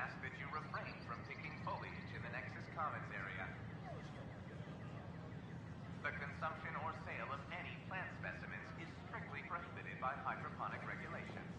ask that you refrain from picking foliage in the Nexus Commons area. The consumption or sale of any plant specimens is strictly prohibited by hydroponic regulations.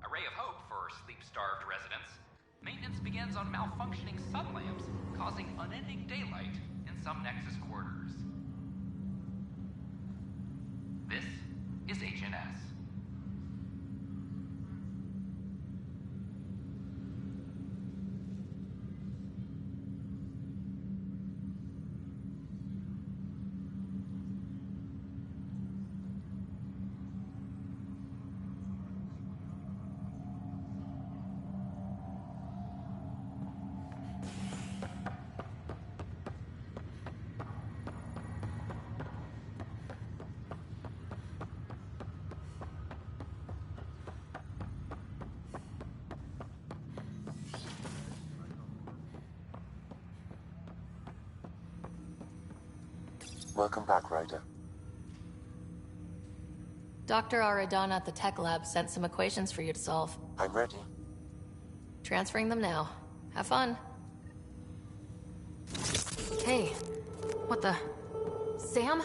A ray of hope for sleep-starved residents. Maintenance begins on malfunctioning sun lamps, causing unending daylight in some Nexus quarters. This is HNS. Welcome back, Ryder. Dr. Aradana at the tech lab sent some equations for you to solve. I'm ready. Transferring them now. Have fun. Hey, what the... Sam?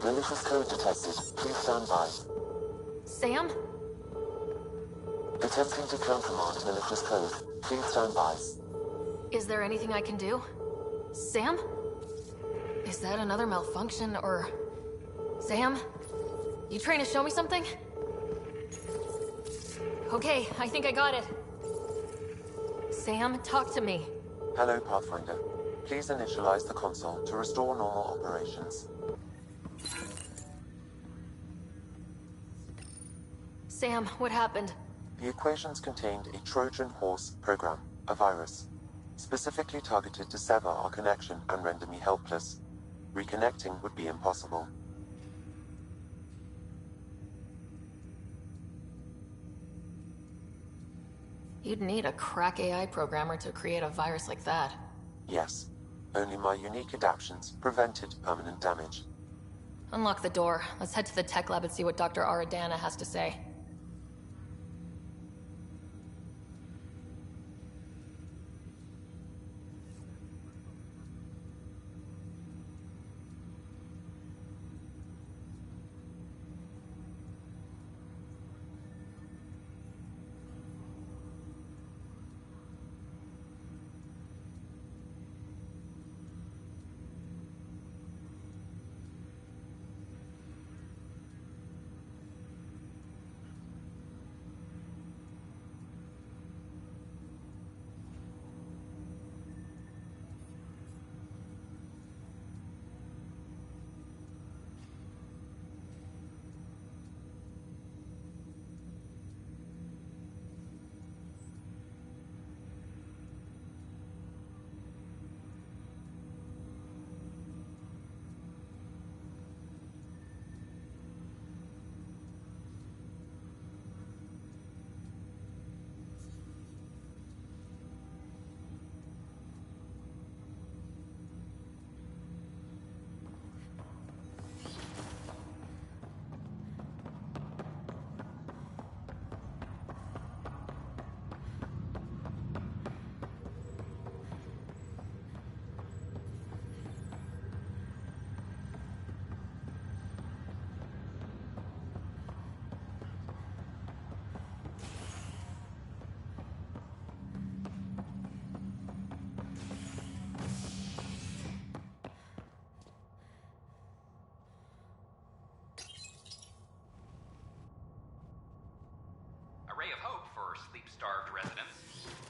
Malicious code detected. Please stand by. Sam? Attempting to countermand malicious code. Please stand by. Is there anything I can do? Sam? Is that another malfunction, or... Sam? You trying to show me something? Okay, I think I got it. Sam, talk to me. Hello, Pathfinder. Please initialize the console to restore normal operations. Sam, what happened? The equations contained a Trojan horse program, a virus, specifically targeted to sever our connection and render me helpless. Reconnecting would be impossible. You'd need a crack AI programmer to create a virus like that. Yes. Only my unique adaptions prevented permanent damage. Unlock the door. Let's head to the tech lab and see what Dr. Aradana has to say. ray of hope for sleep-starved residents.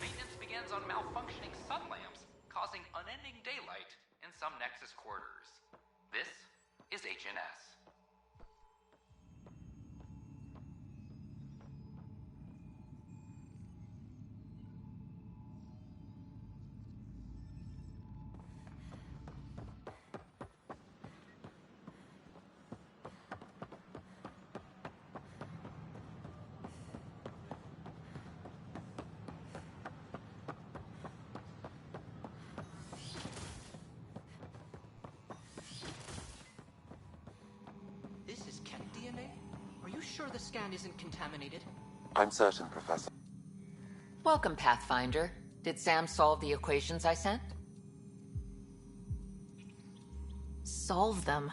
Maintenance begins on malfunctioning sun lamps, causing unending daylight in some Nexus quarters. This is HNS. sure the scan isn't contaminated? I'm certain, Professor. Welcome, Pathfinder. Did Sam solve the equations I sent? Solve them?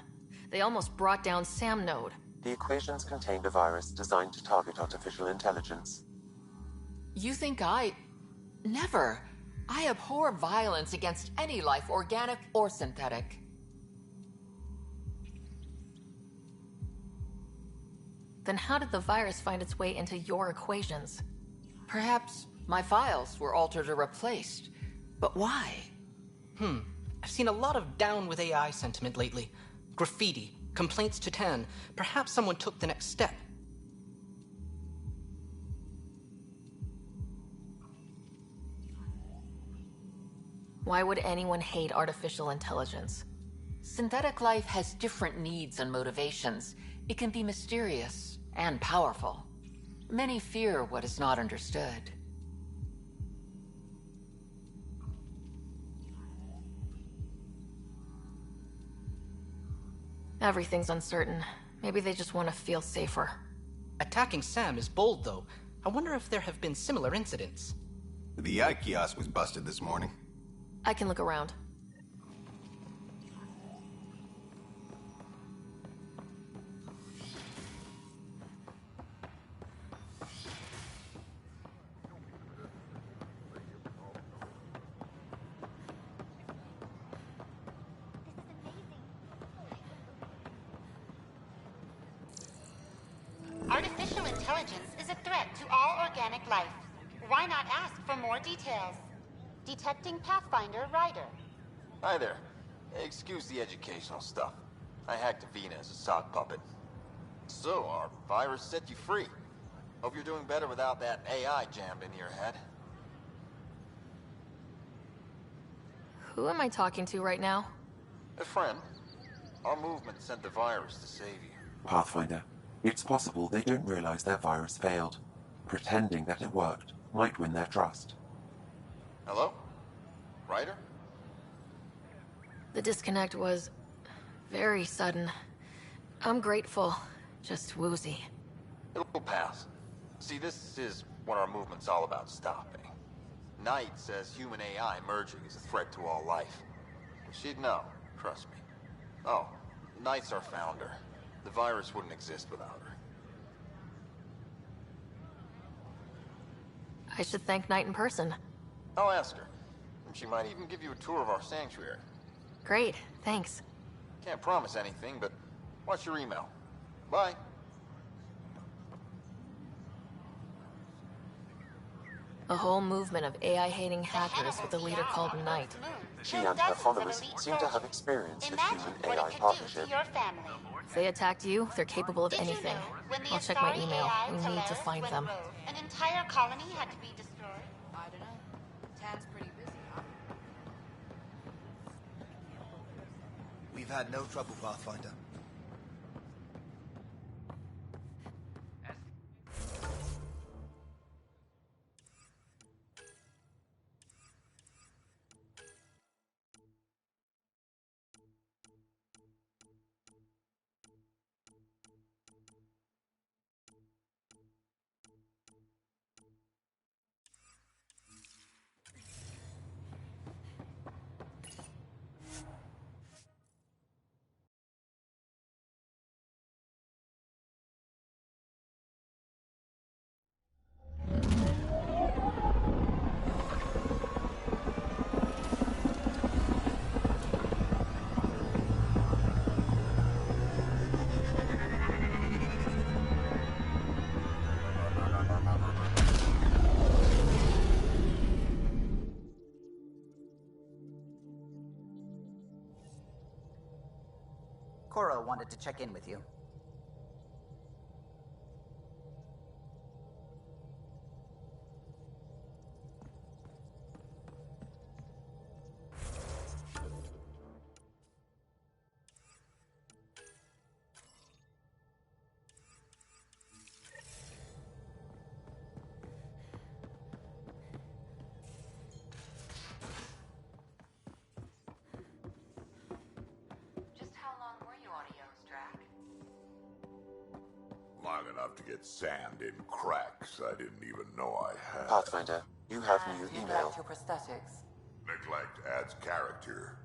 They almost brought down Sam Node. The equations contained a virus designed to target artificial intelligence. You think Never. I abhor violence against any life, organic or synthetic. Then how did the virus find its way into your equations? Perhaps my files were altered or replaced. But why? I've seen a lot of down with AI sentiment lately. Graffiti, complaints to 10. Perhaps someone took the next step. Why would anyone hate artificial intelligence? Synthetic life has different needs and motivations. It can be mysterious and powerful. Many fear what is not understood. Everything's uncertain. Maybe they just want to feel safer. Attacking Sam is bold, though. I wonder if there have been similar incidents. The AI kiosk was busted this morning. I can look around. Artificial intelligence is a threat to all organic life. Why not ask for more details? Detecting Pathfinder Ryder. Hi there. Excuse the educational stuff. I hacked Avina as a sock puppet. So, our virus set you free. Hope you're doing better without that AI jammed into your head. Who am I talking to right now? A friend. Our movement sent the virus to save you. Pathfinder, it's possible they don't realize their virus failed. Pretending that it worked might win their trust. Hello? Ryder? The disconnect was very sudden. I'm grateful, just woozy. It'll pass. See, this is what our movement's all about stopping. Knight says human AI merging is a threat to all life. She'd know, trust me. Oh, Knight's our founder. The virus wouldn't exist without her. I should thank Knight in person. I'll ask her. She might even give you a tour of our sanctuary. Great, thanks. Can't promise anything, but watch your email. Bye. A whole movement of AI-hating hackers with a leader called Knight. She and her followers seem to have experience with human-AI partnership. If they attacked you, they're capable of anything. I'll check my email. We need to find them. An entire colony had to be destroyed. I don't know. Tan's pretty busy, huh? We've had no trouble, Pathfinder. Cora wanted to check in with you. enough to get sand in cracks I didn't even know I had. Pathfinder, you have new And email. your prosthetics. Neglect adds character.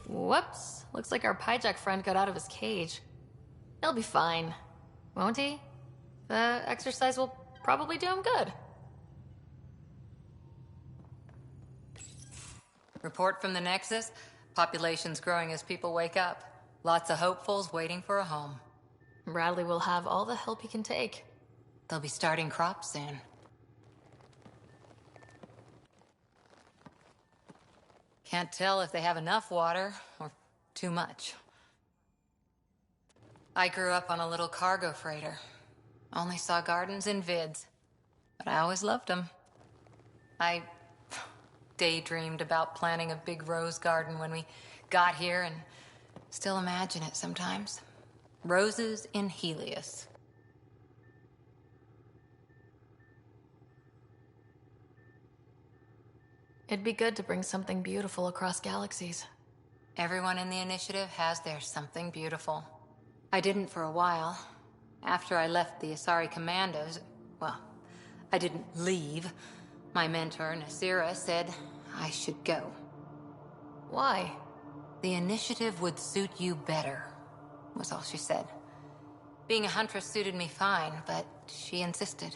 Whoops. Looks like our Pyjack friend got out of his cage. He'll be fine, won't he? The exercise will probably do him good. Report from the Nexus. Population's growing as people wake up. Lots of hopefuls waiting for a home. Bradley will have all the help he can take. They'll be starting crops soon. Can't tell if they have enough water or too much. I grew up on a little cargo freighter. Only saw gardens in vids, but I always loved them. I daydreamed about planting a big rose garden when we got here and still imagine it sometimes. Roses in Helios. It'd be good to bring something beautiful across galaxies. Everyone in the initiative has their something beautiful. I didn't for a while. After I left the Asari Commandos, well, I didn't leave. My mentor, Nasira, said I should go. Why? The initiative would suit you better, was all she said. Being a huntress suited me fine, but she insisted.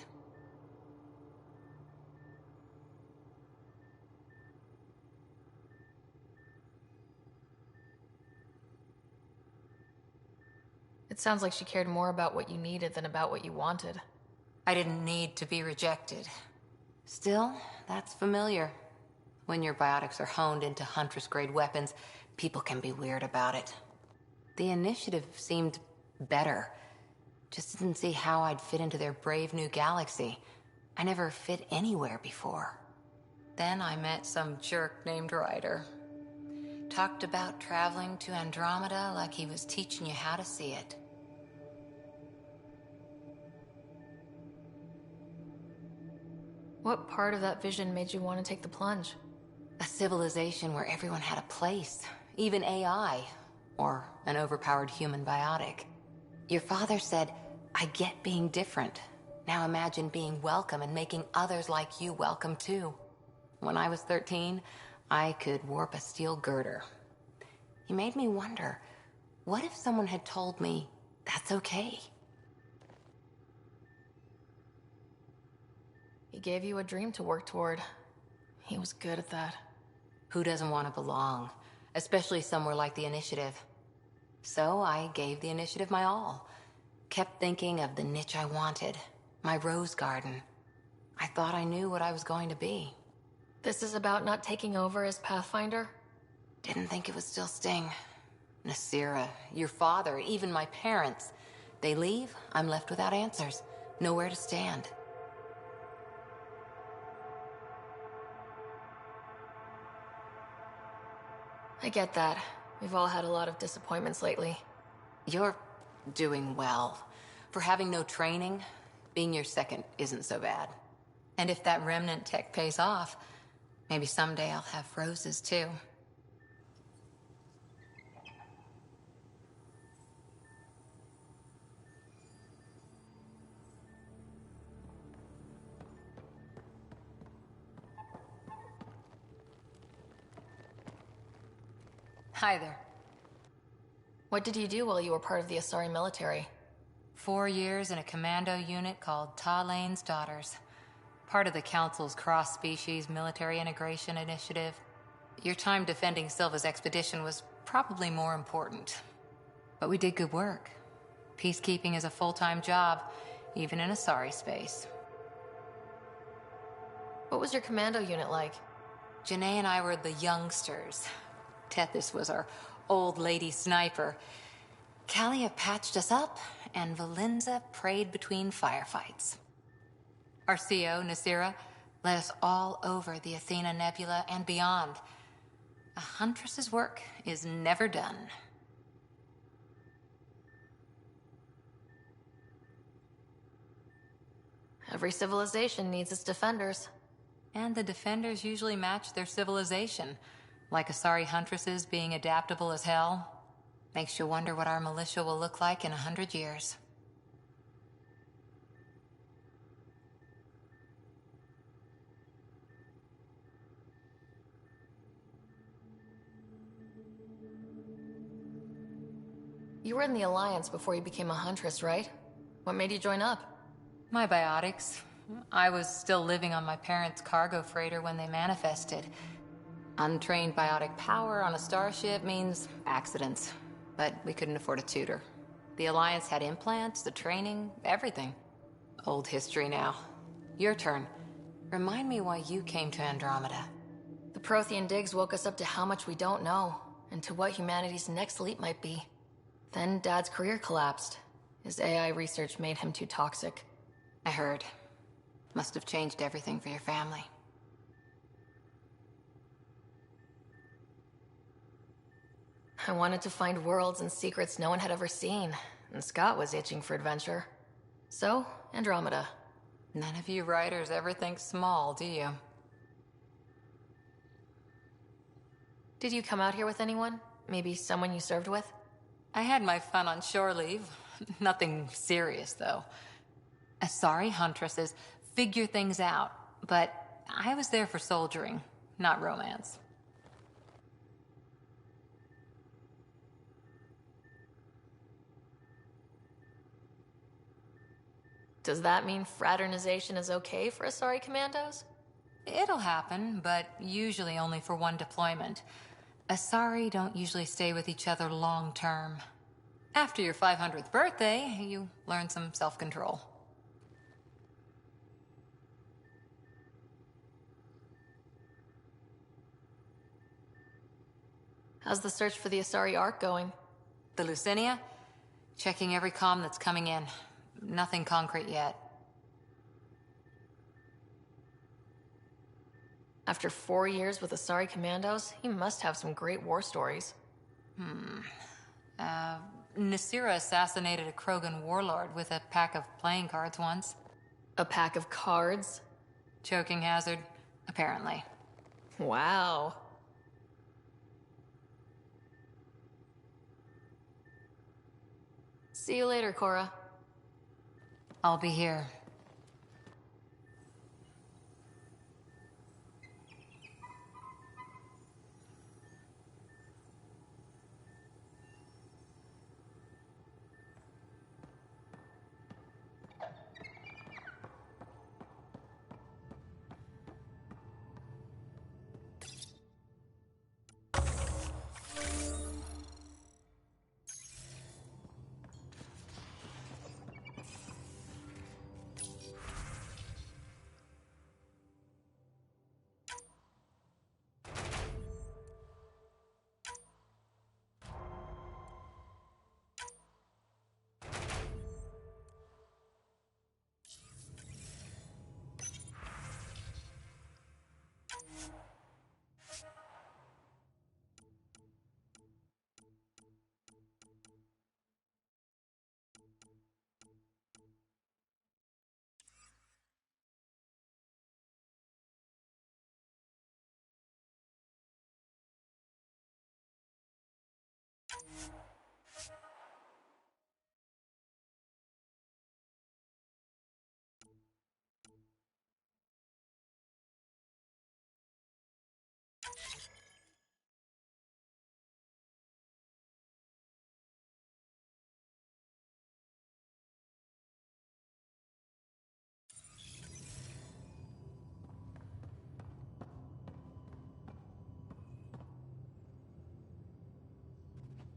It sounds like she cared more about what you needed than about what you wanted. I didn't need to be rejected. Still, that's familiar. When your biotics are honed into Huntress-grade weapons, people can be weird about it. The initiative seemed better. Just didn't see how I'd fit into their brave new galaxy. I never fit anywhere before. Then I met some jerk named Ryder. Talked about traveling to Andromeda like he was teaching you how to see it. What part of that vision made you want to take the plunge? A civilization where everyone had a place, even AI, or an overpowered human biotic. Your father said, I get being different. Now imagine being welcome and making others like you welcome too. When I was 13, I could warp a steel girder. He made me wonder, what if someone had told me that's okay? He gave you a dream to work toward. He was good at that. Who doesn't want to belong? Especially somewhere like the Initiative. So I gave the Initiative my all. Kept thinking of the niche I wanted. My rose garden. I thought I knew what I was going to be. This is about not taking over as Pathfinder? Didn't think it would still sting. Nasira, your father, even my parents. They leave, I'm left without answers. Nowhere to stand. I get that. We've all had a lot of disappointments lately. You're doing well. For having no training, being your second isn't so bad. And if that remnant tech pays off, maybe someday I'll have roses too. Hi there. What did you do while you were part of the Asari military? 4 years in a commando unit called Talane's Daughters. Part of the Council's cross-species military integration initiative. Your time defending Silva's expedition was probably more important. But we did good work. Peacekeeping is a full-time job, even in Asari space. What was your commando unit like? Janae and I were the youngsters. Tethys was our old lady sniper. Kalia patched us up, and Valenza prayed between firefights. Our CO, Nasira, led us all over the Athena Nebula and beyond. A huntress's work is never done. Every civilization needs its defenders. And the defenders usually match their civilization. Like Asari huntresses being adaptable as hell. Makes you wonder what our militia will look like in 100 years. You were in the Alliance before you became a Huntress, right? What made you join up? My biotics. I was still living on my parents' cargo freighter when they manifested. Untrained biotic power on a starship means accidents. But we couldn't afford a tutor. The Alliance had implants, the training, everything. Old history now. Your turn. Remind me why you came to Andromeda. The Prothean digs woke us up to how much we don't know, and to what humanity's next leap might be. Then Dad's career collapsed. His AI research made him too toxic. I heard. Must have changed everything for your family. I wanted to find worlds and secrets no one had ever seen, and Scott was itching for adventure. So, Andromeda. None of you writers ever think small, do you? Did you come out here with anyone? Maybe someone you served with? I had my fun on shore leave. Nothing serious, though. Asari Huntresses figure things out, but I was there for soldiering, not romance. Does that mean fraternization is okay for Asari commandos? It'll happen, but usually only for one deployment. Asari don't usually stay with each other long term. After your 500th birthday, you learn some self-control. How's the search for the Asari Ark going? The Lucinia? Checking every comm that's coming in. Nothing concrete yet. After 4 years with Asari commandos, he must have some great war stories. Nasira assassinated a Krogan warlord with a pack of playing cards once. A pack of cards? Choking hazard, apparently. Wow. See you later, Cora. I'll be here.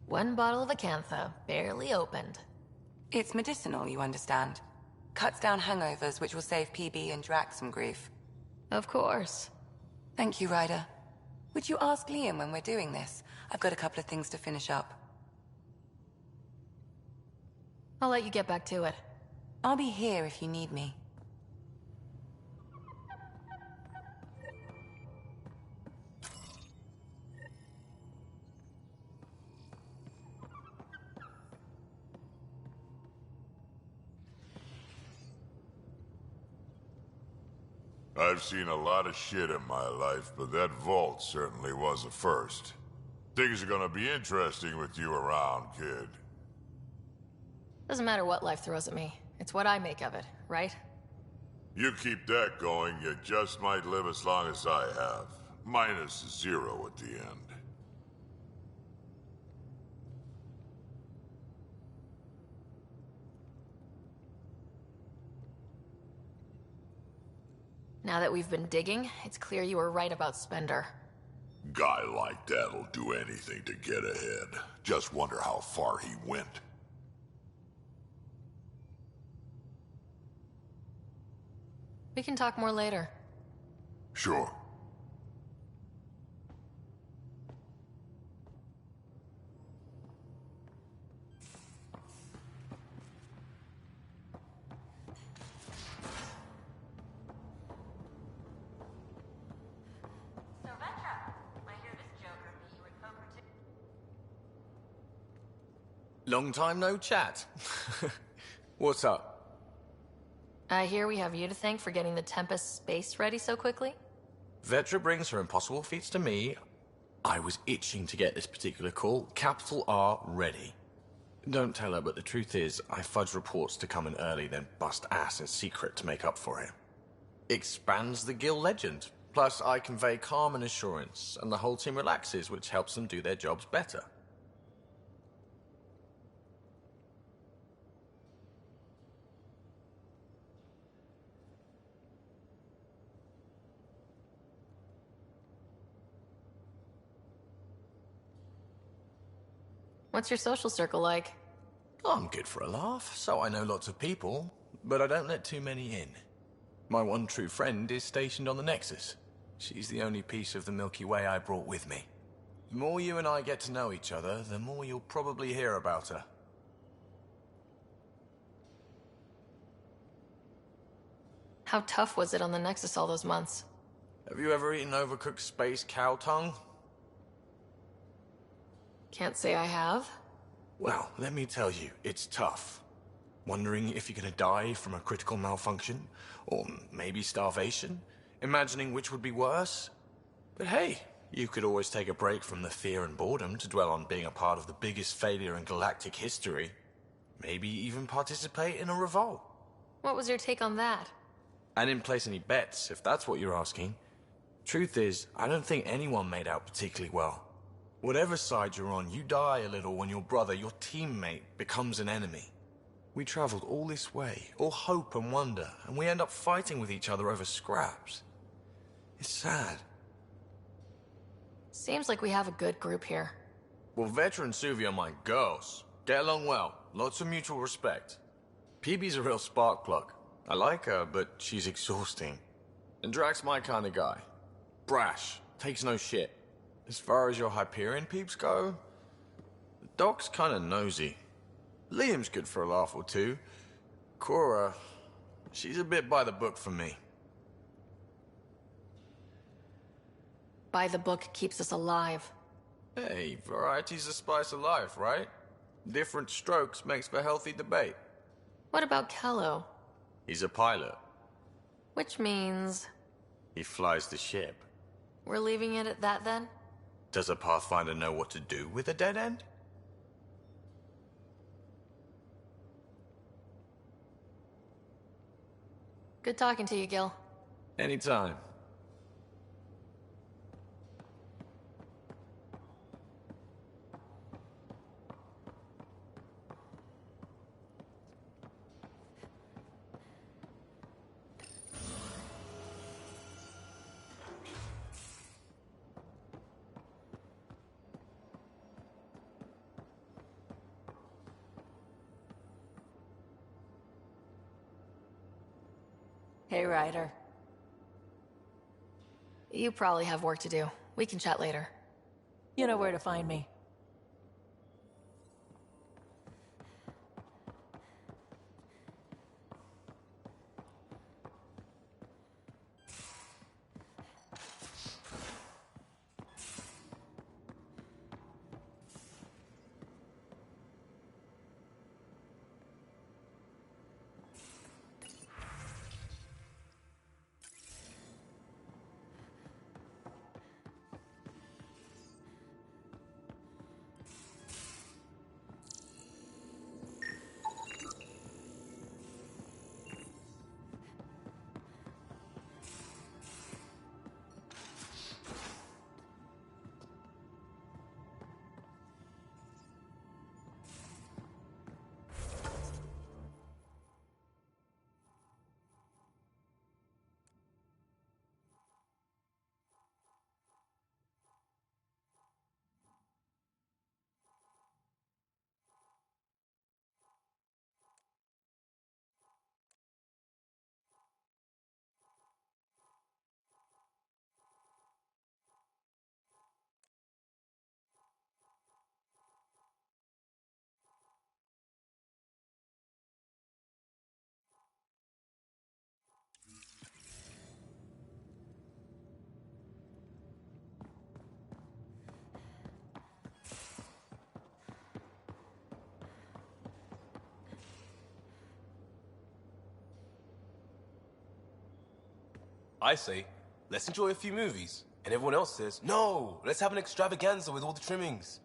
One bottle of Acantha, barely opened. It's medicinal, you understand. Cuts down hangovers, which will save PB and Drax some grief. Of course. Thank you, Ryder. Would you ask Liam when we're doing this? I've got a couple of things to finish up. I'll let you get back to it. I'll be here if you need me. I've seen a lot of shit in my life, but that vault certainly was a first. Things are gonna be interesting with you around, kid. Doesn't matter what life throws at me. It's what I make of it, right? You keep that going, you just might live as long as I have. Minus 0 at the end. Now that we've been digging, it's clear you were right about Spender. Guy like that'll do anything to get ahead. Just wonder how far he went. We can talk more later. Sure. Long time no chat. What's up? I hear we have you to thank for getting the Tempest space ready so quickly? Vetra brings her impossible feats to me. I was itching to get this particular call. Capital R ready. Don't tell her, but the truth is, I fudge reports to come in early, then bust ass in secret to make up for it. Expands the guild legend. Plus, I convey calm and assurance, and the whole team relaxes, which helps them do their jobs better. What's your social circle like? I'm good for a laugh, so I know lots of people, but I don't let too many in. My one true friend is stationed on the Nexus. She's the only piece of the Milky Way I brought with me. The more you and I get to know each other, the more you'll probably hear about her. How tough was it on the Nexus all those months? Have you ever eaten overcooked space cow tongue? Can't say I have. Well, let me tell you, it's tough. Wondering if you're gonna die from a critical malfunction, or maybe starvation, imagining which would be worse. But hey, you could always take a break from the fear and boredom to dwell on being a part of the biggest failure in galactic history. Maybe even participate in a revolt. What was your take on that? I didn't place any bets, if that's what you're asking. Truth is, I don't think anyone made out particularly well. Whatever side you're on, you die a little when your brother, your teammate, becomes an enemy. We traveled all this way, all hope and wonder, and we end up fighting with each other over scraps. It's sad. Seems like we have a good group here. Well, Vetra and Suvi are my girls. Get along well, lots of mutual respect. PB's a real spark plug. I like her, but she's exhausting. And Drax's my kind of guy. Brash, takes no shit. As far as your Hyperion peeps go, the Doc's kinda nosy. Liam's good for a laugh or two. Cora, she's a bit by the book for me. By the book keeps us alive. Hey, variety's the spice of life, right? Different strokes makes for healthy debate. What about Kello? He's a pilot. Which means... he flies the ship. We're leaving it at that then? Does a Pathfinder know what to do with a dead end? Good talking to you, Gil. Anytime. Hey, Ryder. You probably have work to do. We can chat later. You know where to find me. I say, let's enjoy a few movies. And everyone else says, no, let's have an extravaganza with all the trimmings.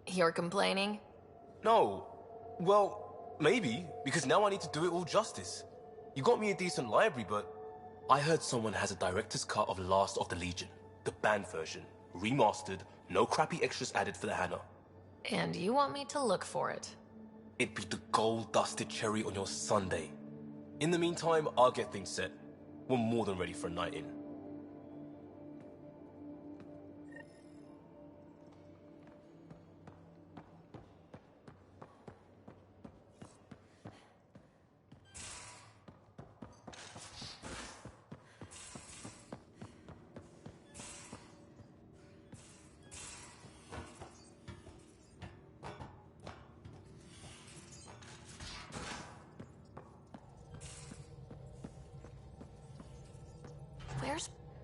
You're complaining? No. Well, maybe, because now I need to do it all justice. You got me a decent library, but I heard someone has a director's cut of Last of the Legion. The banned version. Remastered, no crappy extras added for the Hannah. And you want me to look for it? It'd be the gold-dusted cherry on your sundae. In the meantime, I'll get things set. We're more than ready for a night in.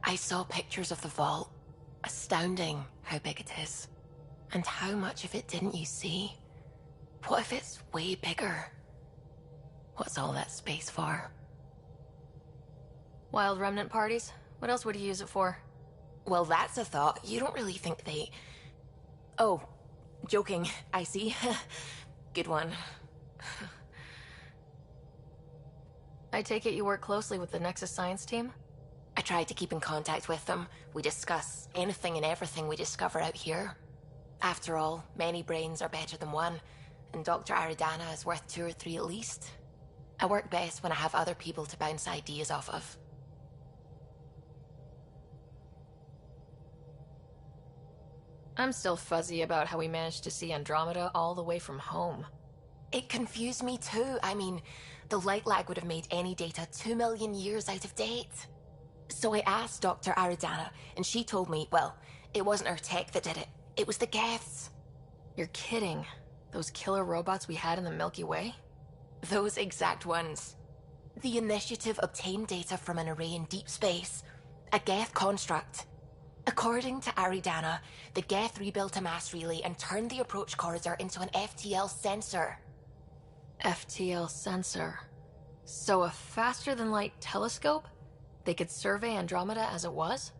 I saw pictures of the vault. Astounding how big it is. And how much of it didn't you see? What if it's way bigger? What's all that space for? Wild remnant parties? What else would you use it for? Well, that's a thought. You don't really think they... Oh, joking, I see. Good one. I take it you work closely with the Nexus science team? I try to keep in contact with them. We discuss anything and everything we discover out here. After all, many brains are better than one, and Dr. Aridana is worth 2 or 3 at least. I work best when I have other people to bounce ideas off of. I'm still fuzzy about how we managed to see Andromeda all the way from home. It confused me too. I mean, the light lag would have made any data 2 million years out of date. So I asked Dr. Aridana, and she told me, well, it wasn't her tech that did it. It was the Geths. You're kidding. Those killer robots we had in the Milky Way? Those exact ones. The Initiative obtained data from an array in deep space. A Geth construct. According to Aridana, the Geth rebuilt a mass relay and turned the approach corridor into an FTL sensor. FTL sensor. So a faster-than-light telescope? They could survey Andromeda as it was?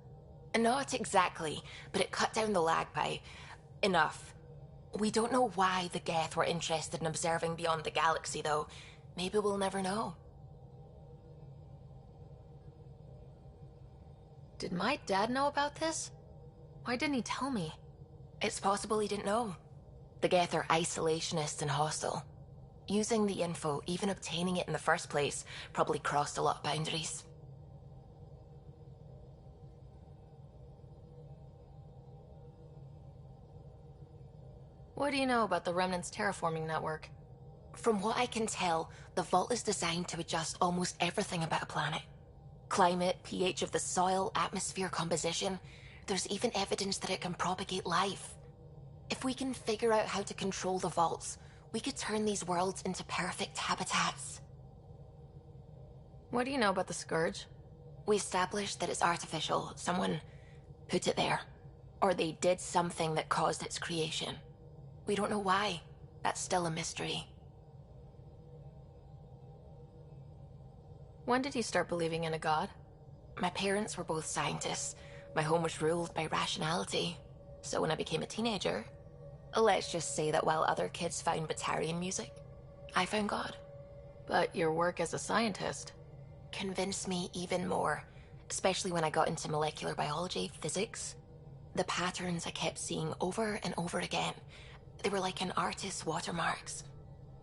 Not exactly, but it cut down the lag by enough. We don't know why the Geth were interested in observing beyond the galaxy, though. Maybe we'll never know. Did my dad know about this? Why didn't he tell me? It's possible he didn't know. The Geth are isolationist and hostile. Using the info, even obtaining it in the first place, probably crossed a lot of boundaries. What do you know about the Remnant's terraforming network? From what I can tell, the vault is designed to adjust almost everything about a planet. Climate, pH of the soil, atmosphere composition. There's even evidence that it can propagate life. If we can figure out how to control the vaults, we could turn these worlds into perfect habitats. What do you know about the Scourge? We established that it's artificial. Someone put it there. Or they did something that caused its creation. We don't know why. That's still a mystery. When did you start believing in a god? My parents were both scientists. My home was ruled by rationality. So when I became a teenager, let's just say that while other kids found Batarian music, I found God. But your work as a scientist convinced me even more, especially when I got into molecular biology, physics. The patterns I kept seeing over and over again, they were like an artist's watermarks.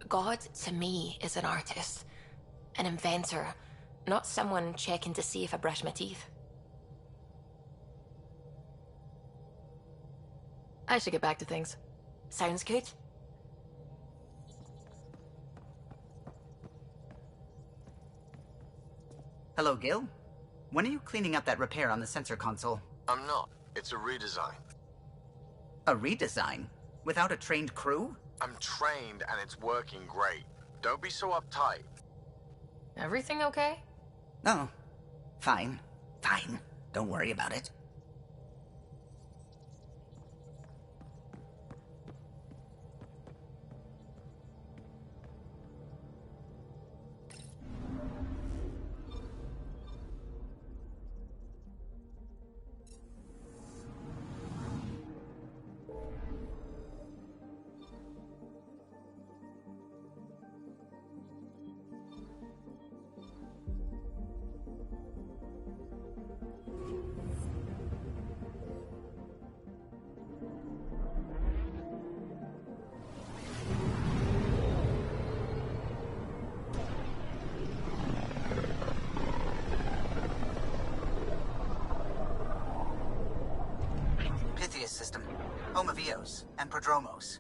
God, to me, is an artist, an inventor, not someone checking to see if I brush my teeth. I should get back to things. Sounds good. Hello, Gil. When are you cleaning up that repair on the sensor console? I'm not. It's a redesign. A redesign? Without a trained crew? I'm trained and it's working great. Don't be so uptight. Everything okay? No. Fine. Fine. Don't worry about it. system. Omavios and Prodromos.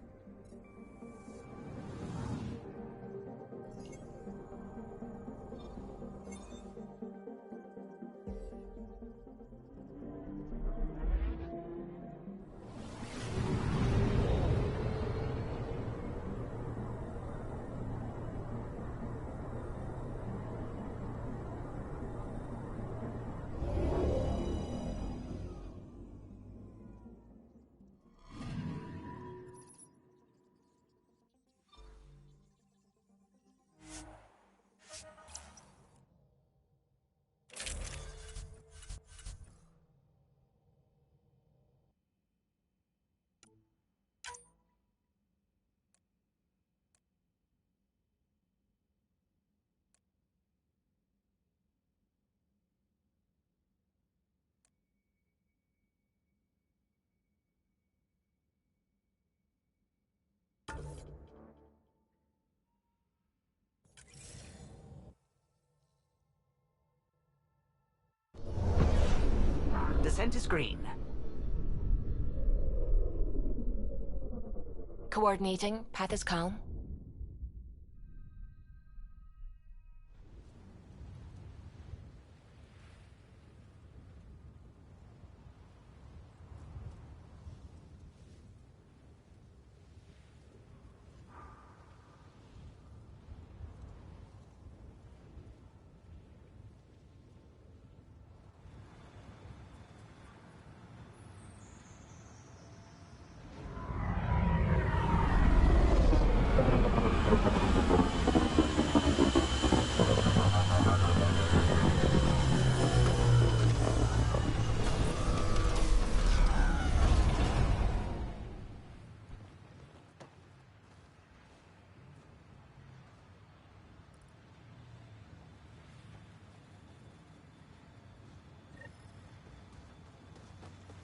Descent is green. Coordinating. Path is calm.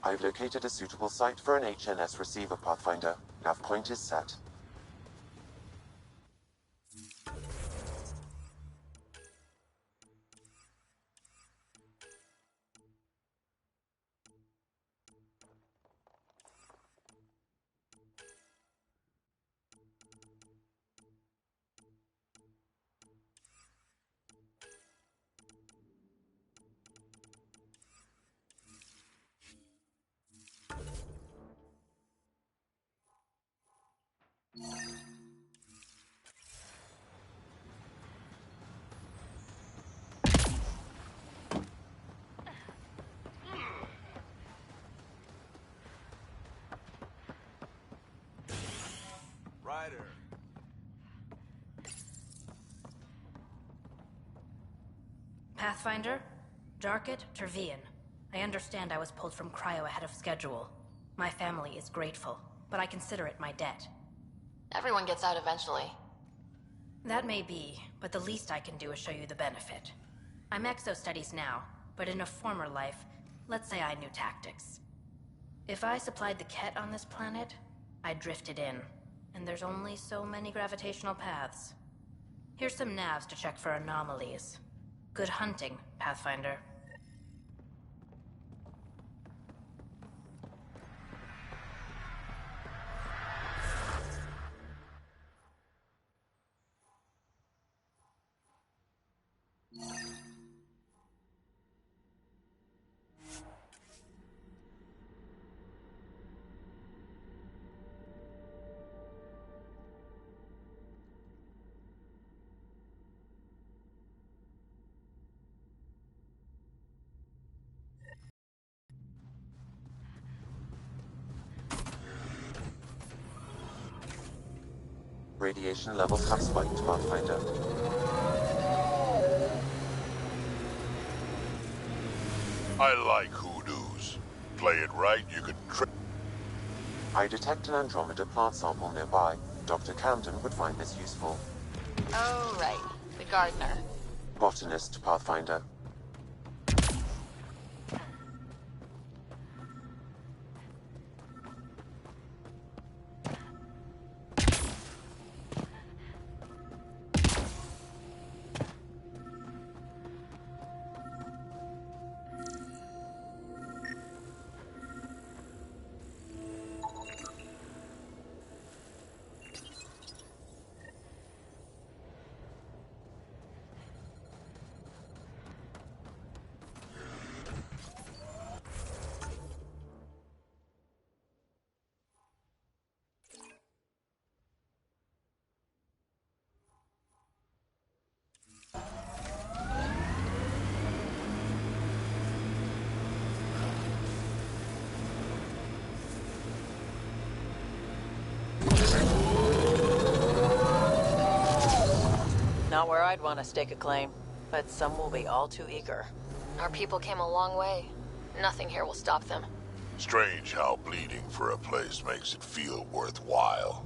I've located a suitable site for an HNS receiver, Pathfinder. Nav point is set. Ryder. Pathfinder? Jarkett, Tervian. I understand I was pulled from cryo ahead of schedule. My family is grateful, but I consider it my debt. Everyone gets out eventually. That may be, but the least I can do is show you the benefit. I'm exo-studies now, but in a former life, let's say I knew tactics. If I supplied the Ket on this planet, I drifted in, and there's only so many gravitational paths. Here's some navs to check for anomalies. Good hunting, Pathfinder. Radiation levels have spiked, Pathfinder. I like hoodoos. Play it right, you can I detect an Andromeda plant sample nearby. Dr. Camden would find this useful. Oh, right. The gardener. Botanist, Pathfinder. Not where I'd want to stake a claim, but some will be all too eager. Our people came a long way. Nothing here will stop them. Strange how bleeding for a place makes it feel worthwhile.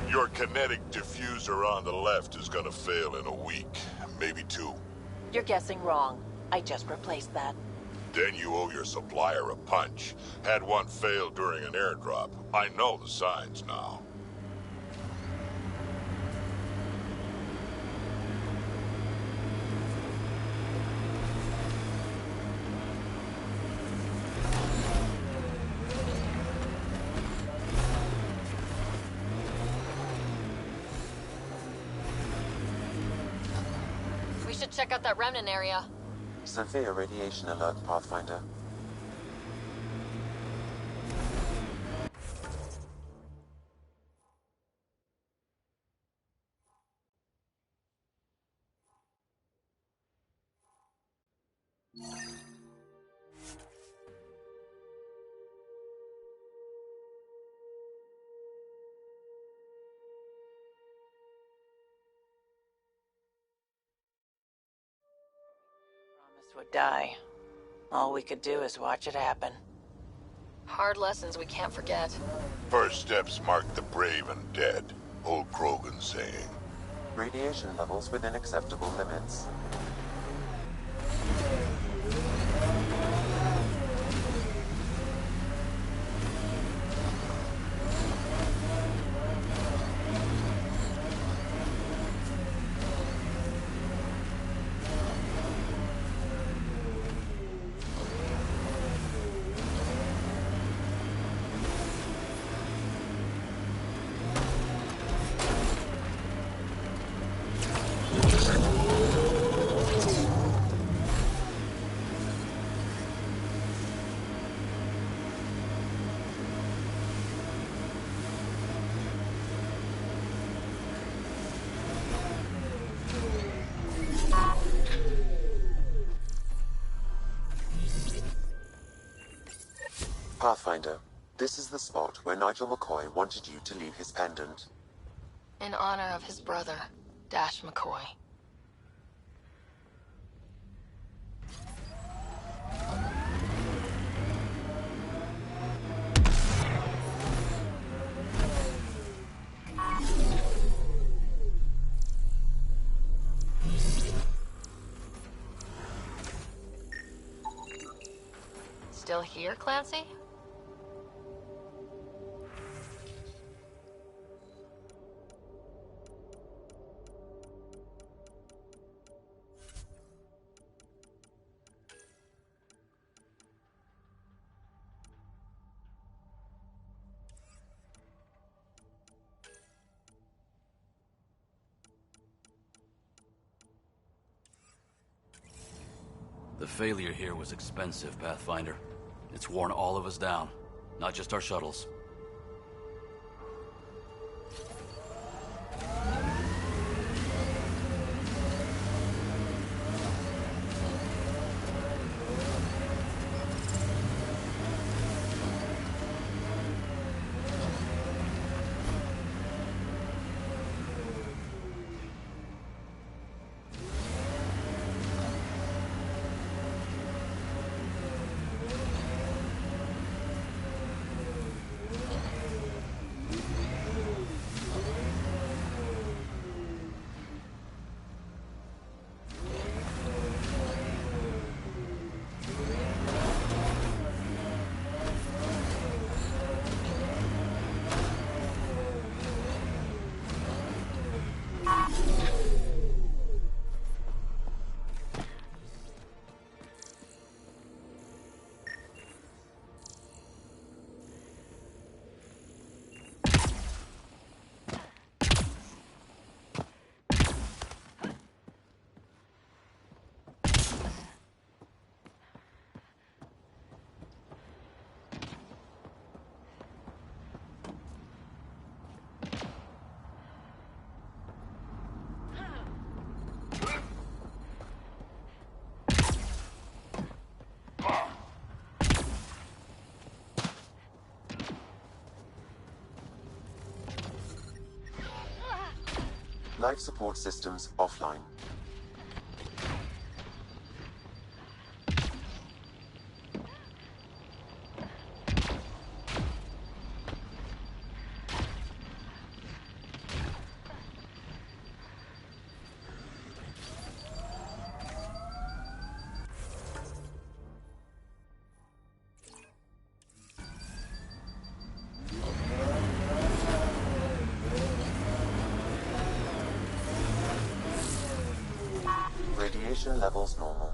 Your kinetic diffuser on the left is gonna fail in a week, maybe 2. You're guessing wrong. I just replaced that. Then you owe your supplier a punch. Had one fail during an airdrop. I know the signs now. We should check out that remnant area. Severe radiation alert, Pathfinder. Would die. All we could do is watch it happen. Hard lessons we can't forget. First steps mark the brave and dead. Old Krogan saying. Radiation levels within acceptable limits. Pathfinder, this is the spot where Nigel McCoy wanted you to leave his pendant. In honor of his brother, Dash McCoy. Still here, Clancy? The failure here was expensive, Pathfinder. It's worn all of us down, not just our shuttles. Life support systems offline. Radiation levels normal.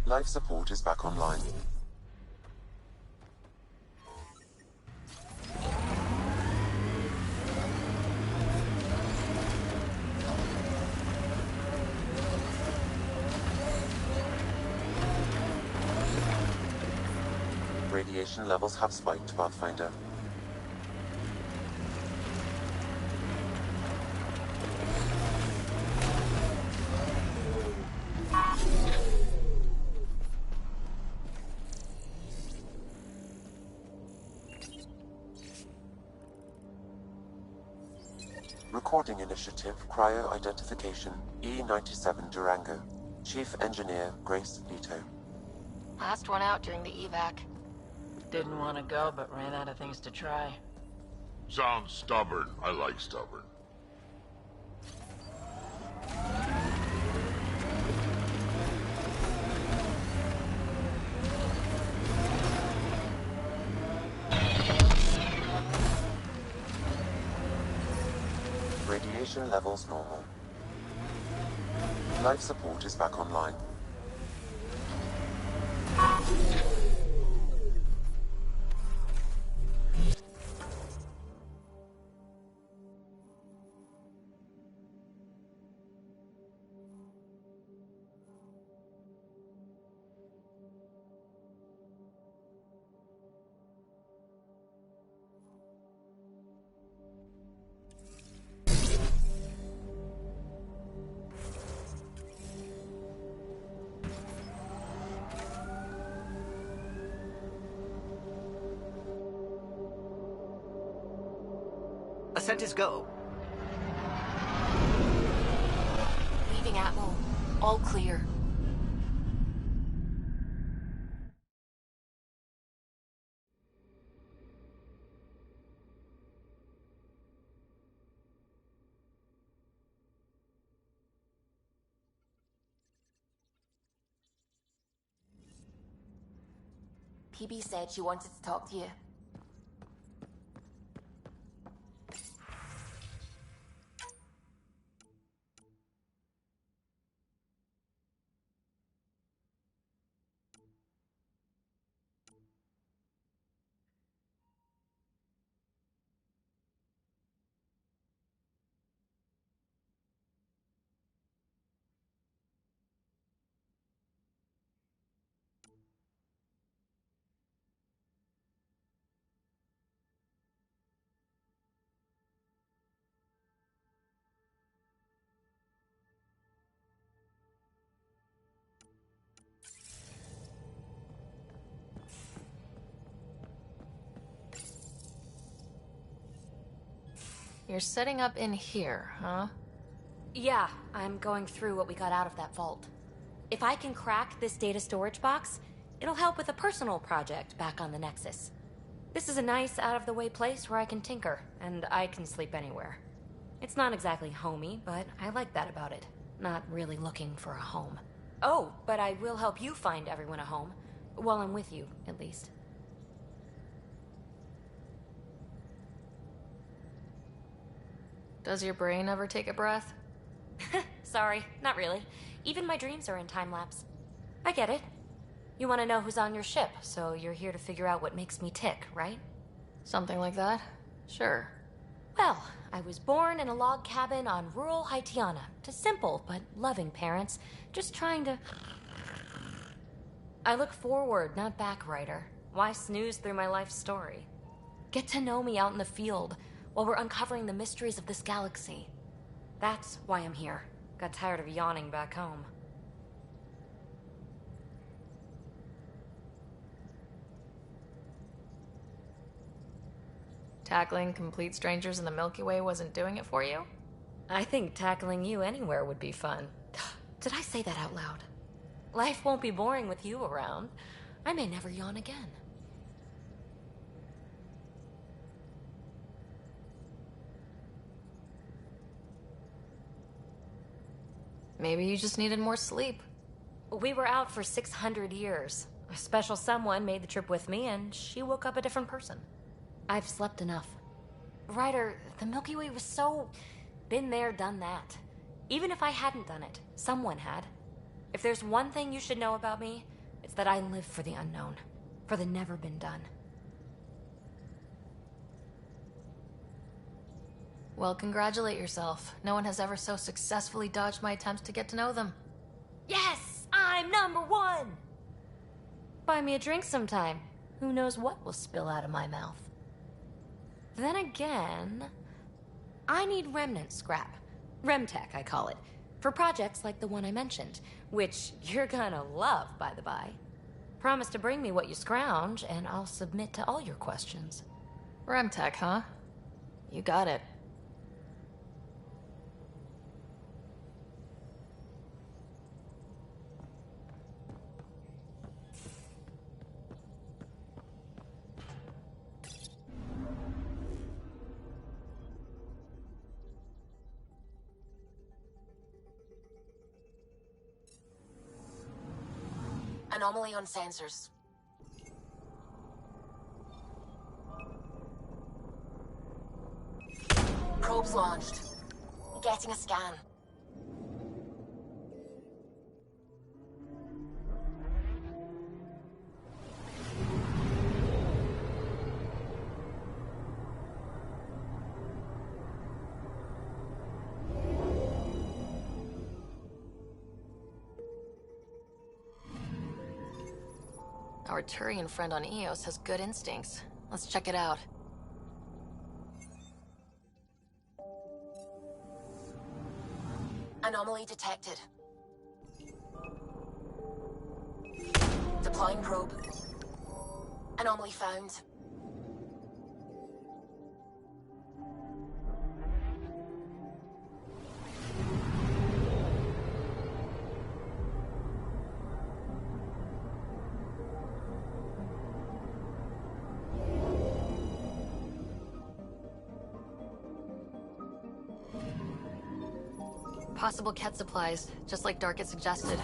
Life support is back online. Radiation levels have spiked, Pathfinder. Recording Initiative Cryo-Identification E97 Durango. Chief Engineer Grace Leto. Last one out during the evac. Didn't want to go, but ran out of things to try. Sounds stubborn. I like stubborn. Radiation levels normal. Life support is back online. Ascent is go. Leaving Atmo. All clear. PB said she wanted to talk to you. you're setting up in here, huh? Yeah, I'm going through what we got out of that vault. If I can crack this data storage box, it'll help with a personal project back on the Nexus. This is a nice, out-of-the-way place where I can tinker, and I can sleep anywhere. It's not exactly homey, but I like that about it. Not really looking for a home. Oh, but I will help you find everyone a home. While I'm with you, at least. Does your brain ever take a breath? Sorry, not really. Even my dreams are in time-lapse. I get it. You want to know who's on your ship, so you're here to figure out what makes me tick, right? Something like that? Sure. Well, I was born in a log cabin on rural Haitiana to simple but loving parents, just trying to... I look forward, not back, Ryder. Why snooze through my life story? Get to know me out in the field while we're uncovering the mysteries of this galaxy. That's why I'm here. Got tired of yawning back home. Tackling complete strangers in the Milky Way wasn't doing it for you? I think tackling you anywhere would be fun. Did I say that out loud? Life won't be boring with you around. I may never yawn again. Maybe you just needed more sleep. We were out for 600 years. A special someone made the trip with me, and she woke up a different person. I've slept enough. Ryder, the Milky Way was so... been there, done that. Even if I hadn't done it, someone had. If there's one thing you should know about me, it's that I live for the unknown. For the never been done. Well, congratulate yourself. No one has ever so successfully dodged my attempts to get to know them. Yes! I'm #1! Buy me a drink sometime. Who knows what will spill out of my mouth. Then again... I need remnant scrap. Remtech, I call it. For projects like the one I mentioned. Which you're gonna love, by the by. Promise to bring me what you scrounge, and I'll submit to all your questions. Remtech, huh? You got it. Anomaly on sensors. Probes launched. Getting a scan. Our Turian friend on Eos has good instincts. Let's check it out. Anomaly detected. Deploying probe. Anomaly found. Possible Ket supplies, just like Dark had suggested.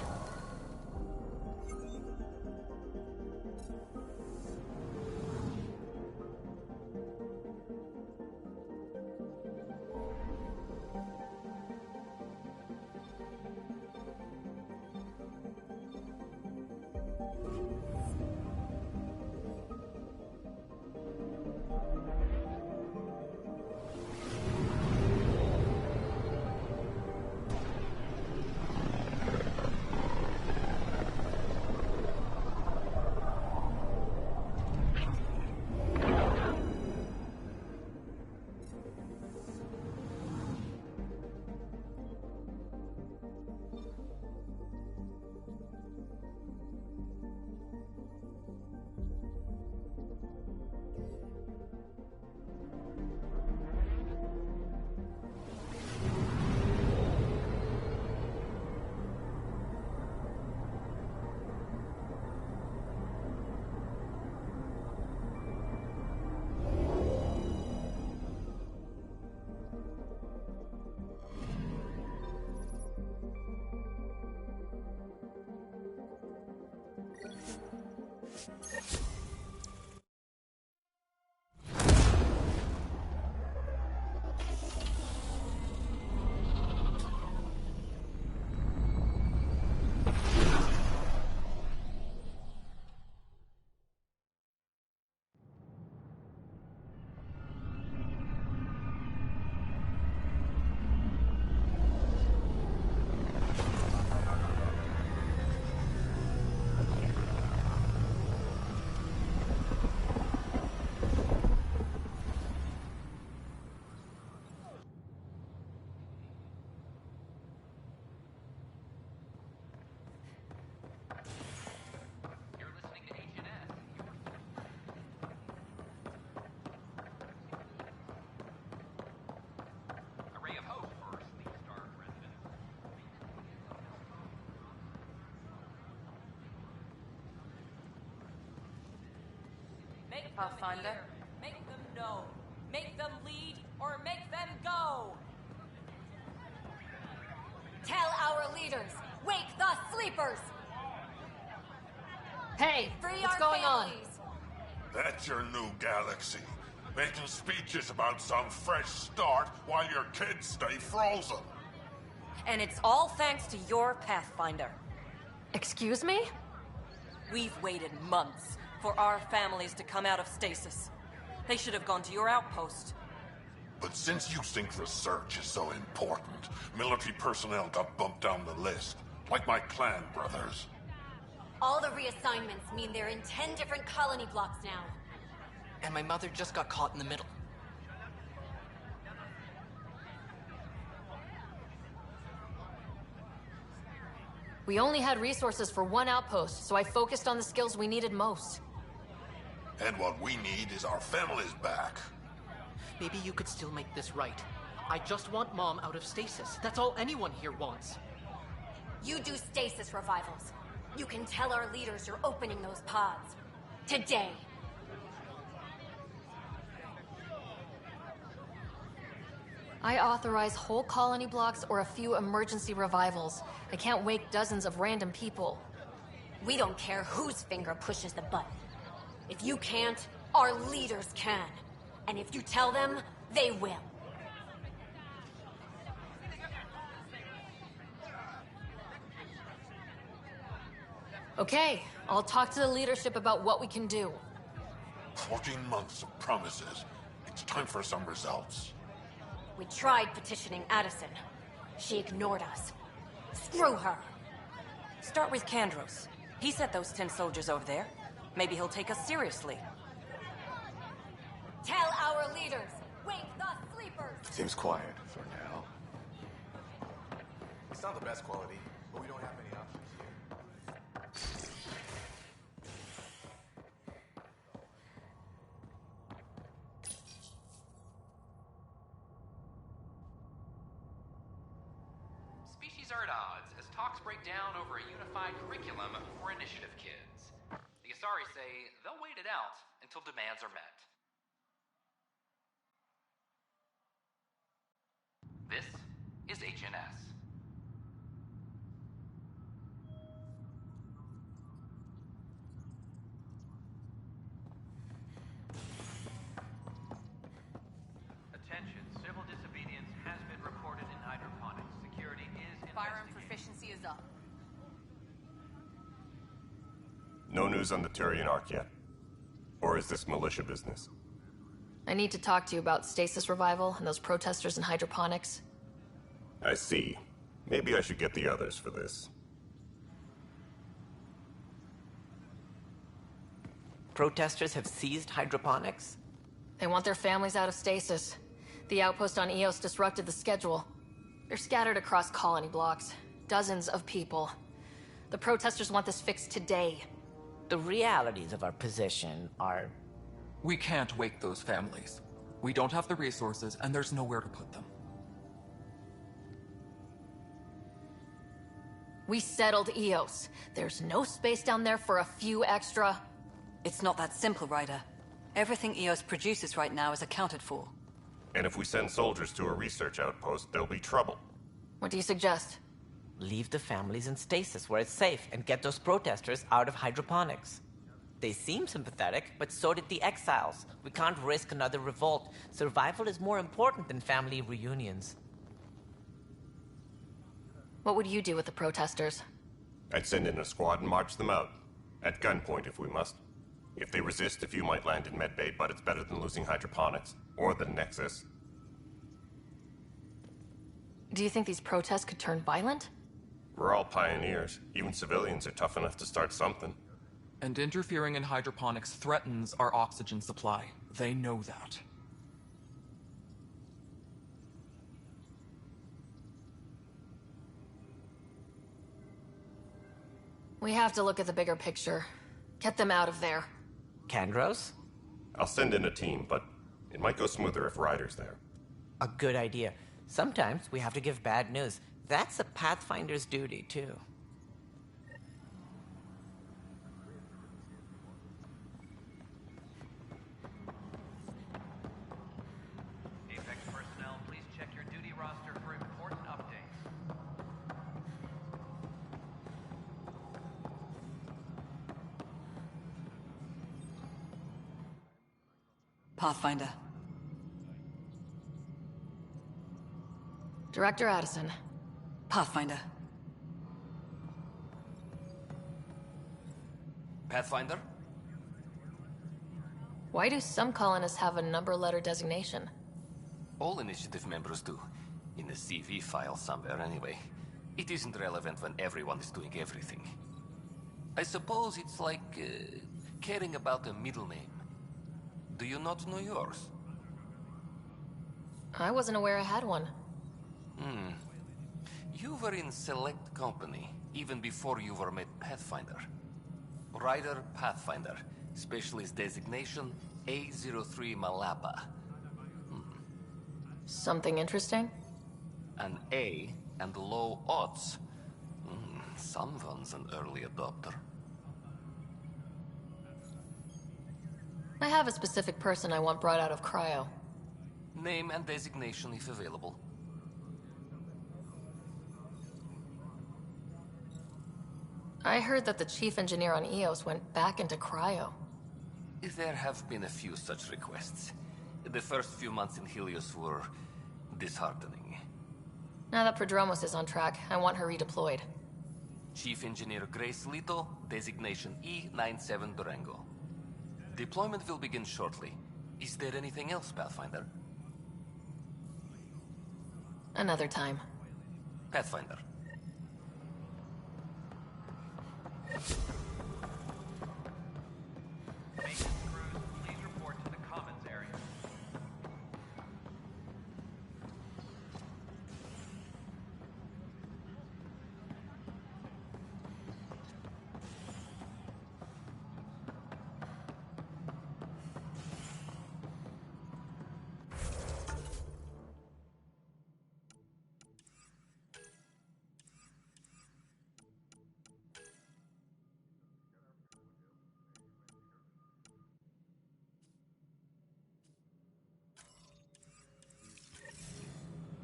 Pathfinder. Make them know. Make them lead, or make them go! Tell our leaders! Wake the sleepers! Hey, what's going on? That's your new galaxy. Making speeches about some fresh start while your kids stay frozen. And it's all thanks to your Pathfinder. Excuse me? We've waited months for our families to come out of stasis. They should have gone to your outpost. But since you think research is so important, military personnel got bumped down the list, like my clan brothers. All the reassignments mean they're in 10 different colony blocks now. And my mother just got caught in the middle. We only had resources for one outpost, so I focused on the skills we needed most. And what we need is our families back. Maybe you could still make this right. I just want Mom out of stasis. That's all anyone here wants. You do stasis revivals. You can tell our leaders you're opening those pods. Today. I authorize whole colony blocks or a few emergency revivals. I can't wake dozens of random people. We don't care whose finger pushes the button. If you can't, our leaders can. And if you tell them, they will. Okay, I'll talk to the leadership about what we can do. 14 months of promises. It's time for some results. We tried petitioning Addison. She ignored us. Screw her. Start with Kandros. He sent those 10 soldiers over there. Maybe he'll take us seriously. Tell our leaders, wake the sleepers! Seems quiet for now. It's not the best quality, but we don't have any options here. Species are at odds as talks break down over a unified curriculum for initiative kids. The Asari say they'll wait it out until demands are met. This is HNS. Attention, civil disobedience has been reported in hydroponics. Security is Firearm proficiency is up. No news on the Turian Ark yet? Or is this militia business? I need to talk to you about stasis revival and those protesters in hydroponics. I see. Maybe I should get the others for this. Protesters have seized hydroponics? They want their families out of stasis. The outpost on Eos disrupted the schedule. They're scattered across colony blocks. Dozens of people. The protesters want this fixed today. The realities of our position are... We can't wake those families. We don't have the resources, and there's nowhere to put them. We settled Eos. There's no space down there for a few extra... It's not that simple, Ryder. Everything Eos produces right now is accounted for. And if we send soldiers to a research outpost, there'll be trouble. What do you suggest? Leave the families in stasis where it's safe and get those protesters out of hydroponics. They seem sympathetic, but so did the exiles. We can't risk another revolt. Survival is more important than family reunions. What would you do with the protesters? I'd send in a squad and march them out. At gunpoint if we must. If they resist, a few might land in medbay, but it's better than losing hydroponics. Or the Nexus. Do you think these protests could turn violent? We're all pioneers. Even civilians are tough enough to start something. And interfering in hydroponics threatens our oxygen supply. They know that. We have to look at the bigger picture. Get them out of there. Kandros? I'll send in a team, but it might go smoother if Ryder's there. A good idea. Sometimes we have to give bad news. That's a Pathfinder's duty, too. Pathfinder. Director Addison. Pathfinder. Pathfinder? Why do some colonists have a number letter designation? All initiative members do. In the CV file somewhere, anyway. It isn't relevant when everyone is doing everything. I suppose it's like caring about a middle name. Do you not know yours? I wasn't aware I had one. You were in select company, even before you were made Pathfinder. Ryder Pathfinder, specialist designation A03 Malapa. Something interesting? An A and low odds. Someone's an early adopter. I have a specific person I want brought out of cryo. Name and designation if available. I heard that the chief engineer on EOS went back into cryo. There have been a few such requests. The first few months in Helios were disheartening. Now that Prodromos is on track, I want her redeployed. Chief Engineer Grace Lito, designation E97 Durango. Deployment will begin shortly. Is there anything else, Pathfinder? Another time. Pathfinder. Maintenance crews, please report to the commons area.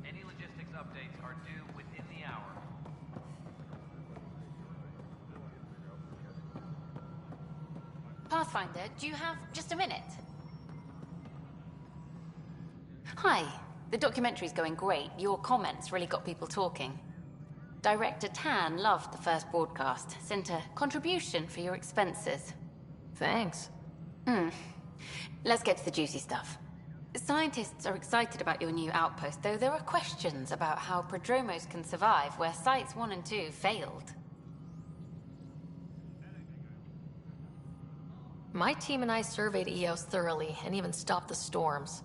Any logistics updates are due within the hour. Pathfinder, do you have just a minute? Hi. The documentary's going great. Your comments really got people talking. Director Tan loved the first broadcast. Sent a contribution for your expenses. Thanks. Let's get to the juicy stuff. Scientists are excited about your new outpost, though there are questions about how Prodromos can survive where Sites 1 and 2 failed. My team and I surveyed EOS thoroughly and even stopped the storms.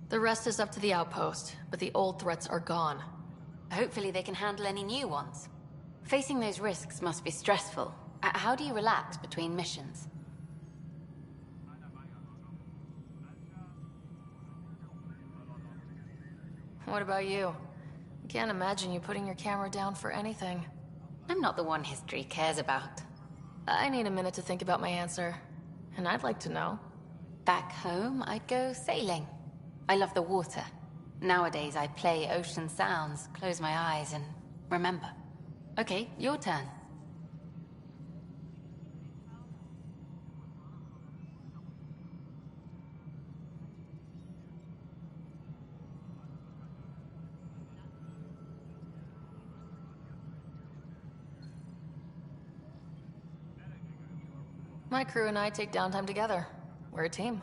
The rest is up to the outpost, but the old threats are gone. Hopefully they can handle any new ones. Facing those risks must be stressful. How do you relax between missions? What about you? I can't imagine you putting your camera down for anything. I'm not the one history cares about. I need a minute to think about my answer. And I'd like to know. Back home, I'd go sailing. I love the water. Nowadays, I play ocean sounds, close my eyes, and remember. Okay, your turn. My crew and I take downtime together. We're a team.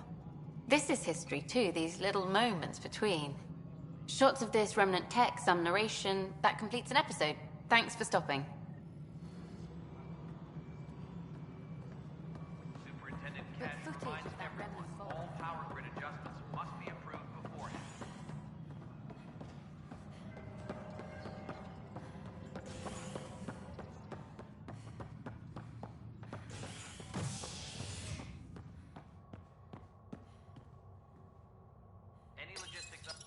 This is history too, these little moments between. Shots of this remnant tech, some narration, that completes an episode. Thanks for stopping. Superintendent Cash reminds everyone all power grid adjustments must be approved beforehand. Any logistics up?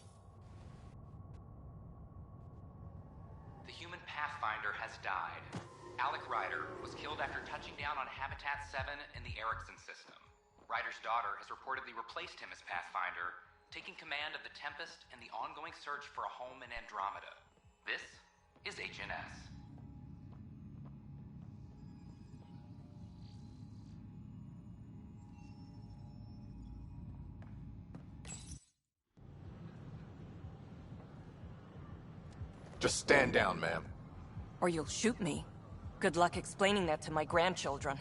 The human Pathfinder has died. Alec Ryder was killed after touching down on Habitat 7 in the Erickson system. Ryder's daughter has reportedly replaced him as Pathfinder, taking command of the Tempest and the ongoing search for a home in Andromeda. This is HNS. Just stand down, ma'am. Or you'll shoot me. Good luck explaining that to my grandchildren.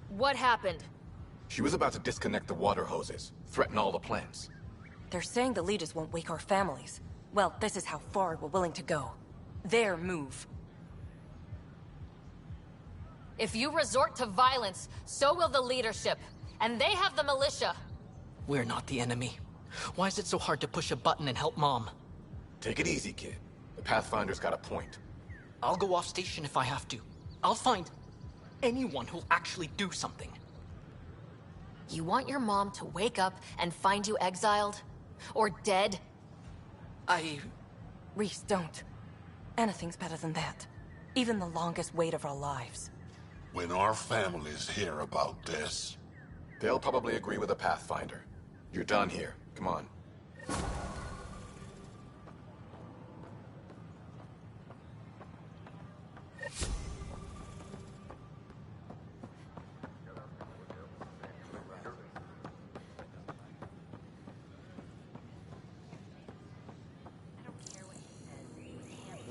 What happened? She was about to disconnect the water hoses, threaten all the plants. They're saying the leaders won't wake our families. Well, this is how far we're willing to go. Their move. If you resort to violence, so will the leadership. And they have the militia. We're not the enemy. Why is it so hard to push a button and help Mom? Take it easy, kid. The Pathfinder's got a point. I'll go off station if I have to. I'll find anyone who'll actually do something. You want your mom to wake up and find you exiled? Or dead? Reese, don't. Anything's better than that. Even the longest wait of our lives. When our families hear about this... They'll probably agree with the Pathfinder. You're done here. Come on.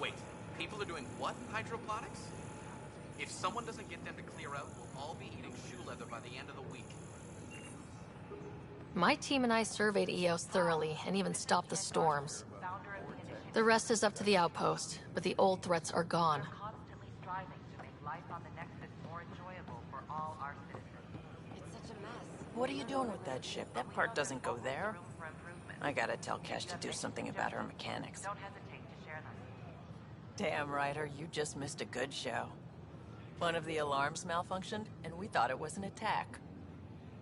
Wait, people are doing what, hydroponics? If someone doesn't get them to clear out, we'll all be eating shoe leather by the end of the week. My team and I surveyed EOS thoroughly and even stopped the storms. The rest is up to the outpost, but the old threats are gone. What are you doing with that ship? That part doesn't go there. I gotta tell Cash to do something about her mechanics. Damn, Ryder, you just missed a good show. One of the alarms malfunctioned, and we thought it was an attack.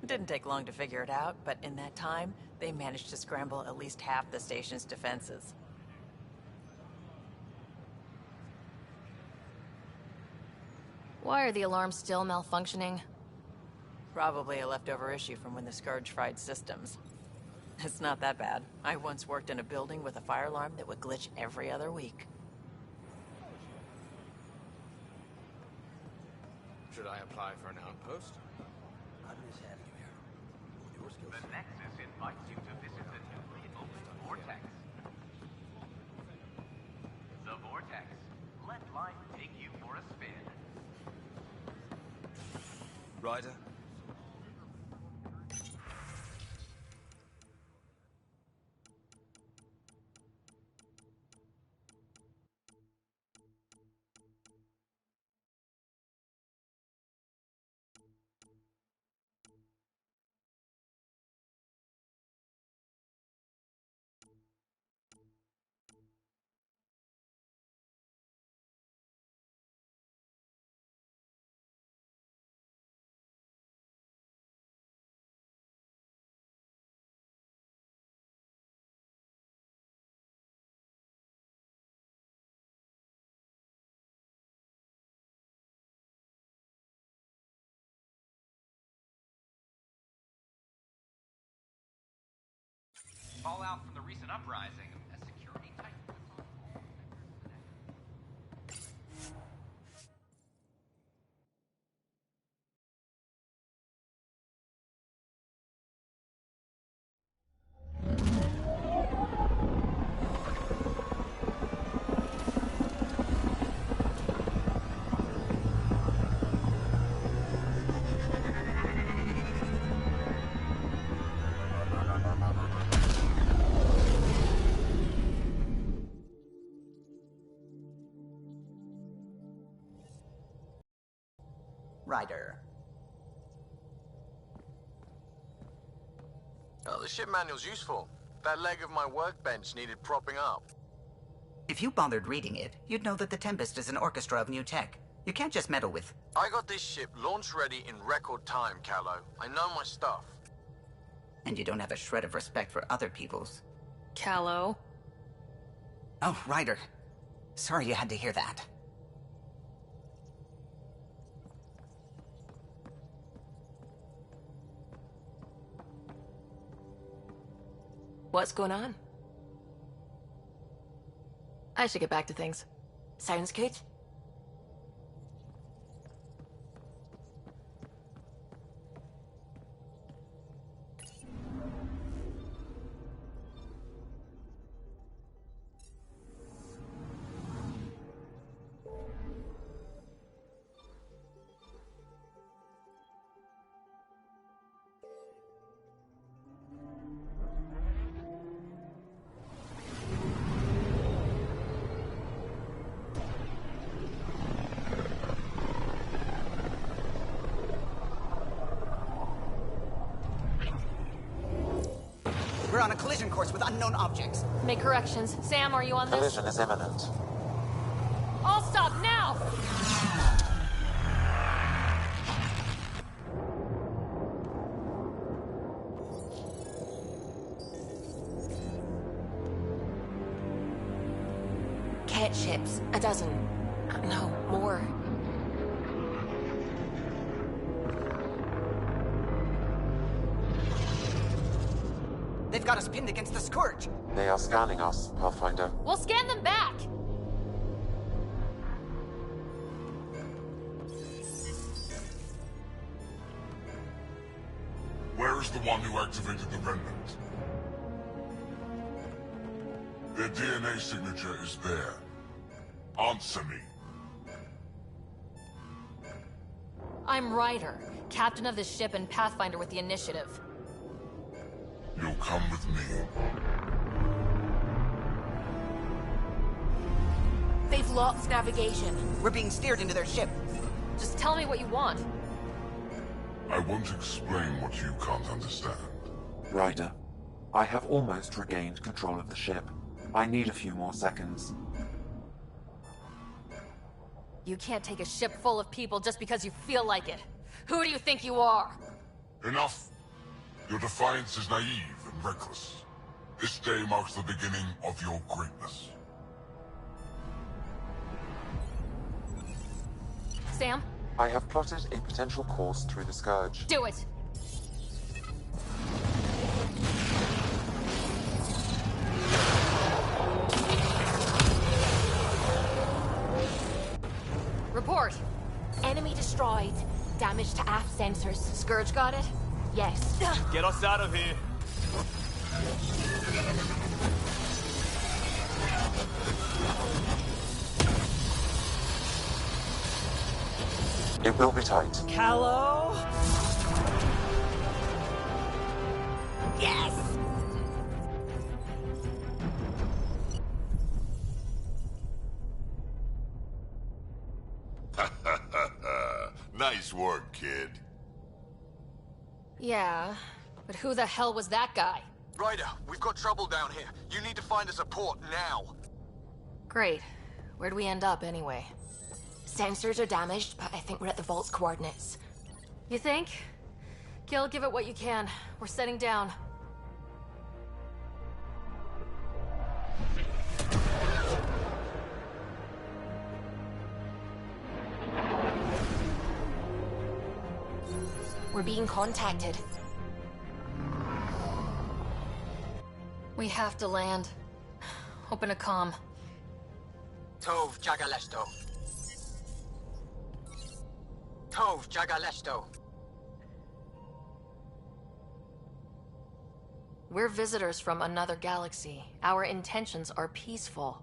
It didn't take long to figure it out, but in that time, they managed to scramble at least half the station's defenses. Why are the alarms still malfunctioning? Probably a leftover issue from when the Scourge fried systems. It's not that bad. I once worked in a building with a fire alarm that would glitch every other week. Should I apply for an outpost? The Nexus invites you to visit the newly opened Vortex. The Vortex. Let life take you for a spin. Ryder? Fallout from the recent uprising. A security type. Ryder. Oh, the ship manual's useful. That leg of my workbench needed propping up. If you bothered reading it, you'd know that the Tempest is an orchestra of new tech. You can't just meddle with... I got this ship launch ready in record time, Callow. I know my stuff. And you don't have a shred of respect for other people's. Callow? Oh, Ryder. Sorry you had to hear that. What's going on? I should get back to things. Sounds good. on a collision course with unknown objects. Make corrections. Sam, are you on this? Collision is imminent. All stop now! Cat ships. A dozen. No, more. They've got us pinned against the Scourge. They are scanning us, Pathfinder. We'll scan them back! Where is the one who activated the remnant? Their DNA signature is there. Answer me. I'm Ryder, captain of this ship and Pathfinder with the initiative. You'll come with me. They've lost navigation. We're being steered into their ship. Just tell me what you want. I won't explain what you can't understand. Ryder, I have almost regained control of the ship. I need a few more seconds. You can't take a ship full of people just because you feel like it. Who do you think you are? Enough! Your defiance is naive and reckless. This day marks the beginning of your greatness. Sam? I have plotted a potential course through the Scourge. Do it! Report! Enemy destroyed. Damage to aft sensors. Scourge got it? Yes. Get us out of here. It will be tight. Callow? Yes! Nice work, kid. Yeah, but who the hell was that guy? Ryder, we've got trouble down here. You need to find us a port now. Great. Where'd we end up anyway? Sensors are damaged, but I think we're at the vault's coordinates. You think? Gil, give it what you can. We're setting down. We're being contacted. We have to land. Open a comm. Tov Jagalesto. Tov Jagalesto. We're visitors from another galaxy. Our intentions are peaceful.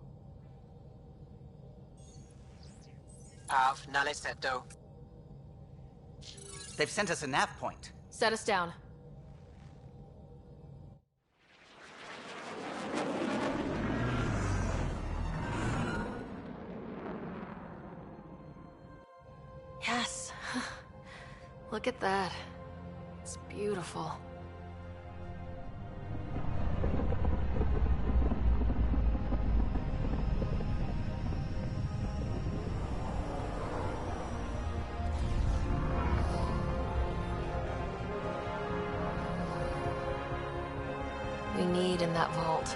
Av Naleseto. They've sent us a nav point. Set us down. Yes. Look at that. It's beautiful. We need in that vault.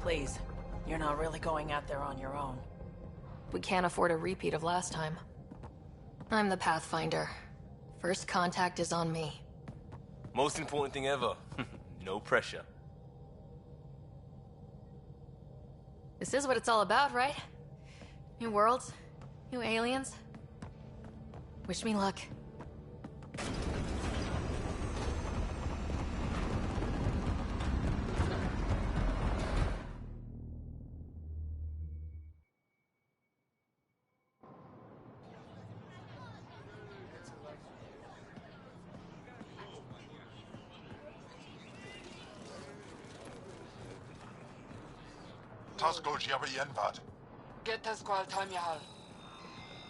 Please, you're not really going out there on your own. We can't afford a repeat of last time. I'm the Pathfinder. First contact is on me. Most important thing ever. No pressure. This is what it's all about, right? New worlds, new aliens. Wish me luck.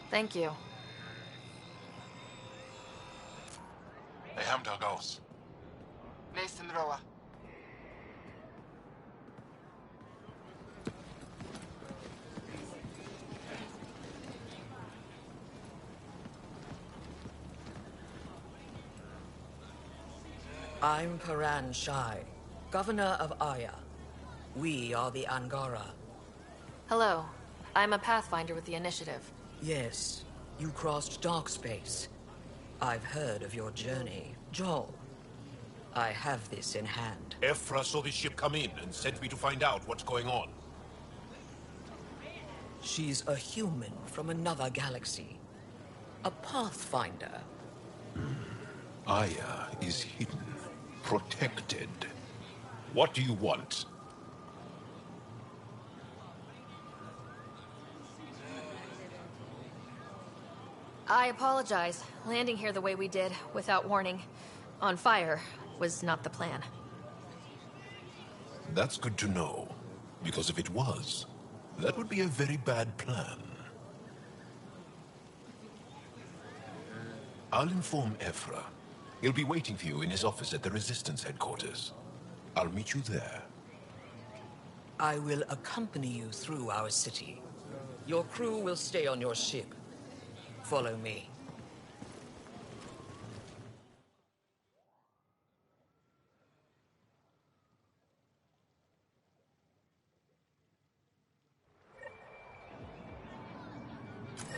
Thank you. I'm Paran Shai, Governor of Aya. We are the Angara. Hello. I'm a Pathfinder with the Initiative. Yes, you crossed dark space. I've heard of your journey, Joel. I have this in hand. Ephra saw this ship come in and sent me to find out what's going on. She's a human from another galaxy. A Pathfinder. Aya is hidden, protected. What do you want? I apologize. Landing here the way we did, without warning, on fire, was not the plan. That's good to know, because if it was, that would be a very bad plan. I'll inform Ephra. He'll be waiting for you in his office at the Resistance headquarters. I'll meet you there. I will accompany you through our city. Your crew will stay on your ship. Follow me.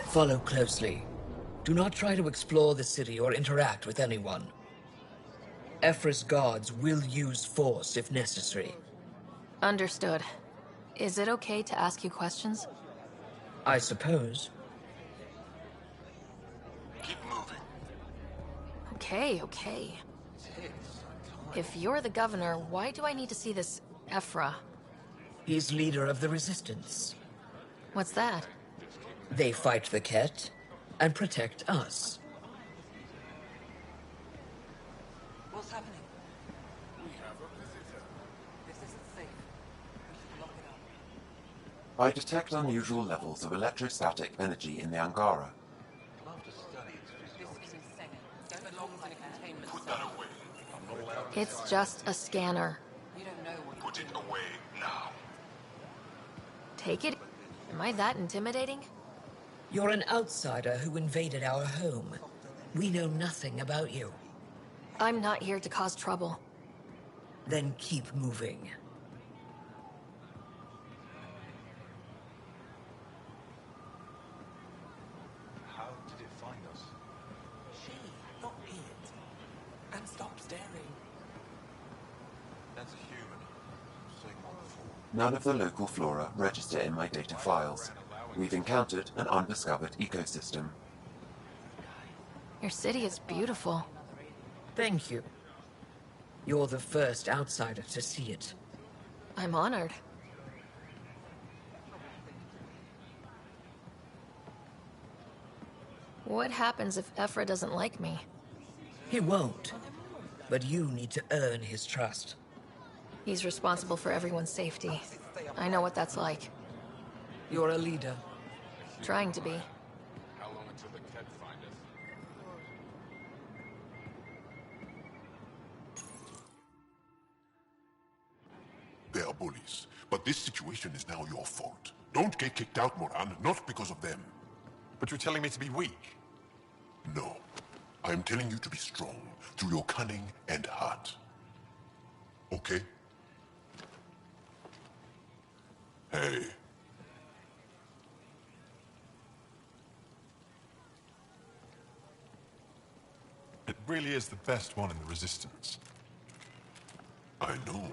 Follow closely. Do not try to explore the city or interact with anyone. Ephra's guards will use force if necessary. Understood. Is it okay to ask you questions? I suppose. Keep moving. Okay. If you're the governor, why do I need to see this Ephra? He's leader of the Resistance. What's that? They fight the Ket and protect us. What's happening? We have a visitor. This isn't safe. We should lock it up. I detect unusual levels of electrostatic energy in the Angara. It's just a scanner. You don't know what. Put it away now. Take it. Am I that intimidating? You're an outsider who invaded our home. We know nothing about you. I'm not here to cause trouble. Then keep moving. How did it find us? She, not it. And stop staring. That's a human. Seen one before. None of the local flora register in my data files. We've encountered an undiscovered ecosystem. Your city is beautiful. Thank you. You're the first outsider to see it. I'm honored. What happens if Ephra doesn't like me? He won't. But you need to earn his trust. He's responsible for everyone's safety. I know what that's like. You're a leader. Trying to be. How long until the Ket find us? They are bullies, but this situation is now your fault. Don't get kicked out, Moran, not because of them. But you're telling me to be weak? No. I am telling you to be strong through your cunning and heart. Okay? Hey. It really is the best one in the Resistance. I know.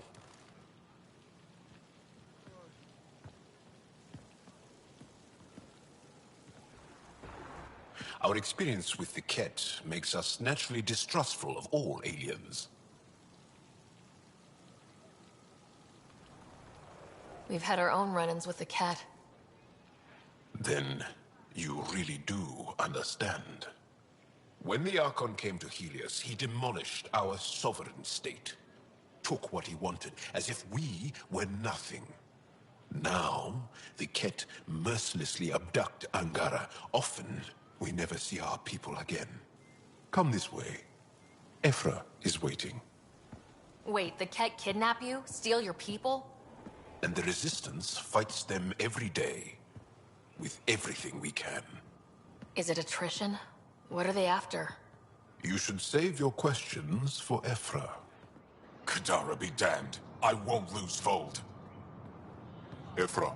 Our experience with the Ket makes us naturally distrustful of all aliens. We've had our own run-ins with the cat. Then you really do understand. When the Archon came to Helios, he demolished our sovereign state. Took what he wanted, as if we were nothing. Now, the Ket mercilessly abduct Angara. Often, we never see our people again. Come this way. Ephra is waiting. Wait, the Ket kidnap you? Steal your people? And the Resistance fights them every day. With everything we can. Is it attrition? What are they after? You should save your questions for Ephra. Kadara be damned. I won't lose Fold. Ephra,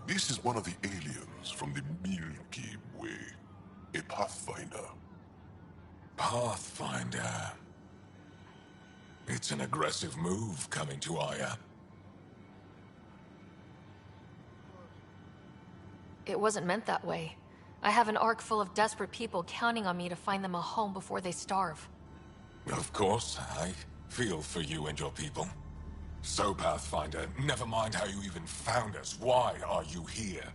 this is one of the aliens from the Milky Way. A Pathfinder. Pathfinder. It's an aggressive move coming to Aya. It wasn't meant that way. I have an ark full of desperate people counting on me to find them a home before they starve. Of course, I feel for you and your people. So, Pathfinder, never mind how you even found us. Why are you here?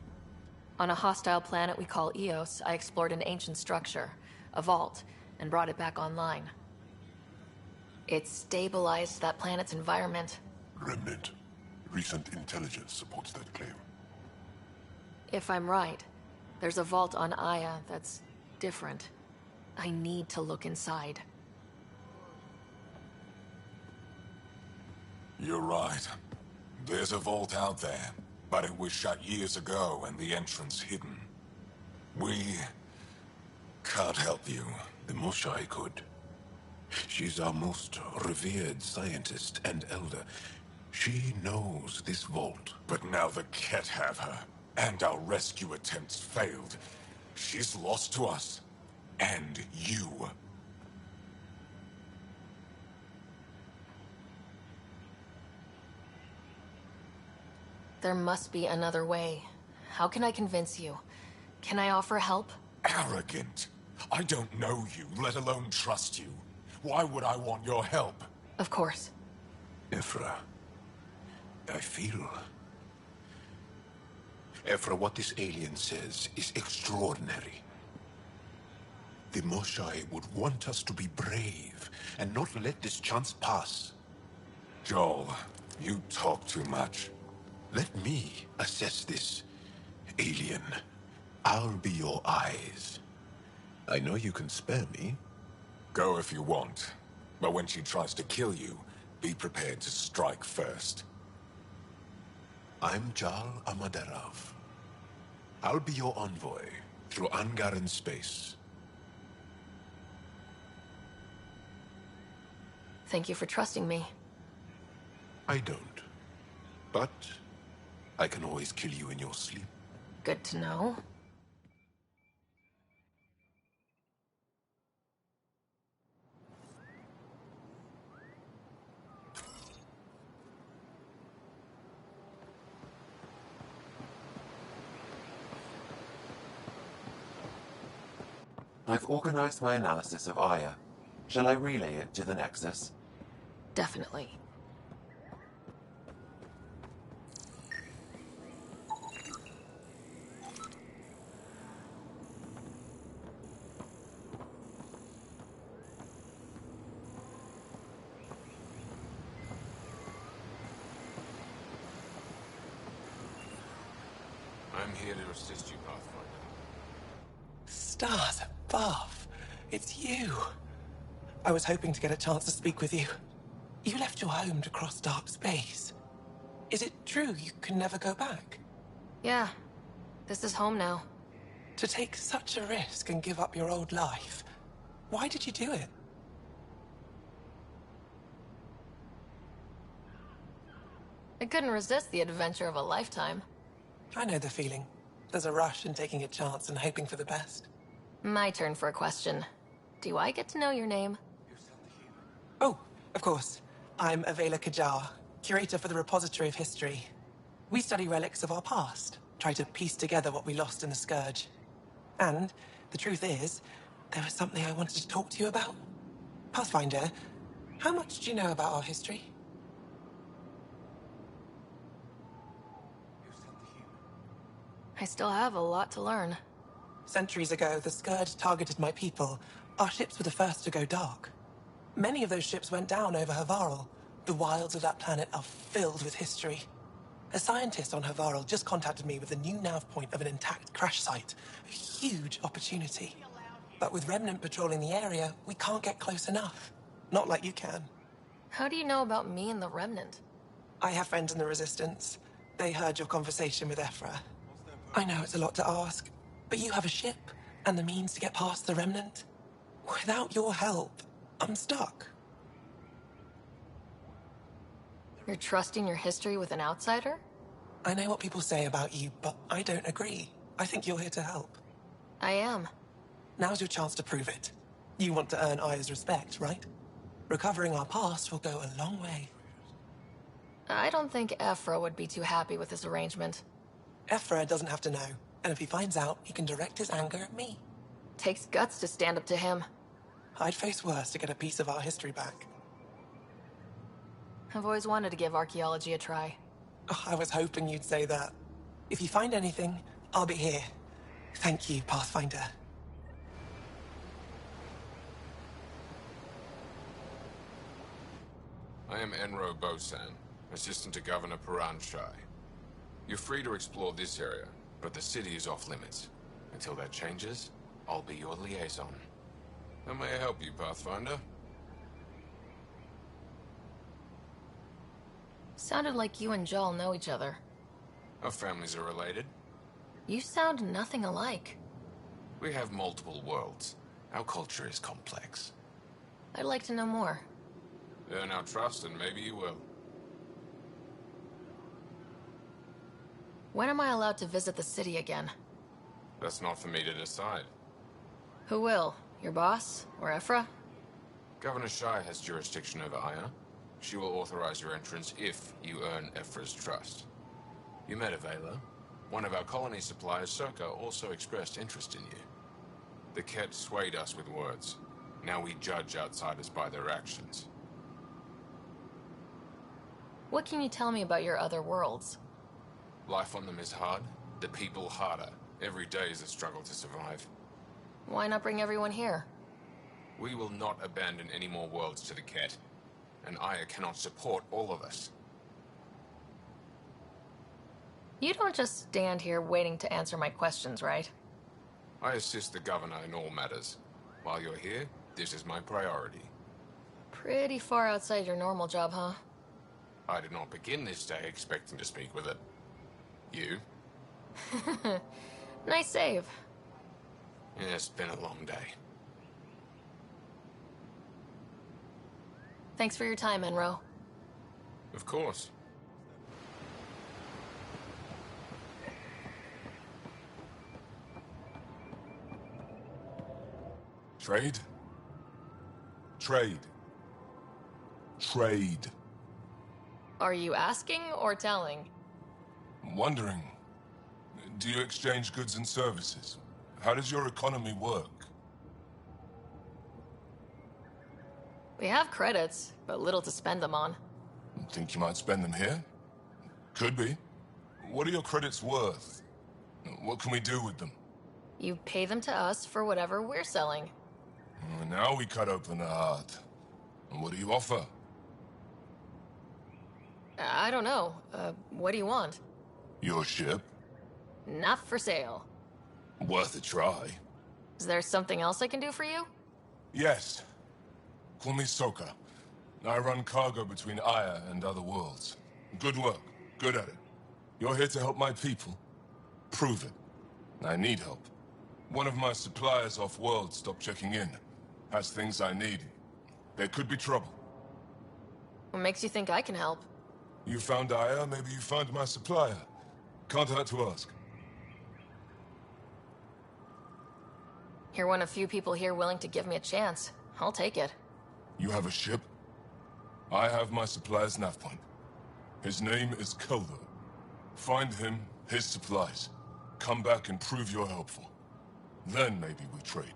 On a hostile planet we call Eos, I explored an ancient structure, a vault, and brought it back online. It stabilized that planet's environment. Remnant. Recent intelligence supports that claim. If I'm right, there's a vault on Aya that's different. I need to look inside. You're right. There's a vault out there, but it was shut years ago and the entrance hidden. We can't help you. The Moshai could. She's our most revered scientist and elder. She knows this vault. But now the Ket have her, and our rescue attempts failed. She's lost to us. And you. There must be another way. How can I convince you? Can I offer help? Arrogant. I don't know you, let alone trust you. Why would I want your help? Of course. Ephra, I feel... Ephra, what this alien says is extraordinary. The Moshai would want us to be brave and not let this chance pass. Joel, you talk too much. Let me assess this, alien. I'll be your eyes. I know you can spare me. Go if you want. But when she tries to kill you, be prepared to strike first. I'm Jal Amaderov. I'll be your envoy through Angaran space. Thank you for trusting me. I don't. But I can always kill you in your sleep. Good to know. I've organized my analysis of Aya. Shall I relay it to the Nexus? Definitely. I'm here to assist you, Pathfinder. Stars above! It's you! I was hoping to get a chance to speak with you. You left your home to cross dark space. Is it true you can never go back? Yeah. This is home now. To take such a risk and give up your old life, why did you do it? I couldn't resist the adventure of a lifetime. I know the feeling. There's a rush in taking a chance and hoping for the best. My turn for a question. Do I get to know your name? Oh, of course. I'm Avela Kajar, curator for the Repository of History. We study relics of our past, try to piece together what we lost in the Scourge. And the truth is, there was something I wanted to talk to you about. Pathfinder, how much do you know about our history? I still have a lot to learn. Centuries ago, the Scourge targeted my people. Our ships were the first to go dark. Many of those ships went down over Havarl. The wilds of that planet are filled with history. A scientist on Havarl just contacted me with a new nav point of an intact crash site. A huge opportunity. But with Remnant patrolling the area, we can't get close enough. Not like you can. How do you know about me and the Remnant? I have friends in the Resistance. They heard your conversation with Ephra. I know it's a lot to ask, but you have a ship and the means to get past the Remnant. Without your help, I'm stuck. You're trusting your history with an outsider? I know what people say about you, but I don't agree. I think you're here to help. I am. Now's your chance to prove it. You want to earn Aya's respect, right? Recovering our past will go a long way. I don't think Ephra would be too happy with this arrangement. Ephra doesn't have to know, and if he finds out, he can direct his anger at me. Takes guts to stand up to him. I'd face worse to get a piece of our history back. I've always wanted to give archaeology a try. Oh, I was hoping you'd say that. If you find anything, I'll be here. Thank you, Pathfinder. I am Enro Bosan, assistant to Governor Piranshai. You're free to explore this area, but the city is off limits. Until that changes, I'll be your liaison. How may I help you, Pathfinder? Sounded like you and Jal know each other. Our families are related. You sound nothing alike. We have multiple worlds. Our culture is complex. I'd like to know more. Earn our trust and maybe you will. When am I allowed to visit the city again? That's not for me to decide. Who will? Your boss? Or Ephra? Governor Shai has jurisdiction over Aya. She will authorize your entrance if you earn Ephra's trust. You met Avela. One of our colony suppliers, Soka, also expressed interest in you. The Ket swayed us with words. Now we judge outsiders by their actions. What can you tell me about your other worlds? Life on them is hard, the people harder. Every day is a struggle to survive. Why not bring everyone here? We will not abandon any more worlds to the Ket. And Aya cannot support all of us. You don't just stand here waiting to answer my questions, right? I assist the governor in all matters. While you're here, this is my priority. Pretty far outside your normal job, huh? I did not begin this day expecting to speak with it. You? Nice save. Yeah, it's been a long day. Thanks for your time, Enro. Of course. Trade? Trade. Trade. Are you asking or telling? I'm wondering, do you exchange goods and services? How does your economy work? We have credits, but little to spend them on. Think you might spend them here? Could be. What are your credits worth? What can we do with them? You pay them to us for whatever we're selling. Now we cut open the heart. And what do you offer? I don't know. What do you want? Your ship? Not for sale. Worth a try. Is there something else I can do for you? Yes. Call me Soka. I run cargo between Aya and other worlds. Good work. Good at it. You're here to help my people. Prove it. I need help. One of my suppliers off-world stopped checking in. Has things I need. There could be trouble. What makes you think I can help? You found Aya, maybe you found my supplier. Can't hurt to ask. You're one of few people here willing to give me a chance. I'll take it. You have a ship? I have my supplier's nav point. His name is Keldo. Find him, his supplies. Come back and prove you're helpful. Then maybe we trade.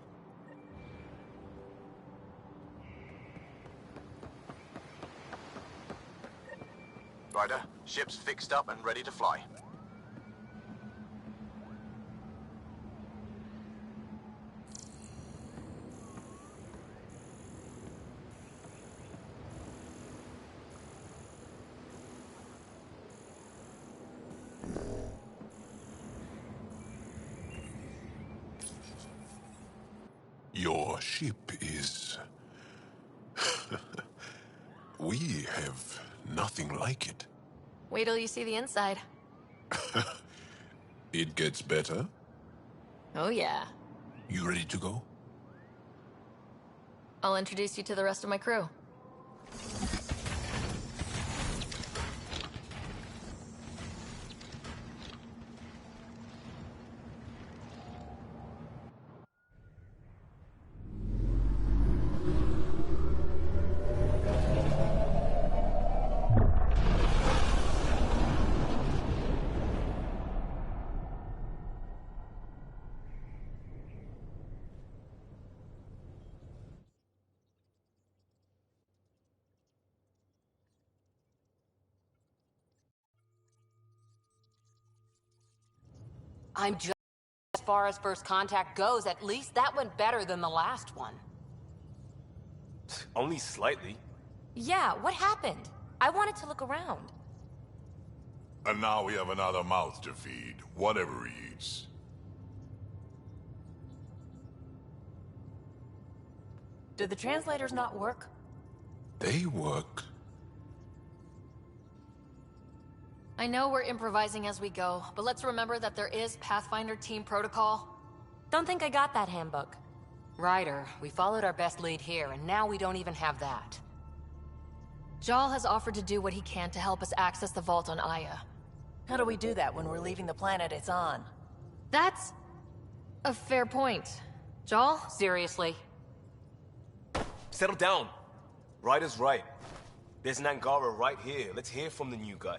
Ryder, ship's fixed up and ready to fly. Your ship is... We have nothing like it. Wait till you see the inside. It gets better? Oh yeah. You ready to go? I'll introduce you to the rest of my crew. I'm just... As far as first contact goes, at least that went better than the last one. Only slightly. Yeah, what happened? I wanted to look around. And now we have another mouth to feed, whatever he eats. Did the translators not work? They work. I know we're improvising as we go, but let's remember that there is Pathfinder team protocol. Don't think I got that handbook. Ryder, we followed our best lead here, and now we don't even have that. Jal has offered to do what he can to help us access the vault on Aya. How do we do that when we're leaving the planet it's on? That's a fair point. Jal? Seriously? Settle down. Ryder's right. There's an Angara right here. Let's hear from the new guy.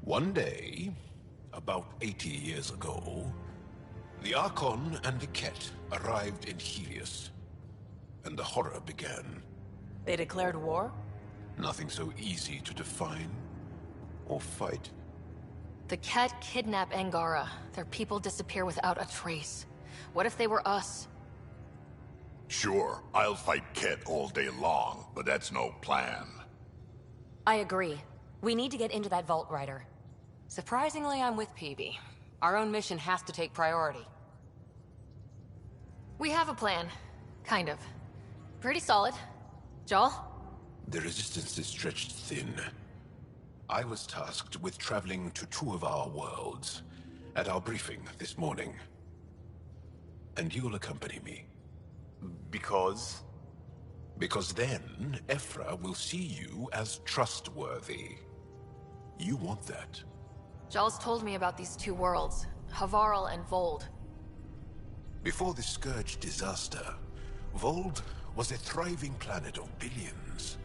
One day, about 80 years ago, the Archon and the Ket arrived in Helios, and the horror began. They declared war? Nothing so easy to define or fight. The Ket kidnap Angara. Their people disappear without a trace. What if they were us? Sure, I'll fight Ket all day long, but that's no plan. I agree. We need to get into that vault, Ryder. Surprisingly, I'm with PB. Our own mission has to take priority. We have a plan. Kind of. Pretty solid. Jal? The resistance is stretched thin. I was tasked with traveling to two of our worlds at our briefing this morning. And you'll accompany me. Because? Because then, Ephra will see you as trustworthy. You want that. Jal's told me about these two worlds, Havarl and Vold. Before the Scourge disaster, Vold was a thriving planet of billions.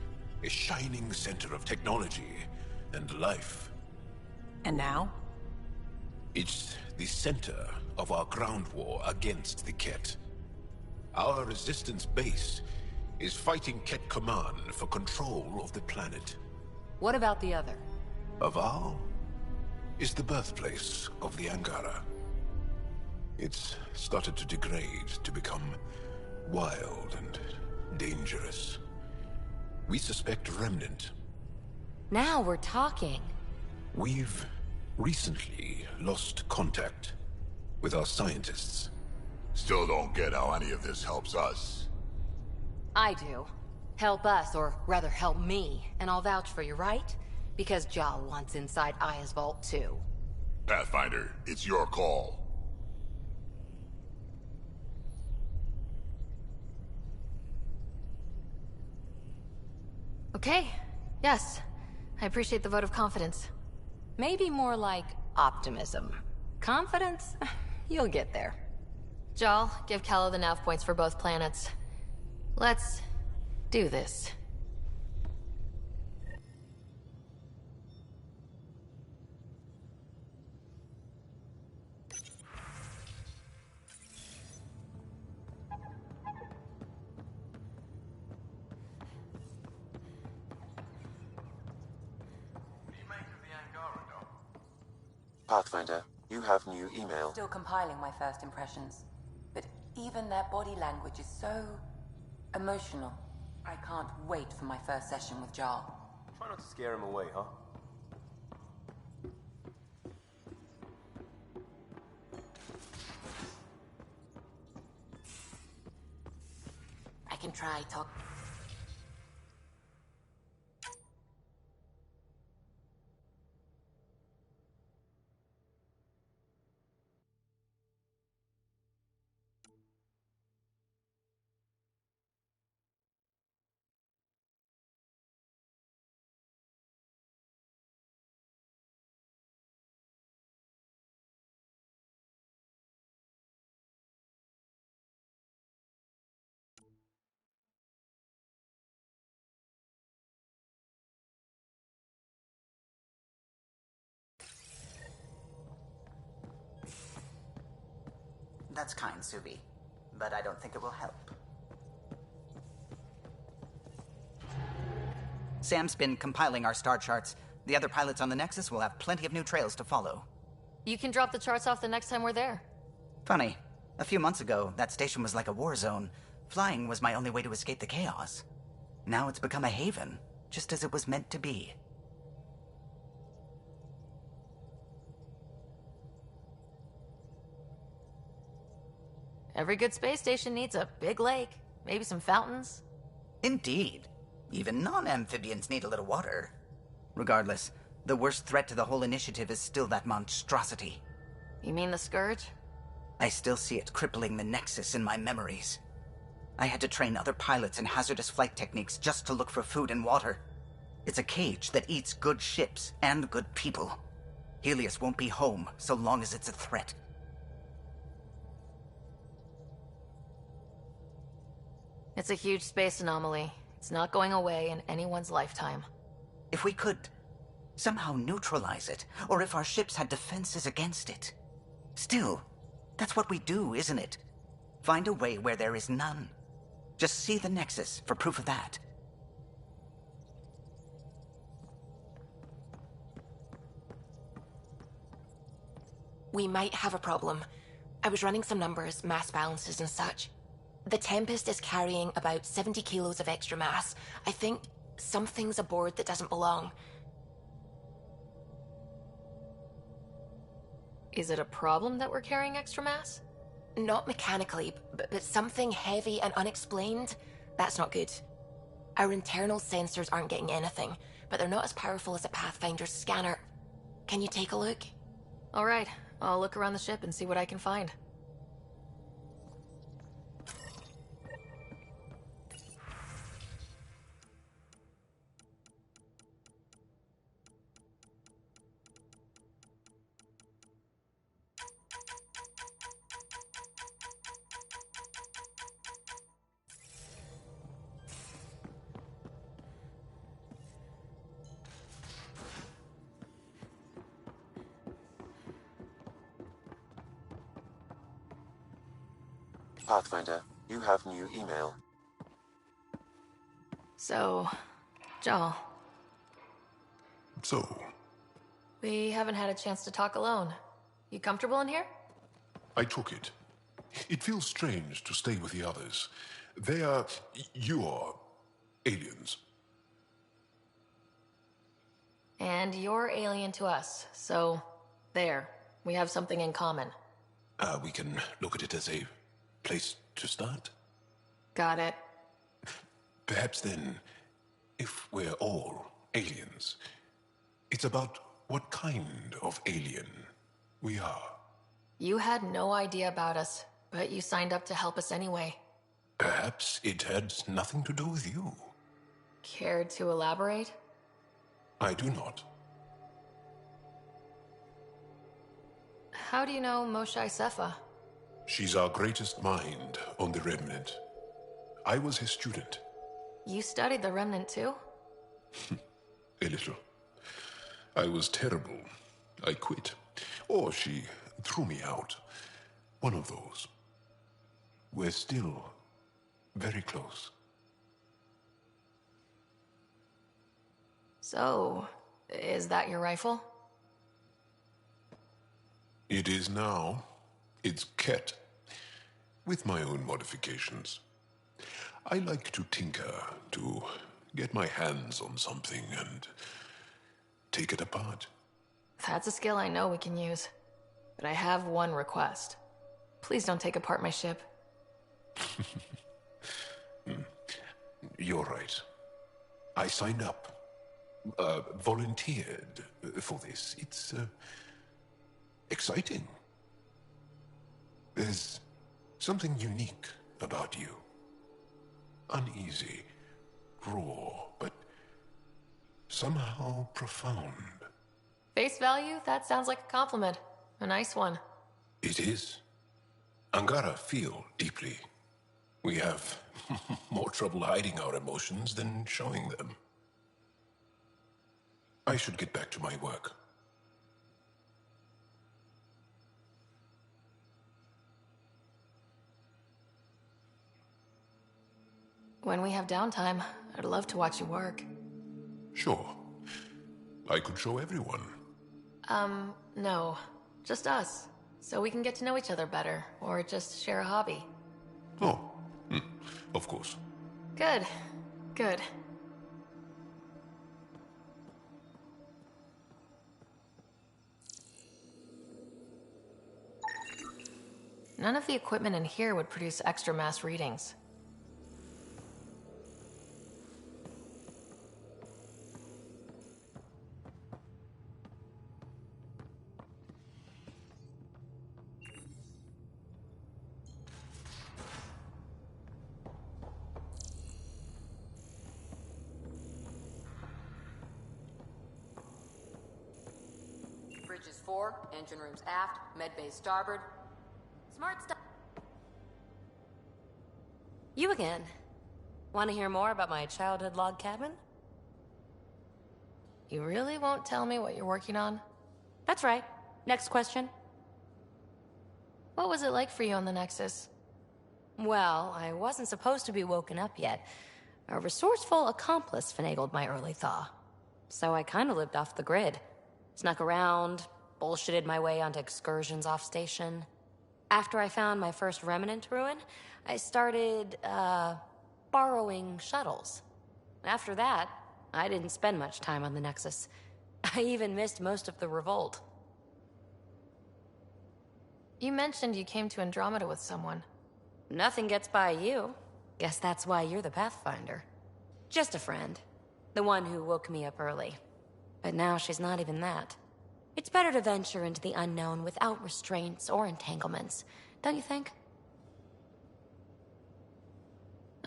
A shining center of technology and life. And now? It's the center of our ground war against the Ket. Our resistance base is fighting Ket Command for control of the planet. What about the other? Havarl is the birthplace of the Angara. It's started to degrade, to become wild and dangerous. We suspect Remnant. Now we're talking. We've recently lost contact with our scientists. Still don't get how any of this helps us. I do. Help us, or rather help me, and I'll vouch for you, right? Because Jal wants inside Aya's vault too. Pathfinder, it's your call. Okay. Yes. I appreciate the vote of confidence. Maybe more like optimism. Confidence? You'll get there. Jal, give Callow the nav points for both planets. Let's do this. Pathfinder, you have new email. Still compiling my first impressions. But even their body language is so emotional. I can't wait for my first session with Jarl. Try not to scare him away, huh? I can try talk. That's kind, Subi. But I don't think it will help. Sam's been compiling our star charts. The other pilots on the Nexus will have plenty of new trails to follow. You can drop the charts off the next time we're there. Funny. A few months ago, that station was like a war zone. Flying was my only way to escape the chaos. Now it's become a haven, just as it was meant to be. Every good space station needs a big lake, maybe some fountains. Indeed. Even non-amphibians need a little water. Regardless, the worst threat to the whole initiative is still that monstrosity. You mean the Scourge? I still see it crippling the Nexus in my memories. I had to train other pilots in hazardous flight techniques just to look for food and water. It's a cage that eats good ships and good people. Helios won't be home so long as it's a threat. It's a huge space anomaly. It's not going away in anyone's lifetime. If we could somehow neutralize it, or if our ships had defenses against it. Still, that's what we do, isn't it? Find a way where there is none. Just see the Nexus for proof of that. We might have a problem. I was running some numbers, mass balances and such. The Tempest is carrying about 70 kilos of extra mass. I think something's aboard that doesn't belong. Is it a problem that we're carrying extra mass? Not mechanically, but something heavy and unexplained. That's not good. Our internal sensors aren't getting anything, but they're not as powerful as a Pathfinder's scanner. Can you take a look? All right, I'll look around the ship and see what I can find. Pathfinder, you have new email. So, Jal. So? We haven't had a chance to talk alone. You comfortable in here? I took it. It feels strange to stay with the others. They are... you are... aliens. And you're alien to us, so... there. We have something in common. We can look at it as a place to start? Got it. Perhaps then, if we're all aliens, it's about what kind of alien we are. You had no idea about us, but you signed up to help us anyway. Perhaps it had nothing to do with you. Care to elaborate? I do not. How do you know N7Sephy? She's our greatest mind on the Remnant. I was his student. You studied the Remnant too? A little. I was terrible. I quit. Or she threw me out. One of those. We're still very close. So, is that your rifle? It is now. It's Ket, with my own modifications. I like to tinker, to get my hands on something and take it apart. That's a skill I know we can use. But I have one request. Please don't take apart my ship. You're right. I signed up. Volunteered for this. It's exciting. There's something unique about you. Uneasy, raw, but somehow profound. Face value? That sounds like a compliment. A nice one. It is. Angara feel deeply. We have more trouble hiding our emotions than showing them. I should get back to my work. When we have downtime, I'd love to watch you work. Sure. I could show everyone. No. Just us. So we can get to know each other better, or just share a hobby. Oh, of course. Good. Good. None of the equipment in here would produce extra mass readings. Bridges fore, engine rooms aft, med bay starboard. Smart stuff. You again. Want to hear more about my childhood log cabin? You really won't tell me what you're working on? That's right. Next question. What was it like for you on the Nexus? Well, I wasn't supposed to be woken up yet. A resourceful accomplice finagled my early thaw. So I kind of lived off the grid. Snuck around, bullshitted my way onto excursions off station. After I found my first remnant ruin, I started, borrowing shuttles. After that, I didn't spend much time on the Nexus. I even missed most of the revolt. You mentioned you came to Andromeda with someone. Nothing gets by you. Guess that's why you're the Pathfinder. Just a friend. The one who woke me up early. But now she's not even that. It's better to venture into the unknown without restraints or entanglements, don't you think?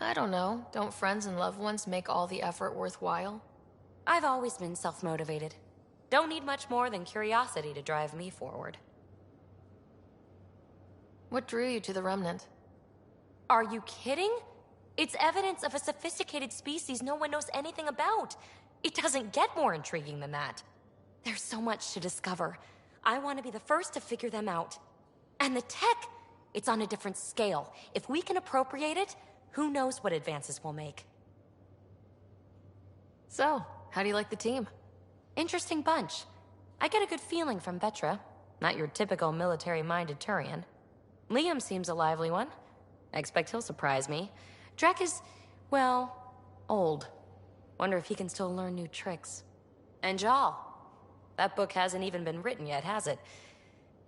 I don't know. Don't friends and loved ones make all the effort worthwhile? I've always been self-motivated. Don't need much more than curiosity to drive me forward. What drew you to the Remnant? Are you kidding? It's evidence of a sophisticated species no one knows anything about. It doesn't get more intriguing than that. There's so much to discover. I want to be the first to figure them out. And the tech, it's on a different scale. If we can appropriate it, who knows what advances we'll make. So, how do you like the team? Interesting bunch. I get a good feeling from Vetra. Not your typical military-minded Turian. Liam seems a lively one. I expect he'll surprise me. Drek is, well, old. Wonder if he can still learn new tricks. And Jal. That book hasn't even been written yet, has it?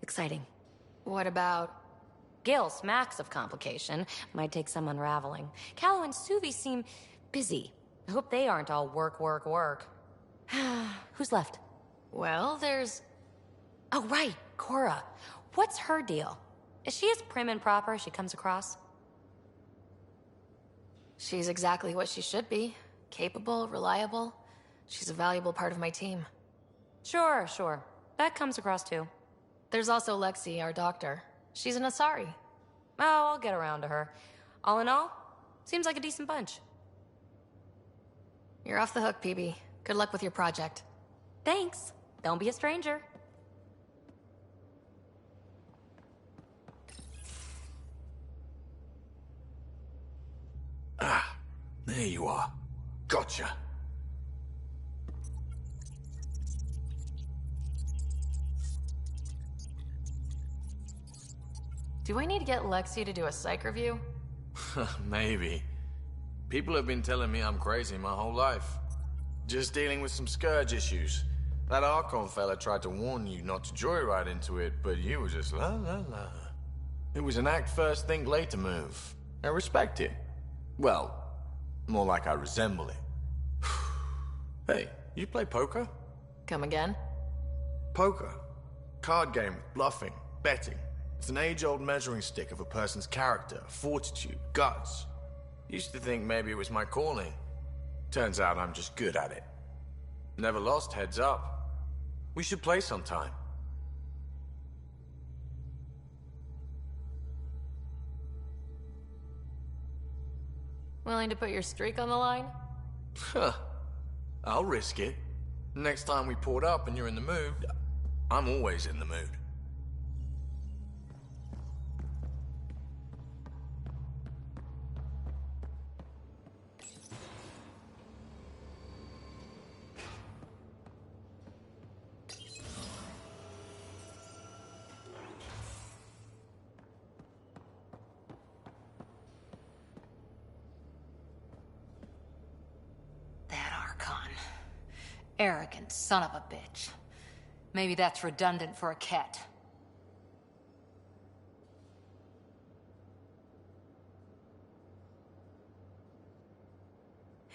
Exciting. What about... Gil smacks of complication. Might take some unraveling. Callow and Suvi seem busy. I hope they aren't all work, work, work. Who's left? Well, there's... Oh, right, Cora. What's her deal? Is she as prim and proper as she comes across? She's exactly what she should be. Capable, reliable. She's a valuable part of my team. Sure, sure. That comes across too. There's also Lexi, our doctor. She's an Asari. Oh, I'll get around to her. All in all, seems like a decent bunch. You're off the hook, PB. Good luck with your project. Thanks. Don't be a stranger. Ah, there you are. Gotcha. Do I need to get Lexi to do a psych review? Maybe. People have been telling me I'm crazy my whole life. Just dealing with some scourge issues. That Archon fella tried to warn you not to joyride into it, but you were just la la la. It was an act first, think later move. I respect it. Well, more like I resemble it. Hey, you play poker? Come again? Poker. Card game with bluffing, betting. It's an age-old measuring stick of a person's character, fortitude, guts. Used to think maybe it was my calling. Turns out I'm just good at it. Never lost, heads up. We should play sometime. Willing to put your streak on the line? Huh. I'll risk it. Next time we port up and you're in the mood, I'm always in the mood. Arrogant son of a bitch. Maybe that's redundant for a cat.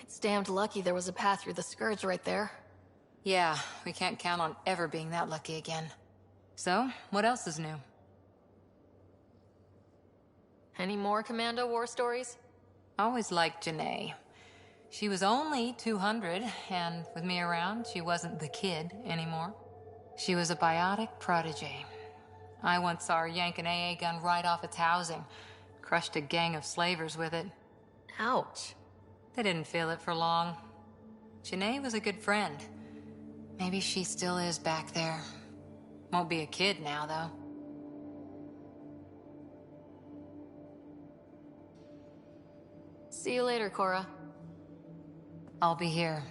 It's damned lucky there was a path through the Scourge right there. Yeah, we can't count on ever being that lucky again. So, what else is new? Any more Commando war stories? Always liked Janae. She was only 200, and with me around, she wasn't the kid anymore. She was a biotic protege. I once saw her yank an AA gun right off its housing. Crushed a gang of slavers with it. Ouch. They didn't feel it for long. Janae was a good friend. Maybe she still is back there. Won't be a kid now, though. See you later, Cora. I'll be here.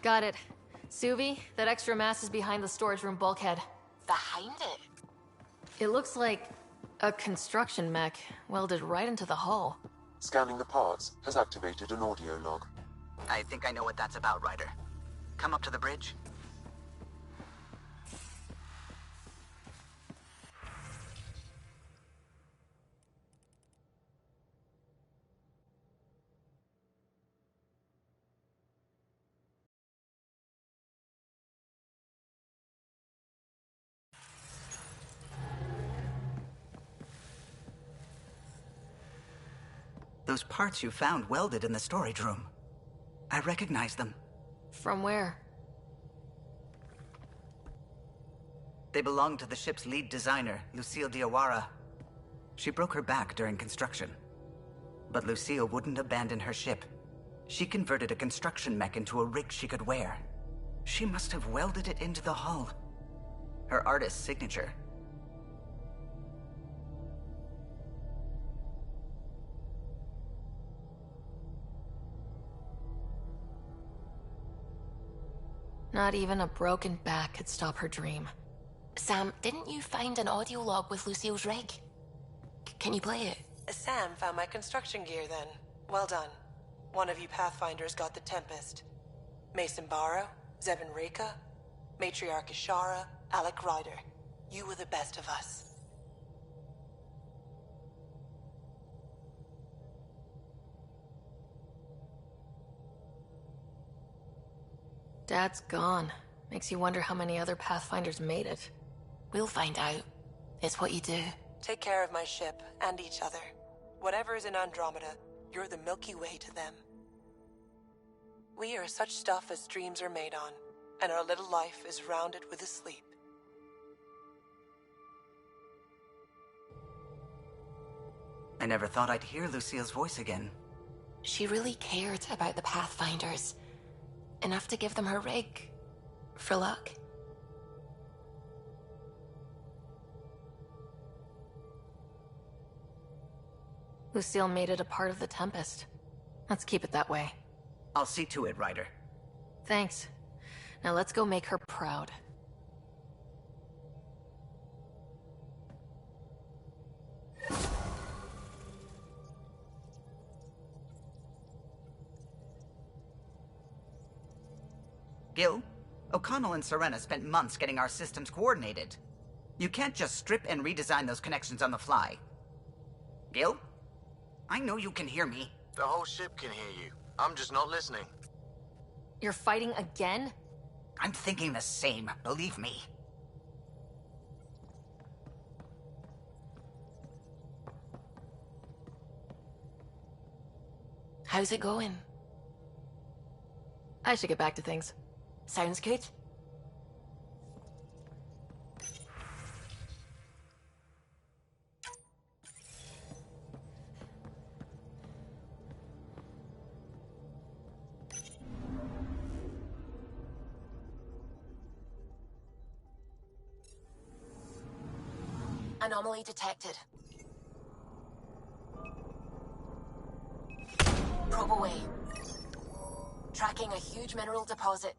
Got it. Suvi, that extra mass is behind the storage room bulkhead. Behind it? It looks like a construction mech welded right into the hull. Scanning the parts has activated an audio log. I think I know what that's about, Ryder. Come up to the bridge. Those parts you found welded in the storage room. I recognize them. From where? They belong to the ship's lead designer, Lucille Diawara. She broke her back during construction. But Lucille wouldn't abandon her ship. She converted a construction mech into a rig she could wear. She must have welded it into the hull. Her artist's signature. Not even a broken back could stop her dream. Sam, didn't you find an audio log with Lucille's rig? Can you play it? Sam found my construction gear then. Well done. One of you Pathfinders got the Tempest. Mason Barrow, Zevin Reka, Matriarch Ishara, Alec Ryder. You were the best of us. Dad's gone. Makes you wonder how many other Pathfinders made it. We'll find out. It's what you do. Take care of my ship and each other. Whatever is in Andromeda, you're the Milky Way to them. We are such stuff as dreams are made on, and our little life is rounded with a sleep. I never thought I'd hear Lucille's voice again. She really cared about the Pathfinders. Enough to give them her rig. For luck. Lucille made it a part of the Tempest. Let's keep it that way. I'll see to it, Ryder. Thanks. Now let's go make her proud. Gil, O'Connell and Serena spent months getting our systems coordinated. You can't just strip and redesign those connections on the fly. Gil? I know you can hear me. The whole ship can hear you. I'm just not listening. You're fighting again? I'm thinking the same, believe me. How's it going? I should get back to things. Sounds good. Anomaly detected. Probe away. Tracking a huge mineral deposit.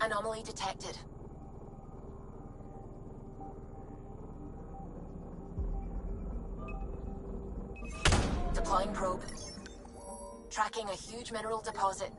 Anomaly detected. Deploying probe. Tracking a huge mineral deposit.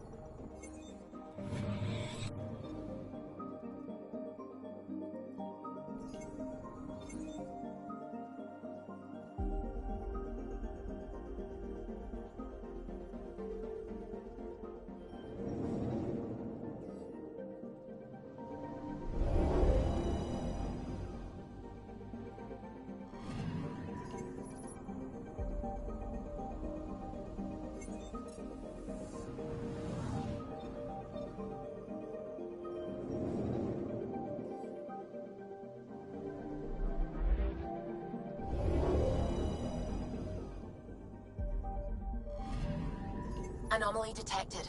Anomaly detected.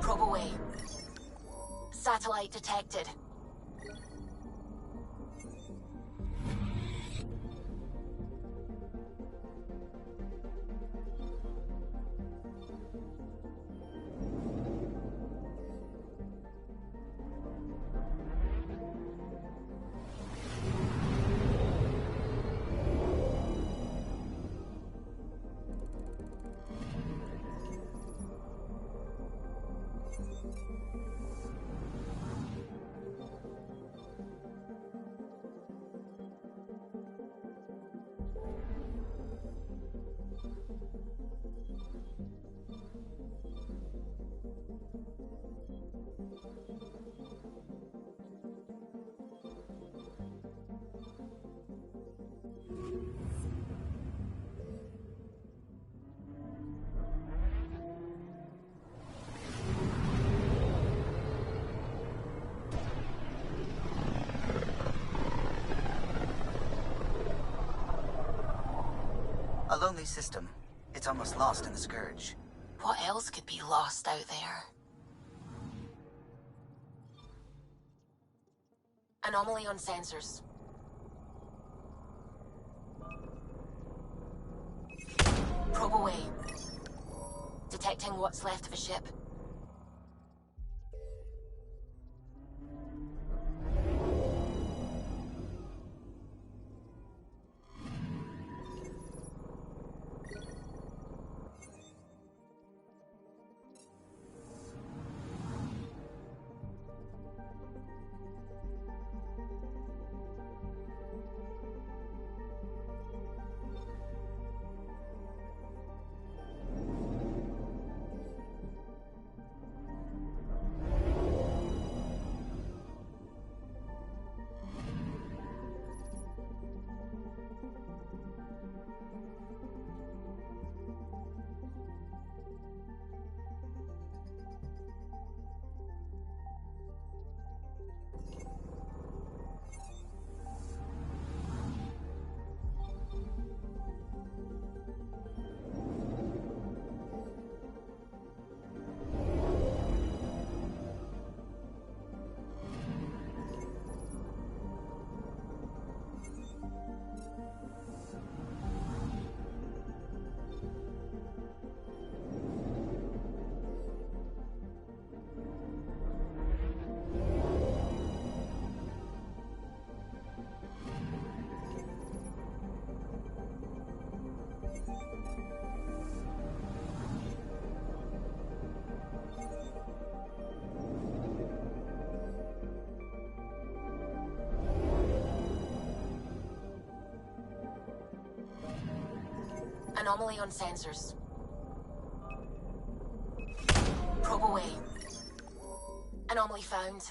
Probe away. Satellite detected. A lonely system. It's almost lost in the Scourge. What else could be lost out there? Anomaly on sensors. Probe away. Detecting what's left of a ship. Anomaly on sensors. Probe away. Anomaly found.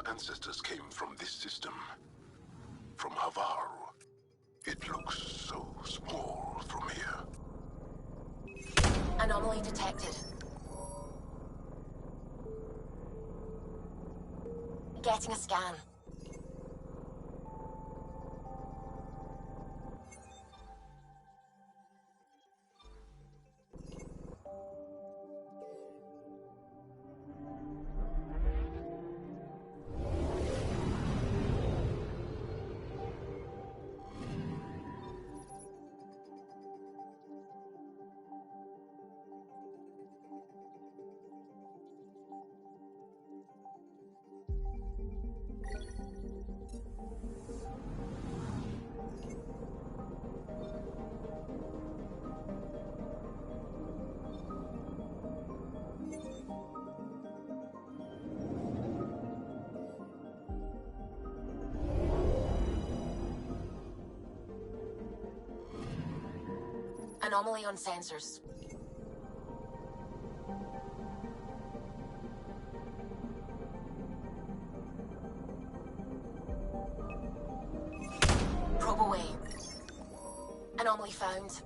Ancestors came from this system, from Havaru. It looks so small from here. Anomaly detected. Getting a scan. Anomaly on sensors. Probe away. Anomaly found.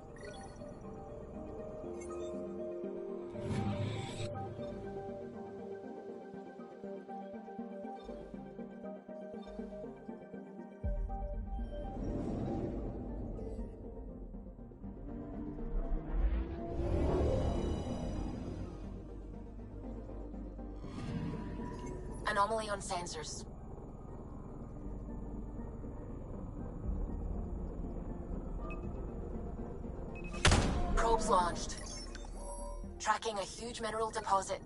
Anomaly on sensors. Probes launched. Tracking a huge mineral deposit.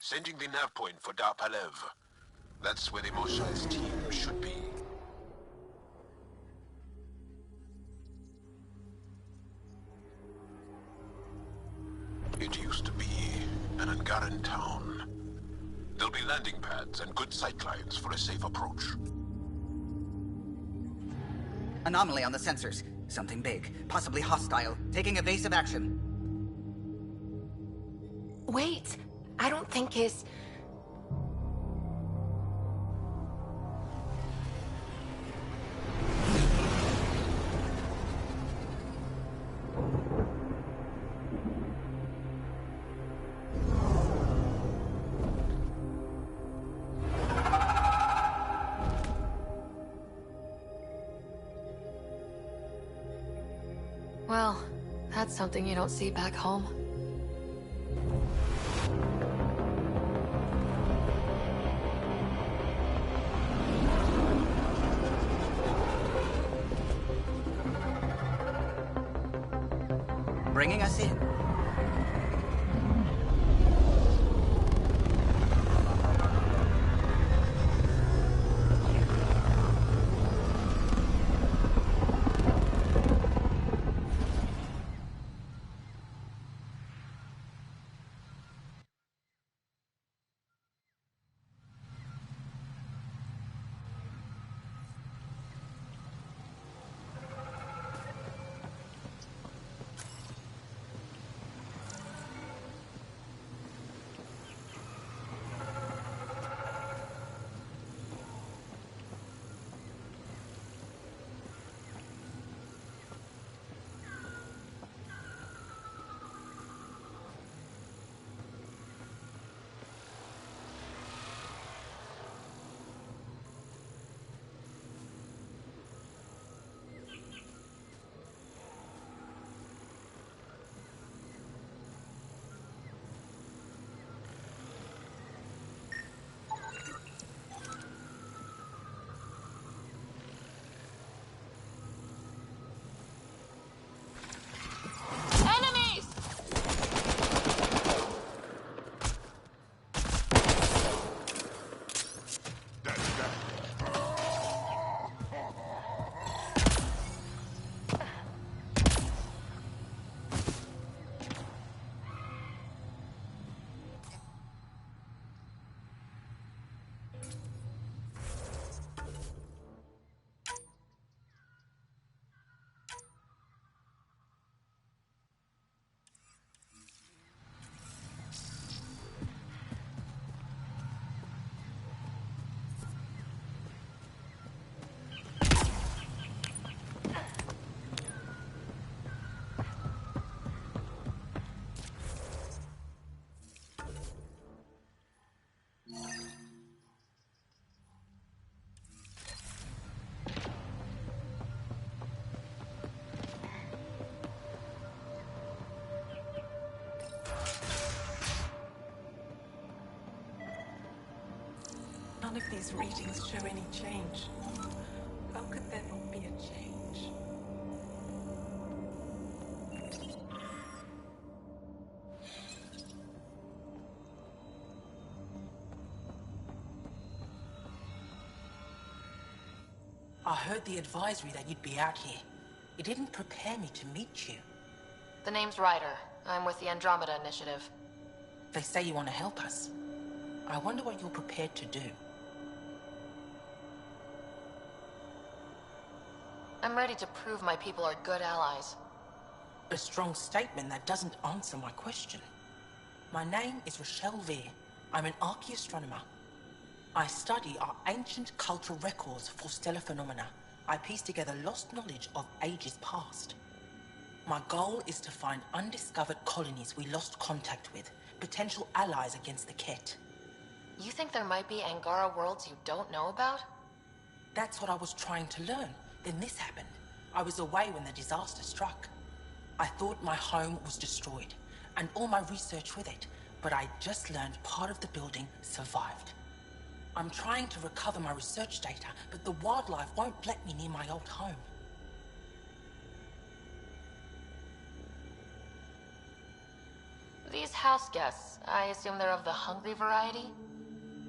Sending the nav point for Darpalev. That's where the Moshai's team should be. used to be an Angaran town. There'll be landing pads and good sightlines for a safe approach. Anomaly on the sensors. Something big, possibly hostile, taking evasive action. Wait, I don't think it's... Well, that's something you don't see back home. Bringing us in. None of these readings show any change. How could there not be a change? I heard the advisory that you'd be out here. It didn't prepare me to meet you. The name's Ryder. I'm with the Andromeda Initiative. They say you want to help us. I wonder what you're prepared to do. I'm ready to prove my people are good allies. A strong statement that doesn't answer my question. My name is Rochelle Veer. I'm an archaeoastronomer. I study our ancient cultural records for stellar phenomena. I piece together lost knowledge of ages past. My goal is to find undiscovered colonies we lost contact with, potential allies against the Ket. You think there might be Angara worlds you don't know about? That's what I was trying to learn. Then this happened. I was away when the disaster struck. I thought my home was destroyed, and all my research with it, but I just learned part of the building survived. I'm trying to recover my research data, but the wildlife won't let me near my old home. These house guests, I assume they're of the hungry variety?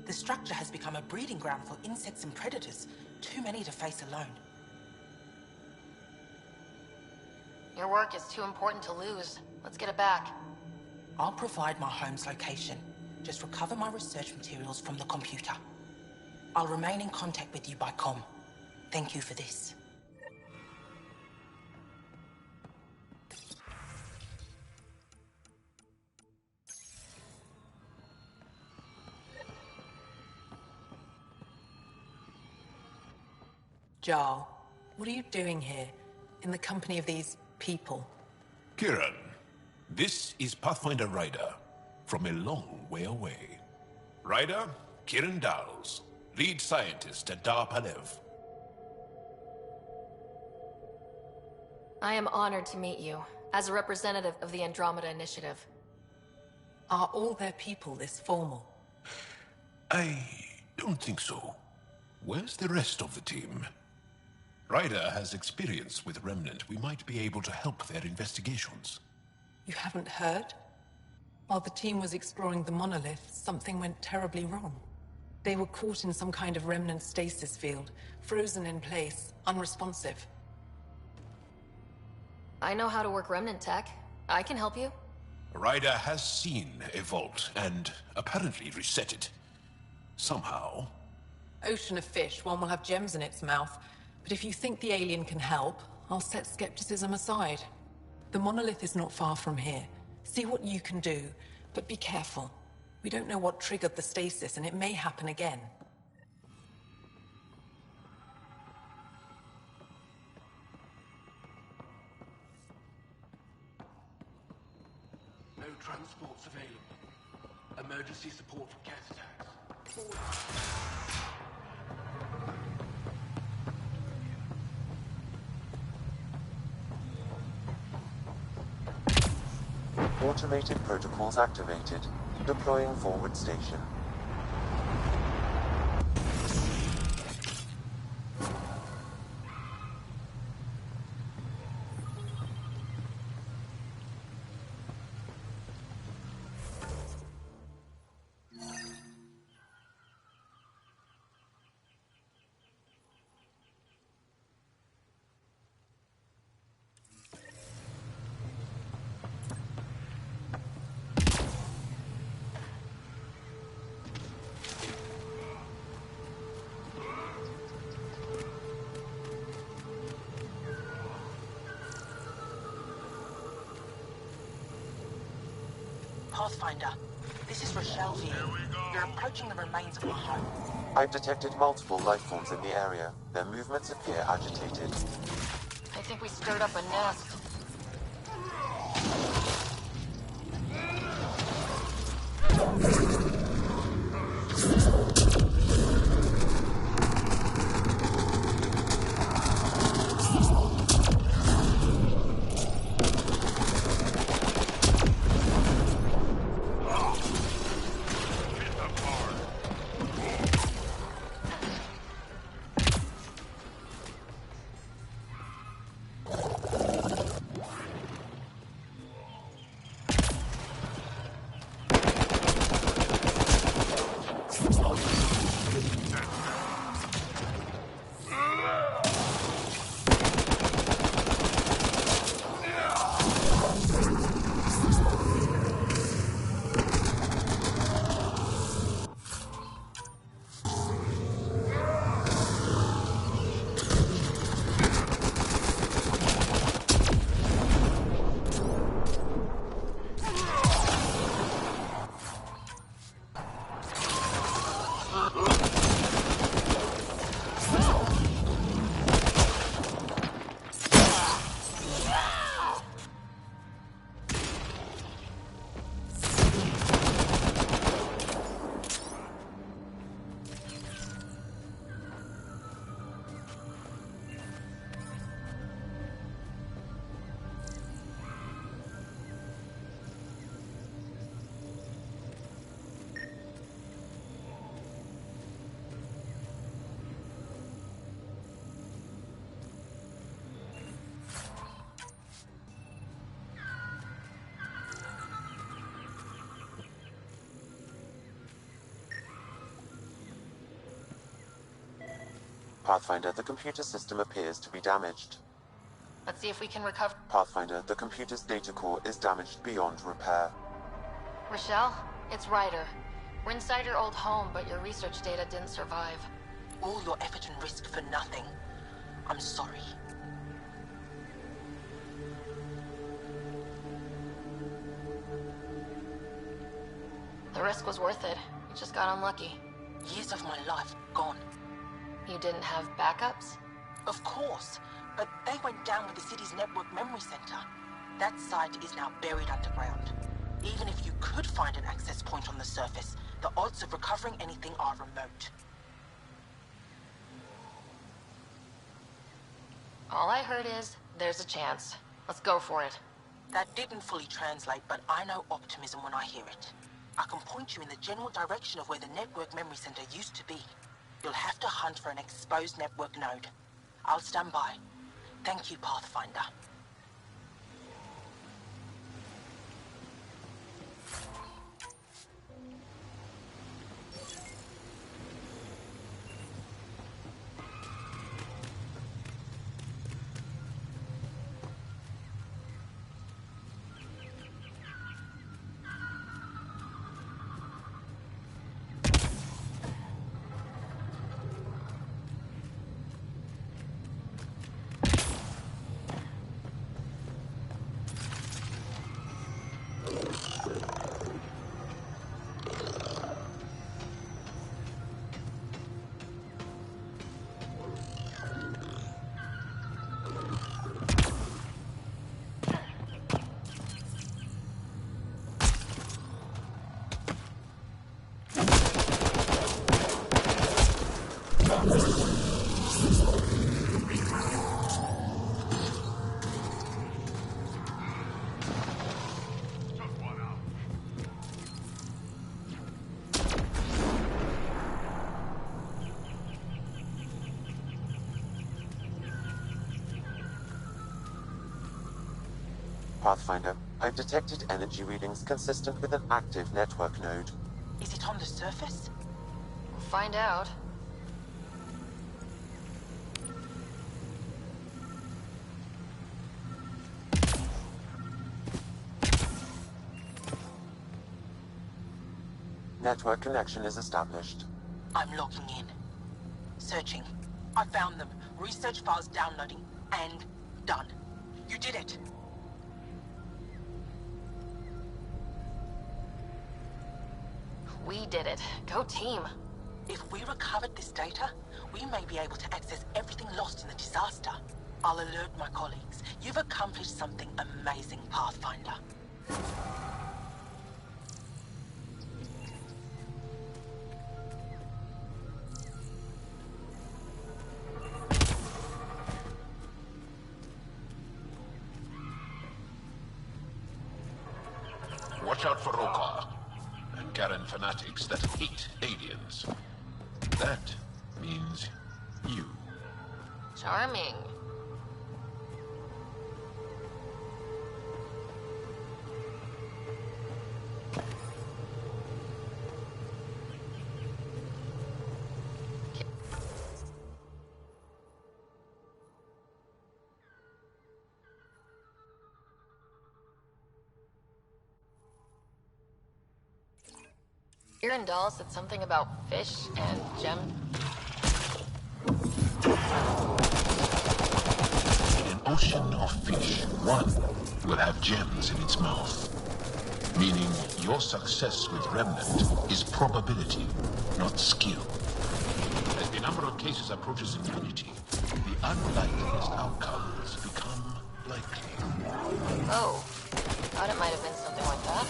The structure has become a breeding ground for insects and predators, too many to face alone. Your work is too important to lose. Let's get it back. I'll provide my home's location. Just recover my research materials from the computer. I'll remain in contact with you by comm. Thank you for this. Jarl, what are you doing here, in the company of these people? Kieran, this is Pathfinder Ryder, from a long way away. Ryder, Kieran Dowles, lead scientist at Dar Palev. I am honored to meet you, as a representative of the Andromeda Initiative. Are all their people this formal? I don't think so. Where's the rest of the team? Ryder has experience with Remnant. We might be able to help their investigations. You haven't heard? While the team was exploring the monolith, something went terribly wrong. They were caught in some kind of Remnant stasis field, frozen in place, unresponsive. I know how to work Remnant tech. I can help you. Ryder has seen a vault, and apparently reset it. Somehow. Ocean of fish, one will have gems in its mouth. But if you think the alien can help, I'll set skepticism aside. The monolith is not far from here. See what you can do, but be careful. We don't know what triggered the stasis, and it may happen again. No transports available. Emergency support from gas attacks. Automated protocols activated. Deploying forward station. Pathfinder, this is Rochelle here. You're approaching the remains of my home. I've detected multiple life forms in the area. Their movements appear agitated. I think we stirred up a nest. Pathfinder, the computer system appears to be damaged. Let's see if we can recover. Pathfinder, the computer's data core is damaged beyond repair. Rochelle, it's Ryder. We're inside your old home, but your research data didn't survive. All your effort and risk for nothing. I'm sorry. The risk was worth it. You just got unlucky. Years of my life gone. You didn't have backups? Of course, but they went down with the city's network memory center. That site is now buried underground. Even if you could find an access point on the surface, the odds of recovering anything are remote. All I heard is, there's a chance. Let's go for it. That didn't fully translate, but I know optimism when I hear it. I can point you in the general direction of where the network memory center used to be. You'll have to hunt for an exposed network node. I'll stand by. Thank you, Pathfinder. Pathfinder, I've detected energy readings consistent with an active network node. Is it on the surface? We'll find out. Network connection is established. I'm logging in. Searching. I found them. Research files downloading. And done. You did it. We did it. Go team. If we recovered this data, we may be able to access everything lost in the disaster. I'll alert my colleagues. You've accomplished something amazing, Pathfinder. Watch out for Rokar and Garen fanatics that hate aliens. That means you. Charming. Irindal said something about fish and gem. In an ocean of fish, one will have gems in its mouth. Meaning your success with Remnant is probability, not skill. As the number of cases approaches infinity, the unlikeliest outcomes become likely. Oh, thought it might have been something like that.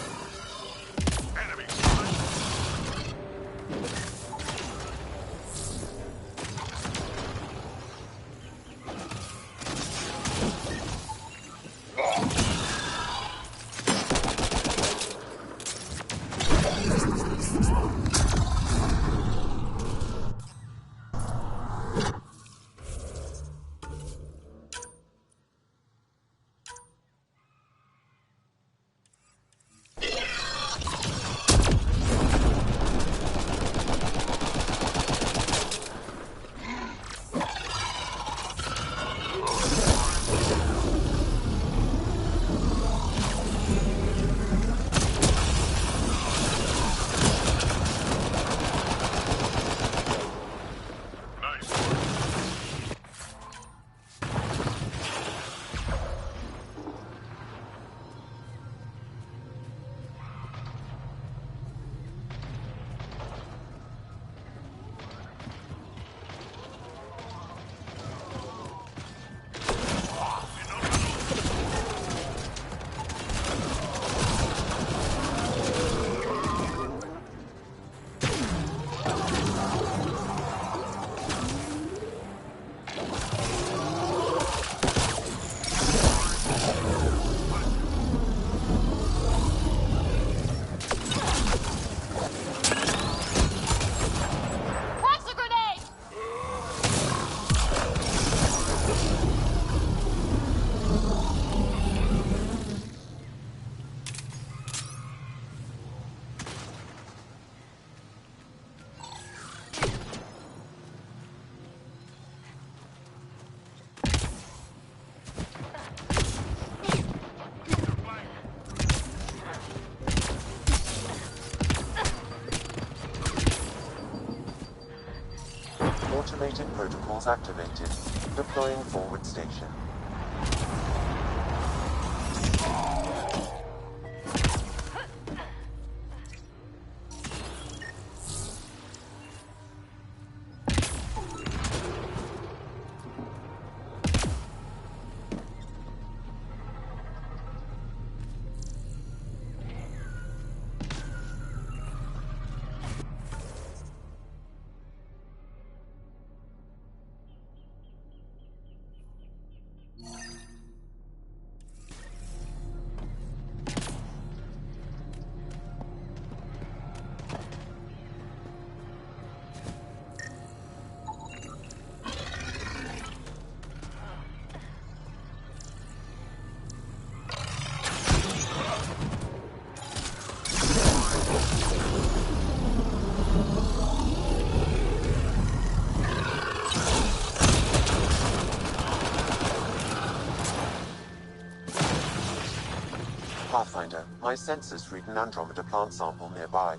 controls activated. Deploying forward station. Pathfinder, my sensors read an Andromeda plant sample nearby.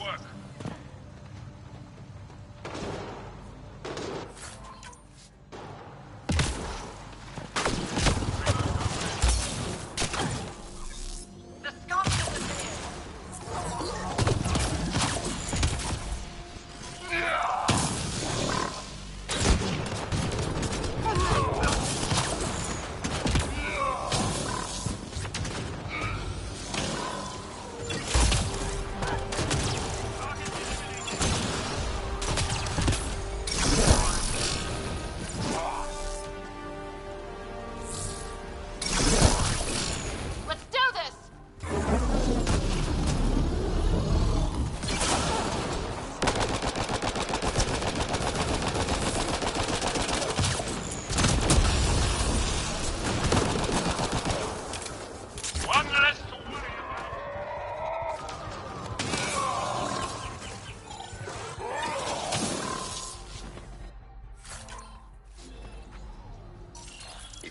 work.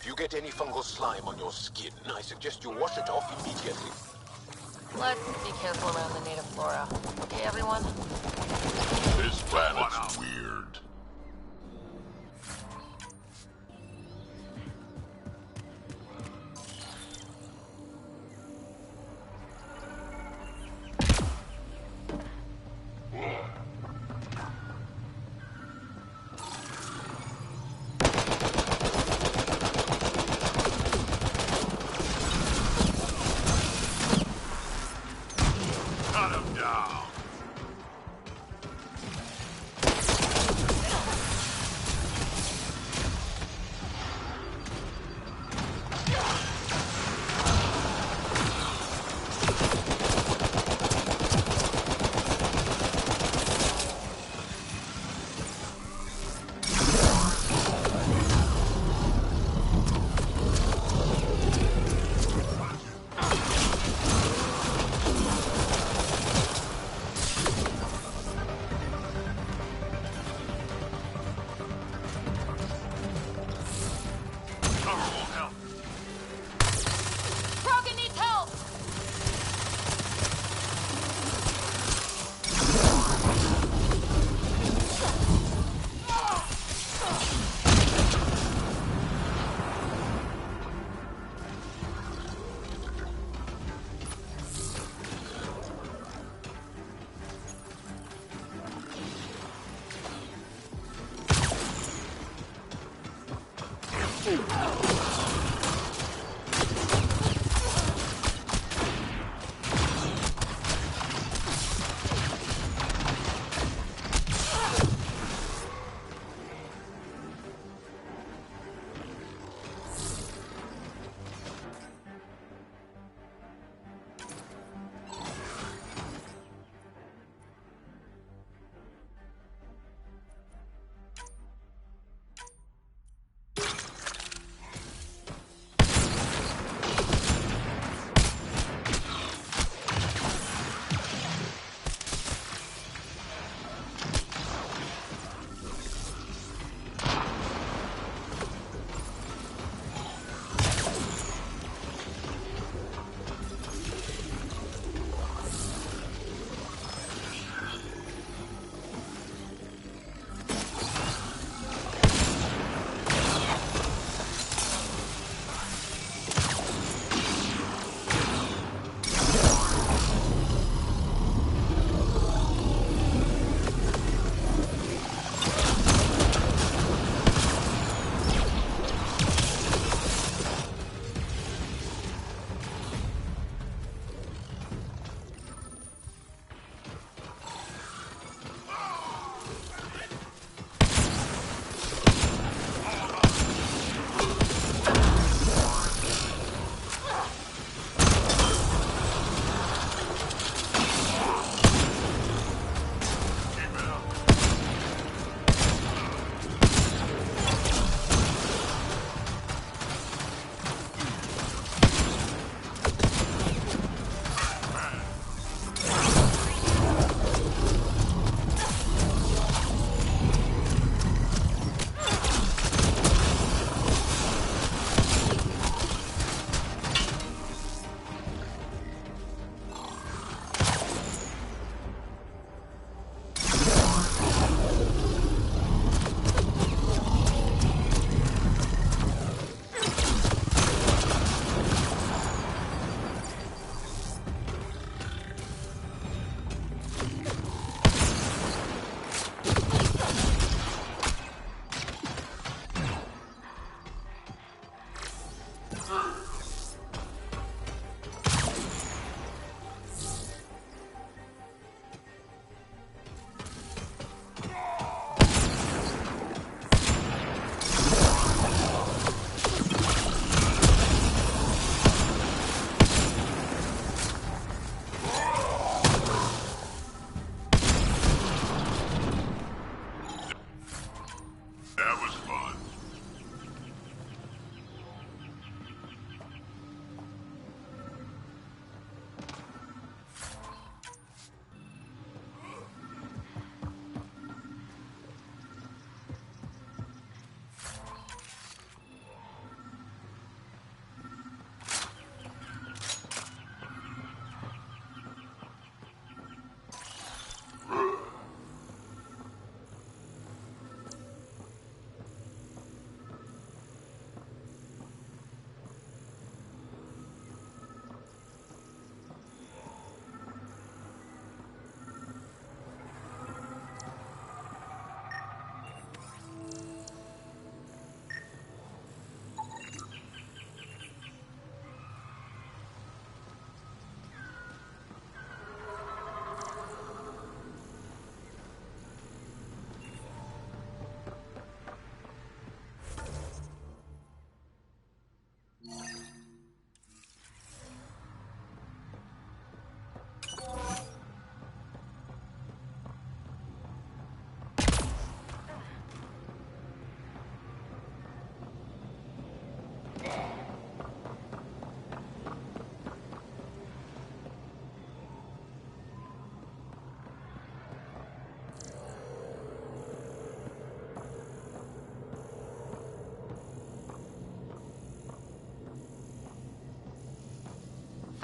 If you get any fungal slime on your skin, I suggest you wash it off immediately. Let's be careful around the native flora. Okay, everyone? This planet's weird.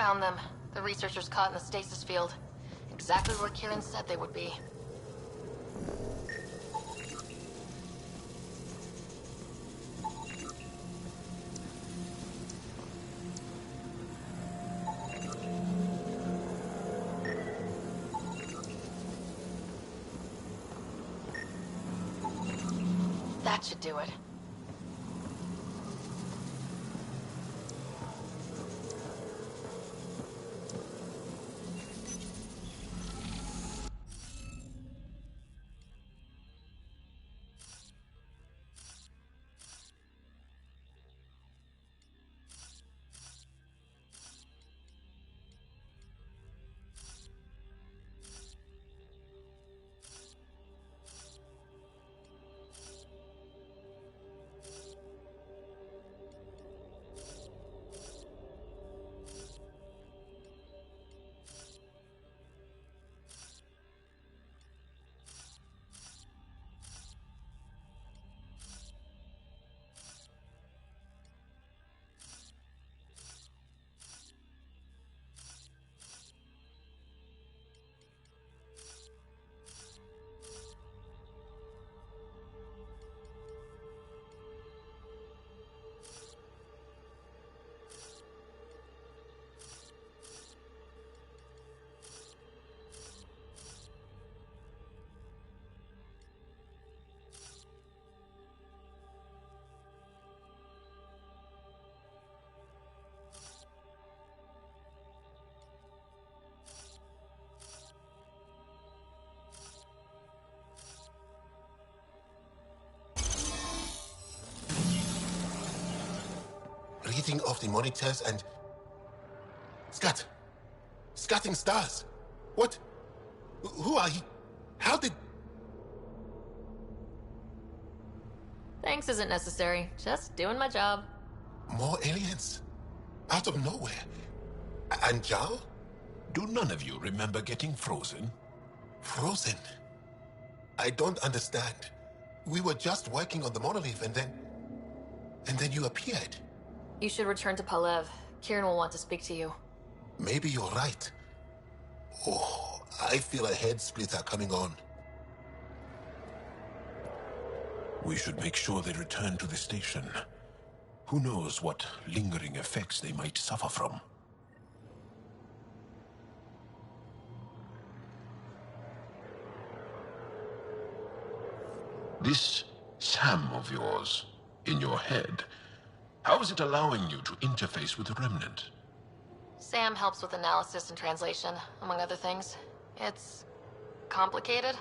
Found them. The researchers caught in the stasis field. Exactly where Kieran said they would be. That should do it. Reading off the monitors and... Scatting stars. What? Who are you? How did... Thanks isn't necessary. Just doing my job. More aliens? Out of nowhere? And Jal? Do none of you remember getting frozen? Frozen? I don't understand. We were just working on the monolith and then you appeared. You should return to Palev. Kieran will want to speak to you. Maybe you're right. Oh, I feel a head splitter coming on. We should make sure they return to the station. Who knows what lingering effects they might suffer from. This Sam of yours, in your head, how is it allowing you to interface with the Remnant? Sam helps with analysis and translation, among other things. It's complicated.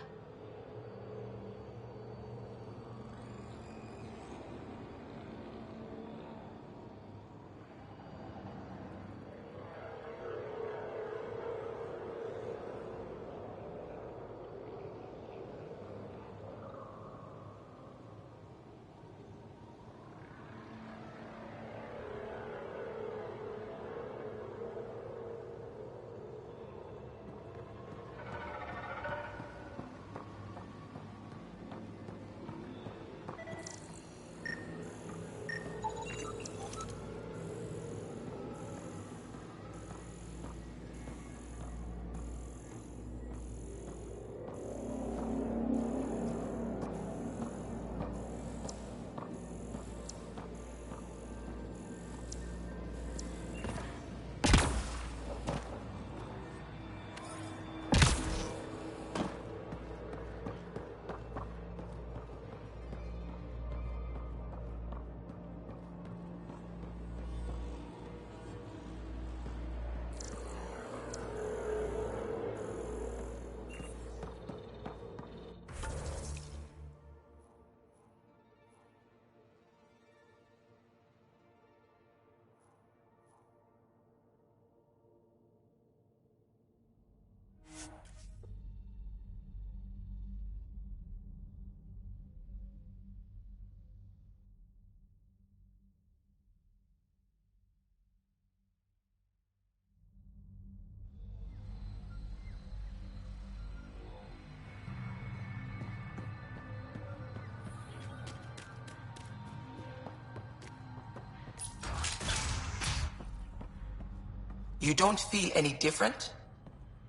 You don't feel any different?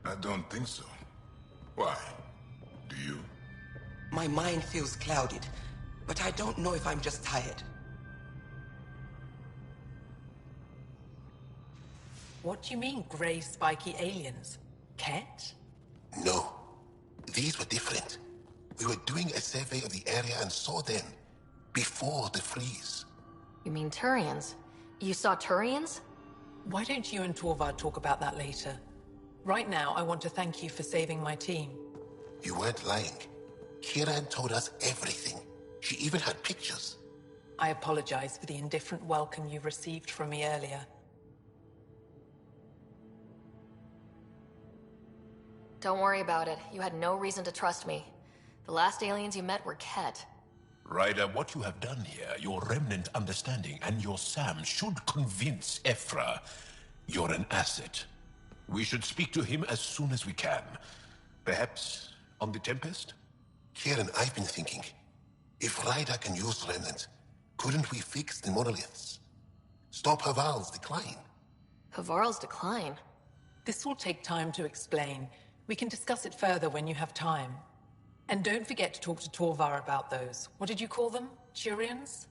I don't think so. Why? Do you? My mind feels clouded, but I don't know if I'm just tired. What do you mean, grey spiky aliens? Ket? No. These were different. We were doing a survey of the area and saw them before the freeze. You mean Turians? You saw Turians? Why don't you and Torvald talk about that later? Right now, I want to thank you for saving my team. You weren't lying. Kiran told us everything. She even had pictures. I apologize for the indifferent welcome you received from me earlier. Don't worry about it. You had no reason to trust me. The last aliens you met were Ket. Ryder, what you have done here, your remnant understanding and your Sam should convince Ephra you're an asset. We should speak to him as soon as we can. Perhaps on the Tempest? Kieran, I've been thinking. If Ryder can use remnant, couldn't we fix the monoliths? Stop Haval's decline? Havarl's decline? This will take time to explain. We can discuss it further when you have time. And don't forget to talk to Torvar about those. What did you call them? Turians?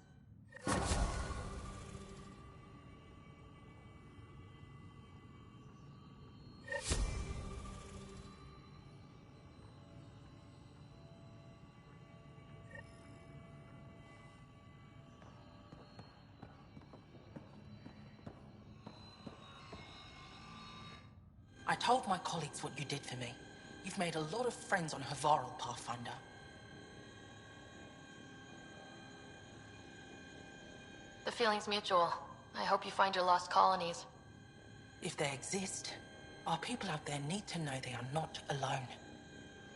I told my colleagues what you did for me. You've made a lot of friends on Havarl, Pathfinder. The feeling's mutual. I hope you find your lost colonies. If they exist, our people out there need to know they are not alone.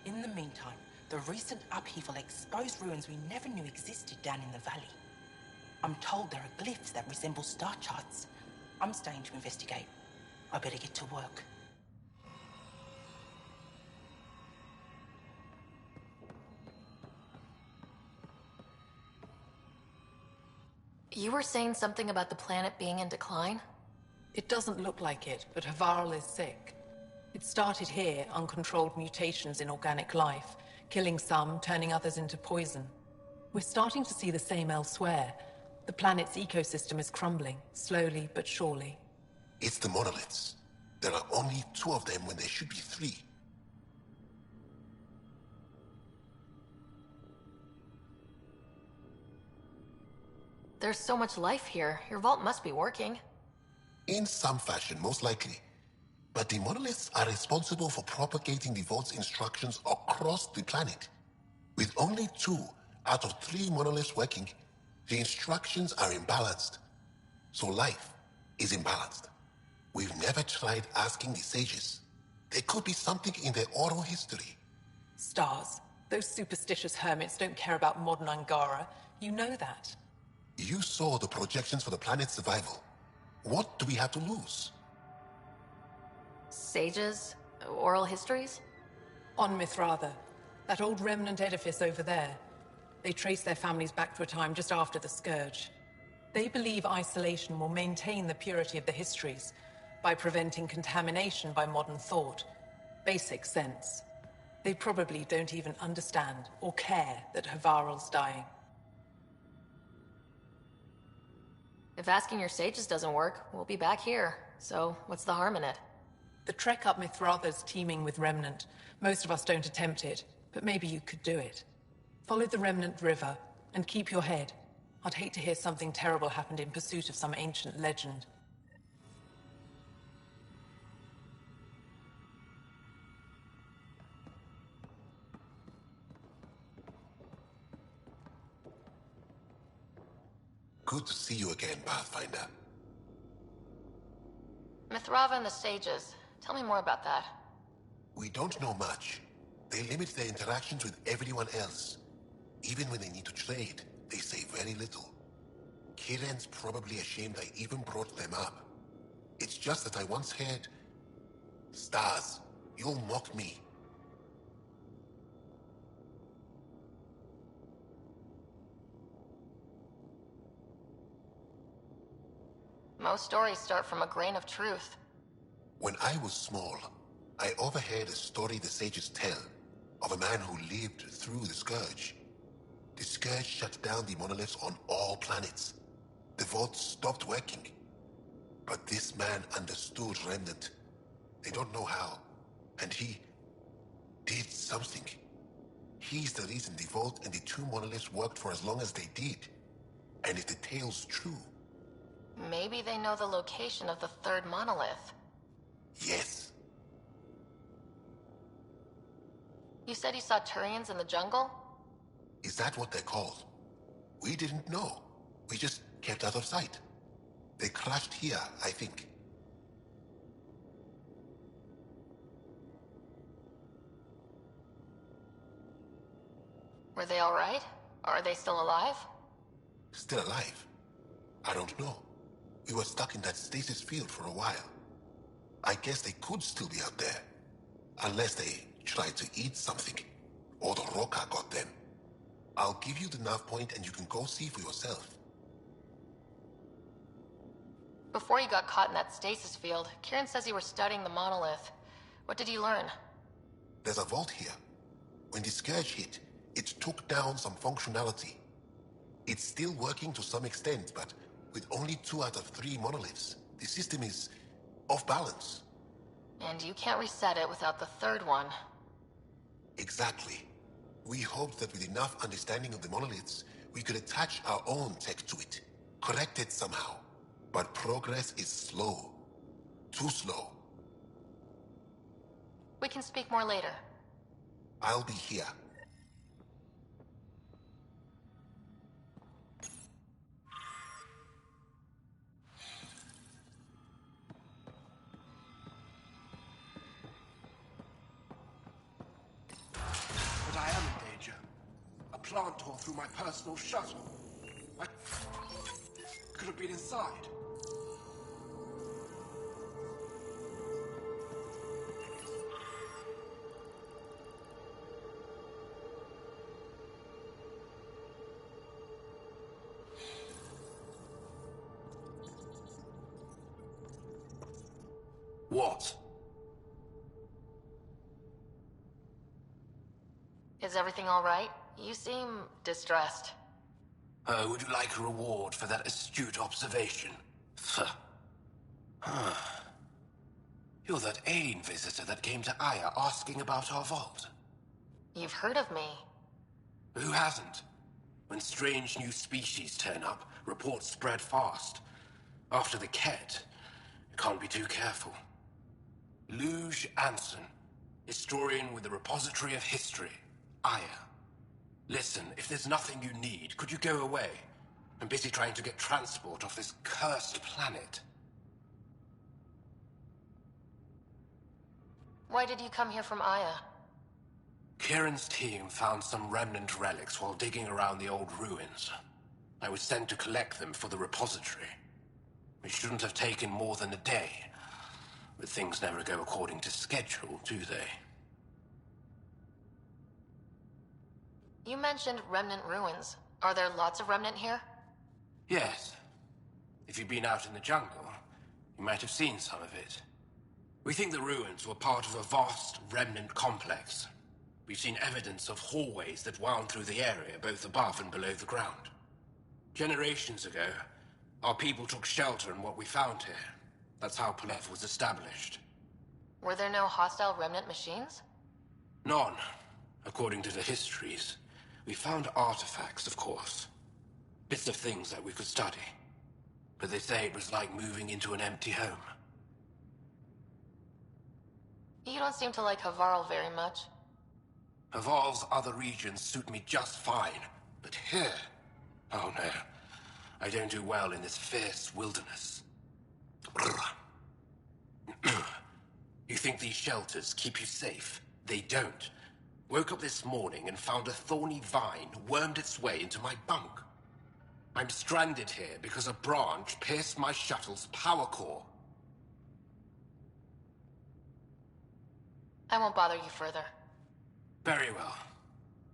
In the meantime, the recent upheaval exposed ruins we never knew existed down in the valley. I'm told there are glyphs that resemble star charts. I'm staying to investigate. I better get to work. You were saying something about the planet being in decline? It doesn't look like it, but Havarl is sick. It started here, uncontrolled mutations in organic life, killing some, turning others into poison. We're starting to see the same elsewhere. The planet's ecosystem is crumbling, slowly but surely. It's the monoliths. There are only 2 of them when there should be 3. There's so much life here. Your vault must be working. In some fashion, most likely. But the monoliths are responsible for propagating the vault's instructions across the planet. With only 2 out of 3 monoliths working, the instructions are imbalanced. So life is imbalanced. We've never tried asking the sages. There could be something in their oral history. Stars. Those superstitious hermits don't care about modern Angara. You know that. You saw the projections for the planet's survival. What do we have to lose? Sages? Oral histories? On Mithratha. That old remnant edifice over there. They trace their families back to a time just after the Scourge. They believe isolation will maintain the purity of the histories by preventing contamination by modern thought. Basic sense. They probably don't even understand or care that Havarl's dying. If asking your sages doesn't work, we'll be back here. So, what's the harm in it? The trek up Mithratha's teeming with Remnant. Most of us don't attempt it, but maybe you could do it. Follow the Remnant River, and keep your head. I'd hate to hear something terrible happened in pursuit of some ancient legend. Good to see you again, Pathfinder. Mithratha and the sages. Tell me more about that. We don't know much. They limit their interactions with everyone else. Even when they need to trade, they say very little. Kiran's probably ashamed I even brought them up. It's just that I once heard... Stars, you'll mock me. Most stories start from a grain of truth. When I was small, I overheard a story the sages tell of a man who lived through the Scourge. The Scourge shut down the monoliths on all planets. The vault stopped working. But this man understood Remnant. They don't know how. And he did something. He's the reason the vault and the two monoliths worked for as long as they did. And if the tale's true... Maybe they know the location of the third monolith. Yes. You said you saw Turians in the jungle? Is that what they're called? We didn't know. We just kept out of sight. They crashed here, I think. Were they alright? Are they still alive? Still alive? I don't know. We were stuck in that stasis field for a while. I guess they could still be out there. Unless they tried to eat something. Or the Roca got them. I'll give you the nav point and you can go see for yourself. Before you got caught in that stasis field, Kieran says you were studying the monolith. What did you learn? There's a vault here. When the Scourge hit, it took down some functionality. It's still working to some extent, but with only 2 out of 3 monoliths, the system is off balance. And you can't reset it without the third one. Exactly. We hoped that with enough understanding of the monoliths, we could attach our own tech to it, correct it somehow. But progress is slow. Too slow. We can speak more later. I'll be here. But I am in danger. A plant tore through my personal shuttle. I could have been inside. What? Is everything alright? You seem distressed. Would you like a reward for that astute observation? You're that alien visitor that came to Aya asking about our vault. You've heard of me. Who hasn't? When strange new species turn up, reports spread fast. After the Ket, you can't be too careful. Luge Anson, historian with the Repository of History, Aya. Listen, if there's nothing you need, could you go away? I'm busy trying to get transport off this cursed planet. Why did you come here from Aya? Kieran's team found some remnant relics while digging around the old ruins. I was sent to collect them for the repository. It shouldn't have taken more than a day. But things never go according to schedule, do they? You mentioned remnant ruins. Are there lots of remnant here? Yes. If you've been out in the jungle, you might have seen some of it. We think the ruins were part of a vast remnant complex. We've seen evidence of hallways that wound through the area, both above and below the ground. Generations ago, our people took shelter in what we found here. That's how Palev was established. Were there no hostile remnant machines? None, according to the histories. We found artifacts, of course. Bits of things that we could study. But they say it was like moving into an empty home. You don't seem to like Havarl very much. Havarl's other regions suit me just fine. But here... oh no. I don't do well in this fierce wilderness. You think these shelters keep you safe? They don't. Woke up this morning and found a thorny vine wormed its way into my bunk. I'm stranded here because a branch pierced my shuttle's power core. I won't bother you further. Very well.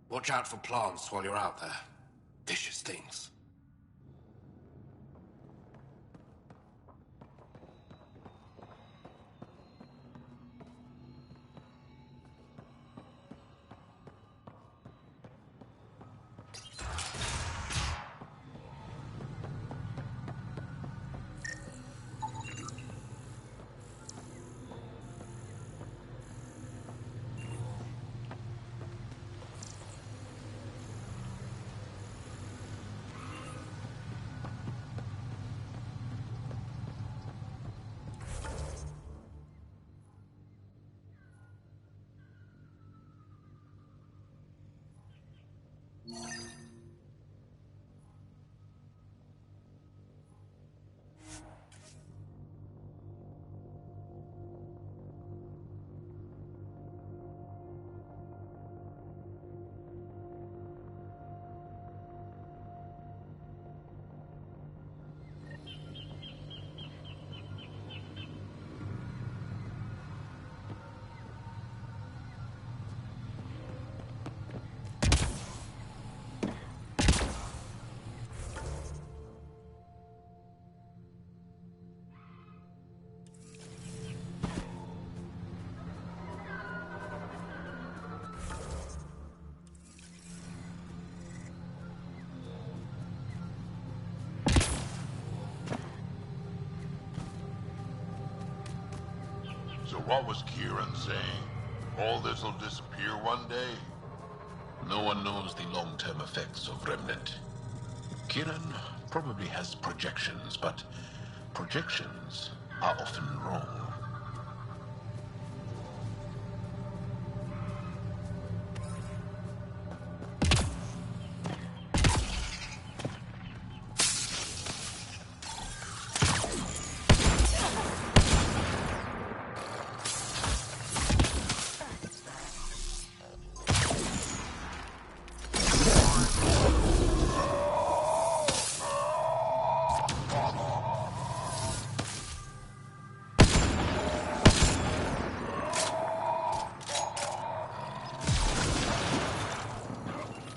Watch out for plants while you're out there. Vicious things. What was Kieran saying? All this'll disappear one day? No one knows the long-term effects of Remnant. Kieran probably has projections, but projections are often wrong.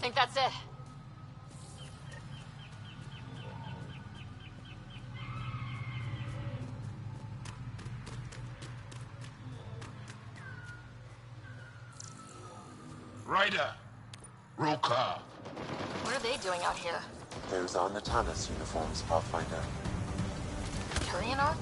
Think that's it. Ryder! Roka! What are they doing out here? Those are Natana's uniforms, Pathfinder. Turianar?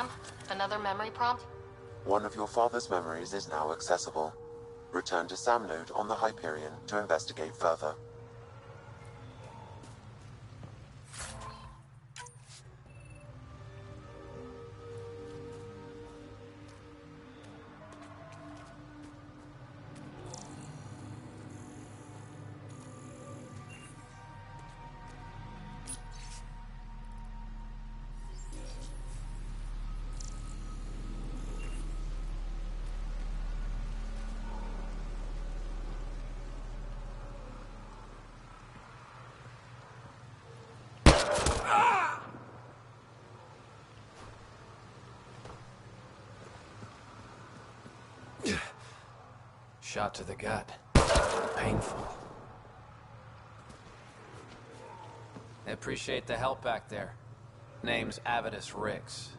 Sam? Another memory prompt? One of your father's memories is now accessible. Return to Sam Node on the Hyperion to investigate further. Shot to the gut. Painful. I appreciate the help back there. Name's Avidus Rix.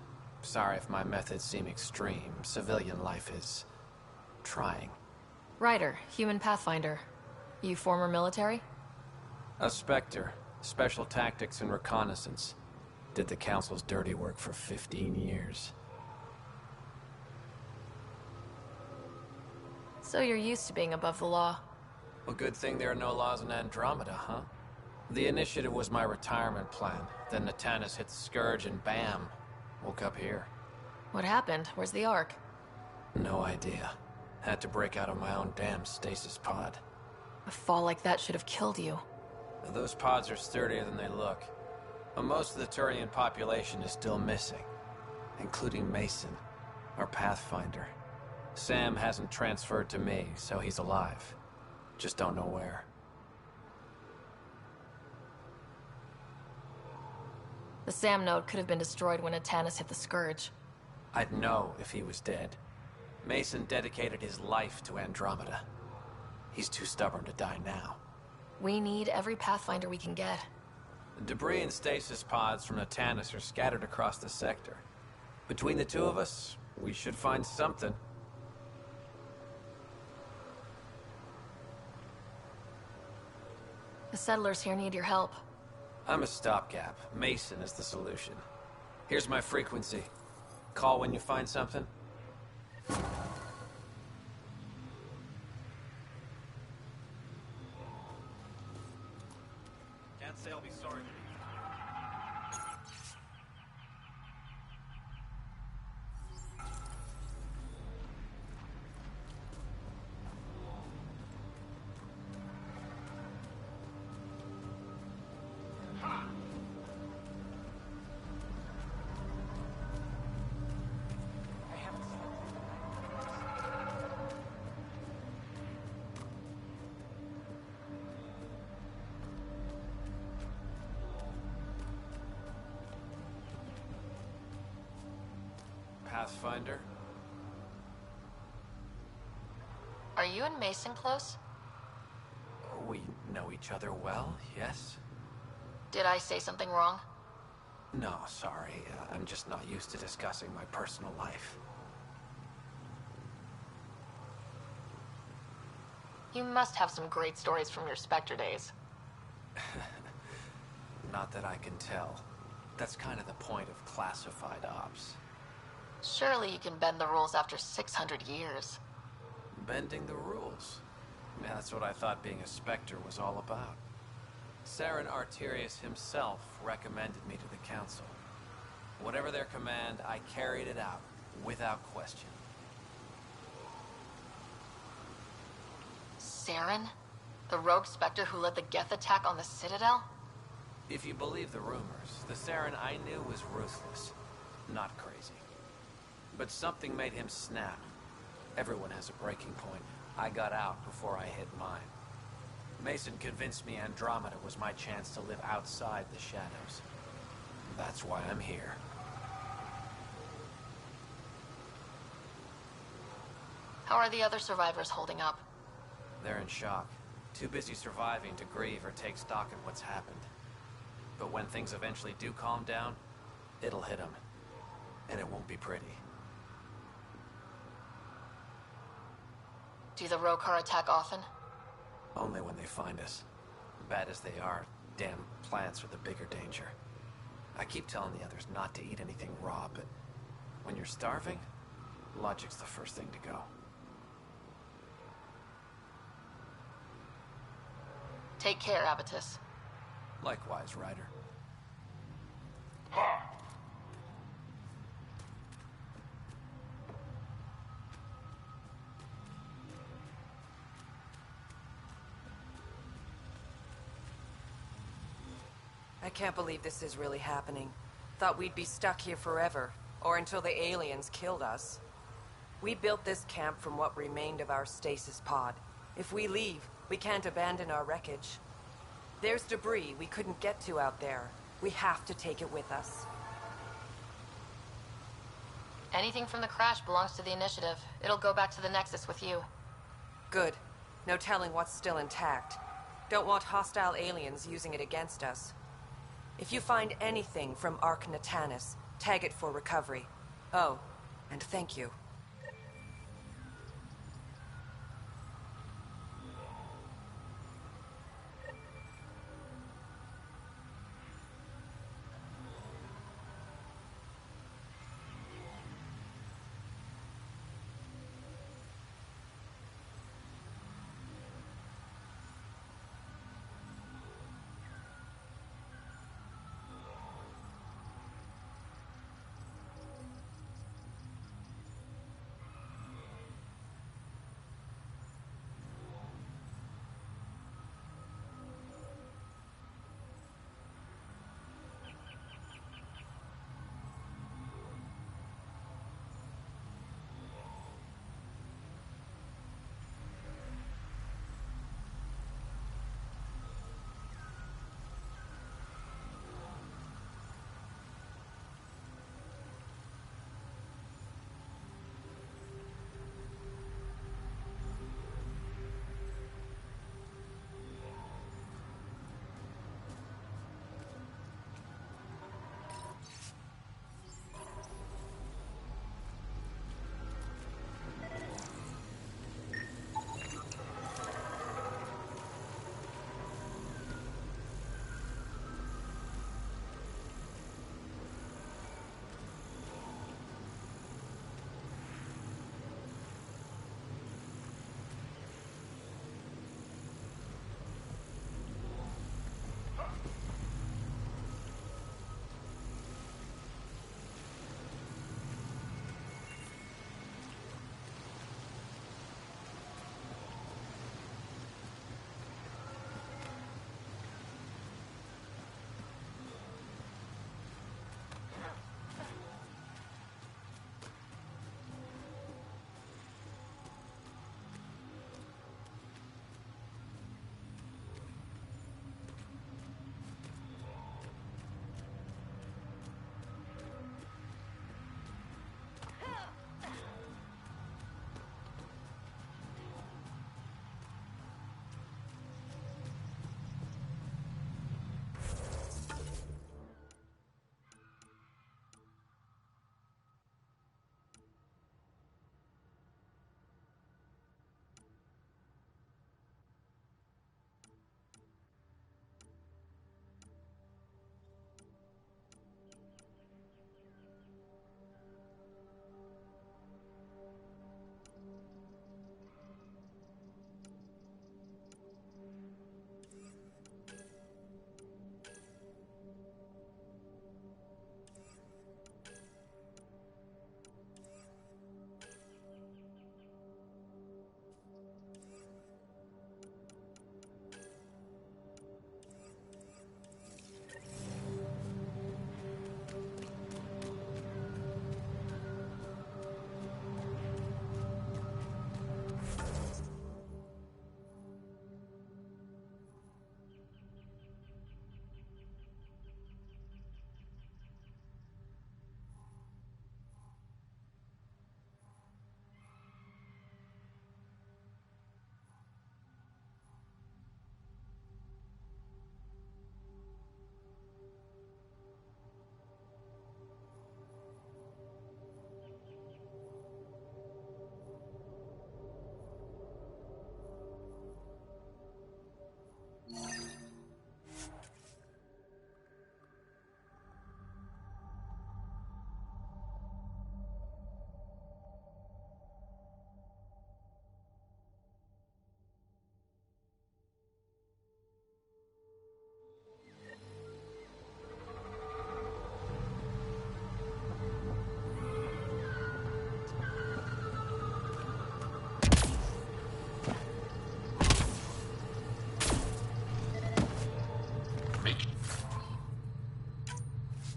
Sorry if my methods seem extreme. Civilian life is trying. Ryder, human pathfinder. You former military? A Spectre. Special tactics and reconnaissance. Did the Council's dirty work for 15 years. So you're used to being above the law. Well, good thing there are no laws in Andromeda, huh? The initiative was my retirement plan. Then Natanis hit the Scourge and bam, woke up here. What happened? Where's the Ark? No idea. Had to break out of my own damn stasis pod. A fall like that should have killed you. Those pods are sturdier than they look. But most of the Turian population is still missing, including Mason, our Pathfinder. Sam hasn't transferred to me, so he's alive. Just don't know where. The Sam node could have been destroyed when Natanis hit the Scourge. I'd know if he was dead. Mason dedicated his life to Andromeda. He's too stubborn to die now. We need every Pathfinder we can get. The debris and stasis pods from Natanis are scattered across the sector. Between the two of us, we should find something. The settlers here need your help. I'm a stopgap. Mason is the solution. Here's my frequency. Call when you find something. Can't say I'll be sorry. Pathfinder? Are you and Mason close? We know each other well, yes? Did I say something wrong? No, sorry. I'm just not used to discussing my personal life. You must have some great stories from your Spectre days. Not that I can tell. That's kind of the point of classified ops. Surely you can bend the rules after 600 years. Bending the rules? Yeah, that's what I thought being a Spectre was all about. Saren Arterius himself recommended me to the Council. Whatever their command, I carried it out, without question. Saren? The rogue Spectre who led the Geth attack on the Citadel? If you believe the rumors, the Saren I knew was ruthless, not crazy. But something made him snap. Everyone has a breaking point. I got out before I hit mine. Mason convinced me Andromeda was my chance to live outside the shadows. That's why I'm here. How are the other survivors holding up? They're in shock. Too busy surviving to grieve or take stock in what's happened. But when things eventually do calm down, it'll hit them. And it won't be pretty. Do the Rokar attack often? Only when they find us. Bad as they are, damn plants are the bigger danger. I keep telling the others not to eat anything raw, but When you're starving, logic's the first thing to go. Take care, Abatus. Likewise, Ryder. I can't believe this is really happening. Thought we'd be stuck here forever, or until the aliens killed us. We built this camp from what remained of our stasis pod. If we leave, we can't abandon our wreckage. There's debris we couldn't get to out there. We have to take it with us. Anything from the crash belongs to the Initiative. It'll go back to the Nexus with you. Good. No telling what's still intact. Don't want hostile aliens using it against us. If you find anything from Ark Natanus, tag it for recovery. Oh, and thank you.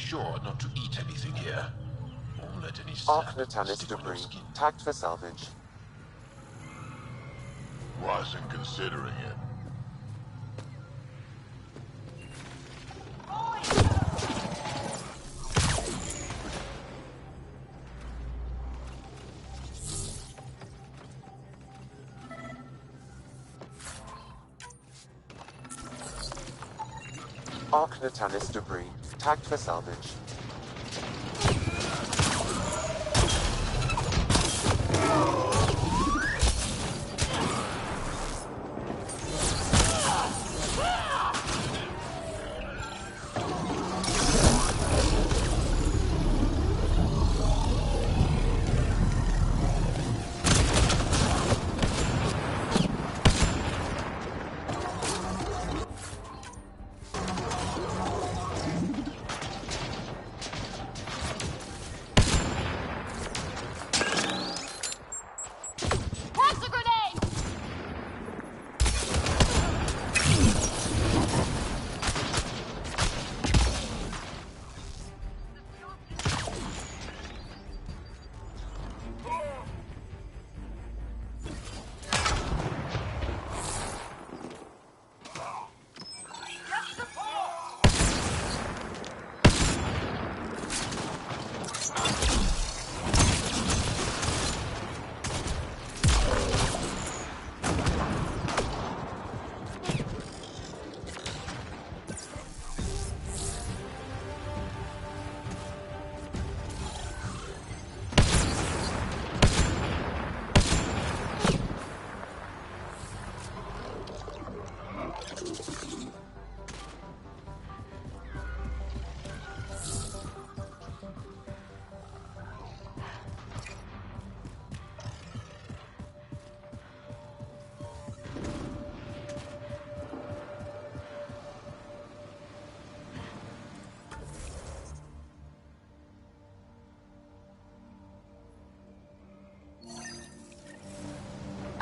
sure not to eat anything here. Or let any Arc sand Natalis stick on your debris. skin. Tagged for salvage. Wasn't considering it. Arc Natalis debris. Tagged for salvage.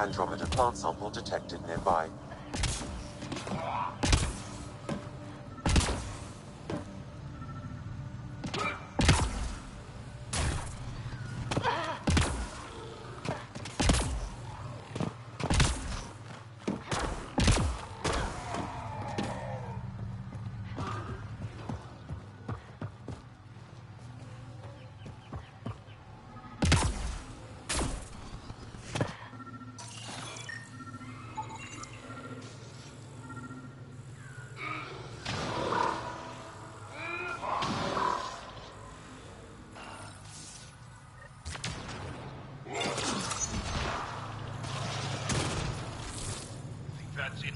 Andromeda plant sample detected nearby. That's it.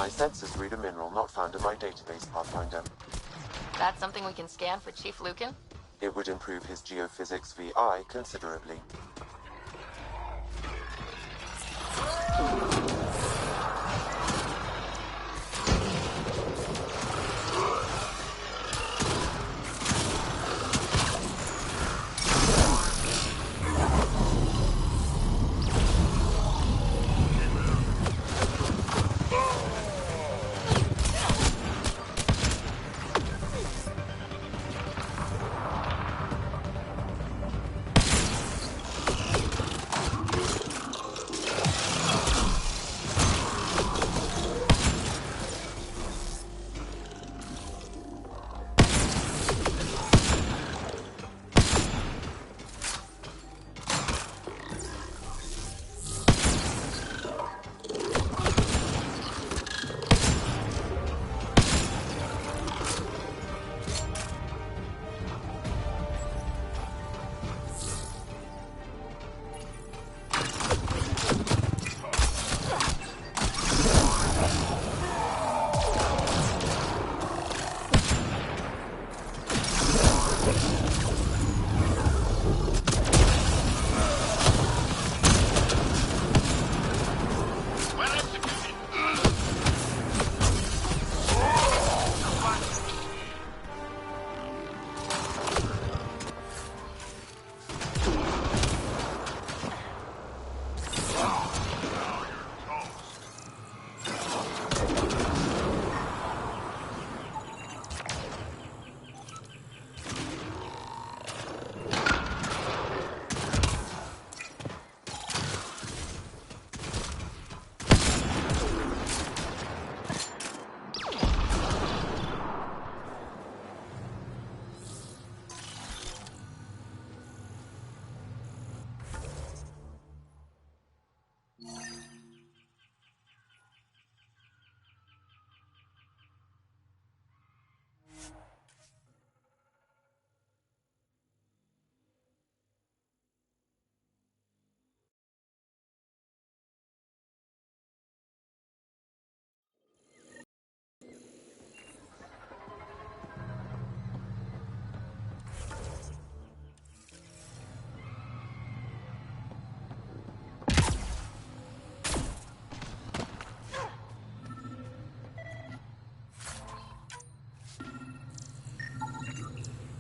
My sensors read a mineral not found in my database, Pathfinder. That's something we can scan for Chief Lucan? It would improve his geophysics VI considerably.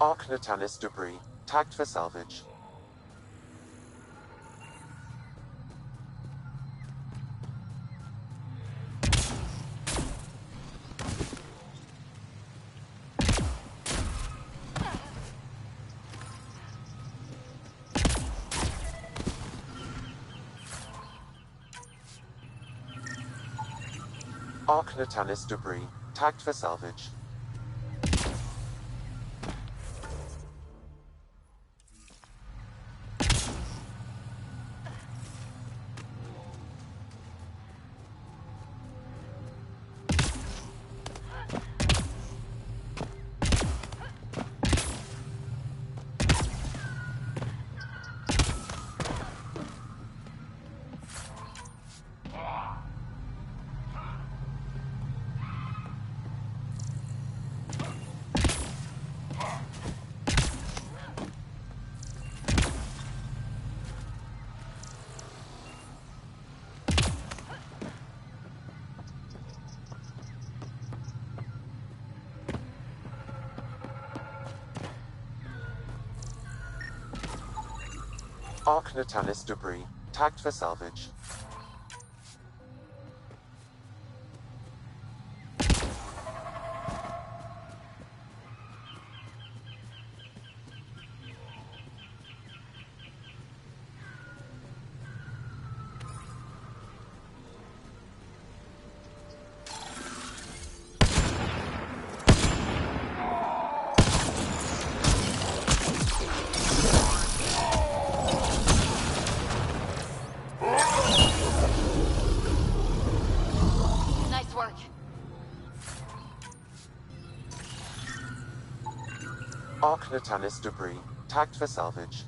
Arc Natalis debris, tagged for salvage. Arc Natalis debris, tagged for salvage. Arc Natalis debris, tagged for salvage. Arc Natalis debris, tagged for salvage.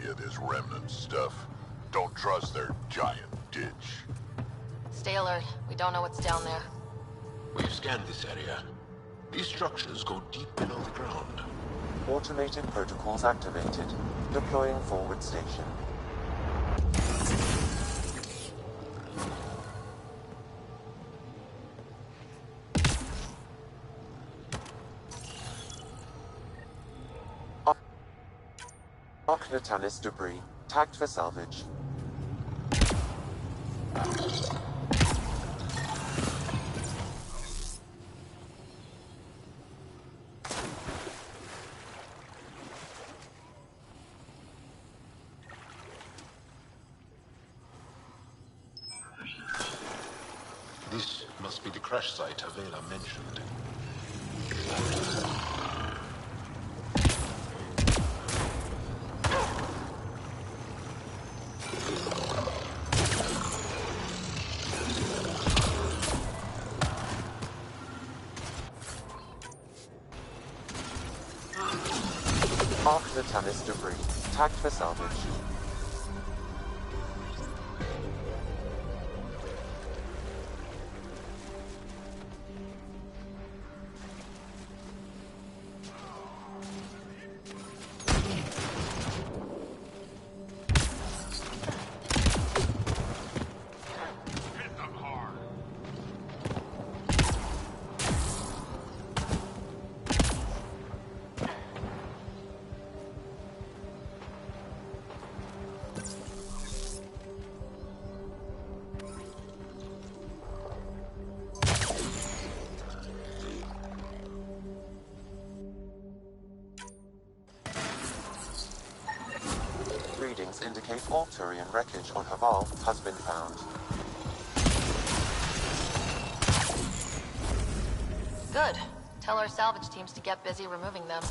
of this remnant stuff. Don't trust their giant ditch. Stay alert. We don't know what's down there. We've scanned this area. These structures go deep below the ground. Automated protocols activated. Deploying forward station. Ocnatanis debris. Tagged for salvage. This must be the crash site Avela mentioned. Ocnatanis debris. Tagged for salvage. Readings indicate all Turian wreckage on Haval has been found. Good. Tell our salvage teams to get busy removing them.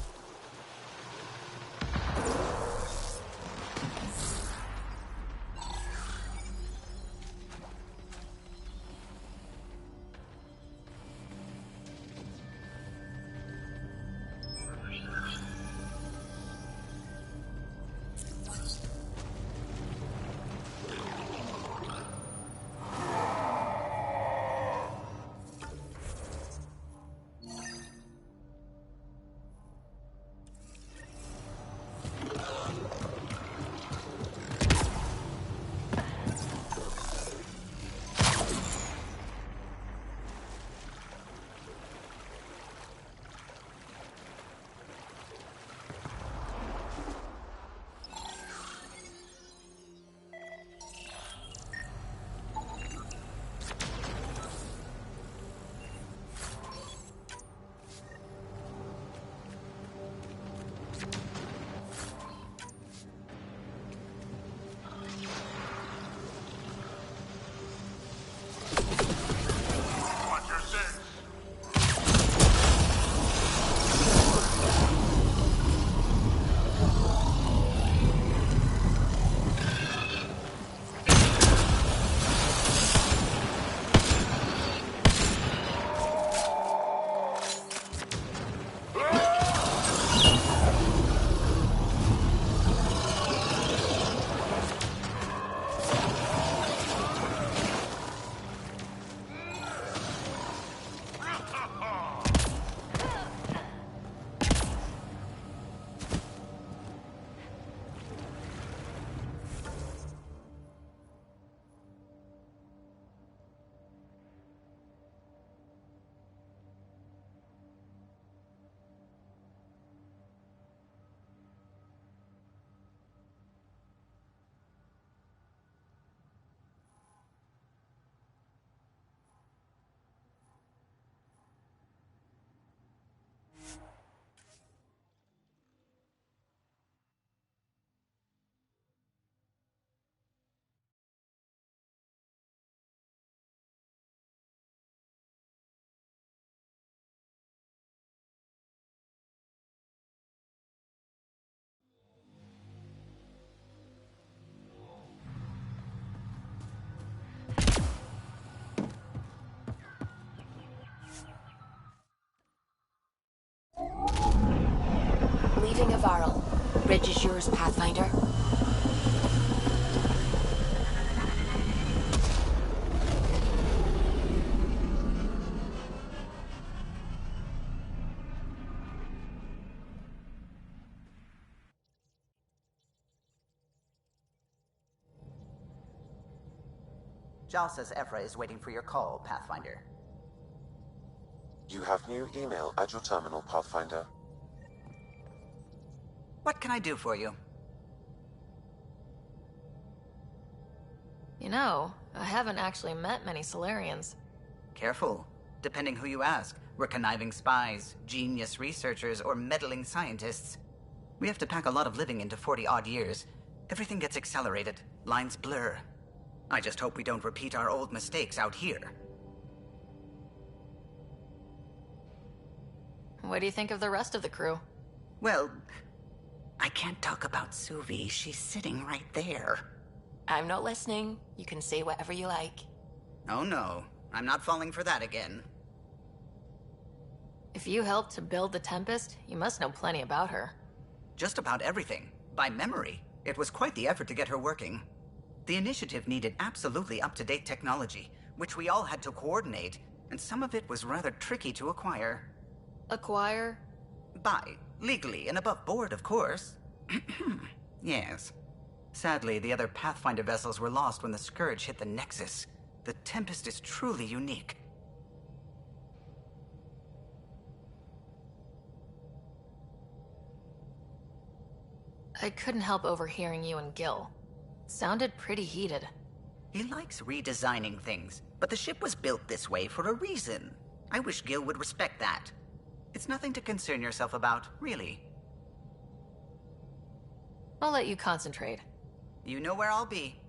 Leaving Avaril. Bridge is yours, Pathfinder. Jal says Ephra is waiting for your call, Pathfinder. You have new email at your terminal, Pathfinder. What can I do for you? You know, I haven't actually met many Solarians. Careful. Depending who you ask, we're conniving spies, genius researchers, or meddling scientists. We have to pack a lot of living into 40-odd years. Everything gets accelerated, lines blur. I just hope we don't repeat our old mistakes out here. What do you think of the rest of the crew? Well, I can't talk about Suvi. She's sitting right there. I'm not listening. You can say whatever you like. Oh no, I'm not falling for that again. If you helped to build the Tempest, you must know plenty about her. Just about everything. By memory. It was quite the effort to get her working. The initiative needed absolutely up-to-date technology, which we all had to coordinate, and some of it was rather tricky to acquire. Acquire? Buy. Legally and above board, of course. Yes. Sadly, the other Pathfinder vessels were lost when the Scourge hit the Nexus. The Tempest is truly unique. I couldn't help overhearing you and Gil. It sounded pretty heated. He likes redesigning things, but the ship was built this way for a reason. I wish Gil would respect that. It's nothing to concern yourself about, really. I'll let you concentrate. You know where I'll be.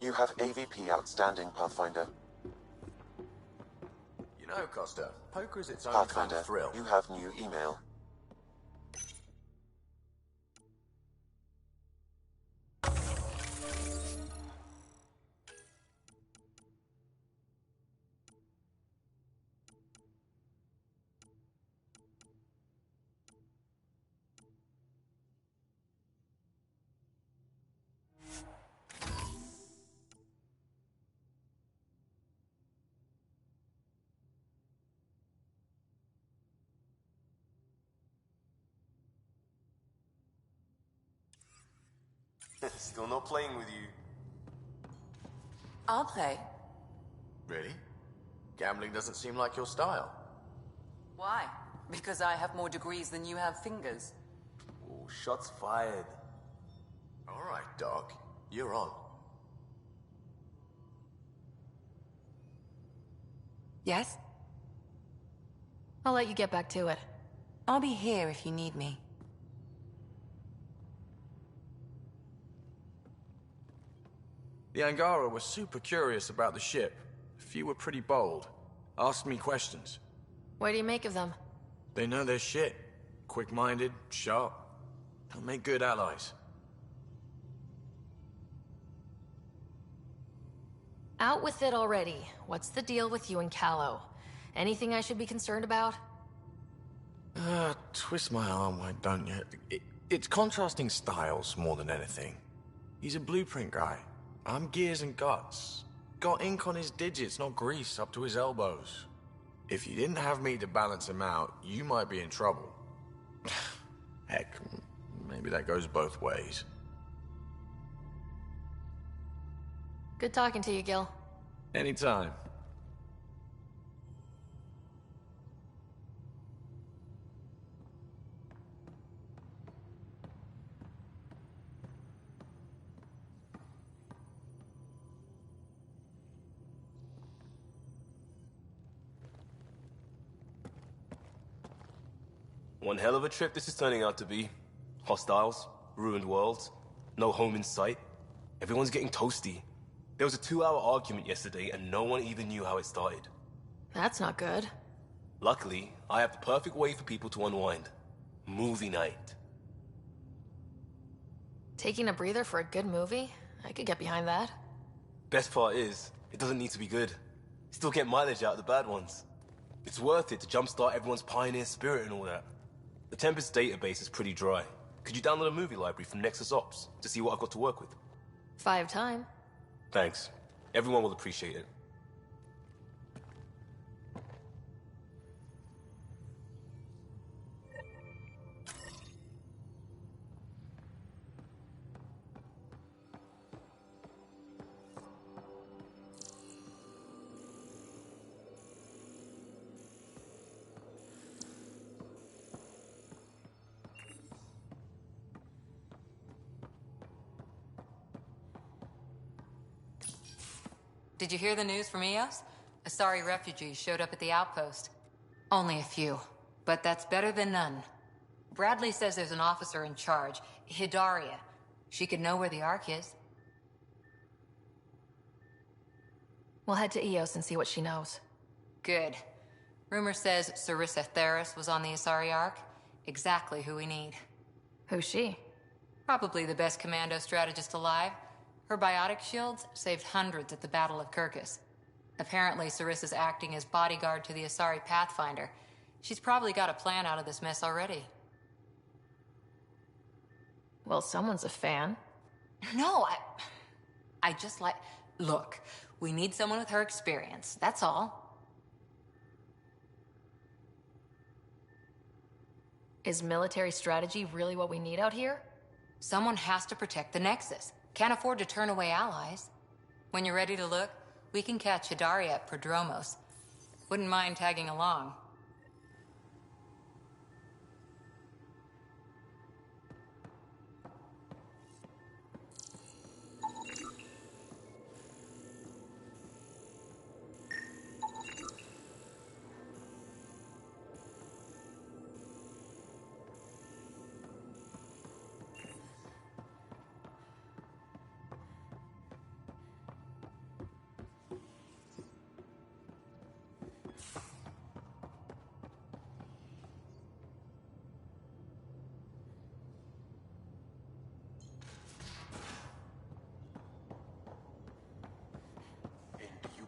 You have AVP outstanding, Pathfinder. You know, Costa, poker is its own kind Pathfinder, of thrill. you have new email. Still not playing with you. I'll play. Really? Gambling doesn't seem like your style. Why? Because I have more degrees than you have fingers. Oh, shots fired. All right, Doc. You're on. Yes? I'll let you get back to it. I'll be here if you need me. The Angara were super curious about the ship. A few were pretty bold. Asked me questions. What do you make of them? They know their shit. Quick-minded, sharp. They'll make good allies. Out with it already. What's the deal with you and Callow? Anything I should be concerned about? Twist my arm, why don't you? It's contrasting styles more than anything. He's a blueprint guy. I'm gears and guts. Got ink on his digits, not grease up to his elbows. If you didn't have me to balance him out, you might be in trouble. Heck, maybe that goes both ways. Good talking to you, Gil. Anytime. One hell of a trip this is turning out to be. Hostiles, ruined worlds, no home in sight. Everyone's getting toasty. There was a 2-hour argument yesterday and no one even knew how it started. That's not good. Luckily, I have the perfect way for people to unwind. Movie night. Taking a breather for a good movie? I could get behind that. Best part is, it doesn't need to be good. Still get mileage out of the bad ones. It's worth it to jumpstart everyone's pioneer spirit and all that. The Tempest database is pretty dry. Could you download a movie library from Nexus Ops to see what I've got to work with? 5 time. Thanks. Everyone will appreciate it. Did you hear the news from Eos? Asari refugees showed up at the outpost. Only a few, but that's better than none. Bradley says there's an officer in charge, Hidaria. She could know where the Ark is. We'll head to Eos and see what she knows. Good. Rumor says Sarissa Theris was on the Asari Ark. Exactly who we need. Who's she? Probably the best commando strategist alive. Her biotic shields saved hundreds at the Battle of Kirkus. Apparently, Sarissa's acting as bodyguard to the Asari Pathfinder. She's probably got a plan out of this mess already. Well, someone's a fan. No, I just like... Look, we need someone with her experience, that's all. Is military strategy really what we need out here? Someone has to protect the Nexus. Can't afford to turn away allies. When you're ready to look, we can catch Hidaria at Prodromos. Wouldn't mind tagging along.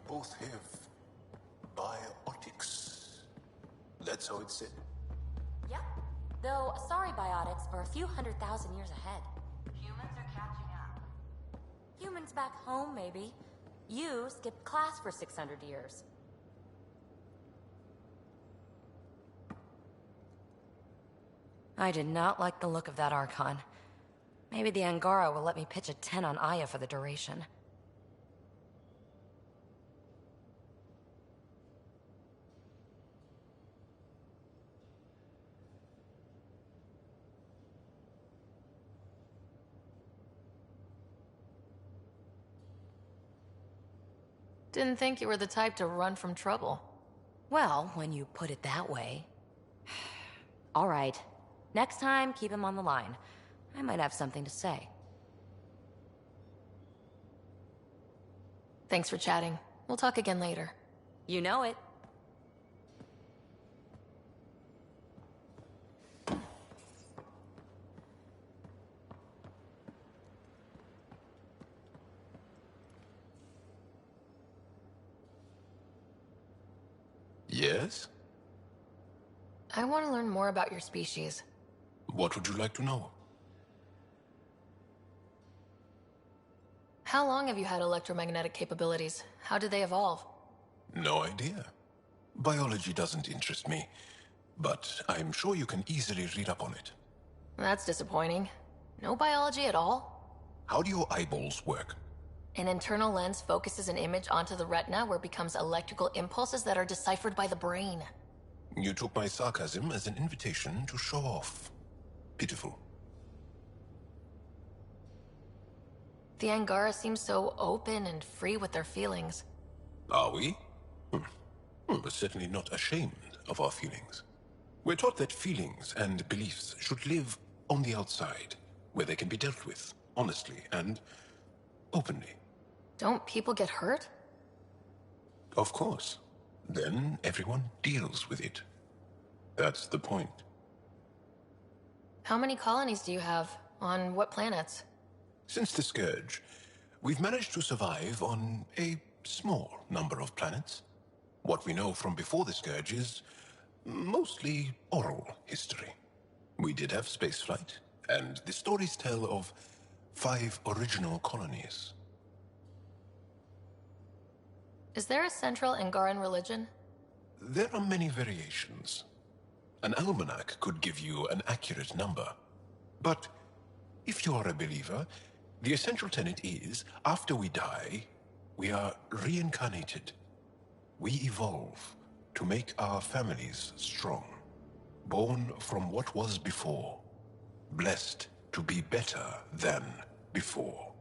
Both have biotics. That's how it's said. Yep. Though Asari biotics are a few 100,000 years ahead. Humans are catching up. Humans back home, maybe. You skipped class for 600 years. I did not like the look of that Archon. Maybe the Angara will let me pitch a 10 on Aya for the duration. Didn't think you were the type to run from trouble. Well, when you put it that way. All right. Next time, keep him on the line. I might have something to say. Thanks for chatting. We'll talk again later. You know it. Yes? I want to learn more about your species. What would you like to know? How long have you had electromagnetic capabilities? How did they evolve? No idea. Biology doesn't interest me, but I'm sure you can easily read up on it. That's disappointing. No biology at all? How do your eyeballs work? An internal lens focuses an image onto the retina where it becomes electrical impulses that are deciphered by the brain. You took my sarcasm as an invitation to show off. Pitiful. The Angara seem so open and free with their feelings. Are we? We're certainly not ashamed of our feelings. We're taught that feelings and beliefs should live on the outside, where they can be dealt with, honestly and openly. Don't people get hurt? Of course. Then everyone deals with it. That's the point. How many colonies do you have? On what planets? Since the Scourge, we've managed to survive on a small number of planets. What we know from before the Scourge is mostly oral history. We did have spaceflight, and the stories tell of 5 original colonies. Is there a central Angaran religion? There are many variations. An almanac could give you an accurate number. But if you are a believer, the essential tenet is, after we die, we are reincarnated. We evolve to make our families strong, born from what was before, blessed to be better than before.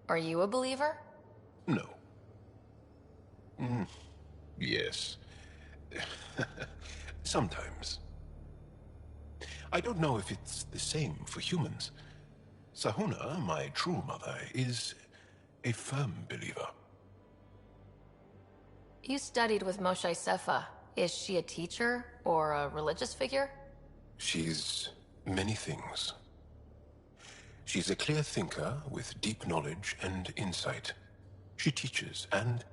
Are you a believer? No. Yes. Sometimes. I don't know if it's the same for humans. Sahuna, my true mother, is a firm believer. You studied with N7Sephy. Is she a teacher or a religious figure? She's many things. She's a clear thinker with deep knowledge and insight. She teaches and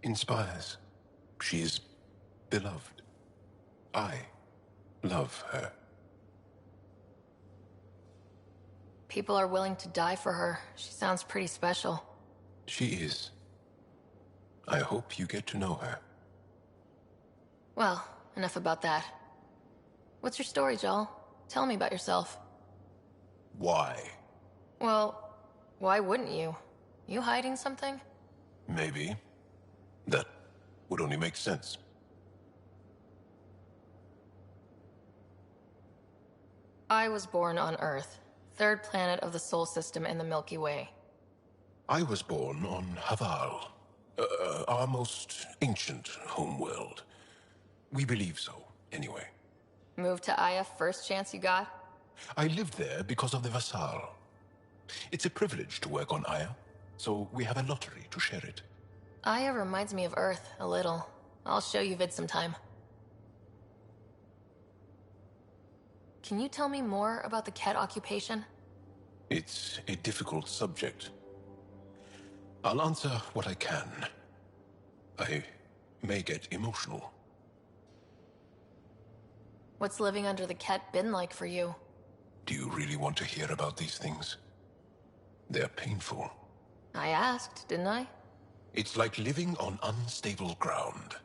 inspires. She's beloved. I love her. People are willing to die for her. She sounds pretty special. She is. I hope you get to know her. Well, enough about that. What's your story, Joel? Tell me about yourself. Why? Well, why wouldn't you? You hiding something? Maybe. That would only make sense. I was born on Earth, third planet of the Sol system in the Milky Way. I was born on Haval, our most ancient homeworld. We believe so, anyway. Moved to Aya first chance you got? I lived there because of the Vassal. It's a privilege to work on Aya, so we have a lottery to share it. Aya reminds me of Earth, a little. I'll show you vid sometime. Can you tell me more about the Ket occupation? It's a difficult subject. I'll answer what I can. I may get emotional. What's living under the Ket been like for you? Do you really want to hear about these things? They're painful. I asked, didn't I? It's like living on unstable ground.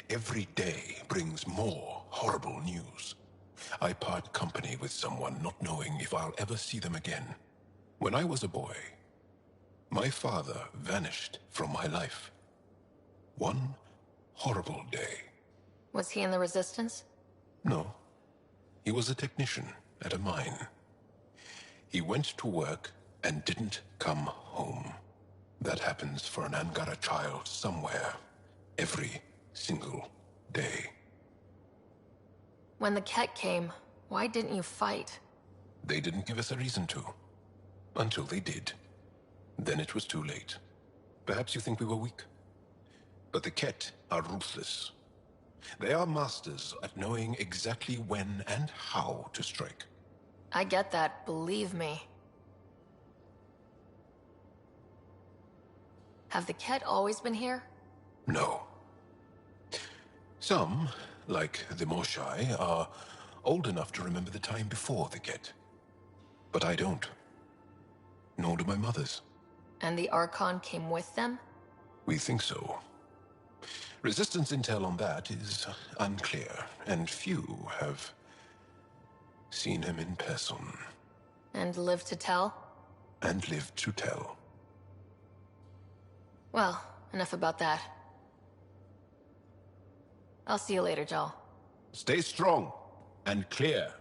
Every day brings more horrible news. I part company with someone not knowing if I'll ever see them again. When I was a boy, my father vanished from my life. One horrible day. Was he in the Resistance? No. He was a technician at a mine. He went to work and didn't come home. That happens for an Angara child somewhere, every single day. When the Ket came, why didn't you fight? They didn't give us a reason to. Until they did. Then it was too late. Perhaps you think we were weak. But the Ket are ruthless. They are masters at knowing exactly when and how to strike. I get that, believe me. Have the Ket always been here? No. Some, like the Moshai, are old enough to remember the time before the Ket. But I don't. Nor do my mothers. And the Archon came with them? We think so. Resistance intel on that is unclear, and few have seen him in person. And lived to tell? And lived to tell. Well, enough about that. I'll see you later, Jal. Stay strong and clear.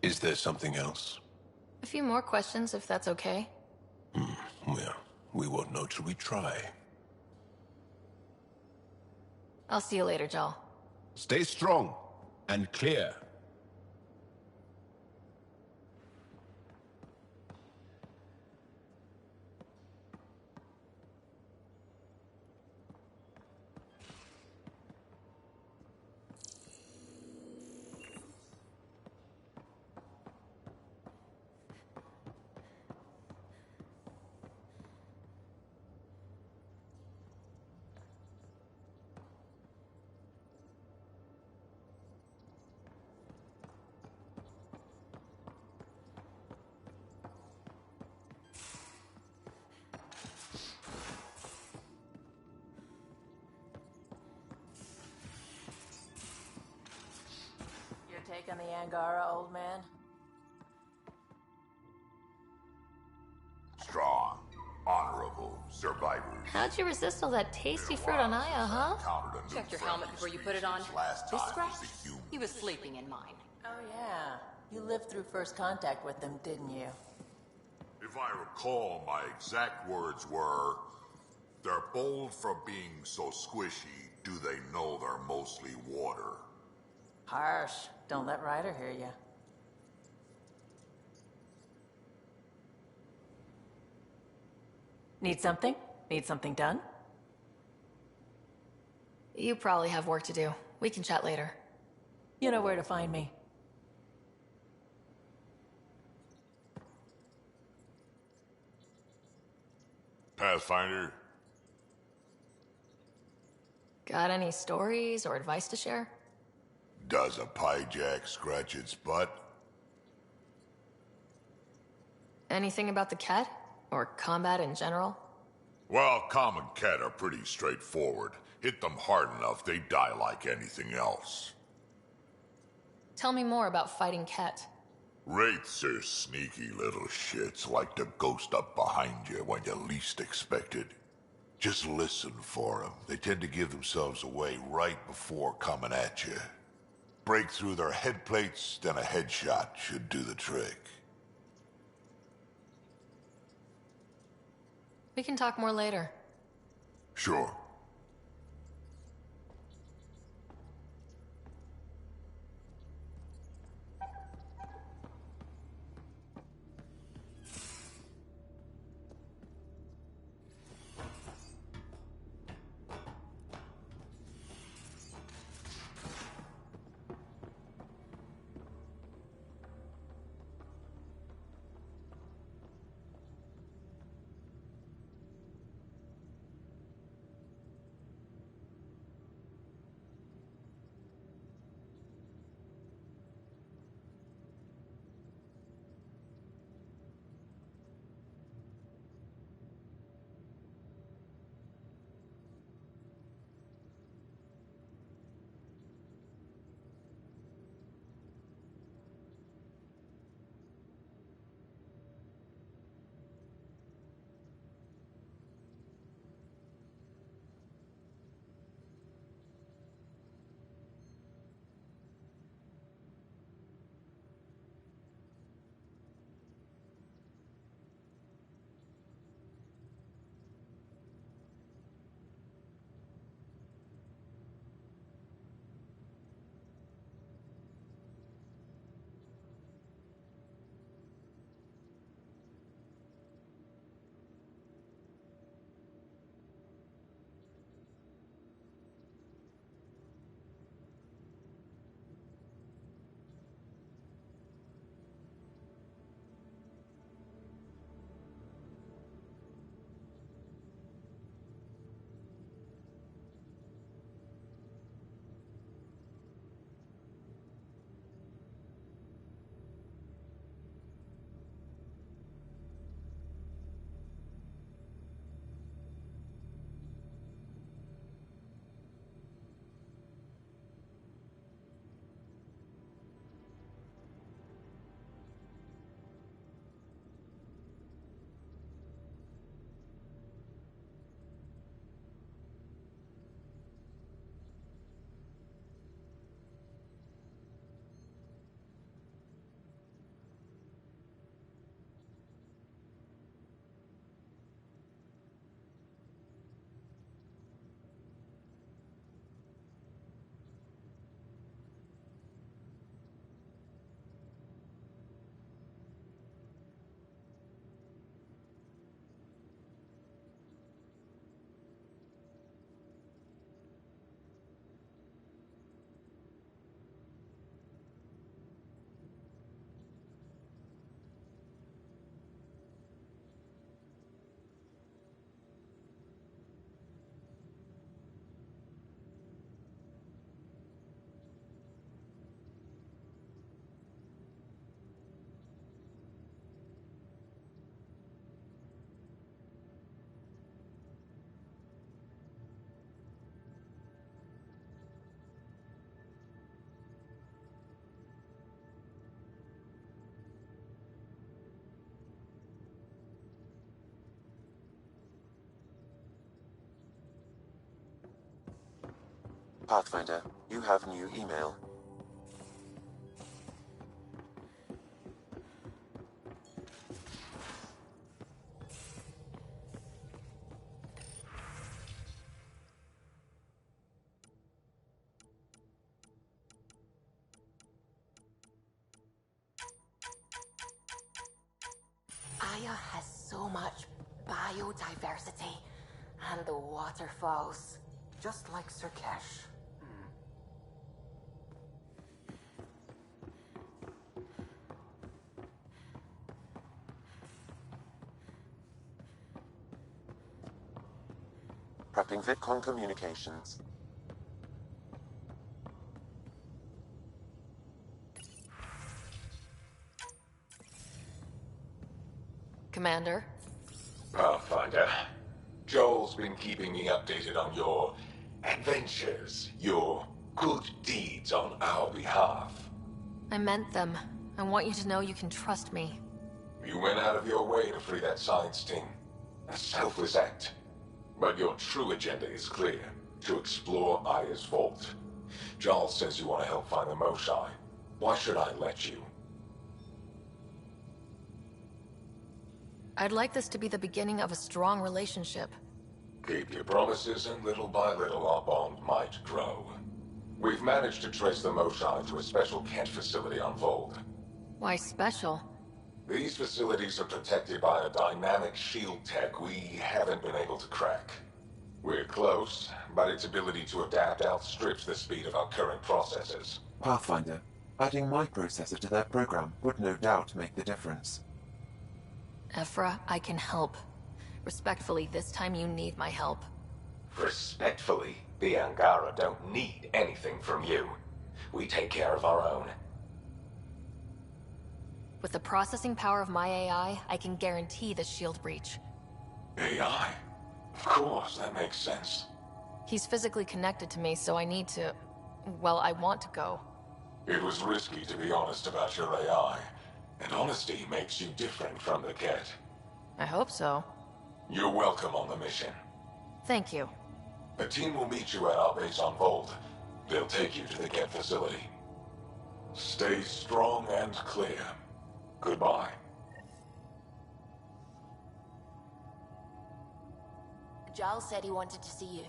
Is there something else? A few more questions, if that's okay. Well, we won't know till we try. I'll see you later, Jal. Stay strong and clear. Take on the Angara, old man? Strong, honorable survivors. How'd you resist all that tasty fruit on Aya, huh? Check your helmet before you put it on. This scratch? He was sleeping in mine. Oh, yeah. You lived through first contact with them, didn't you? If I recall, my exact words were, "They're bold for being so squishy, do they know they're mostly water?" Harsh. Don't let Ryder hear you. Need something? Need something done? You probably have work to do. We can chat later. You know where to find me. Pathfinder? Got any stories or advice to share? Does a piejack scratch its butt? Anything about the Ket? Or combat in general? Well, common cat are pretty straightforward. Hit them hard enough, they die like anything else. Tell me more about fighting Ket. Wraiths are sneaky little shits, like to ghost up behind you when you least expect it. Just listen for them. They tend to give themselves away right before coming at you. Break through their head plates, then a headshot should do the trick. We can talk more later. Sure. Pathfinder, you have new email. Aya has so much biodiversity, and the waterfalls, Just like Sirkesh. Prepping VidCon communications. Commander? Pathfinder, Joel's been keeping me updated on your adventures, your good deeds on our behalf. I meant them. I want you to know you can trust me. You went out of your way to free that science team. A selfless act. But your true agenda is clear. To explore Aya's vault. Joel says you want to help find the Moshai. Why should I let you? I'd like this to be the beginning of a strong relationship. Keep your promises, and little by little our bond might grow. We've managed to trace the Moshai to a special Kent facility on Vold. Why special? These facilities are protected by a dynamic shield tech we haven't been able to crack. We're close, but its ability to adapt outstrips the speed of our current processors. Pathfinder, adding my processor to their program would no doubt make the difference. Ephra, I can help. Respectfully, this time you need my help. Respectfully, the Angara don't need anything from you. We take care of our own. With the processing power of my AI, I can guarantee the shield breach. AI? Of course, that makes sense. He's physically connected to me, so I need to... well, I want to go. It was risky to be honest about your AI, and honesty makes you different from the Ket. I hope so. You're welcome on the mission. Thank you. A team will meet you at our base on Vold. They'll take you to the Ket facility. Stay strong and clear. Goodbye. Giles said he wanted to see you.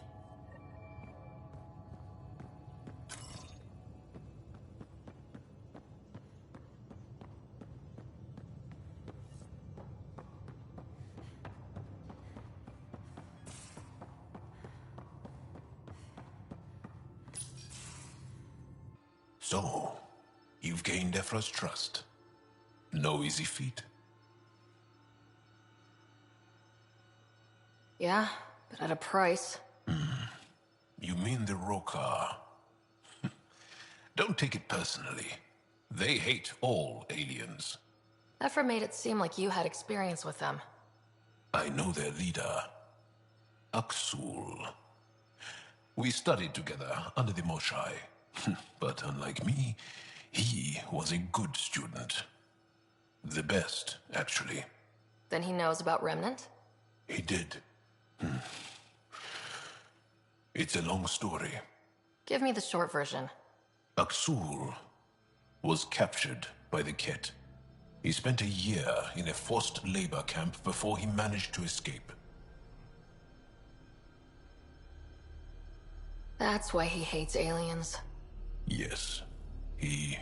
So, you've gained Ephra's trust. No easy feat. Yeah, but at a price. You mean the Rokar? Don't take it personally. They hate all aliens. Ephra made it seem like you had experience with them. I know their leader, Aksul. We studied together under the Moshai. But unlike me, he was a good student. The best, actually. Then he knows about Remnant? He did. It's a long story. Give me the short version. Aksul was captured by the Ket. He spent a year in a forced labor camp before he managed to escape. That's why he hates aliens. Yes, he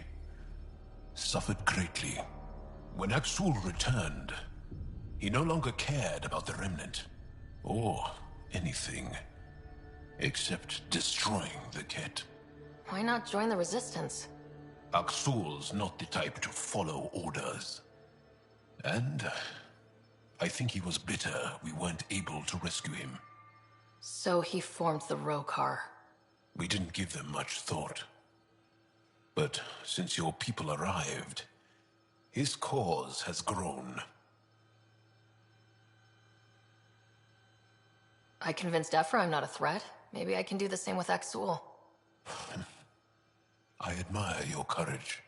suffered greatly. When Aksul returned, he no longer cared about the Remnant, or anything, except destroying the Ket. Why not join the Resistance? Aksul's not the type to follow orders. And I think he was bitter we weren't able to rescue him. So he formed the Rokar. We didn't give them much thought. But since your people arrived, his cause has grown. I convinced Ephra I'm not a threat. Maybe I can do the same with Aksul. I admire your courage.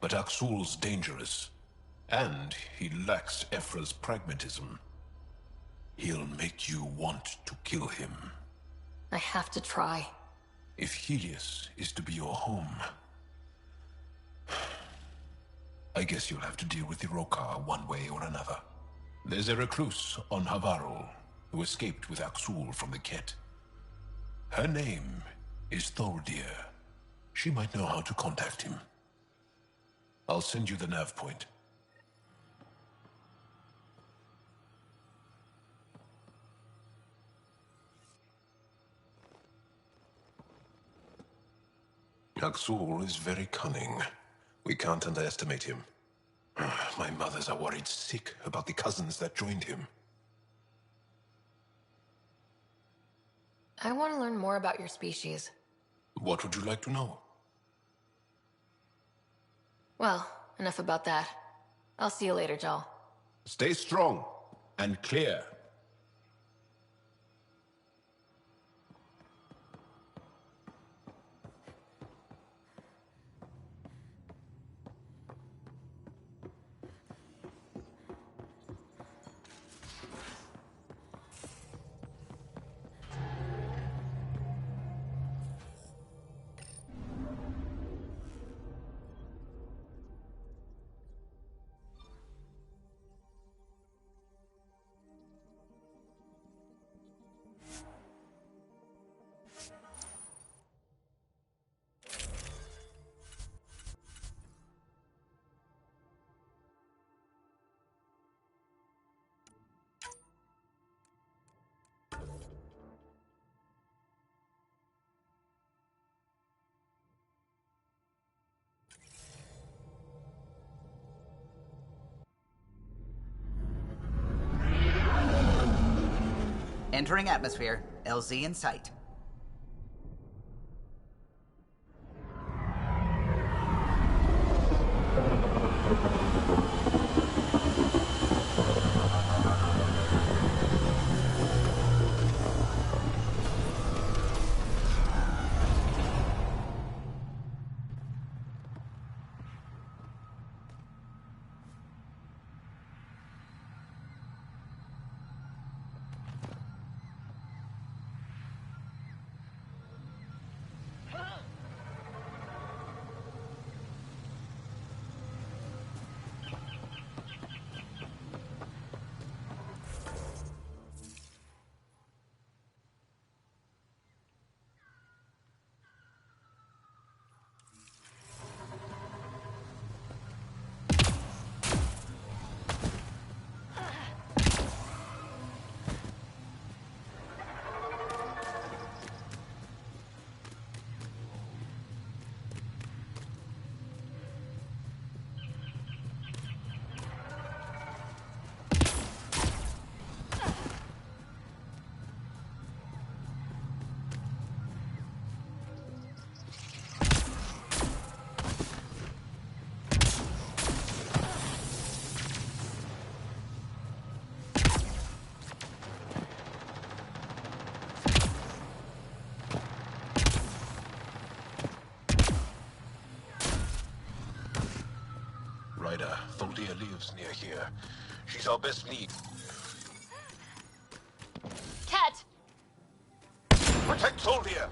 But Aksul's dangerous, and he lacks Ephra's pragmatism. He'll make you want to kill him. I have to try. If Helios is to be your home, I guess you'll have to deal with the Rokar one way or another. There's a recluse on Havarul who escaped with Aksul from the Ket. Her name is Thordir. She might know how to contact him. I'll send you the nav point. Aksul is very cunning. We can't underestimate him. My mothers are worried sick about the cousins that joined him. I want to learn more about your species. What would you like to know? Well, enough about that. I'll see you later, Jal. Stay strong and clear. Entering atmosphere. LZ in sight. Ryder, Thordir lives near here. She's our best lead. Cat! Protect Thordir!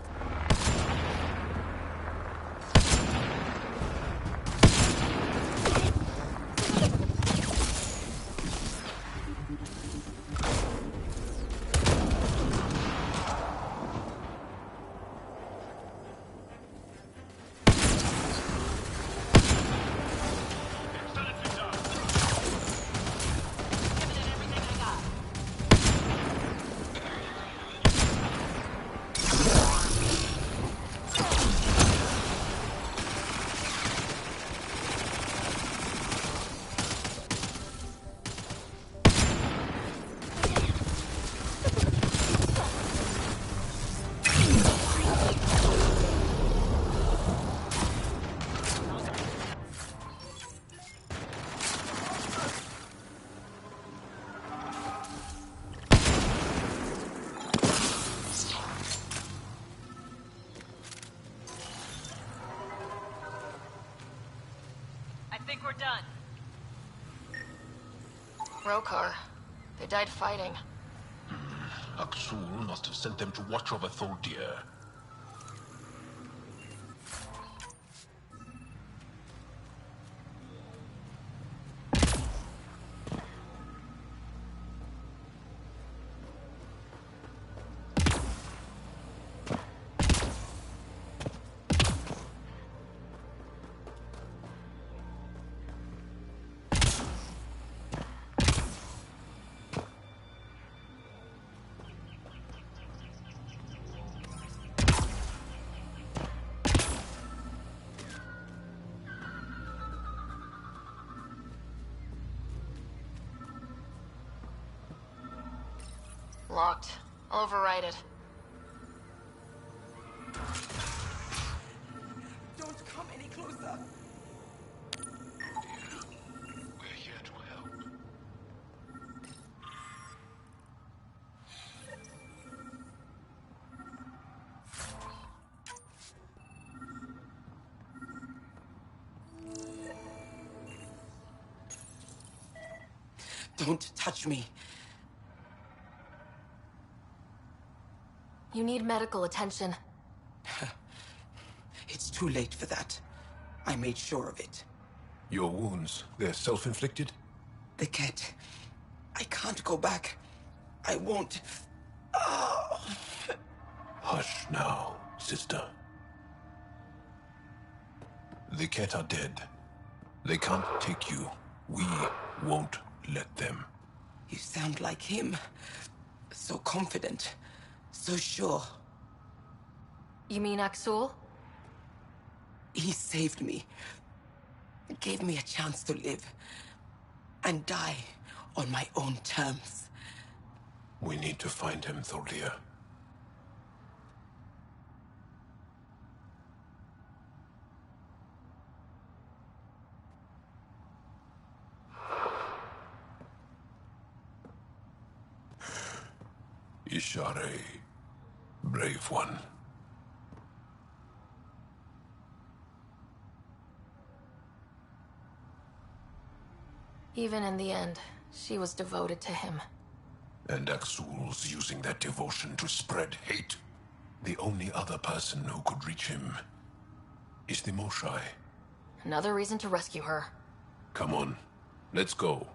Rokar. They died fighting. Aksul must have sent them to watch over Thordir. locked. I'll override it. Don't come any closer. We're here to help. Don't touch me. You need medical attention. It's too late for that. I made sure of it. Your wounds, they're self-inflicted? The cat. I can't go back. I won't. Oh. Hush now, sister. The Ket are dead. They can't take you. We won't let them. You sound like him. So confident. So sure. You mean Axul? He saved me. Gave me a chance to live. And die on my own terms. We need to find him, Thorlia. Ishare, brave one. Even in the end, she was devoted to him. And Axul's using that devotion to spread hate. The only other person who could reach him is the Moshai. Another reason to rescue her. Come on, let's go.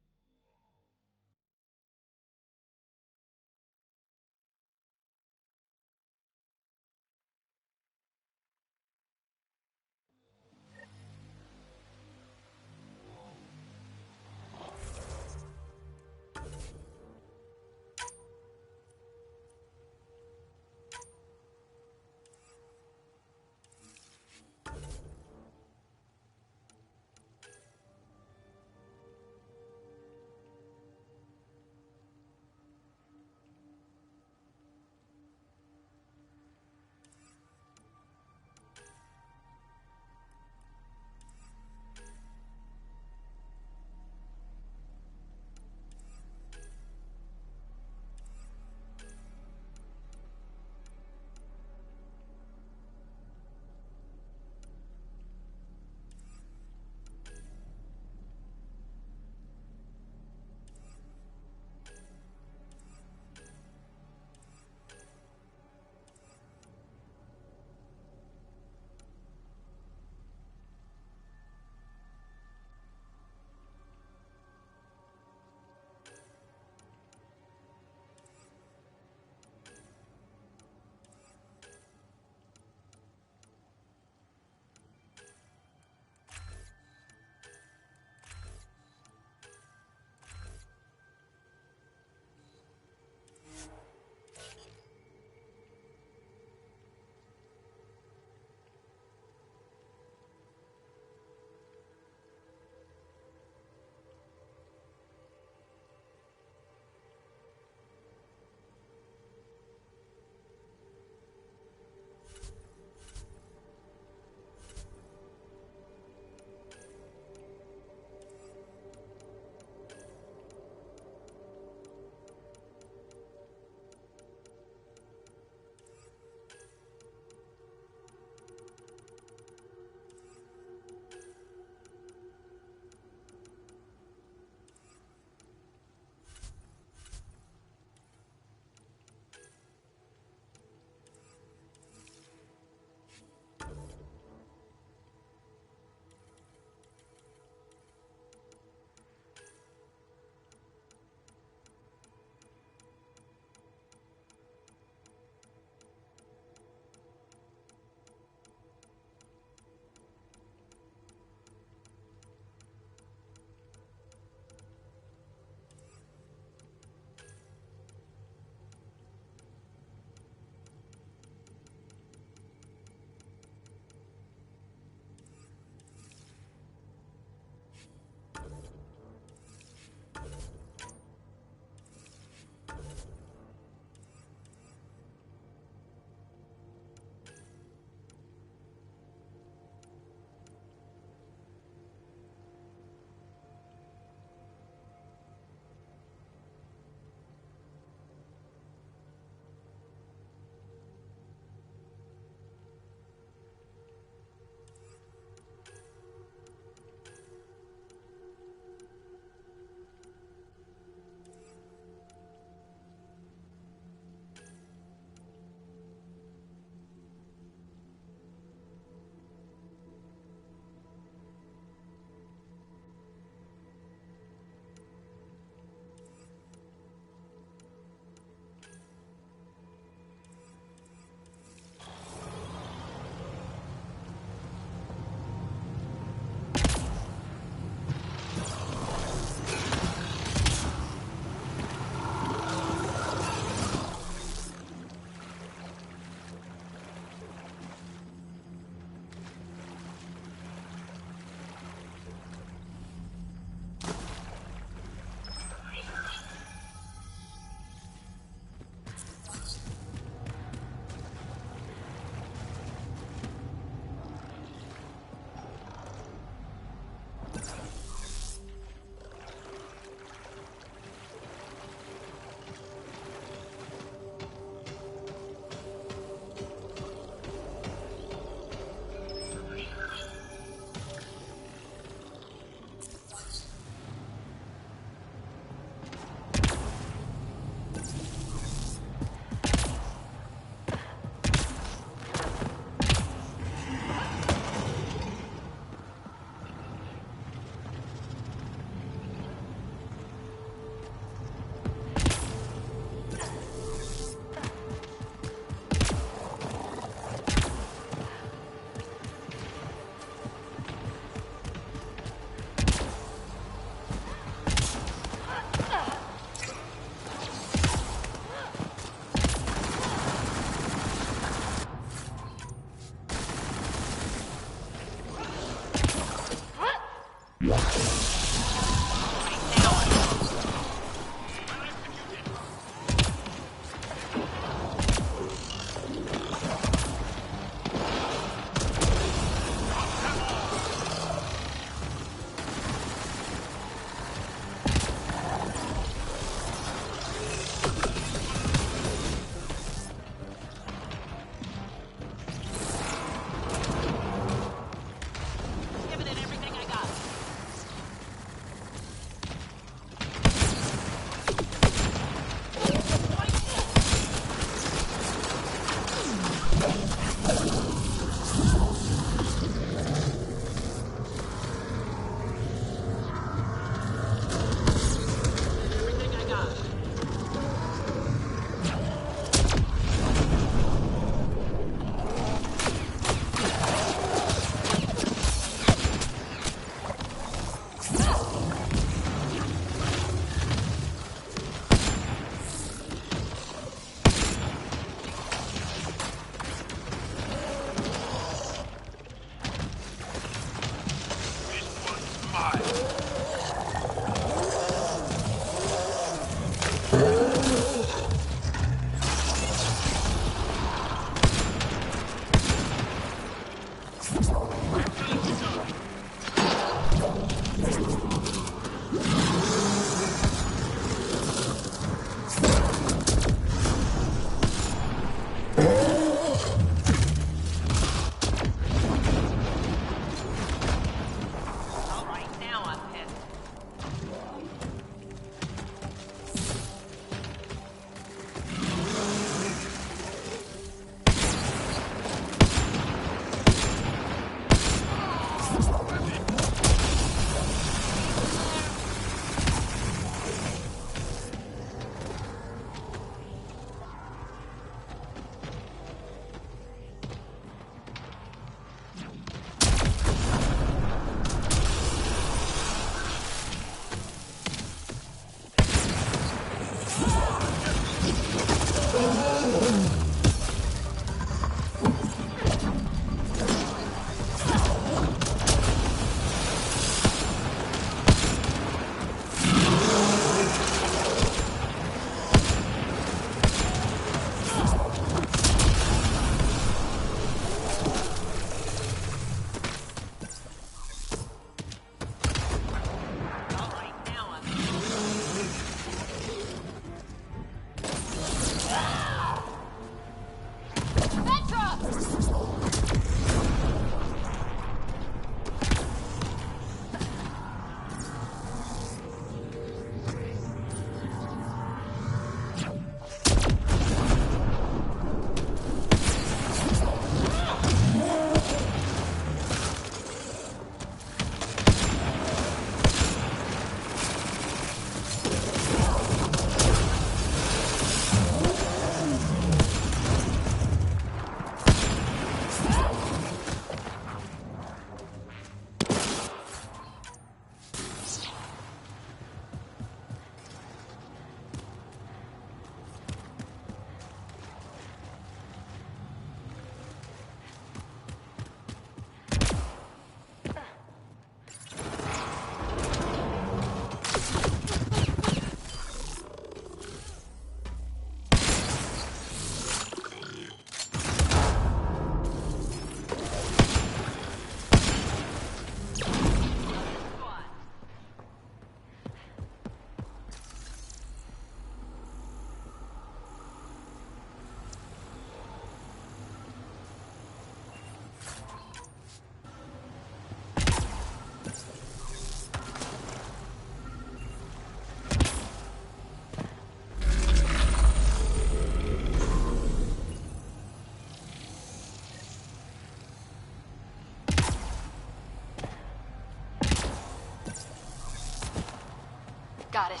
Got it.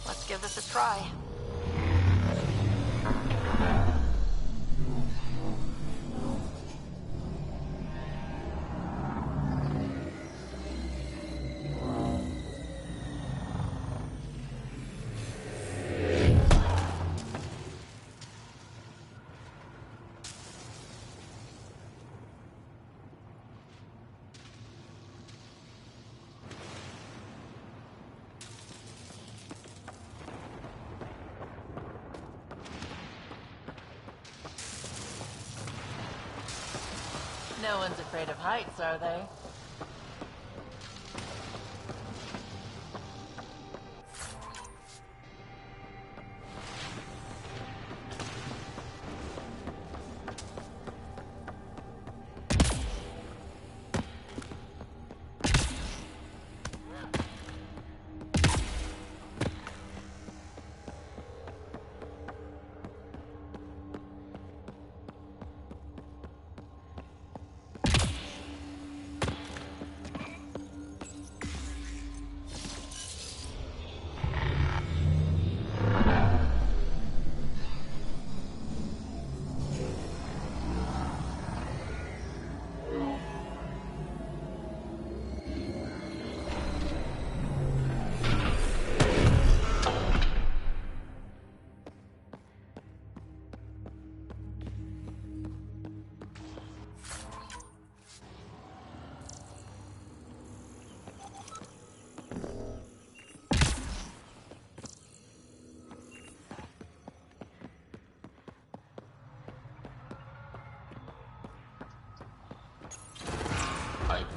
Let's give this a try. No one's afraid of heights, are they?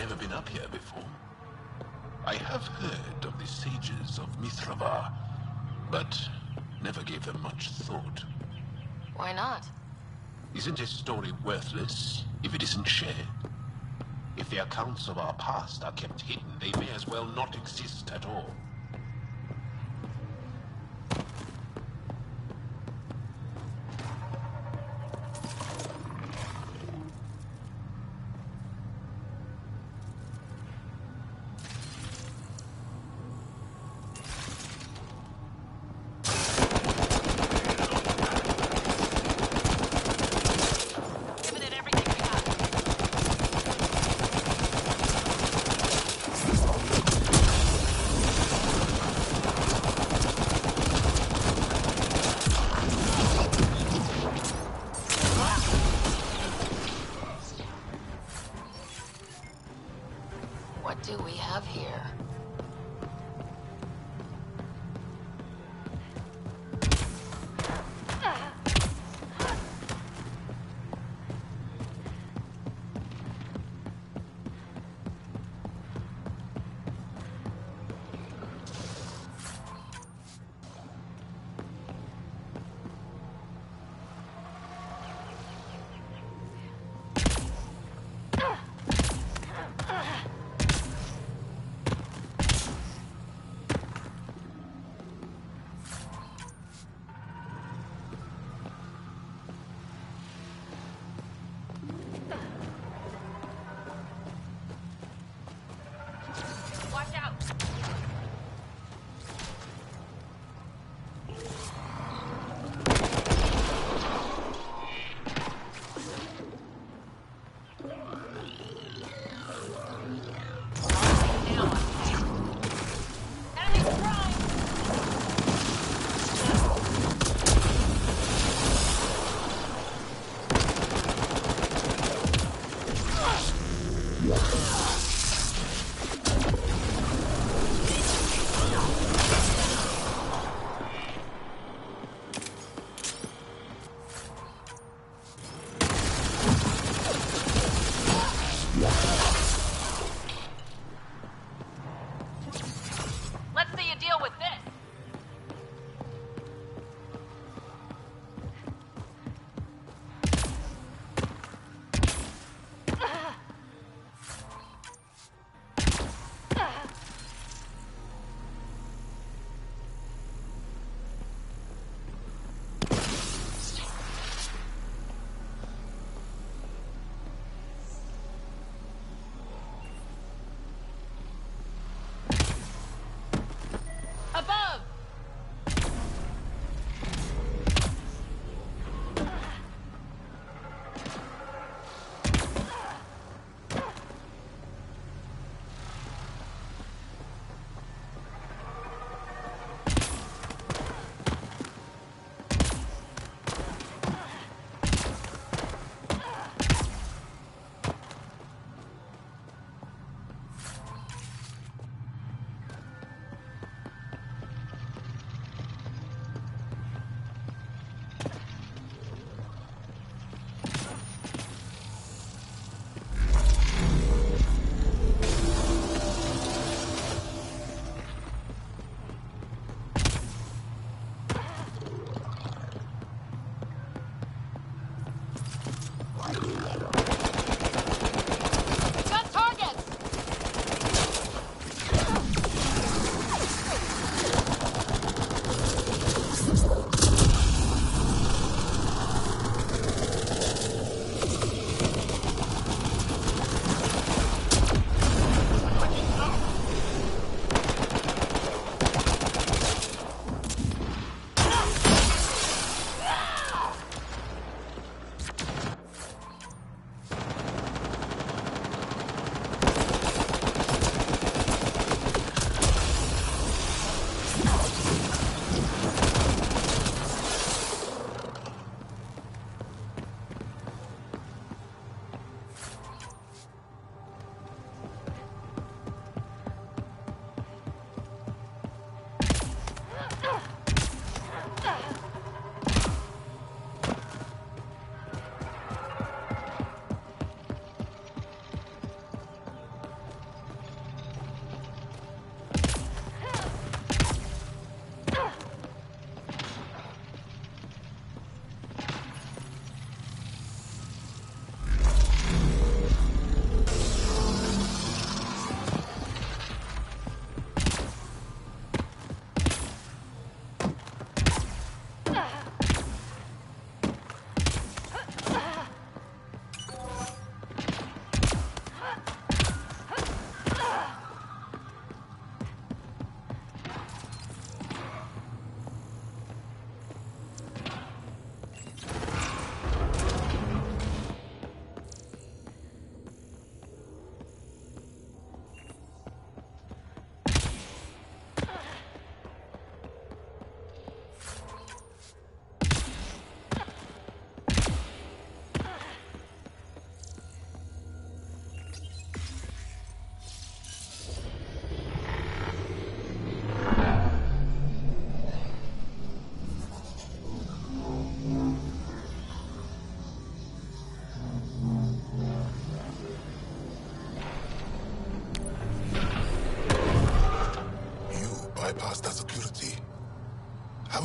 never been up here before. I have heard of the sages of Mithravar, but never gave them much thought. Why not? Isn't a story worthless if it isn't shared? If the accounts of our past are kept hidden, they may as well not exist at all.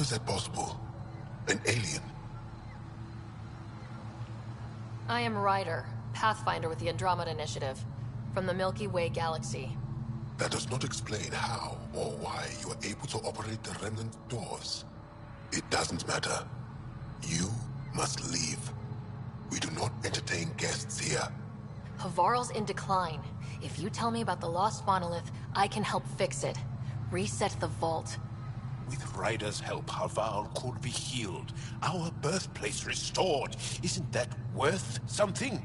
is that possible? An alien? I am Ryder, Pathfinder with the Andromeda Initiative, from the Milky Way galaxy. That does not explain how or why you are able to operate the remnant doors. It doesn't matter. You must leave. We do not entertain guests here. Havarl's in decline. If you tell me about the lost monolith, I can help fix it. Reset the vault. With Ryder's help, Havarl could be healed. Our birthplace restored. Isn't that worth something?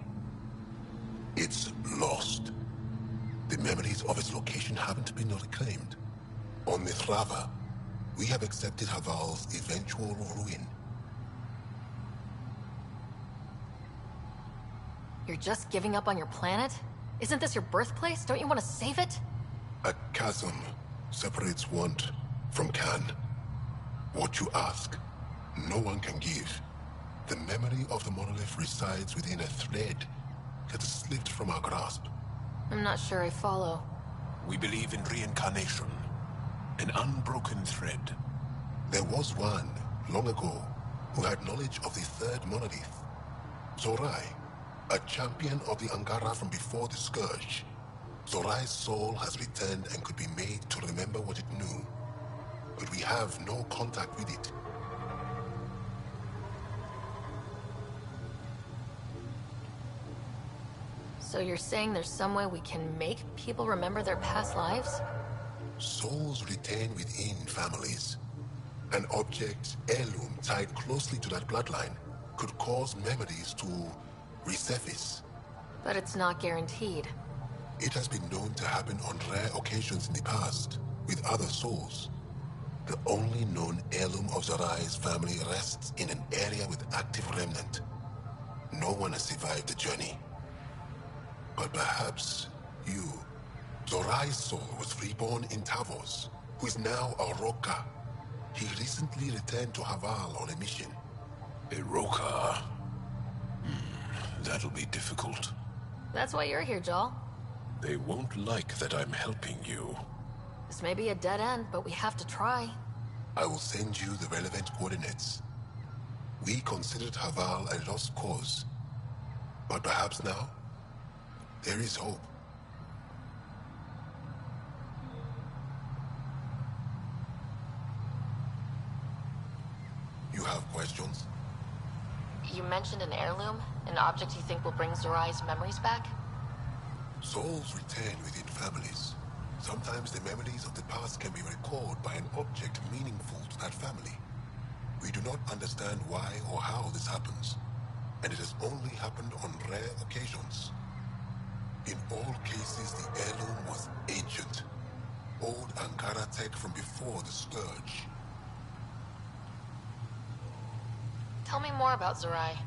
It's lost. The memories of its location haven't been reclaimed. On Mithrava, we have accepted Havarl's eventual ruin. You're just giving up on your planet? Isn't this your birthplace? Don't you want to save it? A chasm separates want from can. What you ask, no one can give. The memory of the monolith resides within a thread that has slipped from our grasp. I'm not sure I follow. We believe in reincarnation. An unbroken thread. There was one, long ago, who had knowledge of the third monolith. Zorai, a champion of the Angara from before the Scourge. Zorai's soul has returned and could be made to remember what it knew. But we have no contact with it. So you're saying there's some way we can make people remember their past lives? Souls retain within families. An object, heirloom tied closely to that bloodline, could cause memories to resurface. But it's not guaranteed. It has been known to happen on rare occasions in the past, with other souls. The only known heirloom of Zorai's family rests in an area with active remnant. No one has survived the journey. But perhaps you. Zorai's soul was reborn in Tavos, who is now a Roka. He recently returned to Havarl on a mission. A Roka? That'll be difficult. That's why you're here, Jal. They won't like that I'm helping you. This may be a dead end, but we have to try. I will send you the relevant coordinates. We considered Havarl a lost cause. But perhaps now, there is hope. You have questions? You mentioned an heirloom, an object you think will bring Zorai's memories back? Souls return within families. Sometimes the memories of the past can be recalled by an object meaningful to that family. We do not understand why or how this happens, and it has only happened on rare occasions. In all cases, the heirloom was ancient. Old Ankara tech from before the Scourge. Tell me more about Zorai.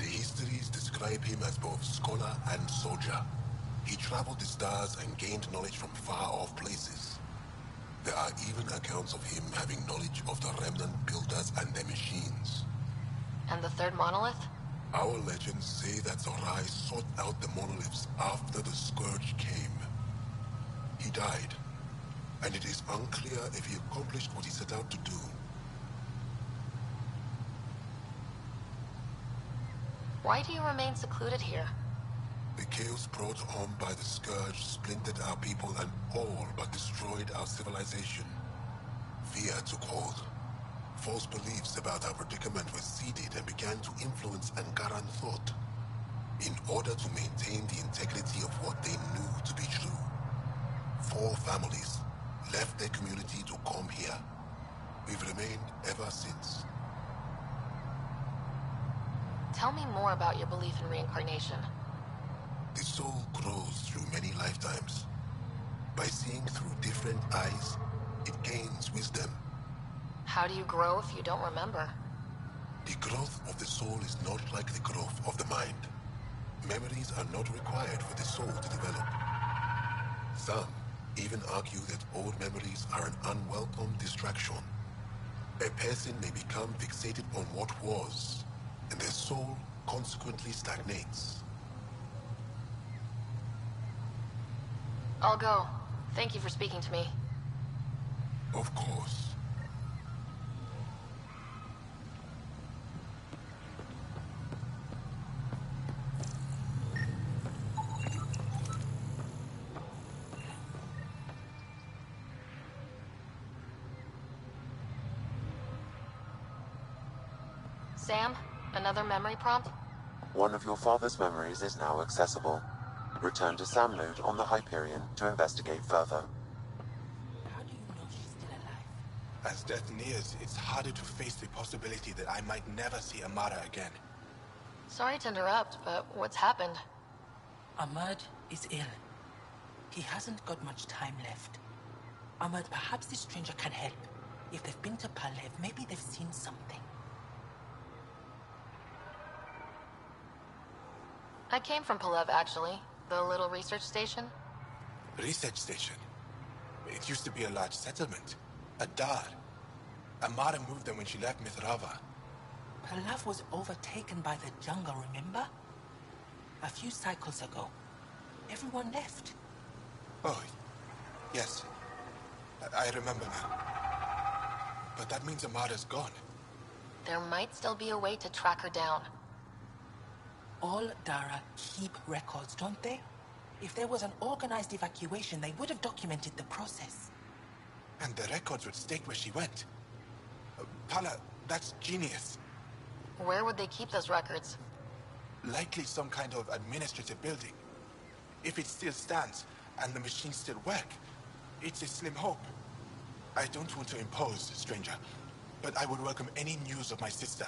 The histories describe him as both scholar and soldier. He traveled the stars and gained knowledge from far-off places. There are even accounts of him having knowledge of the remnant builders and their machines. And the third monolith? Our legends say that Zorai sought out the monoliths after the Scourge came. He died, and it is unclear if he accomplished what he set out to do. Why do you remain secluded here? The chaos brought on by the Scourge splintered our people and all but destroyed our civilization. Fear took hold. False beliefs about our predicament were seeded and began to influence Angaran thought, in order to maintain the integrity of what they knew to be true. 4 families left their community to come here. We've remained ever since. Tell me more about your belief in reincarnation. The soul grows through many lifetimes. By seeing through different eyes, it gains wisdom. How do you grow if you don't remember? The growth of the soul is not like the growth of the mind. Memories are not required for the soul to develop. Some even argue that old memories are an unwelcome distraction. A person may become fixated on what was, and their soul consequently stagnates. I'll go. Thank you for speaking to me. Of course. Sam, another memory prompt? One of your father's memories is now accessible. Return to Sam Node on the Hyperion to investigate further. How do you know she's still alive? As death nears, it's harder to face the possibility that I might never see Amara again. Sorry to interrupt, but what's happened? Ahmad is ill. He hasn't got much time left. Ahmad, perhaps this stranger can help. If they've been to Palev, maybe they've seen something. I came from Palev, actually. The little research station. Research station? It used to be a large settlement. A dar. Amara moved there when she left Mithrava. Palev was overtaken by the jungle, remember? A few cycles ago. Everyone left. Oh, yes. I remember now. But that means Amara's gone. There might still be a way to track her down. All Dara keep records, don't they? If there was an organized evacuation, they would have documented the process. And the records would state where she went. Pala, that's genius. Where would they keep those records? Likely some kind of administrative building. If it still stands, and the machines still work, it's a slim hope. I don't want to impose, stranger, but I would welcome any news of my sister.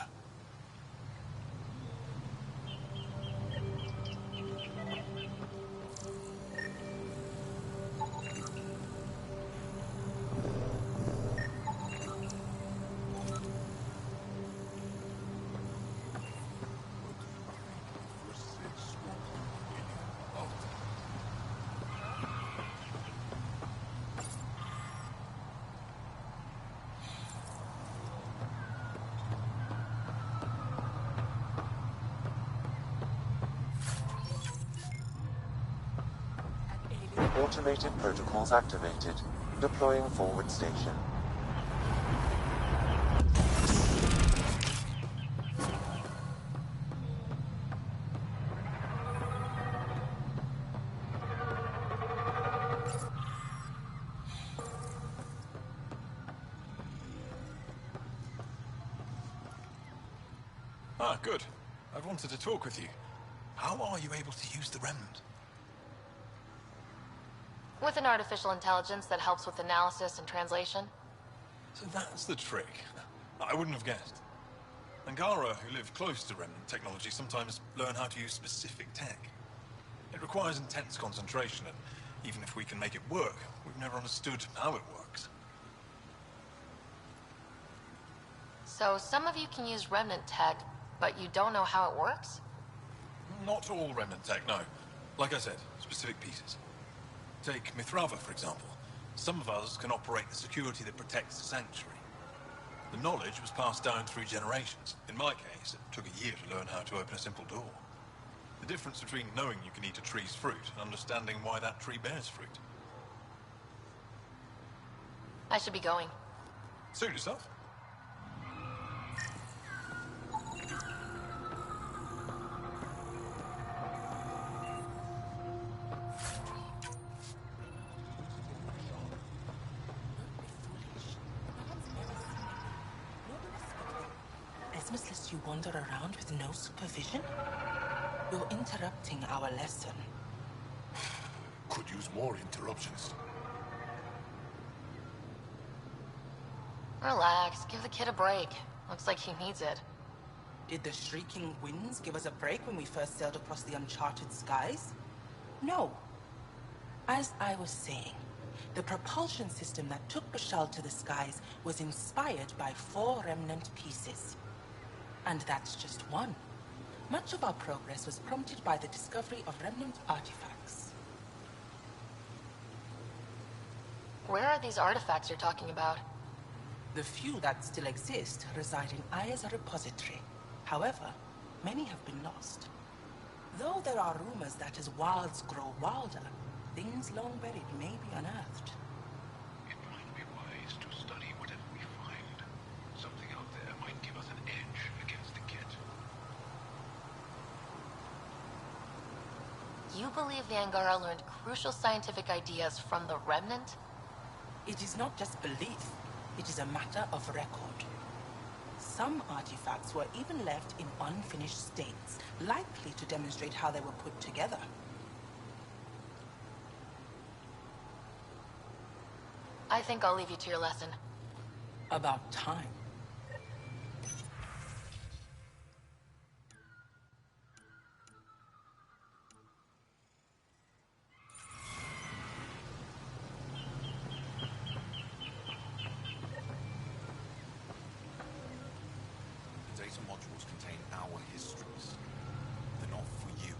Automated protocols activated. Deploying forward station. Ah, good. I've wanted to talk with you. How are you able to use the Remnant? With an artificial intelligence that helps with analysis and translation. So that's the trick. I wouldn't have guessed. Angara, who live close to Remnant technology, sometimes learn how to use specific tech. It requires intense concentration, and even if we can make it work, we've never understood how it works. So some of you can use Remnant tech, but you don't know how it works? Not all Remnant tech, no. Like I said, specific pieces. Take Mithrava, for example. Some of us can operate the security that protects the sanctuary. The knowledge was passed down through generations. In my case, it took a year to learn how to open a simple door. The difference between knowing you can eat a tree's fruit and understanding why that tree bears fruit. I should be going. Suit yourself. Lets you wander around with no supervision? You're interrupting our lesson. Could use more interruptions. Relax, give the kid a break. Looks like he needs it. Did the shrieking winds give us a break when we first sailed across the uncharted skies? No. As I was saying, the propulsion system that took Bashal to the skies was inspired by 4 Remnant pieces. And that's just one. Much of our progress was prompted by the discovery of Remnant artifacts. Where are these artifacts you're talking about? The few that still exist reside in Aya's repository. However, many have been lost. Though there are rumors that as wilds grow wilder, things long buried may be unearthed. It might be wise to study whatever we find. Something out there might give us an edge against the kit. You believe the Angara learned crucial scientific ideas from the Remnant? It is not just belief. It is a matter of record. Some artifacts were even left in unfinished states, likely to demonstrate how they were put together. I think I'll leave you to your lesson. About time. The data modules contain our histories. They're not for you.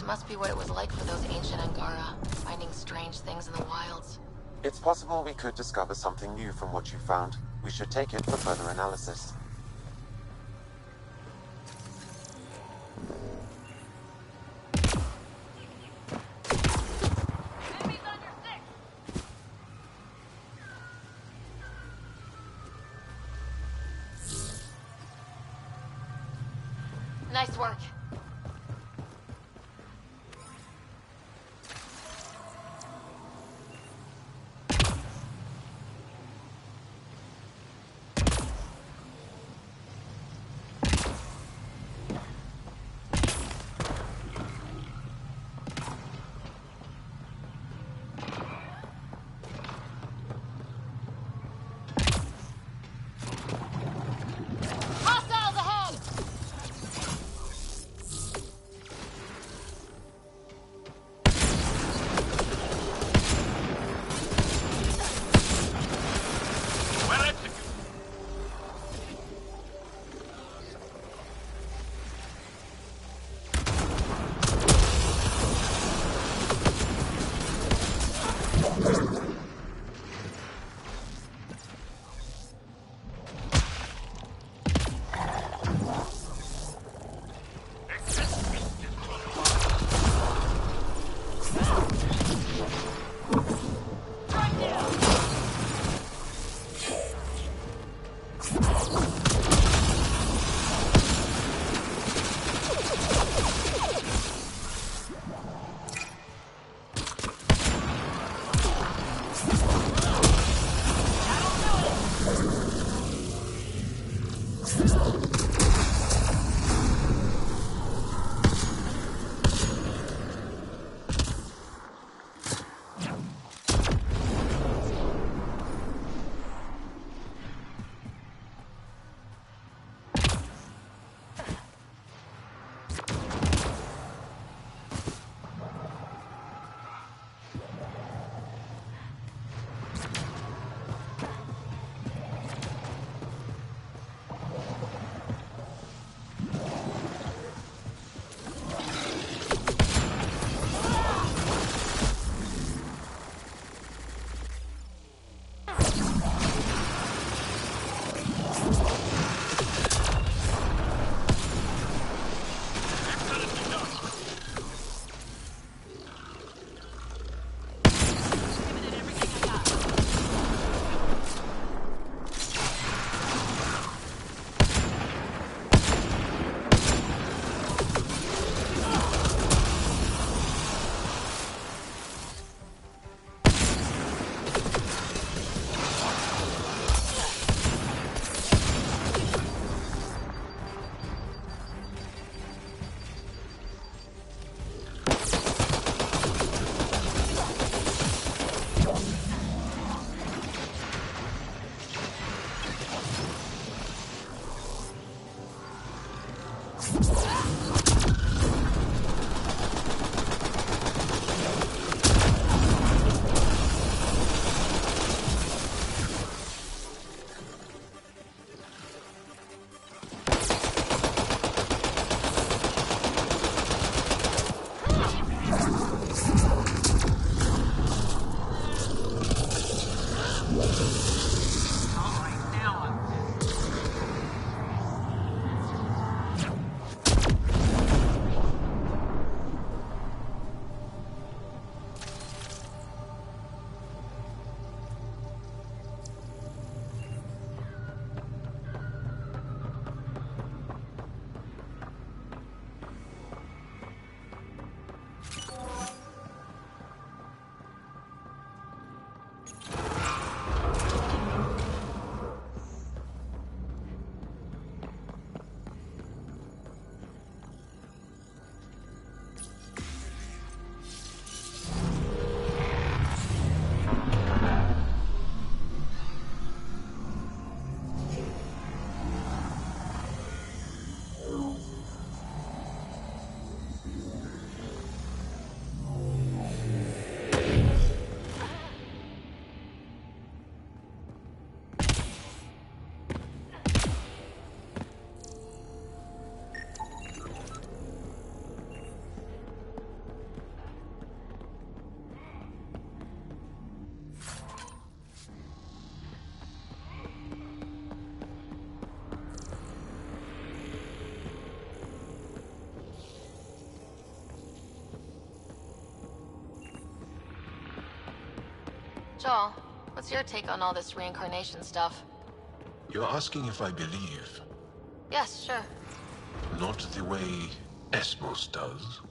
Must be what it was like for those ancient Angara, finding strange things in the wilds. It's possible we could discover something new from what you found. We should take it for further analysis. Nice work. Joel, what's your take on all this reincarnation stuff? You're asking if I believe. Yes, sure. Not the way Esmos does.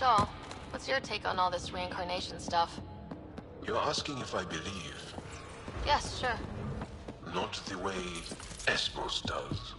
Joel, what's your take on all this reincarnation stuff? You're asking if I believe. Yes, sure. not the way Esmos does.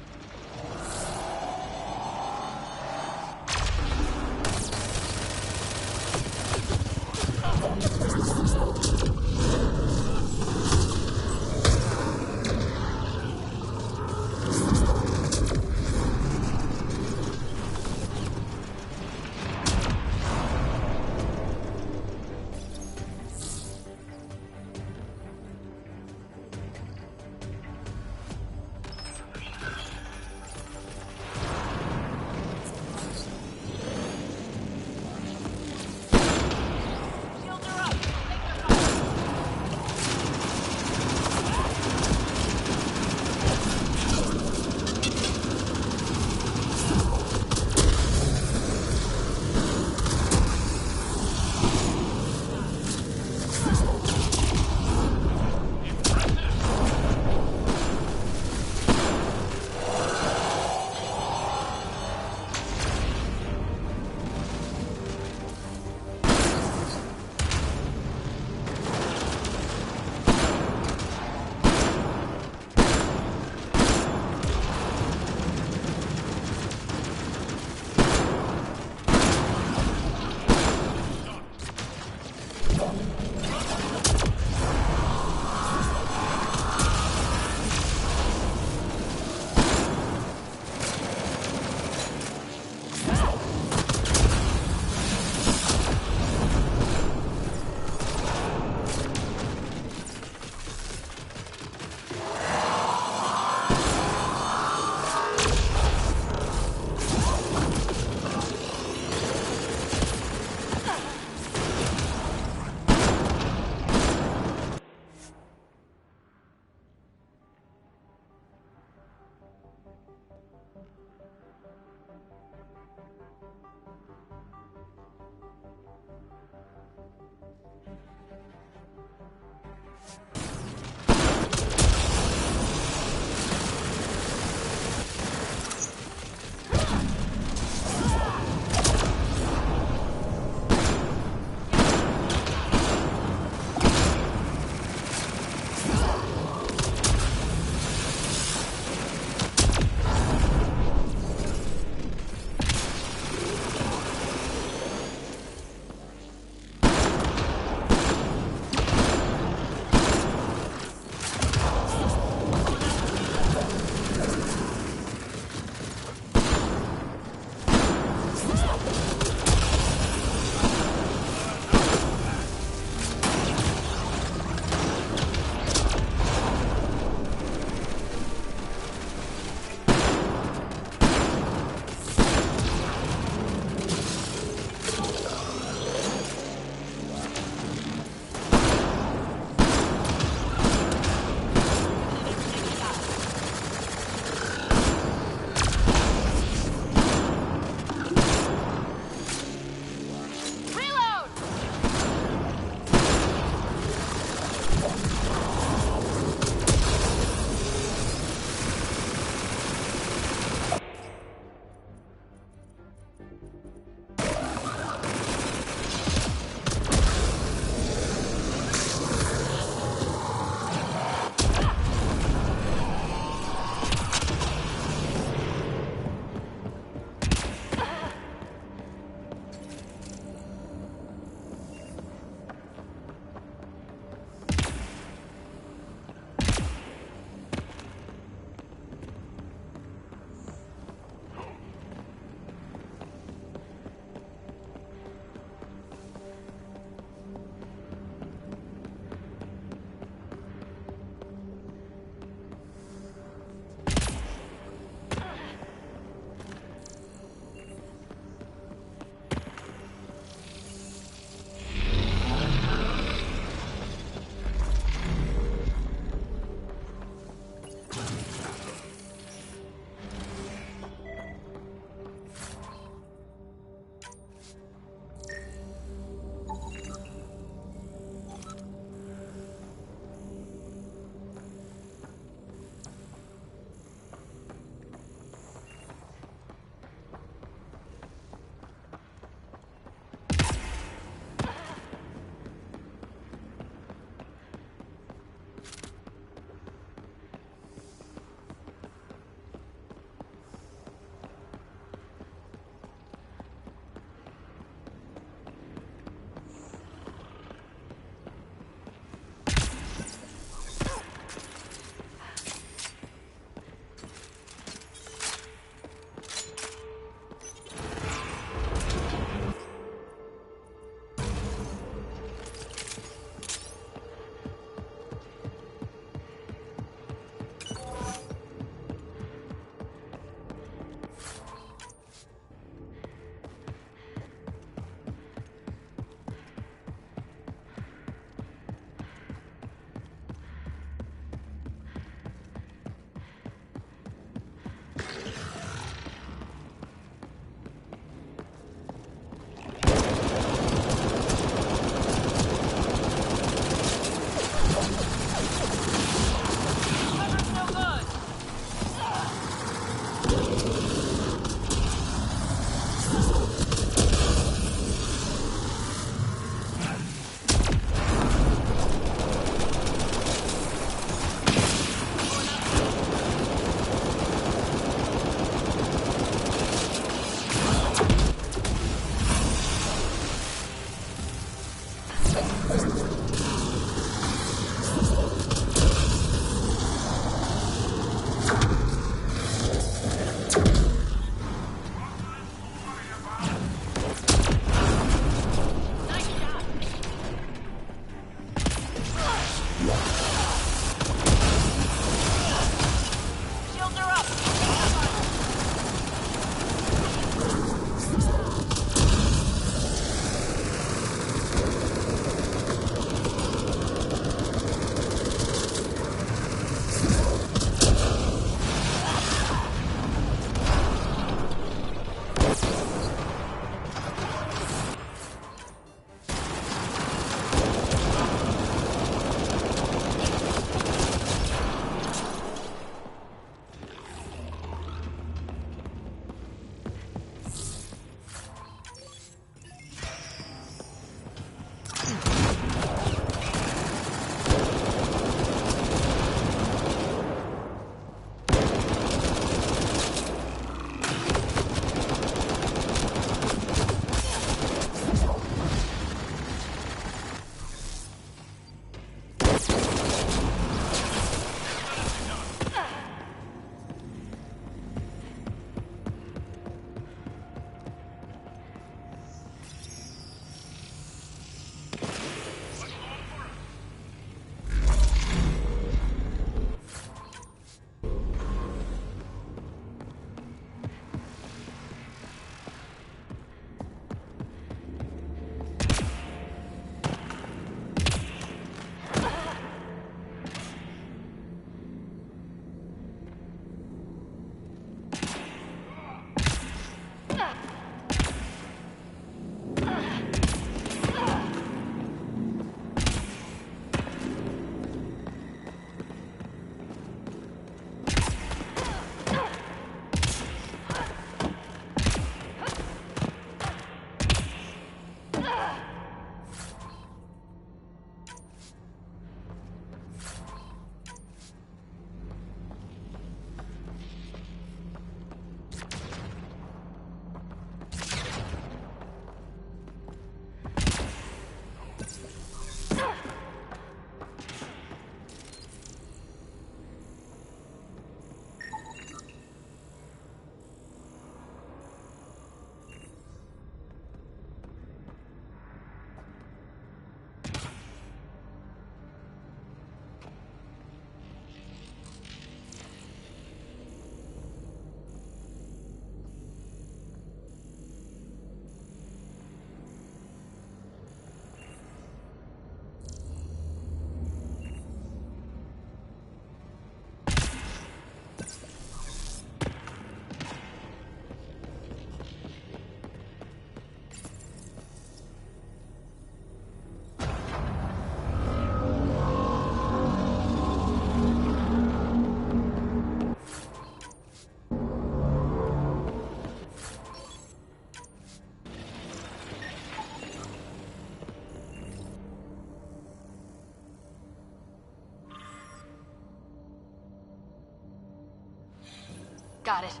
Got it.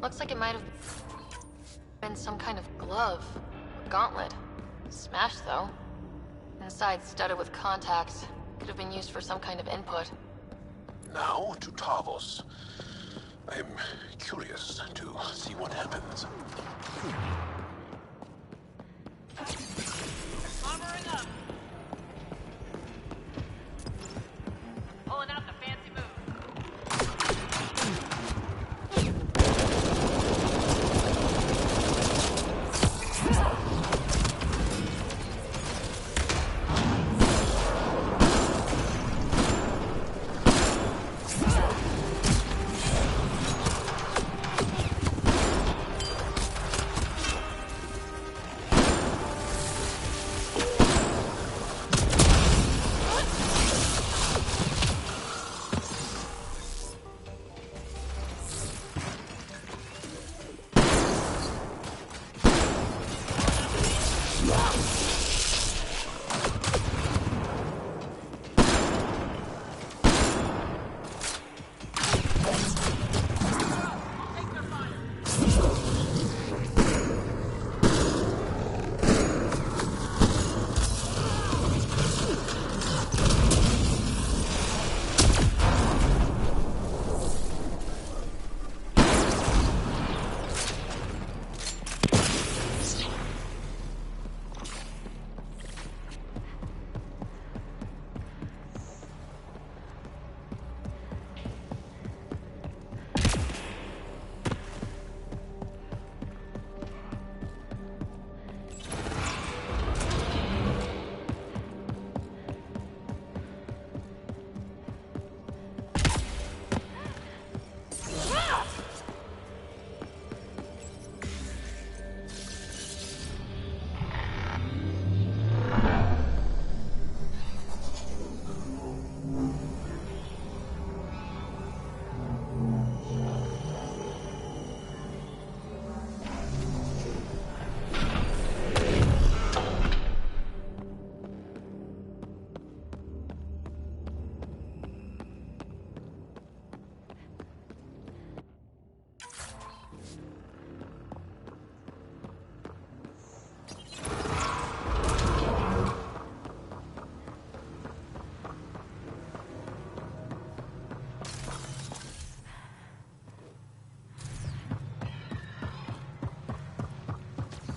Looks like it might have been some kind of glove or gauntlet. Smashed, though. Inside studded with contacts. Could have been used for some kind of input. Now to Tavos. I'm curious to see what happens. Armoring up. Pulling out the fancy move.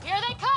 Here they come!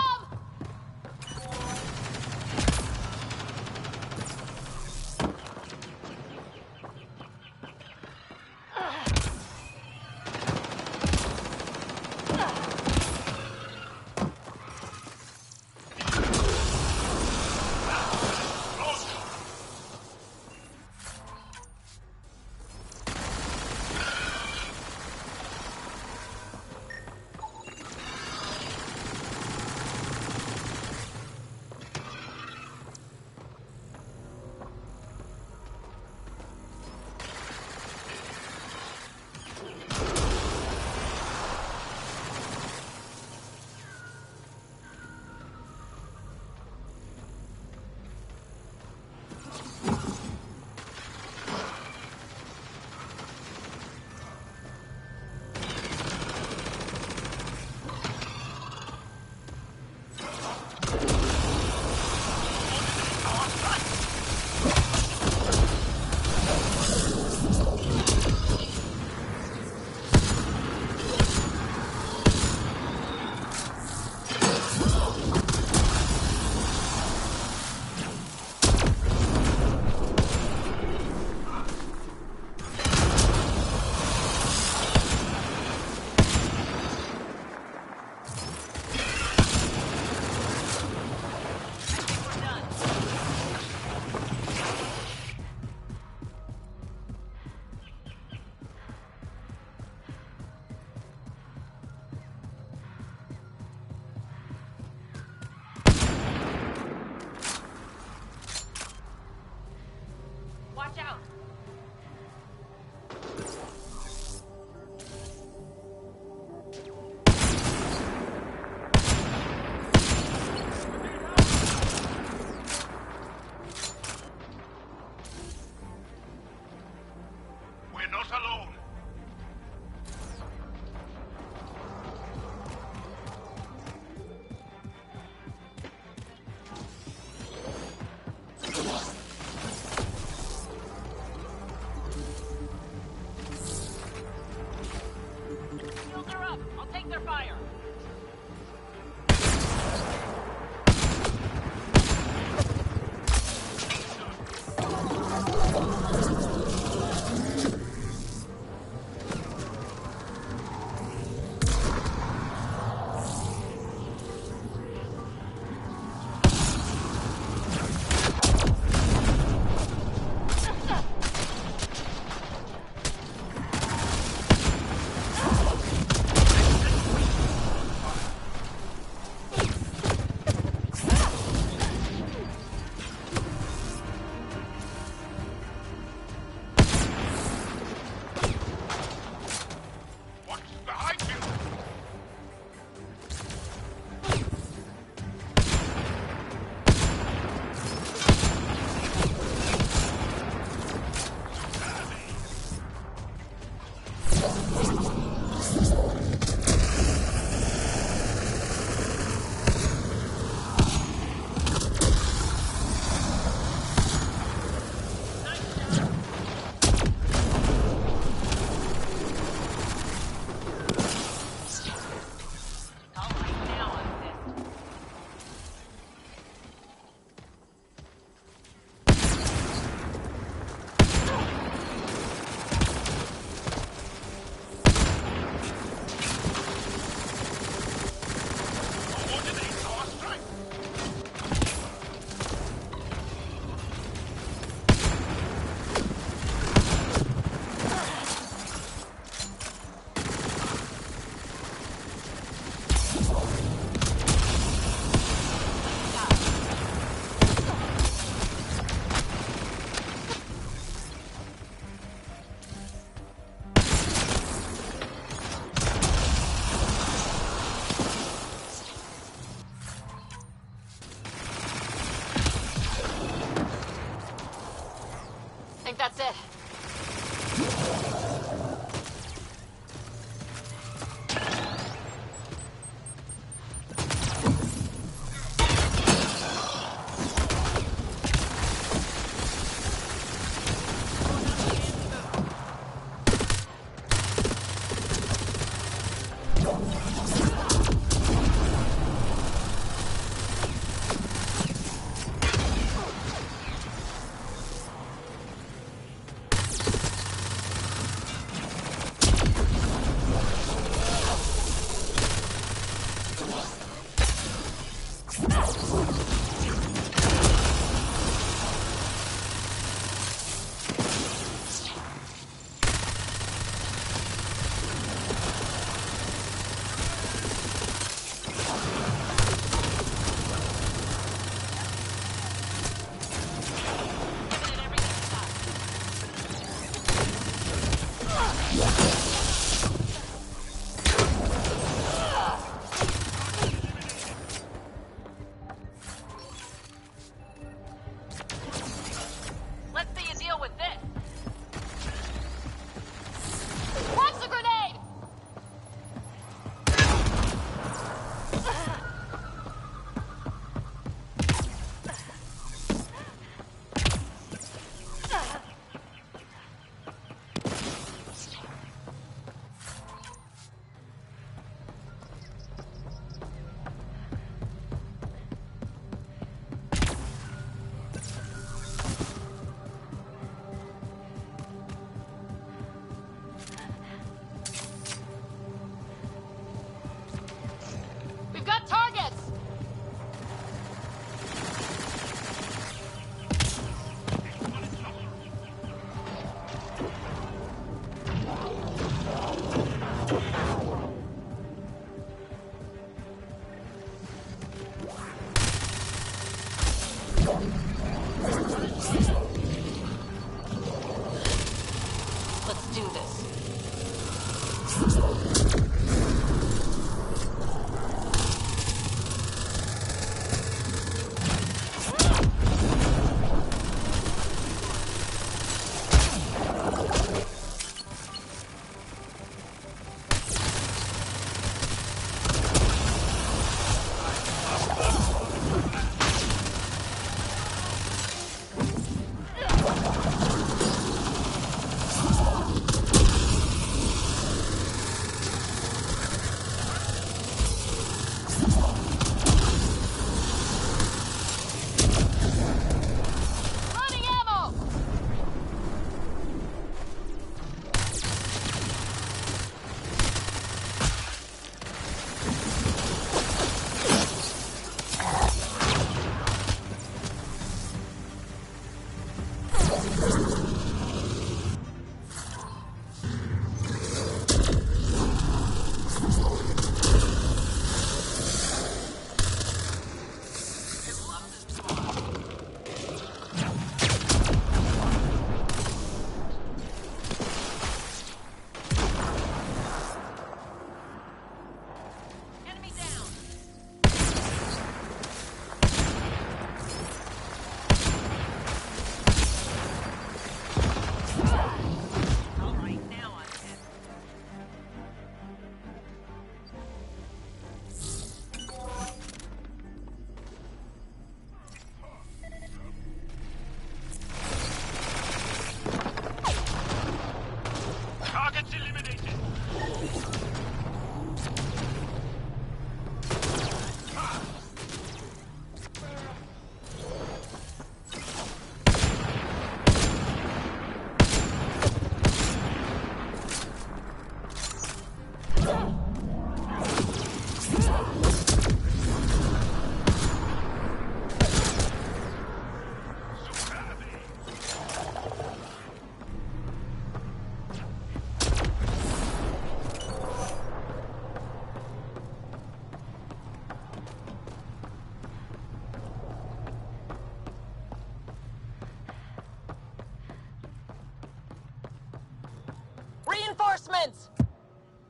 Reinforcements!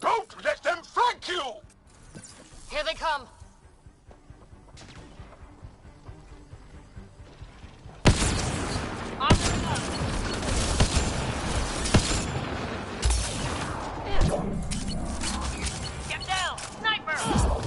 Don't let them flank you! Here they come. Get down! Sniper!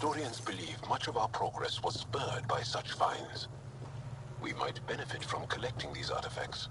Historians believe much of our progress was spurred by such finds. We might benefit from collecting these artifacts.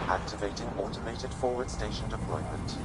Activating automated forward station deployment.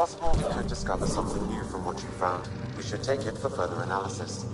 possible we could discover something new from what you found. We should take it for further analysis.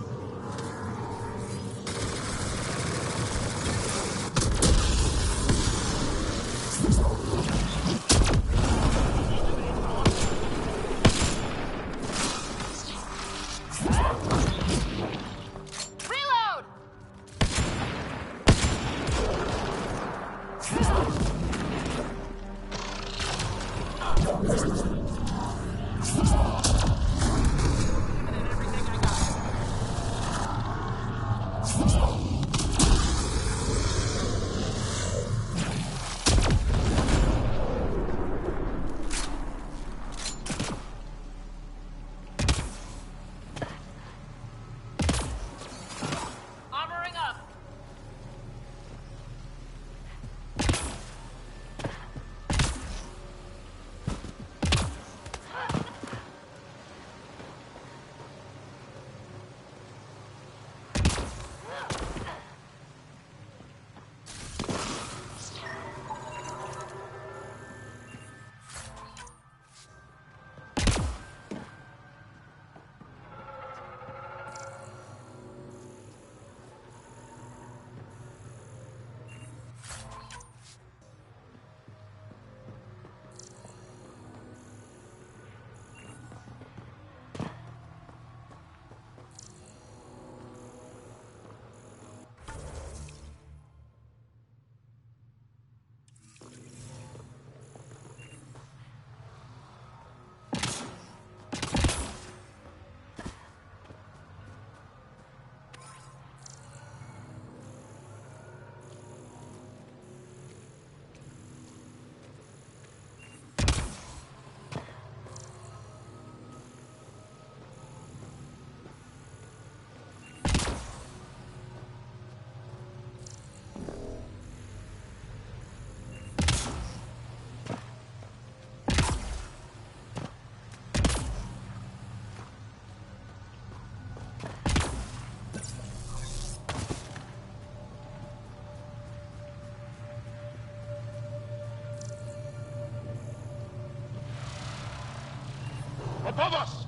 above us!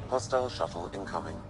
Hostile shuttle incoming.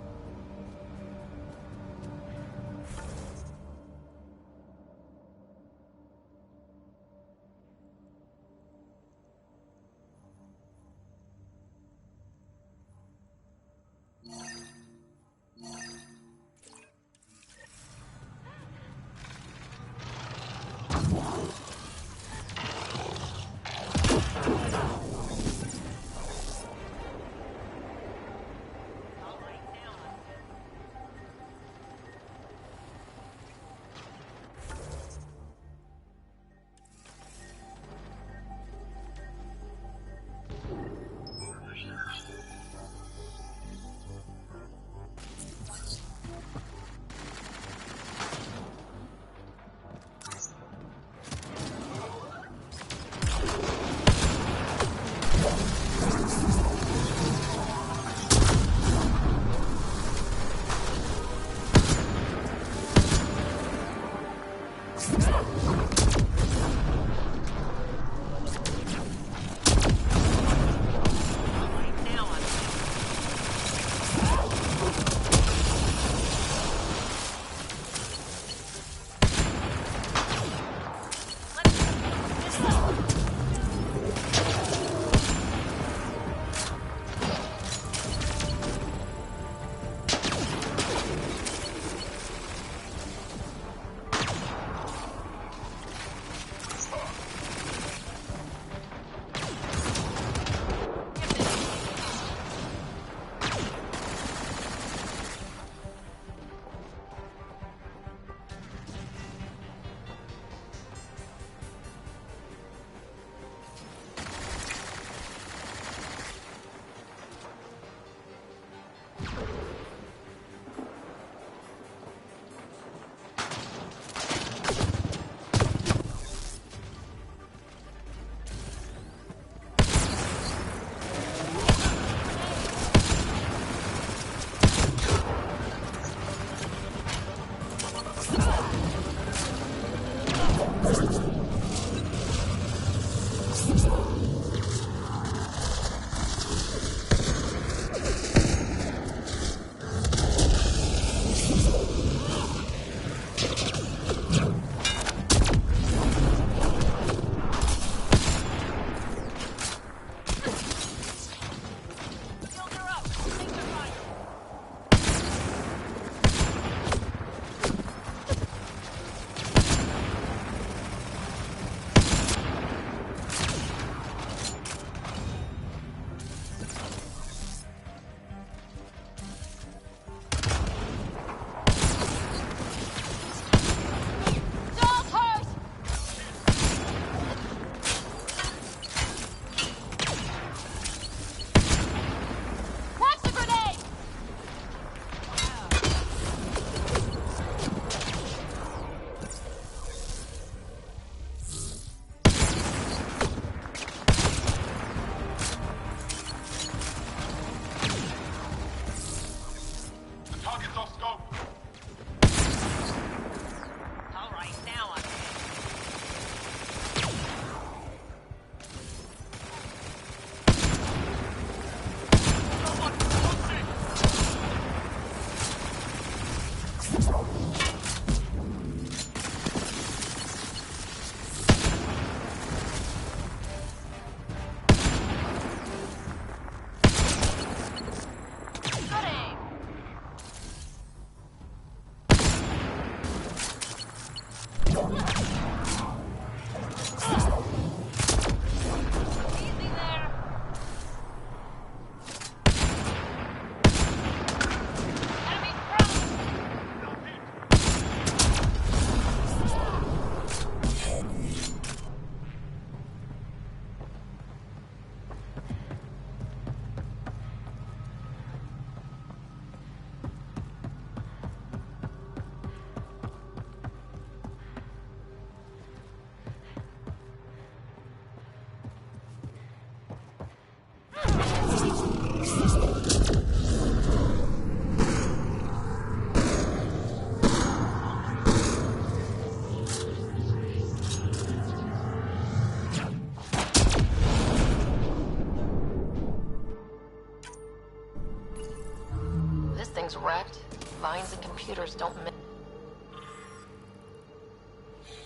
computers don't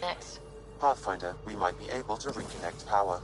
mix. Pathfinder, we might be able to reconnect power.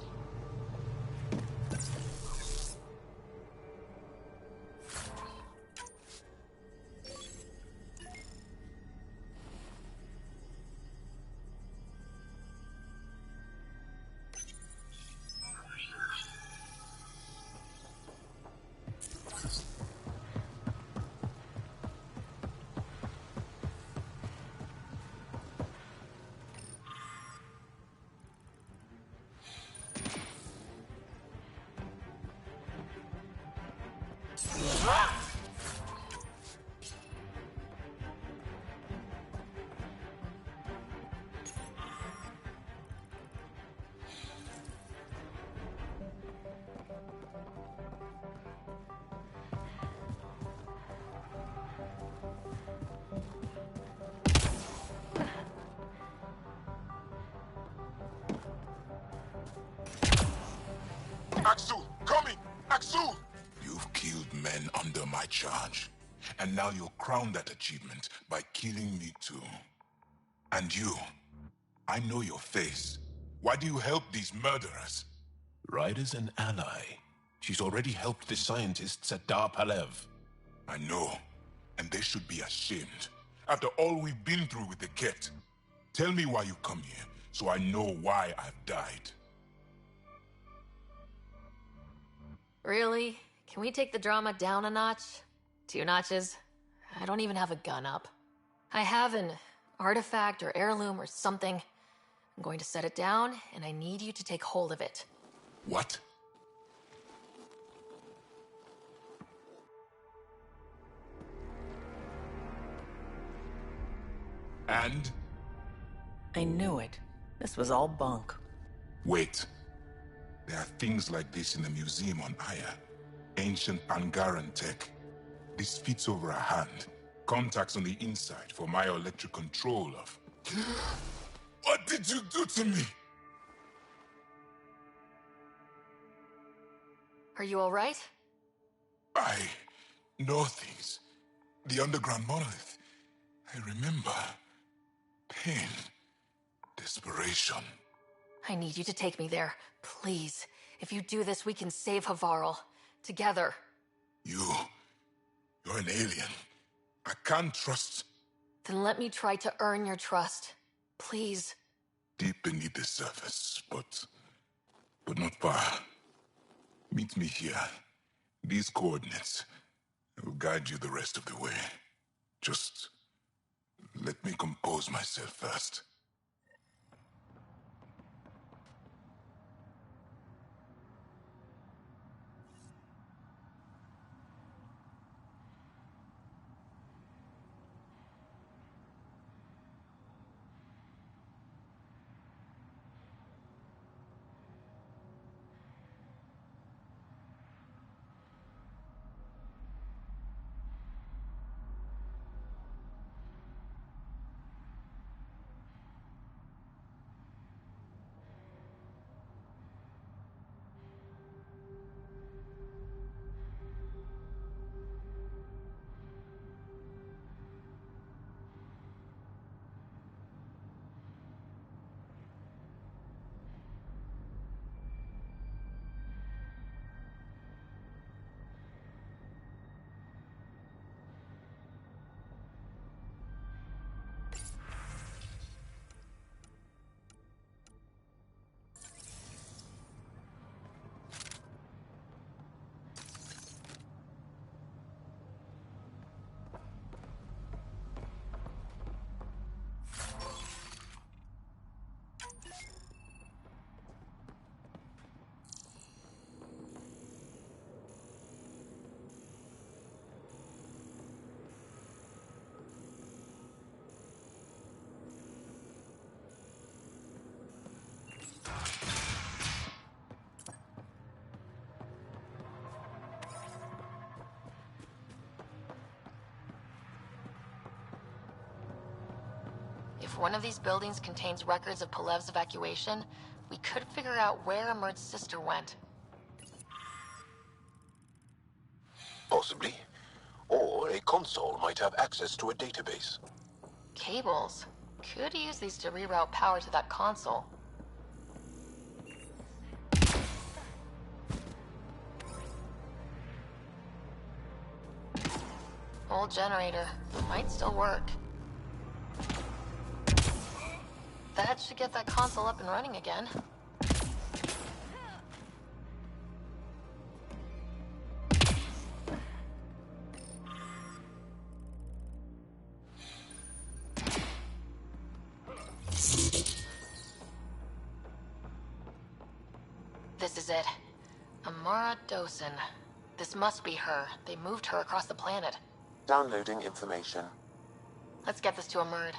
Axel, coming! Axel! You've killed men under my charge. And now you'll crown that achievement by killing me too. And you, I know your face. Why do you help these murderers? Ryder's an ally. She's already helped the scientists at Dar Palev. I know, and they should be ashamed. After all we've been through with the Ket. Tell me why you come here, so I know why I've died. Really? Can we take the drama down a notch? 2 notches? I don't even have a gun up. I have an artifact or heirloom or something. I'm going to set it down, and I need you to take hold of it. What? And? I knew it. This was all bunk. Wait. There are things like this in the museum on Aya. Ancient Pangaran tech. This fits over a hand. Contacts on the inside for myoelectric control of... What did you do to me? Are you all right? I know things. The underground monolith. I remember. Pain. Desperation. I need you to take me there. Please. If you do this, we can save Havarl. Together. You're an alien. I can't trust... Then let me try to earn your trust. Please. Deep beneath the surface, but not far. Meet me here. These coordinates. I will guide you the rest of the way. Just let me compose myself first. If one of these buildings contains records of Palev's evacuation, we could figure out where Emert's sister went. Possibly. Or a console might have access to a database. Cables. Could use these to reroute power to that console. Old generator. Might still work. That should get that console up and running again. This is it. Amara Dosen. This must be her. They moved her across the planet. Downloading information. Let's get this to a Murd.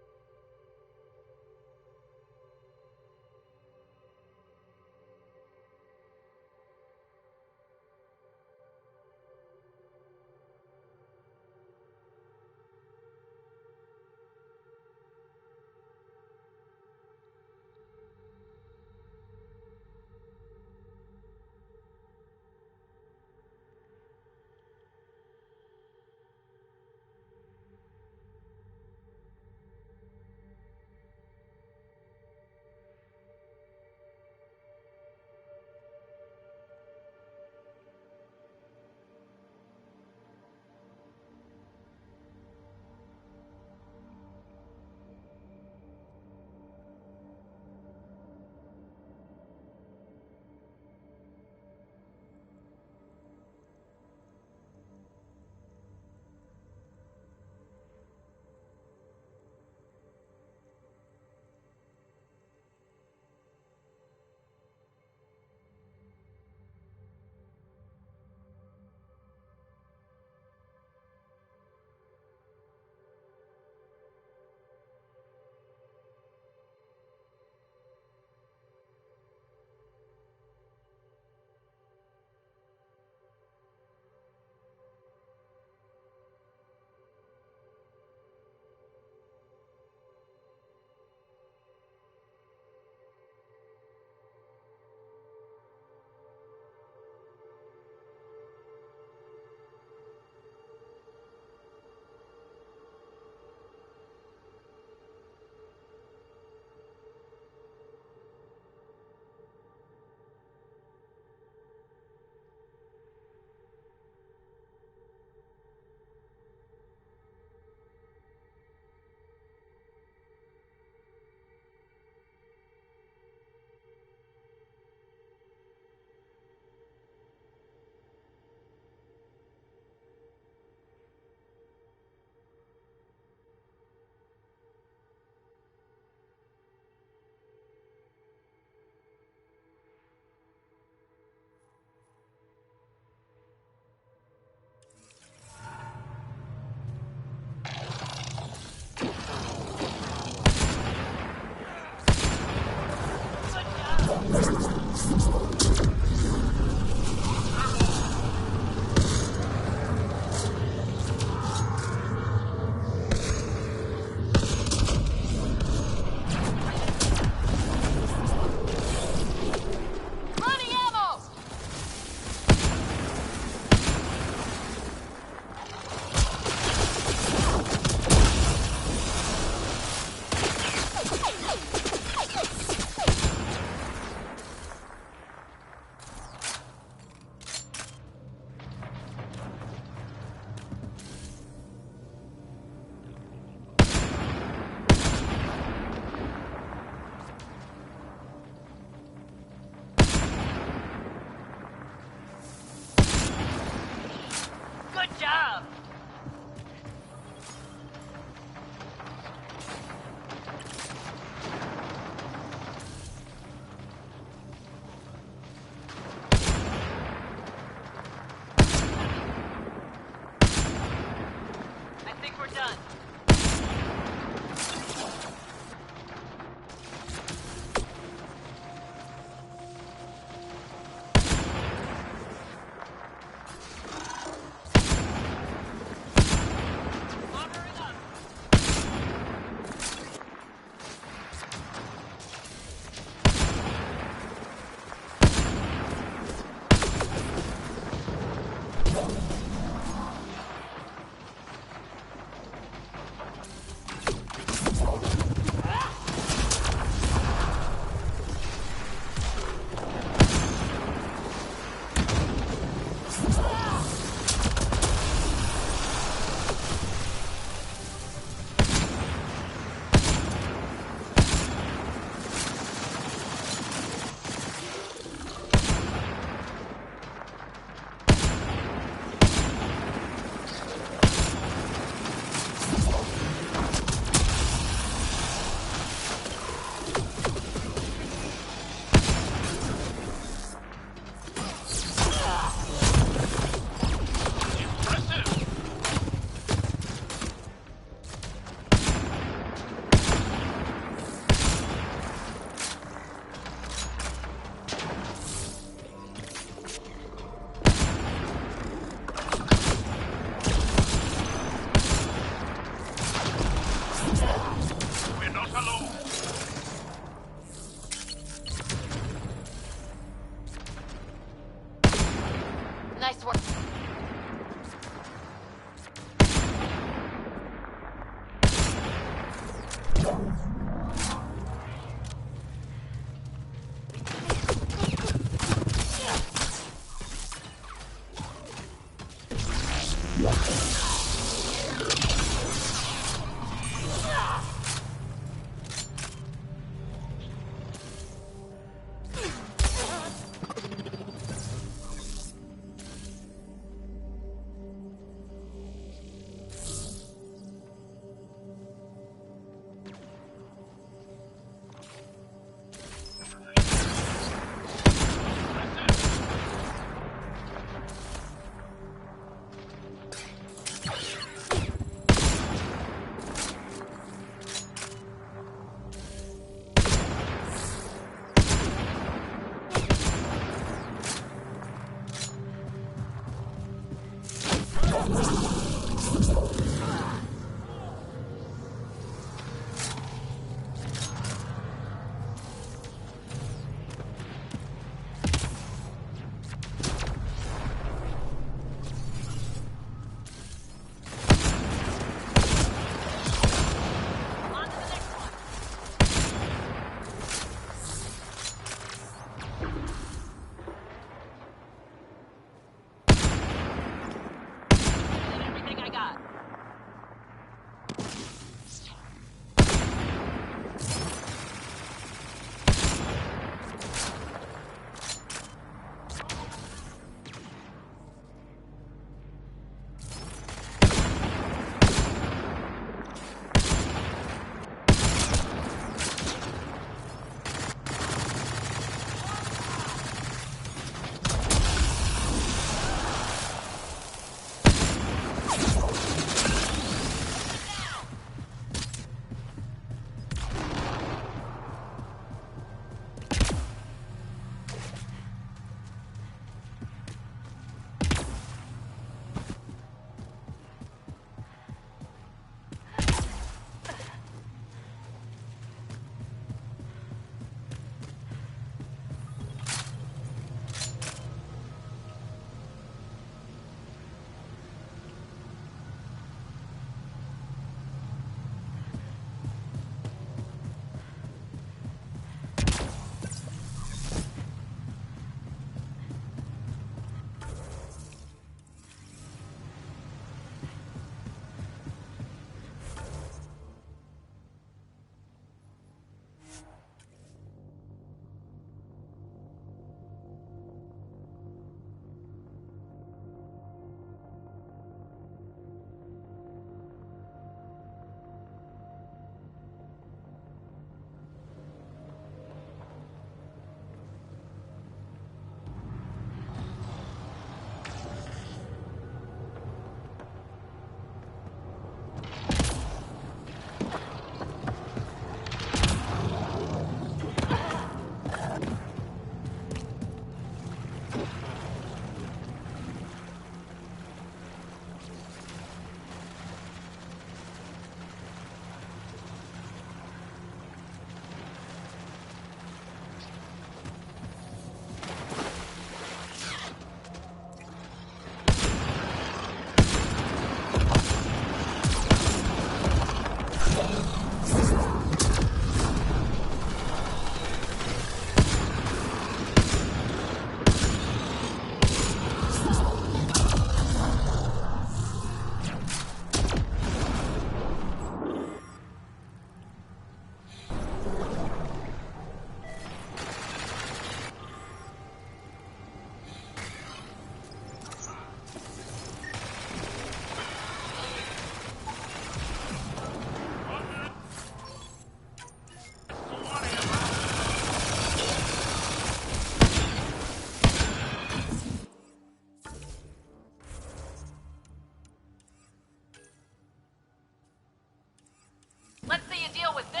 you deal with this?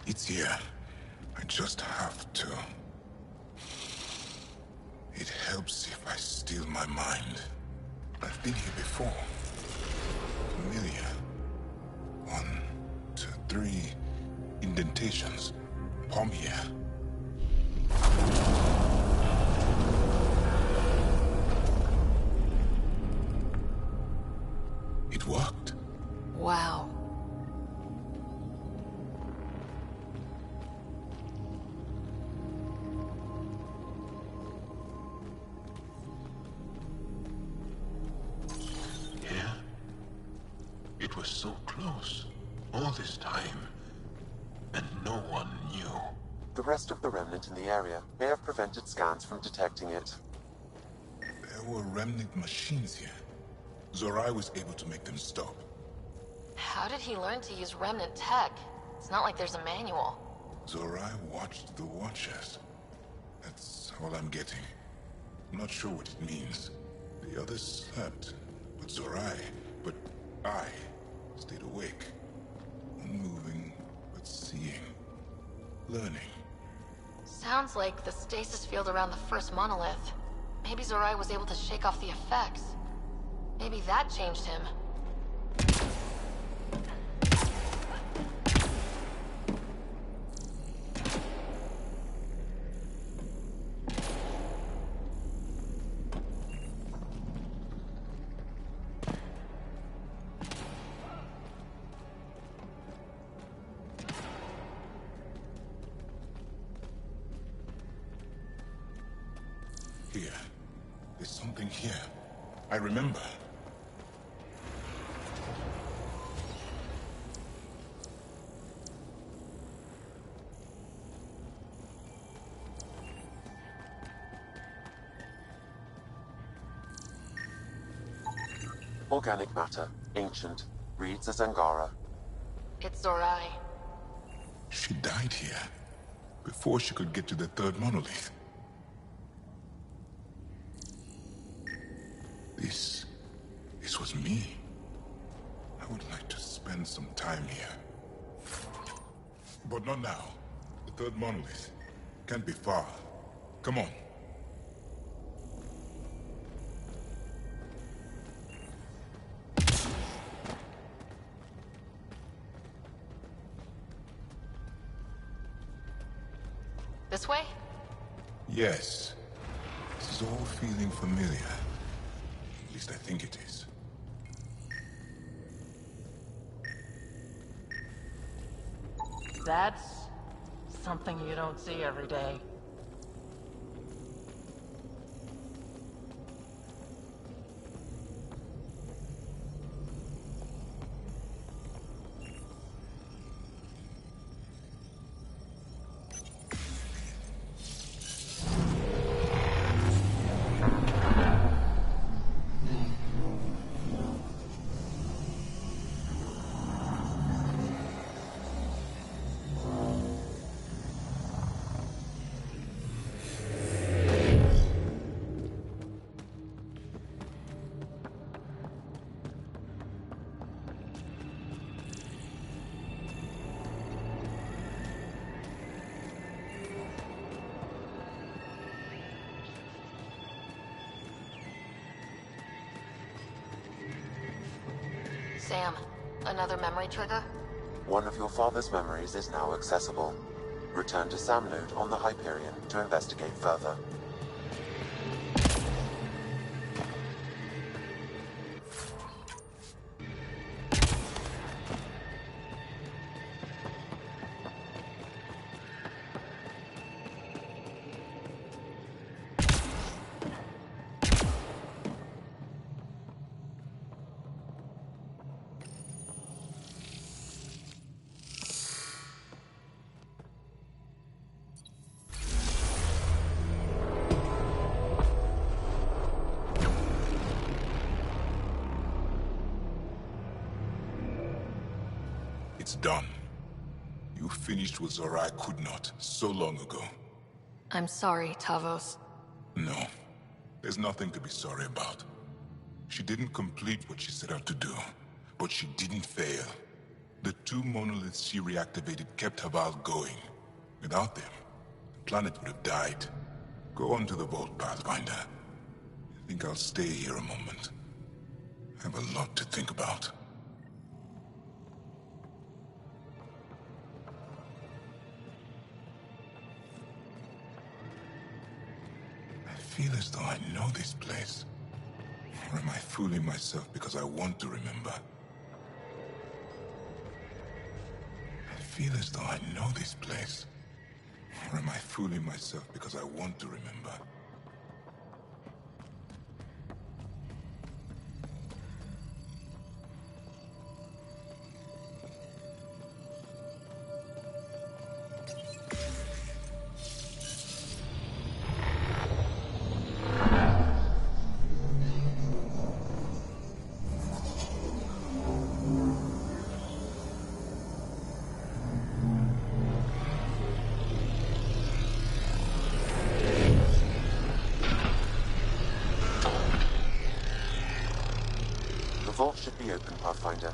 It's here. I just have to. It helps if I steal my mind. I've been here before. Familiar. 1, 2, 3 indentations. Palm here. It worked. Wow. It was so close, all this time, and no one knew. The rest of the remnant in the area may have prevented scans from detecting it. There were remnant machines here. Zorai was able to make them stop. How did he learn to use remnant tech? It's not like there's a manual. Zorai watched the Watchers. That's all I'm getting. I'm not sure what it means. The others slept, but I stayed awake. Unmoving, but seeing. Learning. Sounds like the stasis field around the first monolith. Maybe Zorai was able to shake off the effects. Maybe that changed him. Here. There's something here. I remember. Organic matter. Ancient. Reads as Angara. It's Zorai. She died here. Before she could get to the third monolith. This was me. I would like to spend some time here. But not now. The third monolith can't be far. Come on. This way? Yes. This is all feeling familiar. At least I think it is. That's something you don't see every day. Sam, another memory trigger? One of your father's memories is now accessible. Return to Sam Node on the Hyperion to investigate further. It's done. You finished what Zorai could not so long ago. I'm sorry, Tavos. No, there's nothing to be sorry about. She didn't complete what she set out to do, but she didn't fail. The two monoliths she reactivated kept Haval going. Without them, the planet would have died. Go on to the vault, Pathfinder. I think I'll stay here a moment. I have a lot to think about. I feel as though I know this place. Or am I fooling myself because I want to remember? I feel as though I know this place. Or am I fooling myself because I want to remember? The vault should be open, Pathfinder.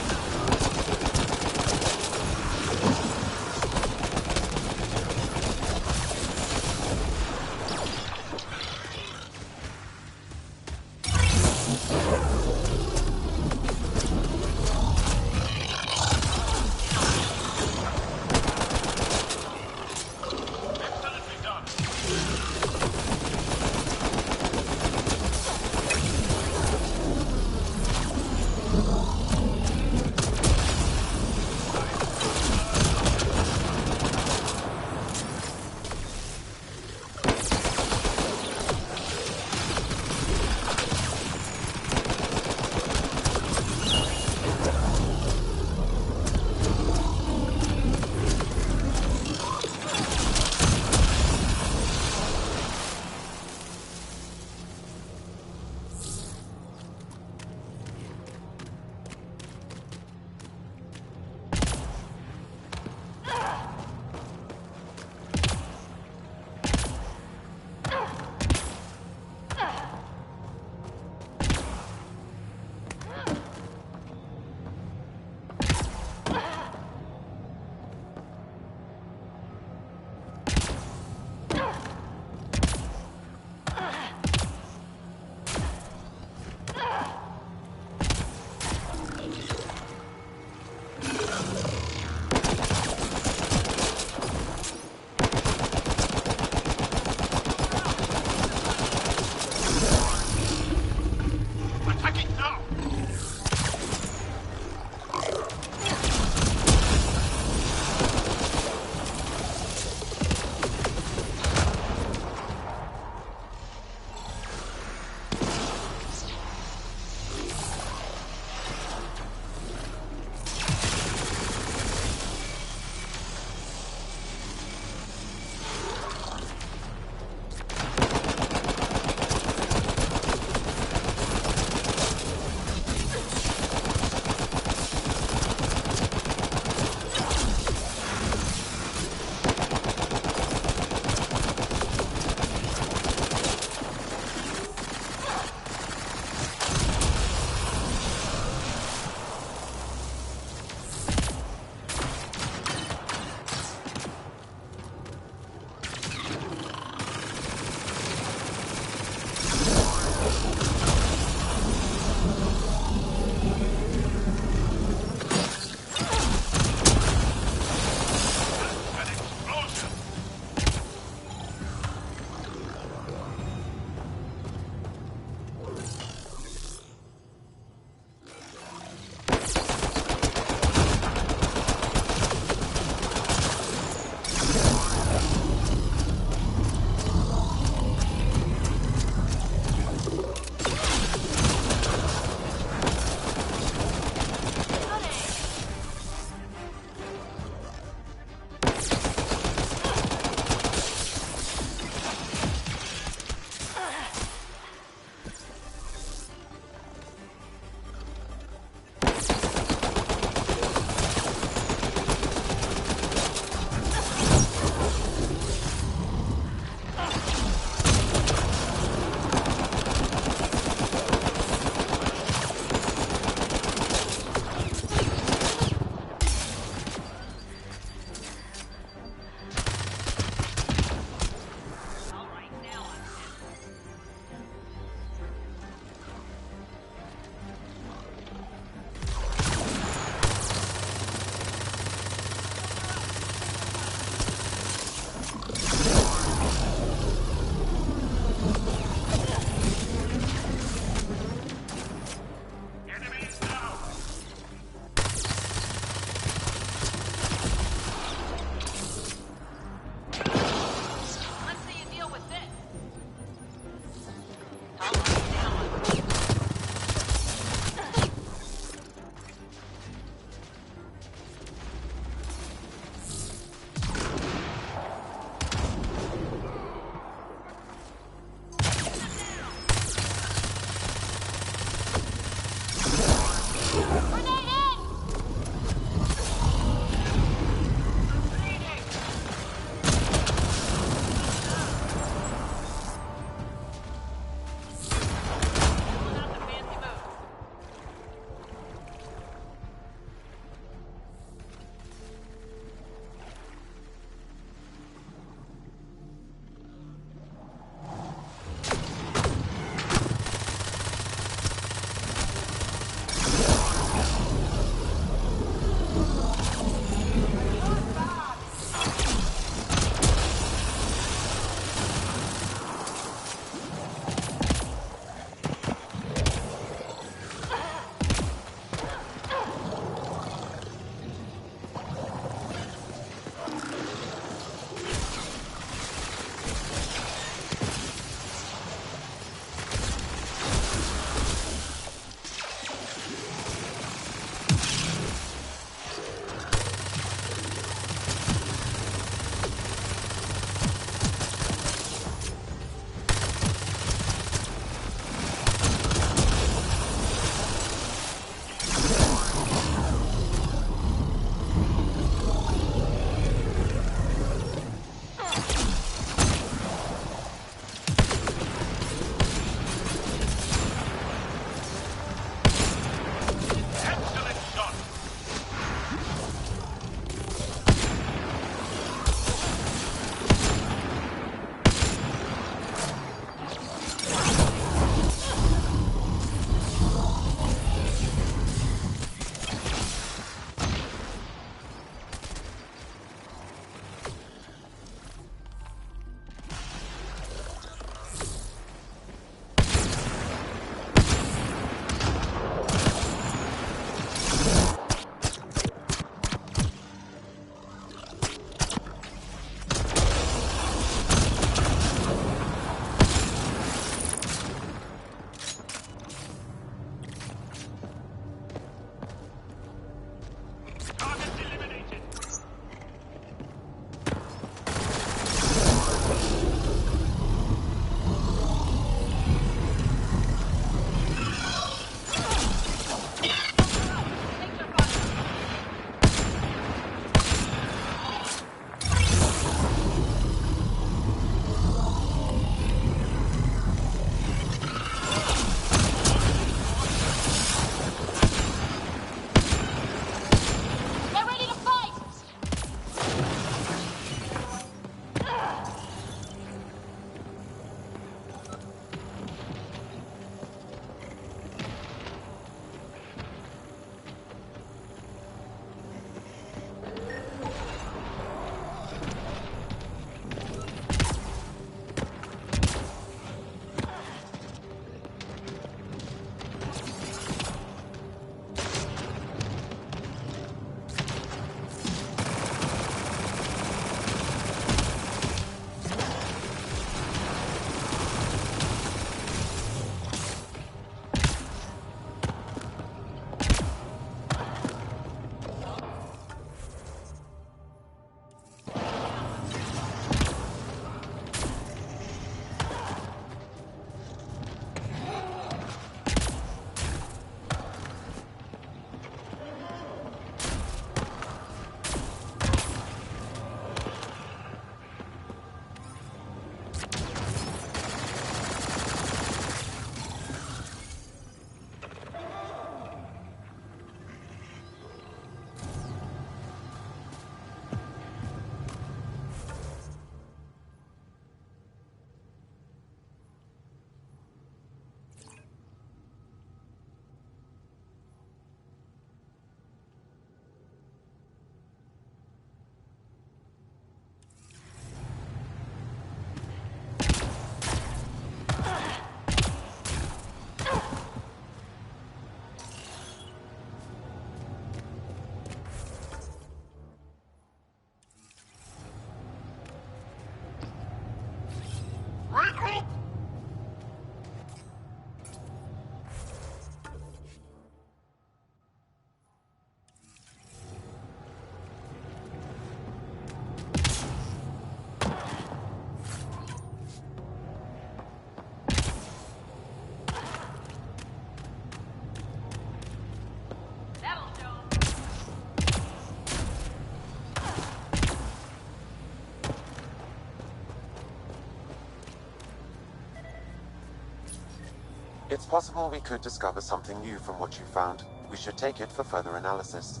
It's possible we could discover something new from what you found. We should take it for further analysis.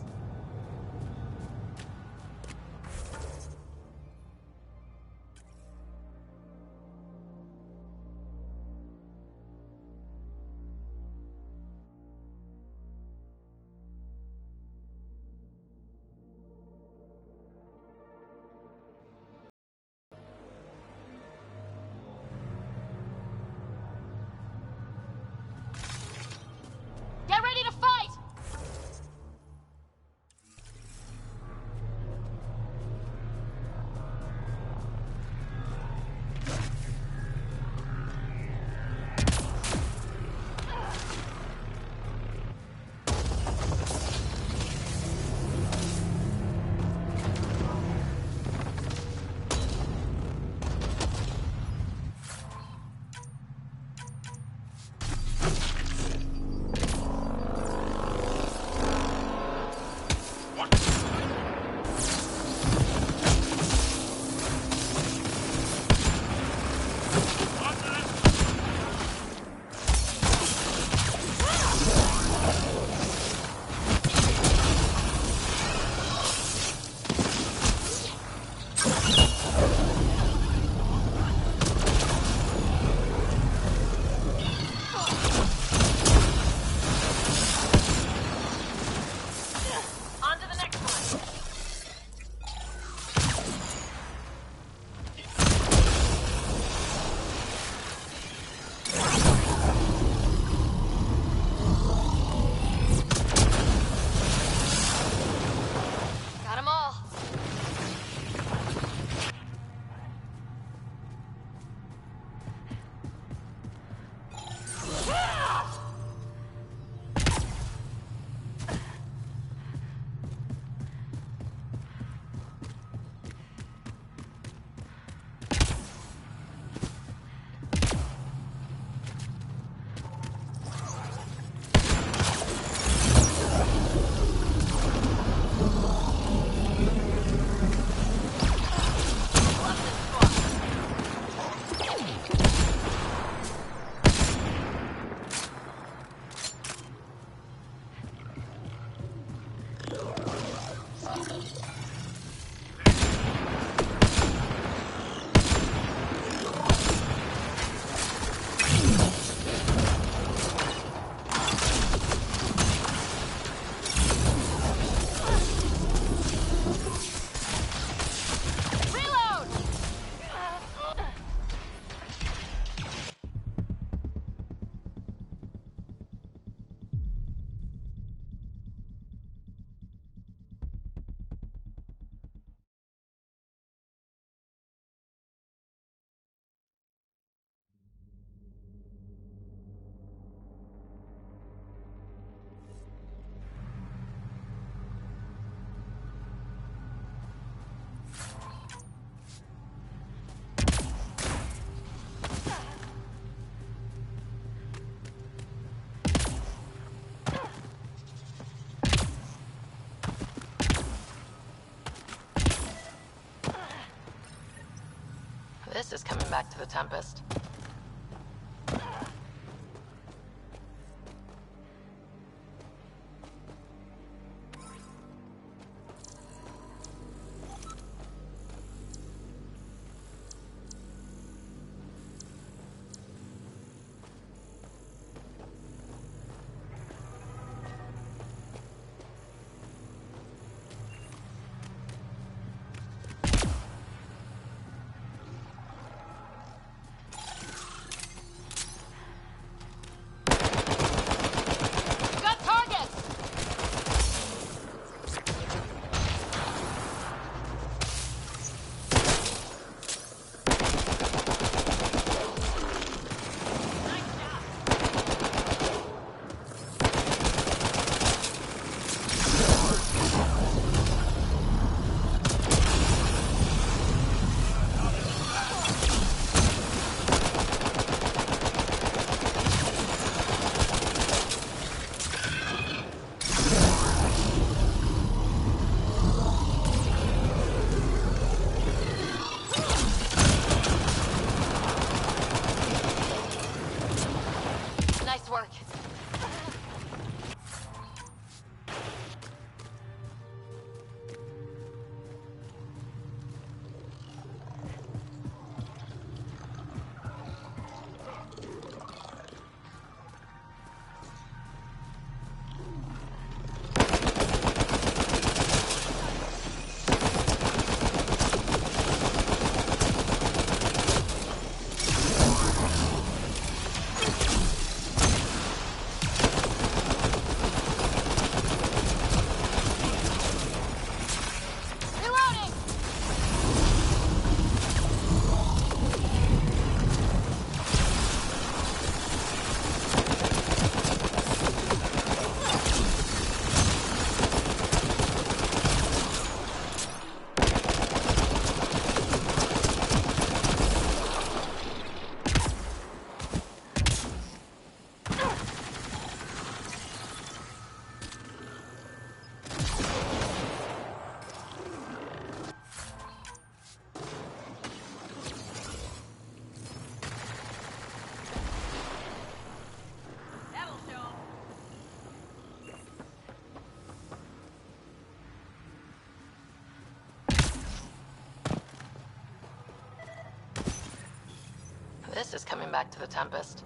Get ready to fight! This is coming back to the Tempest. this is coming back to the Tempest.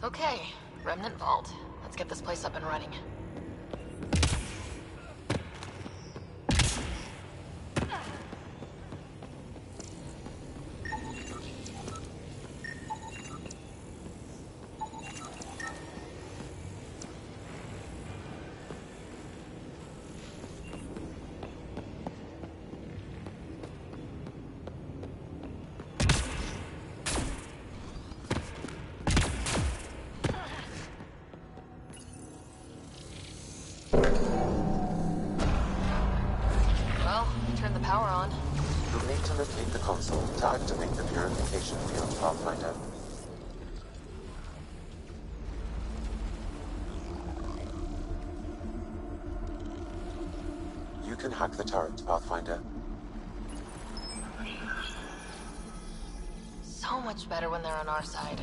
Okay, Remnant Vault. Let's get this place up and running. Power on. You'll need to locate the console to activate the purification field, Pathfinder. You can hack the turret, Pathfinder. So much better when they're on our side.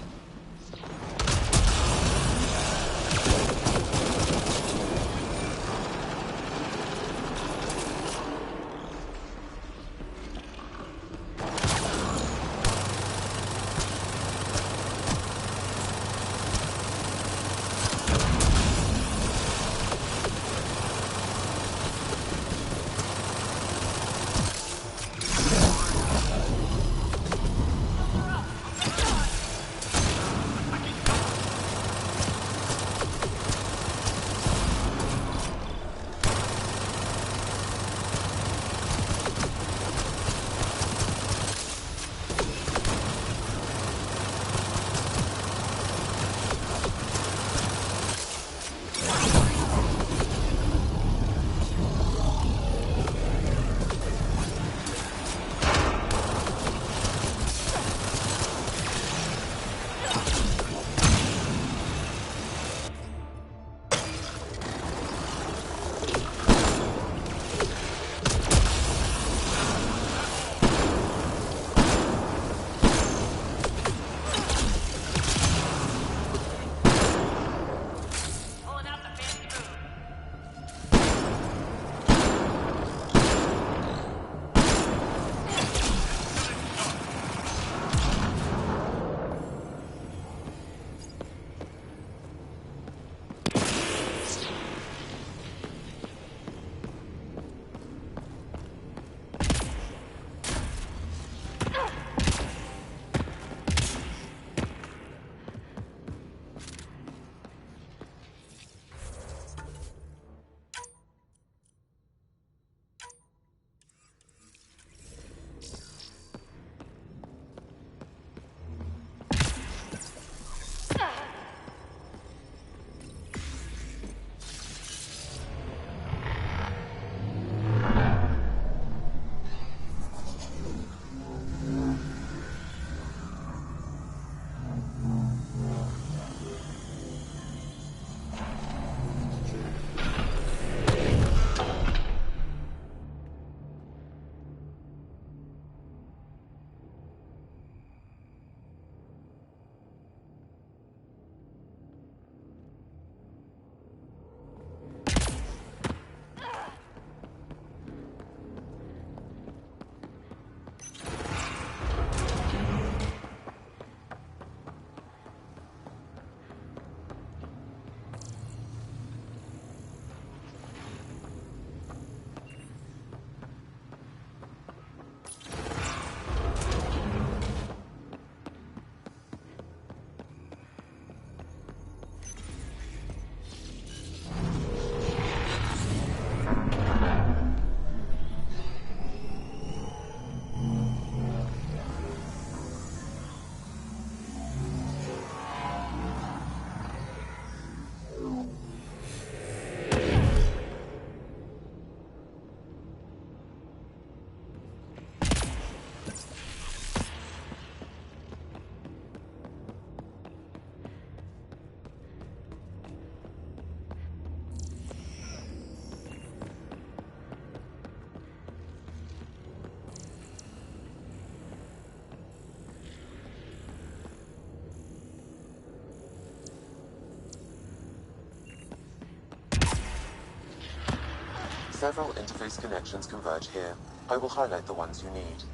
Several interface connections converge here. I will highlight the ones you need.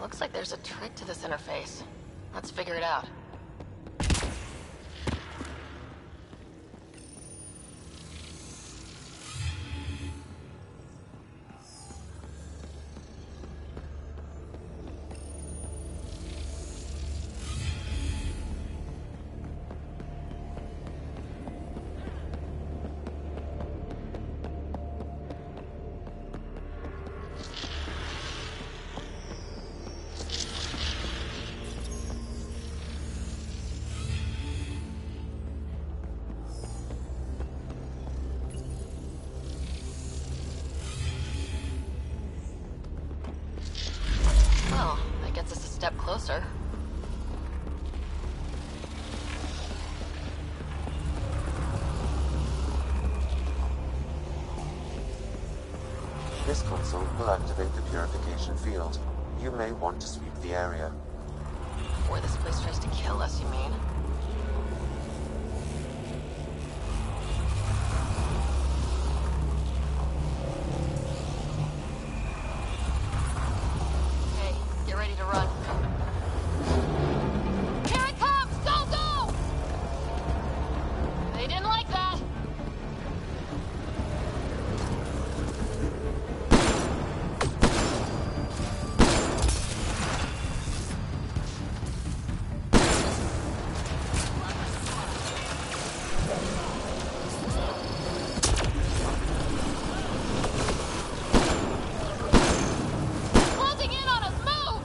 Looks like there's a trick to this interface. Let's figure it out. Well, that gets us a step closer. This console will activate the purification field. You may want to sweep the area. Before this place tries to kill us, you mean? Okay, get ready to run. Here it comes! Go, go! They didn't like that. Closing in on us! Move!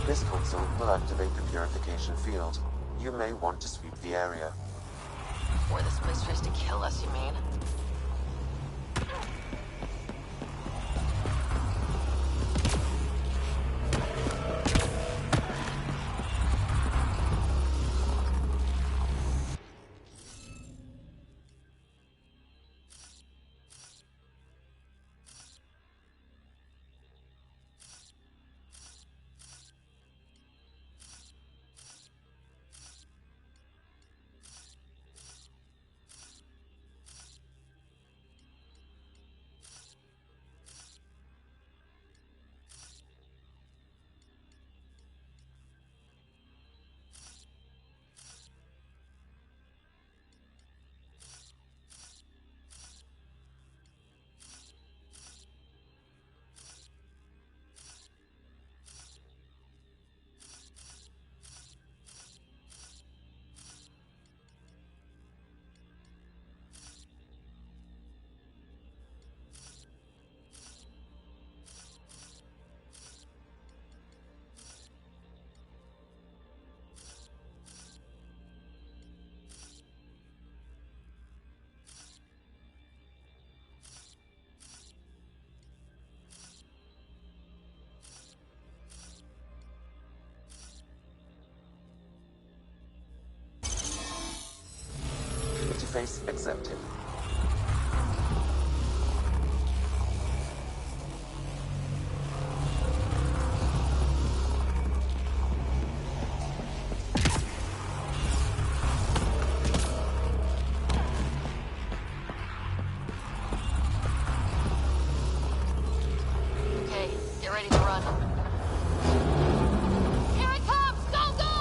This console will activate the purification field. You may want to sweep the area. Before this place tries to kill us, you mean? Interface accepted. Okay, get ready to run. Here it comes! Go, go!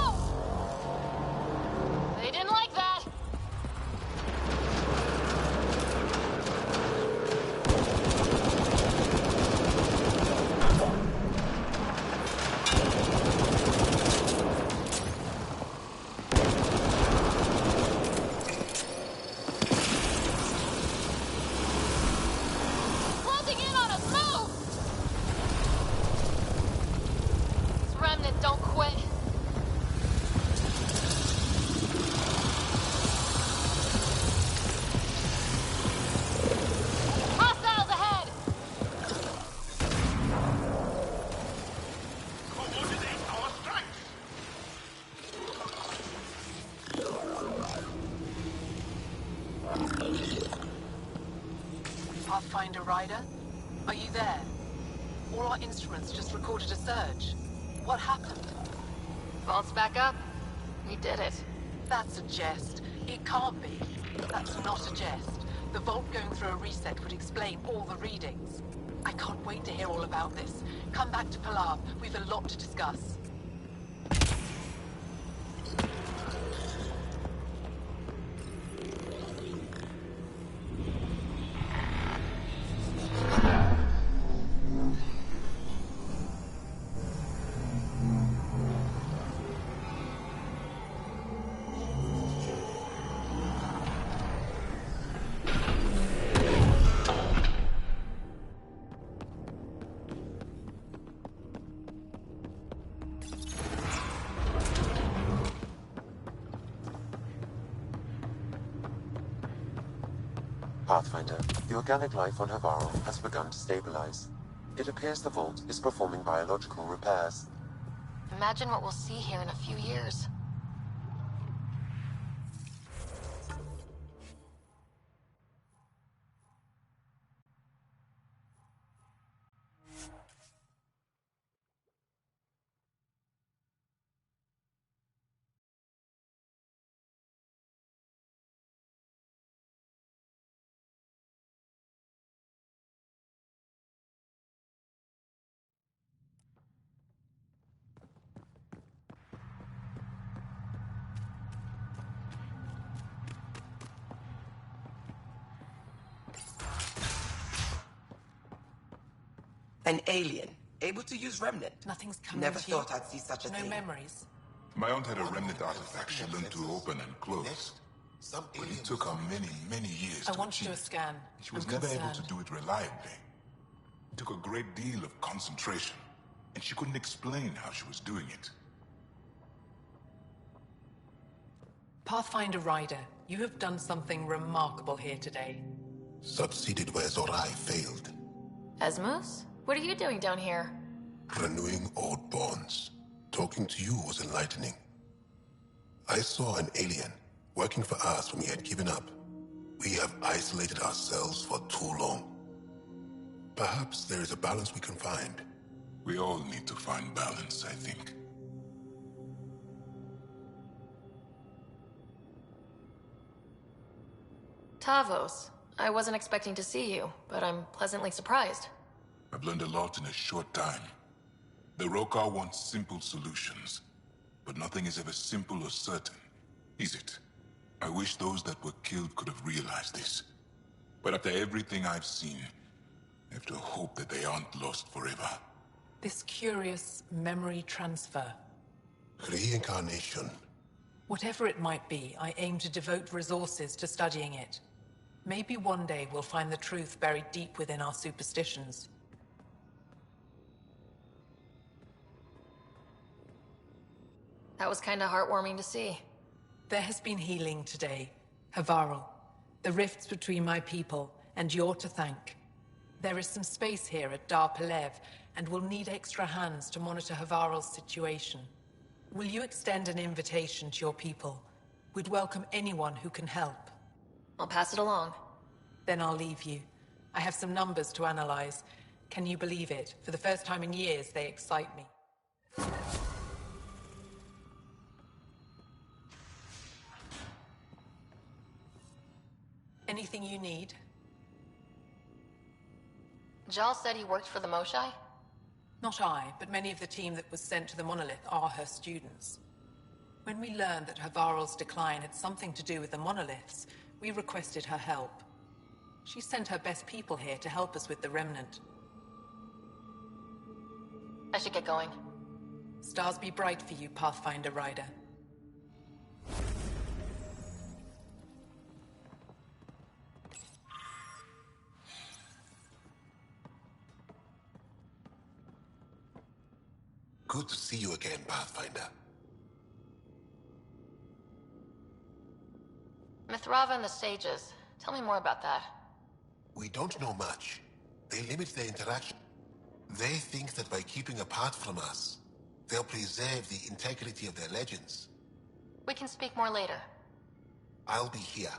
They didn't like that. Remnant, don't quit. Hostiles ahead! Coordinate our strikes! Pathfinder Ryder? Are you there? All our instruments just recorded a surge. What happened? Vault's back up. We did it. That's a jest. It can't be. That's not a jest. The vault going through a reset would explain all the readings. I can't wait to hear all about this. Come back to Palau. We've a lot to discuss. Pathfinder, the organic life on Havarl has begun to stabilize. It appears the vault is performing biological repairs. Imagine what we'll see here in a few years. An alien, able to use Remnant. Nothing's coming Never to you. thought I'd see such a thing. No memories. My aunt had a remnant artifact she learned to open and close. But it took her many, many years I to want to do a achieve. scan. She was I'm never able concerned. to do it reliably. It took a great deal of concentration, and she couldn't explain how she was doing it. Pathfinder Ryder, you have done something remarkable here today. Succeeded where Zorai failed. Esmos? What are you doing down here? Renewing old bonds. Talking to you was enlightening. I saw an alien working for us when we had given up. We have isolated ourselves for too long. Perhaps there is a balance we can find. We all need to find balance, I think. Tavos, I wasn't expecting to see you, but I'm pleasantly surprised. I've learned a lot in a short time. The Rokar want simple solutions, but nothing is ever simple or certain, is it? I wish those that were killed could have realized this. But after everything I've seen, I have to hope that they aren't lost forever. This curious memory transfer. Reincarnation. Whatever it might be, I aim to devote resources to studying it. Maybe one day we'll find the truth buried deep within our superstitions. That was kinda heartwarming to see. There has been healing today. Havarl. The rifts between my people, and you're to thank. There is some space here at Dar Pelev, and we'll need extra hands to monitor Havarl's situation. Will you extend an invitation to your people? We'd welcome anyone who can help. I'll pass it along. Then I'll leave you. I have some numbers to analyze. Can you believe it? For the first time in years, they excite me. Anything you need? Jal said he worked for the Moshai? Not I, but many of the team that was sent to the monolith are her students. When we learned that Havarl's decline had something to do with the monoliths, we requested her help. She sent her best people here to help us with the remnant. I should get going. Stars be bright for you, Pathfinder Ryder. Good to see you again, Pathfinder. Mithrava and the Sages. Tell me more about that. We don't know much. They limit their interaction. They think that by keeping apart from us, they'll preserve the integrity of their legends. We can speak more later. I'll be here.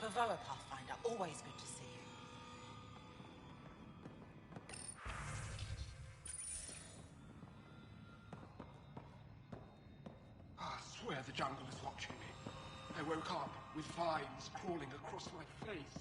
Pavoa, Pathfinder. Always good to see you. I swear the jungle is watching me. I woke up with vines crawling across my face.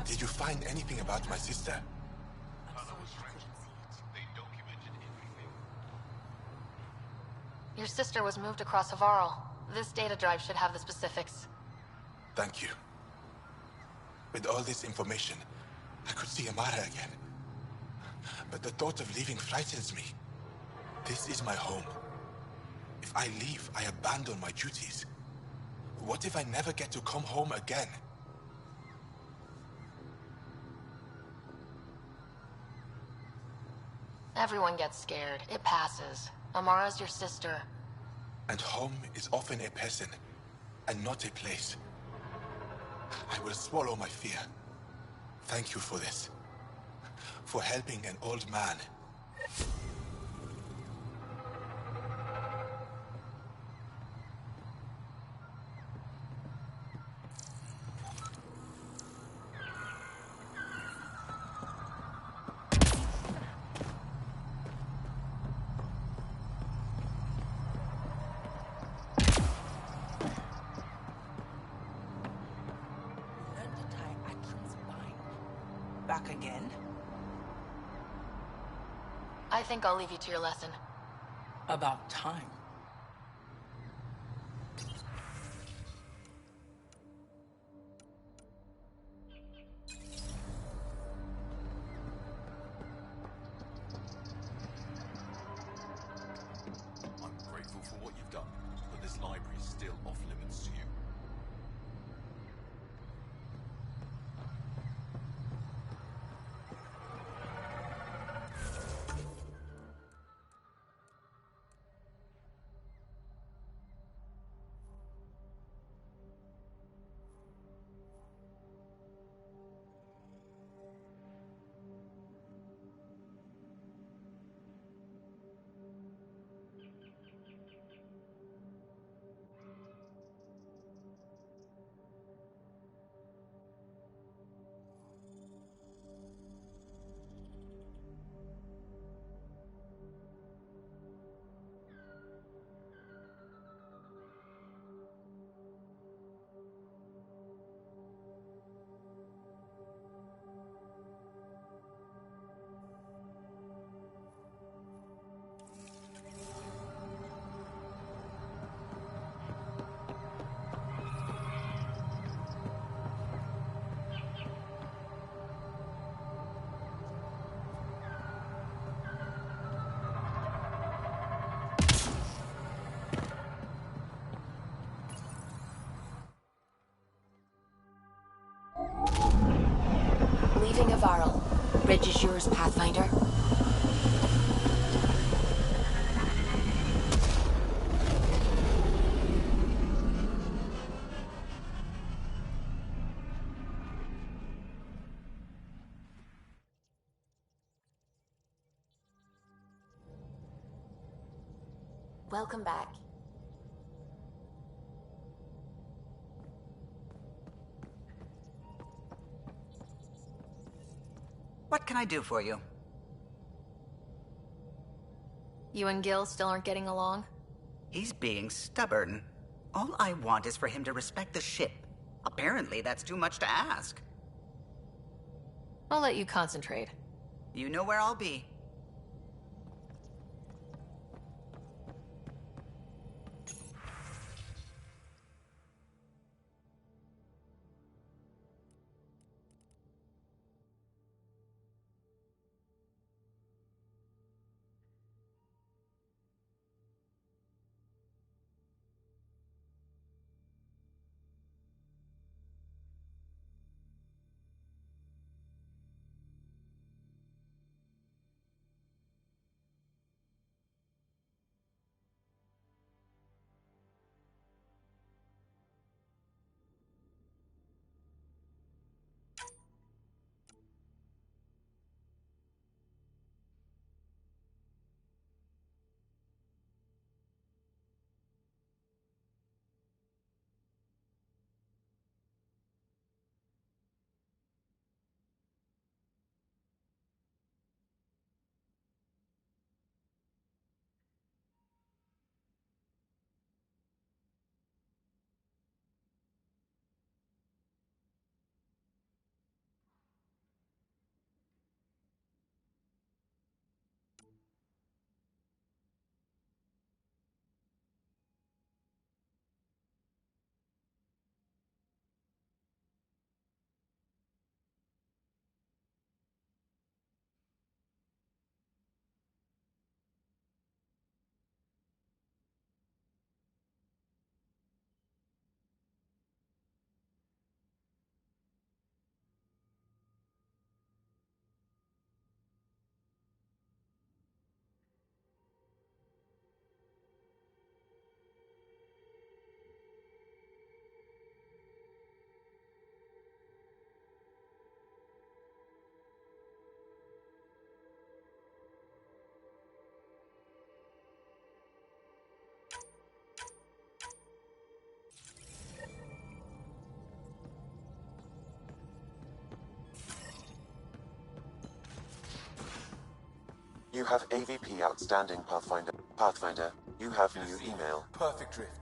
Did you find anything about my sister? Your sister was moved across Havarl. This data drive should have the specifics. Thank you. With all this information, I could see Amara again. But the thought of leaving frightens me. This is my home. If I leave, I abandon my duties. What if I never get to come home again? Everyone gets scared. It passes. Amara's your sister. And home is often a person, and not a place. I will swallow my fear. Thank you for this. For helping an old man. Back again? I think I'll leave you to your lesson. About time. I'm grateful for what you've done, but this library is still off limits to you. Leaving Avarl. Bridge is yours, Pathfinder. Welcome back. What can I do for you? You and Gil still aren't getting along? He's being stubborn. All I want is for him to respect the ship. Apparently, that's too much to ask. I'll let you concentrate. You know where I'll be. You have AVP outstanding, Pathfinder. Pathfinder, you have new email. Perfect drift.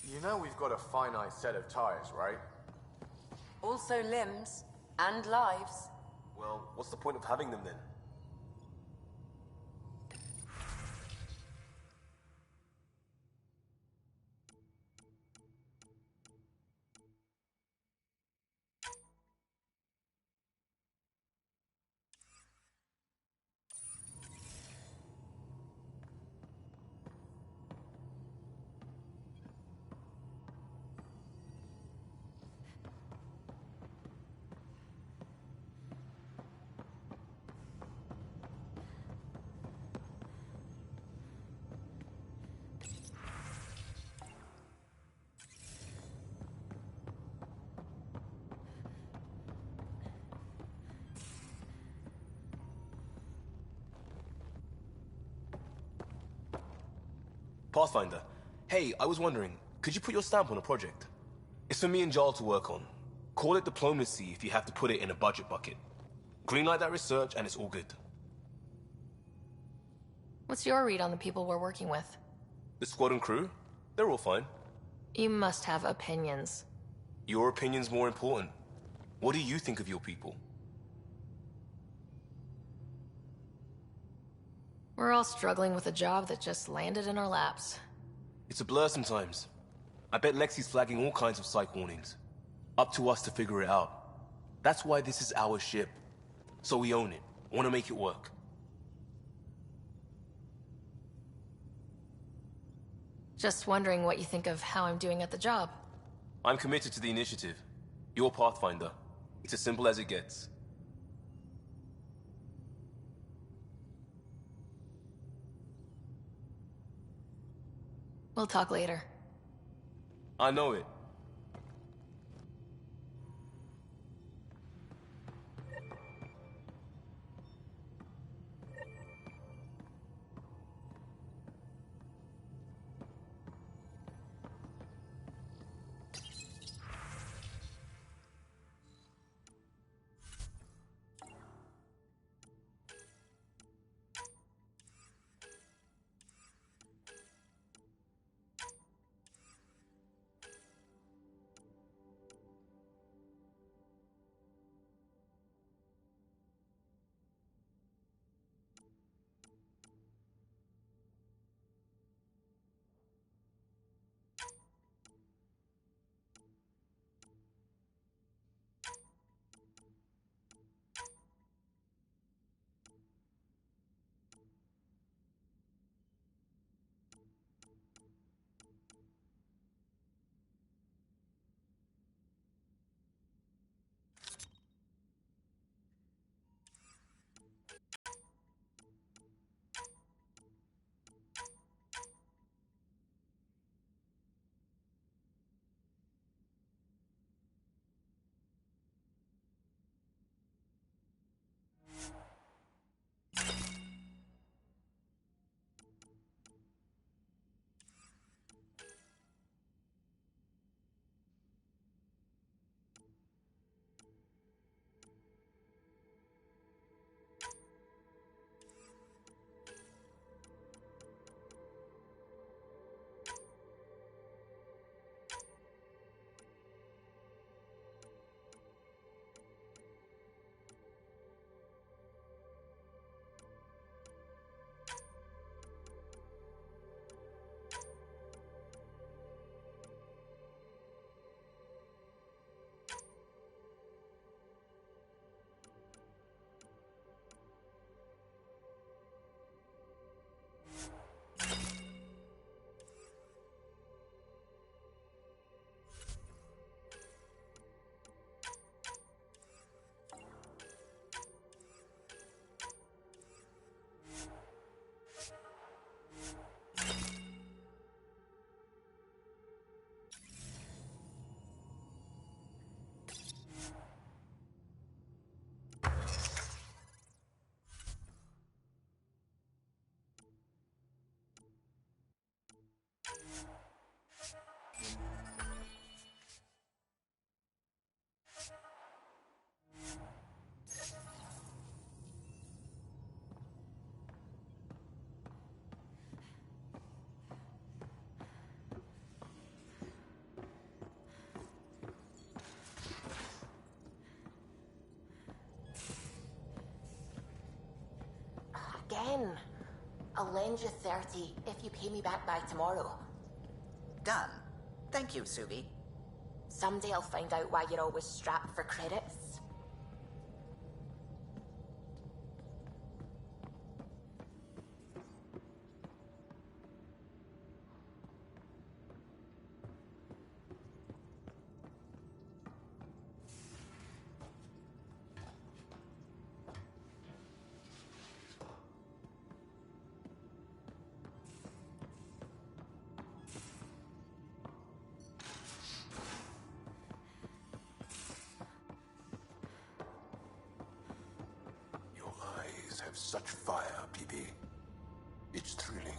You know we've got a finite set of tires, right? Also limbs and lives. Well, what's the point of having them then? Pathfinder, hey, I was wondering, could you put your stamp on a project? It's for me and Jarl to work on. Call it diplomacy if you have to put it in a budget bucket. Greenlight that research and it's all good. What's your read on the people we're working with? The squad and crew? They're all fine. You must have opinions. Your opinion's more important. What do you think of your people? We're all struggling with a job that just landed in our laps. It's a blur sometimes. I bet Lexi's flagging all kinds of psych warnings. Up to us to figure it out. That's why this is our ship. So we own it. Want to make it work. Just wondering what you think of how I'm doing at the job. I'm committed to the initiative. You're Pathfinder. It's as simple as it gets. We'll talk later. I know it. Again. I'll lend you 30 if you pay me back by tomorrow. Done. Thank you, Subi. Someday I'll find out why you're always strapped for credits. Such fire, PP. It's thrilling.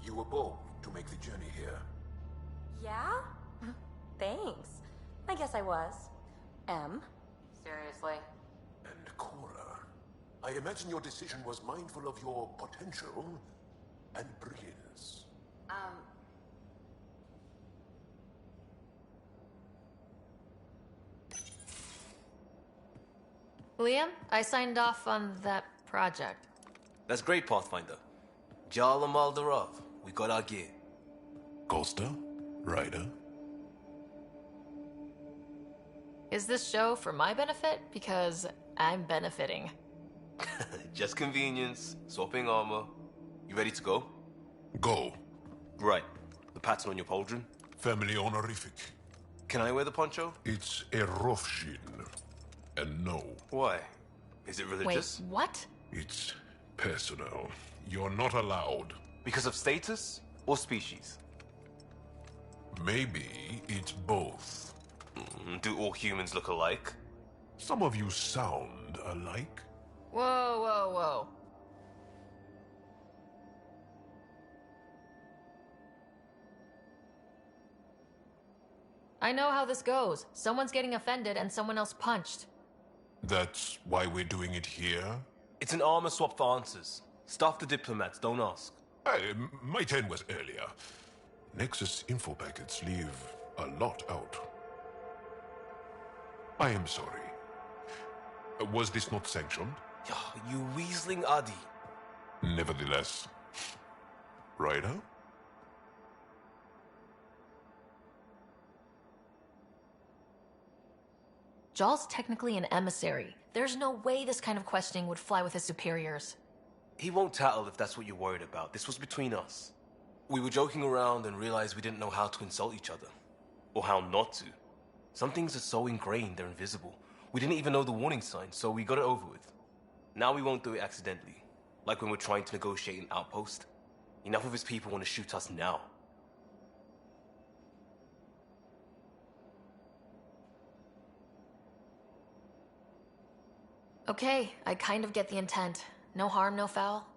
You were bold to make the journey here. Yeah? Thanks. I guess I was. M. Seriously? And Cora, I imagine your decision was mindful of your potential and brilliance. Liam, I signed off on that project. That's great, Pathfinder. Jala Maldarov, we got our gear. Costa? Ryder? Is this show for my benefit? Because I'm benefiting. Just convenience, swapping armor. You ready to go? Go. Right. The pattern on your pauldron? Family honorific. Can I wear the poncho? It's a Rofshin. And no. Why? Is it religious? Wait, what? It's personal. You're not allowed. Because of status or species? Maybe it's both. Do all humans look alike? Some of you sound alike. Whoa, whoa, whoa. I know how this goes. Someone's getting offended and someone else punched. That's why we're doing it here? It's an armor swap for answers. Stuff the diplomats, don't ask. Hey, my turn was earlier. Nexus info packets leave a lot out. I am sorry. Was this not sanctioned? You weaseling Adi. Nevertheless. Ryder? Jaw's technically an emissary. There's no way this kind of questioning would fly with his superiors. He won't tattle if that's what you're worried about. This was between us. We were joking around and realized we didn't know how to insult each other. Or how not to. Some things are so ingrained they're invisible. We didn't even know the warning sign, so we got it over with. Now we won't do it accidentally. Like when we're trying to negotiate an outpost. Enough of his people want to shoot us now. Okay, I kind of get the intent. No harm, no foul.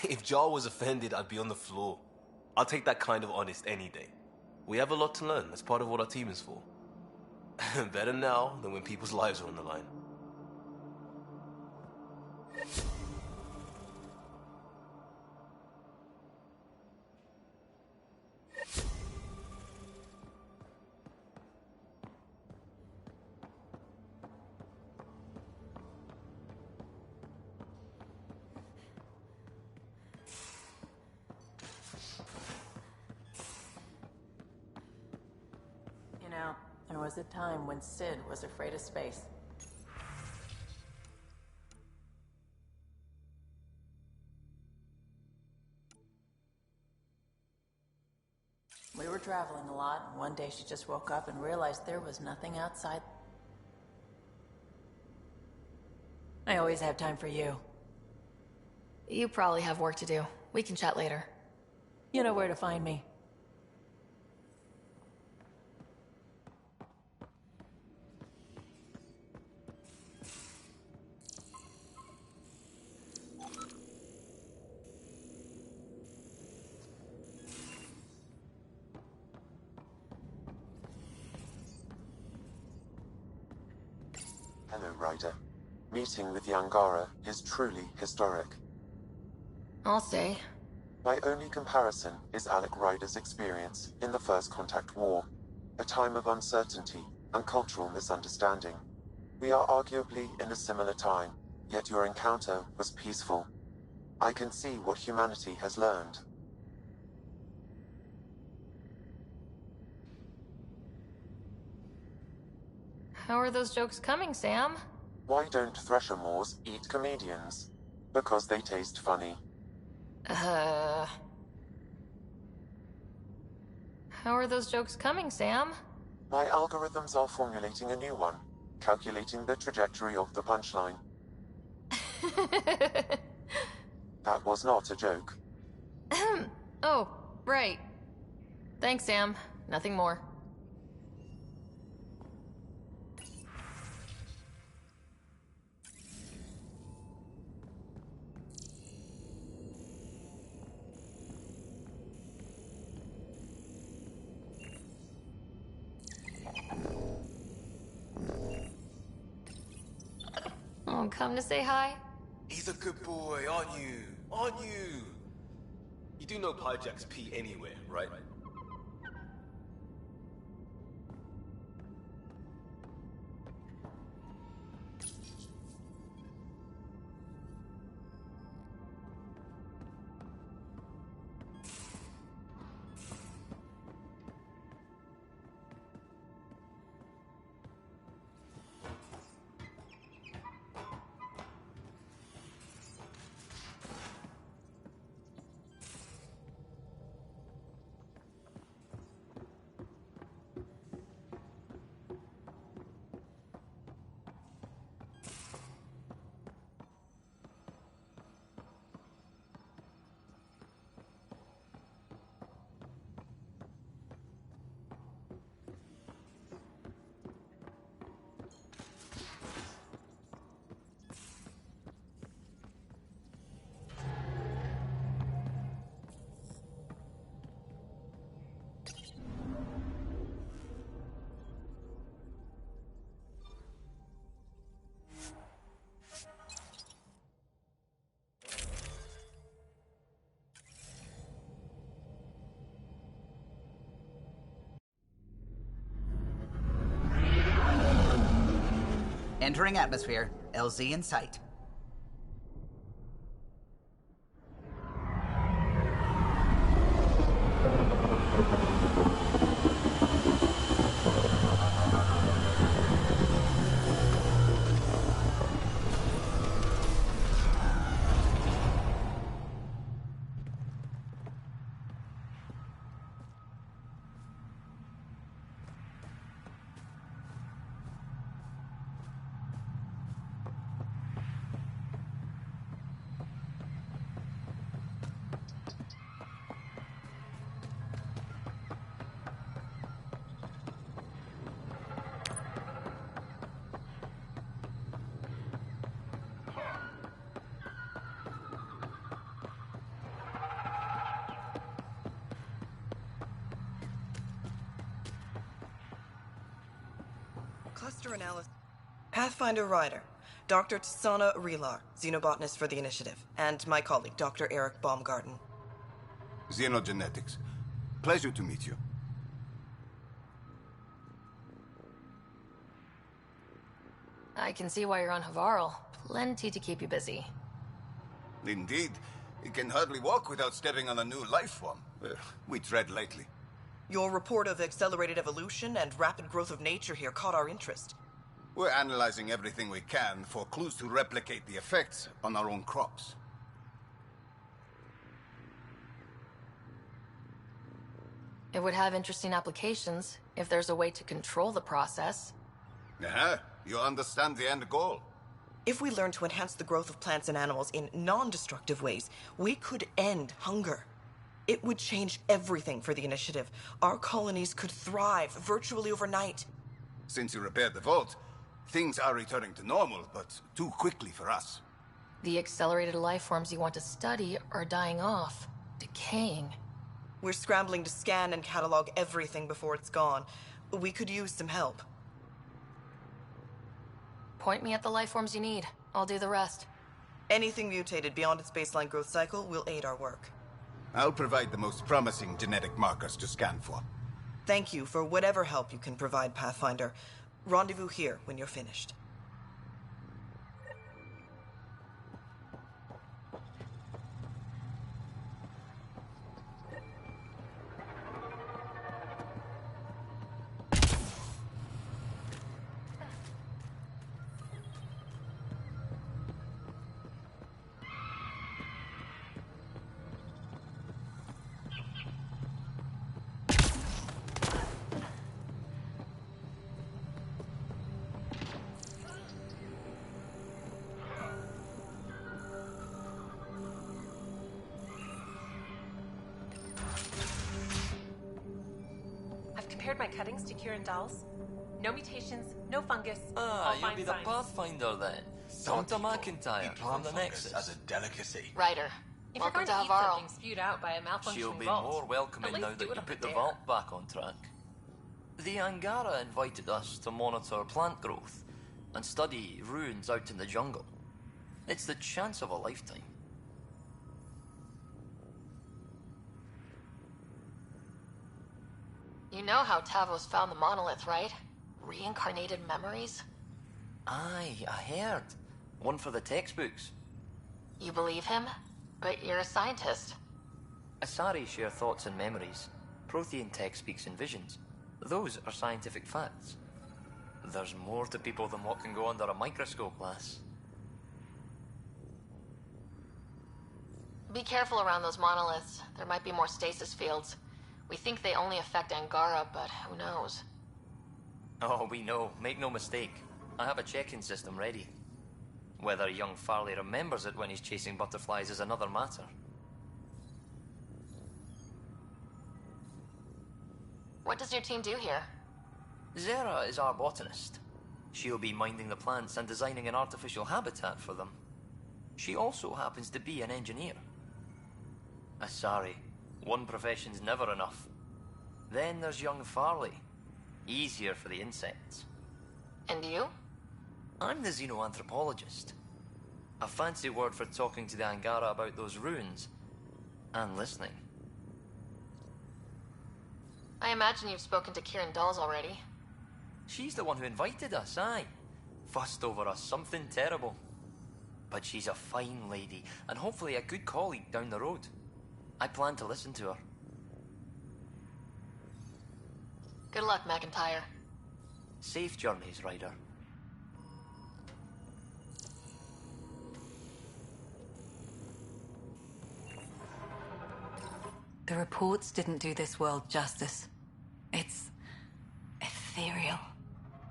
If Jar was offended, I'd be on the floor. I'll take that kind of honest any day. We have a lot to learn. That's part of what our team is for. Better now than when people's lives are on the line. You know, there was a time when Sid was afraid of space. We were traveling a lot, and one day she just woke up and realized there was nothing outside. I always have time for you. You probably have work to do. We can chat later. You know where to find me. Hello, Ryder. Meeting with the Angara is truly historic. I'll say. My only comparison is Alec Ryder's experience in the First Contact War, a time of uncertainty and cultural misunderstanding. We are arguably in a similar time, yet your encounter was peaceful. I can see what humanity has learned. How are those jokes coming, Sam? Why don't Thresher Moors eat comedians? Because they taste funny. How are those jokes coming, Sam? My algorithms are formulating a new one, calculating the trajectory of the punchline. That was not a joke. Oh, right. Thanks, Sam. Nothing more. Don't come to say hi? He's a good boy, aren't you? Aren't you? You do know Pyjack's pee anywhere, right? Entering atmosphere. LZ in sight. Cluster analysis. Pathfinder Ryder, Dr. Tsana Relar, xenobotanist for the Initiative, and my colleague, Dr. Eric Baumgarten. Xenogenetics. Pleasure to meet you. I can see why you're on Havarl. Plenty to keep you busy. Indeed. You can hardly walk without stepping on a new life form. We tread lightly. Your report of accelerated evolution and rapid growth of nature here caught our interest. We're analyzing everything we can for clues to replicate the effects on our own crops. It would have interesting applications if there's a way to control the process. You understand the end goal. If we learn to enhance the growth of plants and animals in non-destructive ways, we could end hunger. It would change everything for the Initiative. Our colonies could thrive virtually overnight. Since you repaired the vault, things are returning to normal, but too quickly for us. The accelerated life forms you want to study are dying off, decaying. We're scrambling to scan and catalog everything before it's gone. We could use some help. Point me at the life forms you need. I'll do the rest. Anything mutated beyond its baseline growth cycle will aid our work. I'll provide the most promising genetic markers to scan for. Thank you for whatever help you can provide, Pathfinder. Rendezvous here when you're finished. Compared my cuttings to Kirindal's. No mutations, no fungus, all Ah, you'll fine be the signs. Pathfinder then. Dr. McIntyre from the Nexus. As a delicacy. Ryder, If welcome you're to going to eat Havarl. something spewed out by a malfunctioning She'll be vault, more at welcoming least now do that it you up put a the dare. vault back on track. The Angara invited us to monitor plant growth and study ruins out in the jungle. It's the chance of a lifetime. You know how Tavos found the monolith, right? Reincarnated memories? Aye, I heard. One for the textbooks. You believe him? But you're a scientist. Asari share thoughts and memories. Prothean tech speaks in visions. Those are scientific facts. There's more to people than what can go under a microscope, lass. Be careful around those monoliths. There might be more stasis fields. We think they only affect Angara, but who knows? Oh, we know. Make no mistake. I have a check-in system ready. Whether young Farley remembers it when he's chasing butterflies is another matter. What does your team do here? Zera is our botanist. She'll be minding the plants and designing an artificial habitat for them. She also happens to be an engineer. Asari, one profession's never enough. Then there's young Farley. Easier for the insects. And you? I'm the xenoanthropologist. A fancy word for talking to the Angara about those ruins. And listening. I imagine you've spoken to Kieran Dawes already. She's the one who invited us, aye. Fussed over us something terrible. But she's a fine lady, and hopefully a good colleague down the road. I plan to listen to her. Good luck, McIntyre. Safe journeys, Ryder. The reports didn't do this world justice. It's ethereal.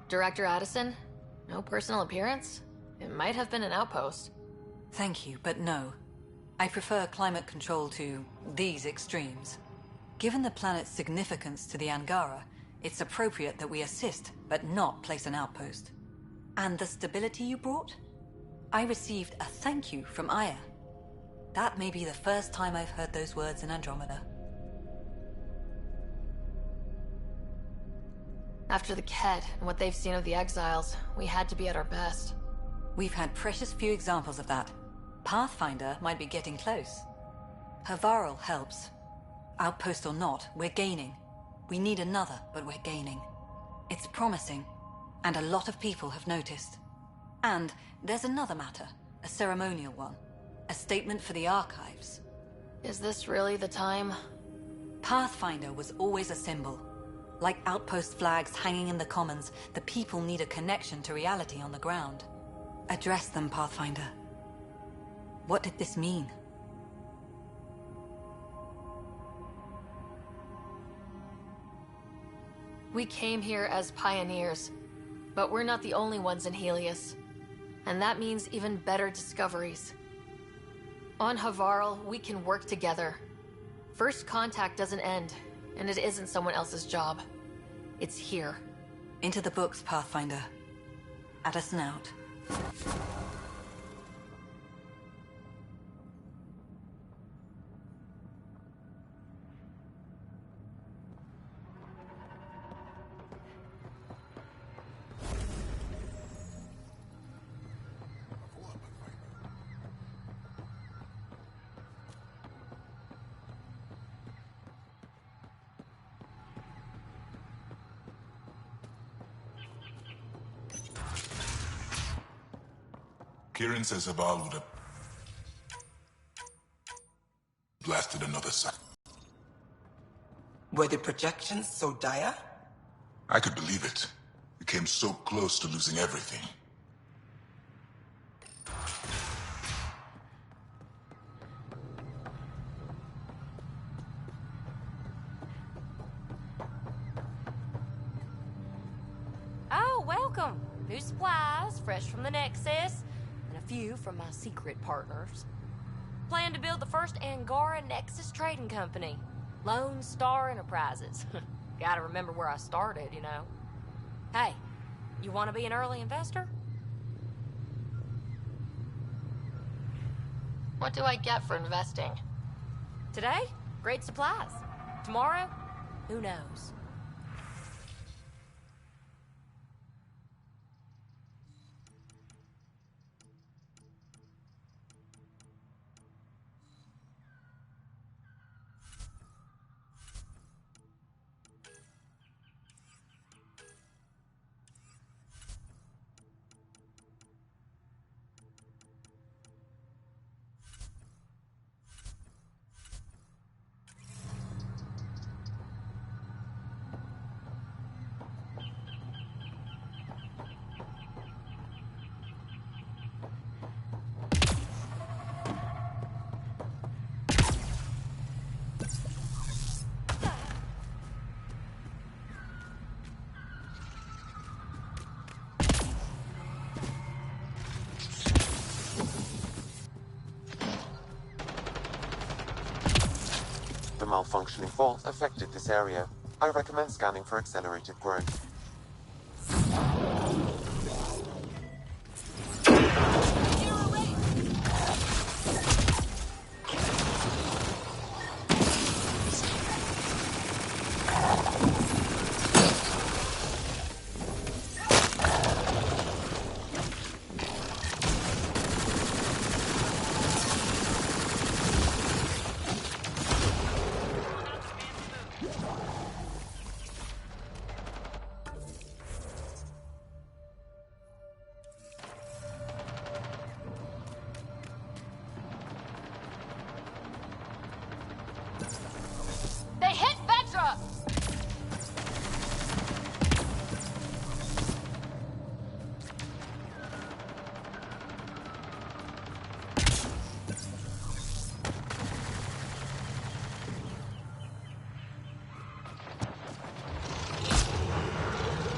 Director Addison? No personal appearance? It might have been an outpost. Thank you, but no. I prefer climate control to these extremes. Given the planet's significance to the Angara, it's appropriate that we assist, but not place an outpost. And the stability you brought? I received a thank you from Aya. That may be the first time I've heard those words in Andromeda. After the Ked and what they've seen of the exiles, we had to be at our best. We've had precious few examples of that. Pathfinder might be getting close. Havarl helps. Outpost or not, we're gaining. We need another, but we're gaining. It's promising, and a lot of people have noticed. And there's another matter, a ceremonial one. A statement for the archives. Is this really the time? Pathfinder was always a symbol. Like outpost flags hanging in the commons, the people need a connection to reality on the ground. Address them, Pathfinder. What did this mean? We came here as pioneers, but we're not the only ones in Helios. And that means even better discoveries. On Havarl, we can work together. First contact doesn't end, and it isn't someone else's job. It's here. Into the books, Pathfinder. Addison out. Kieran says Aval would have blasted another site. Were the projections so dire? I could believe it. We came so close to losing everything. Oh, welcome. New supplies, fresh from the Nexus. A few from my secret partners. Plan to build the first Angara Nexus trading company. Lone Star Enterprises. Gotta remember where I started, you know. Hey, you want to be an early investor? What do I get for investing? Today, great supplies. Tomorrow, who knows? malfunctioning vault affected this area. I recommend scanning for accelerated growth. They hit Vetra!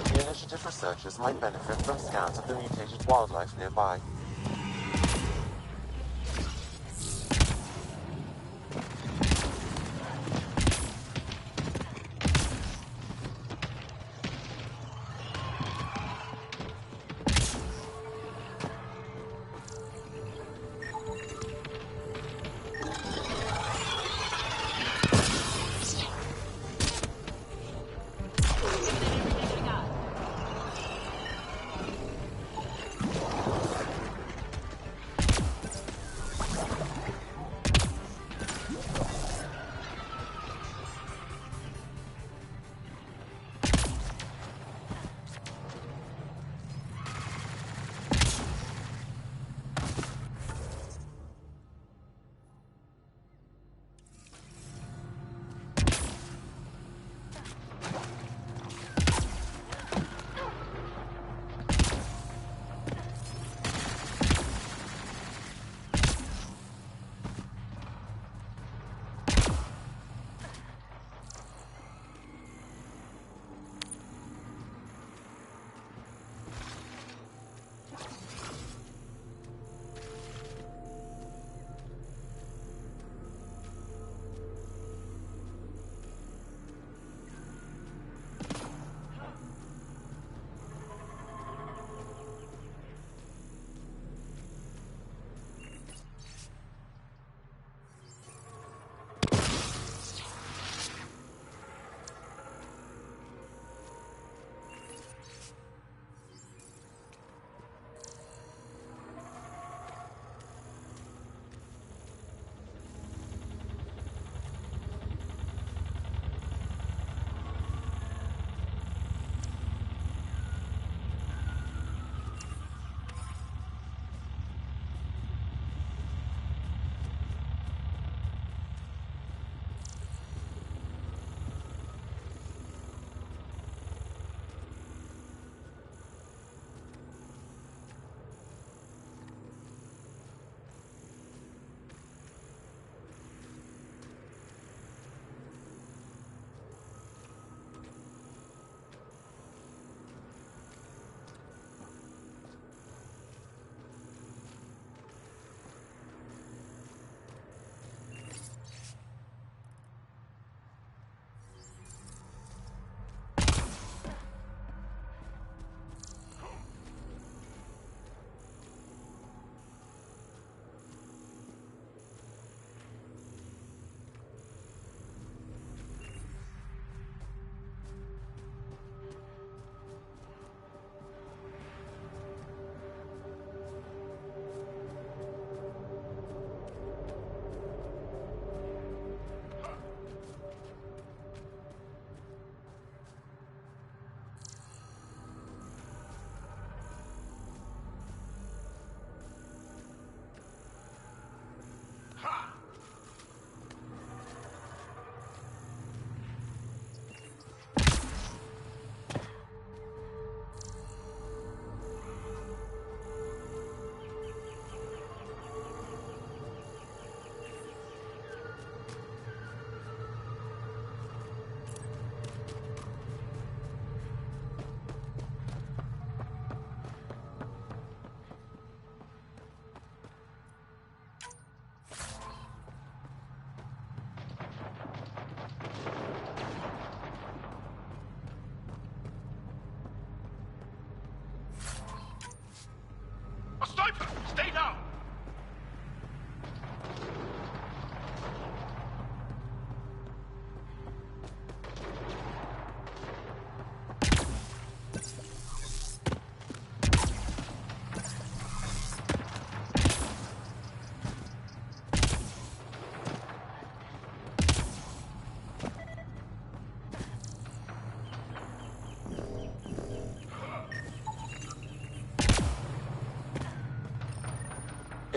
The Initiative researchers might benefit from scans of the mutated wildlife nearby.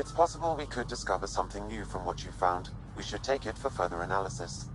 It's possible we could discover something new from what you found. We should take it for further analysis.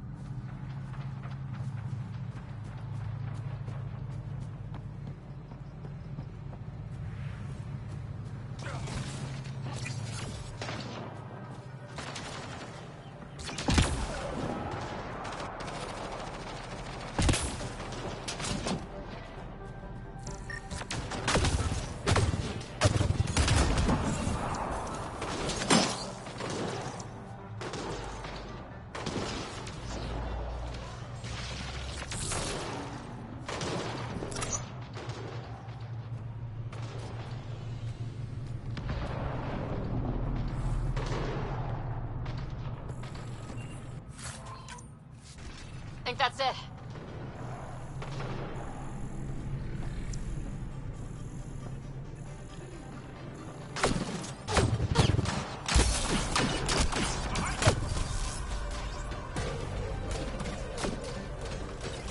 I think that's it.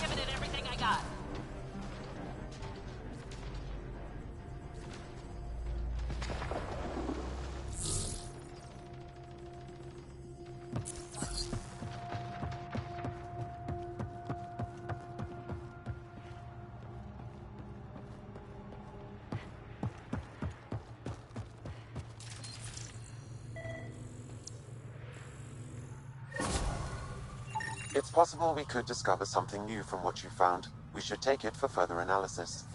Giving it everything I got. It's possible we could discover something new from what you found. We should take it for further analysis.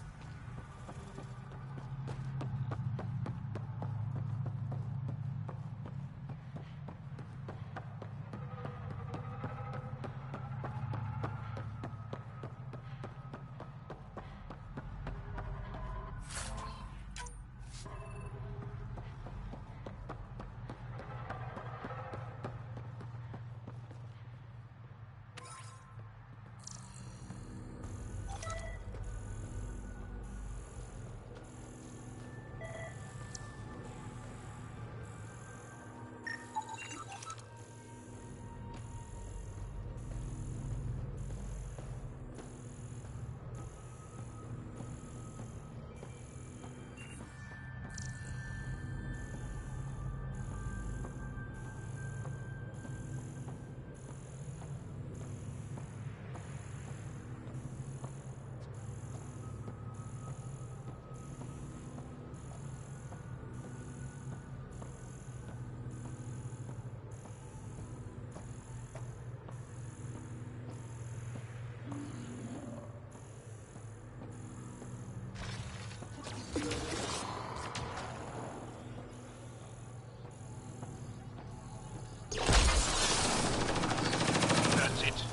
That's it.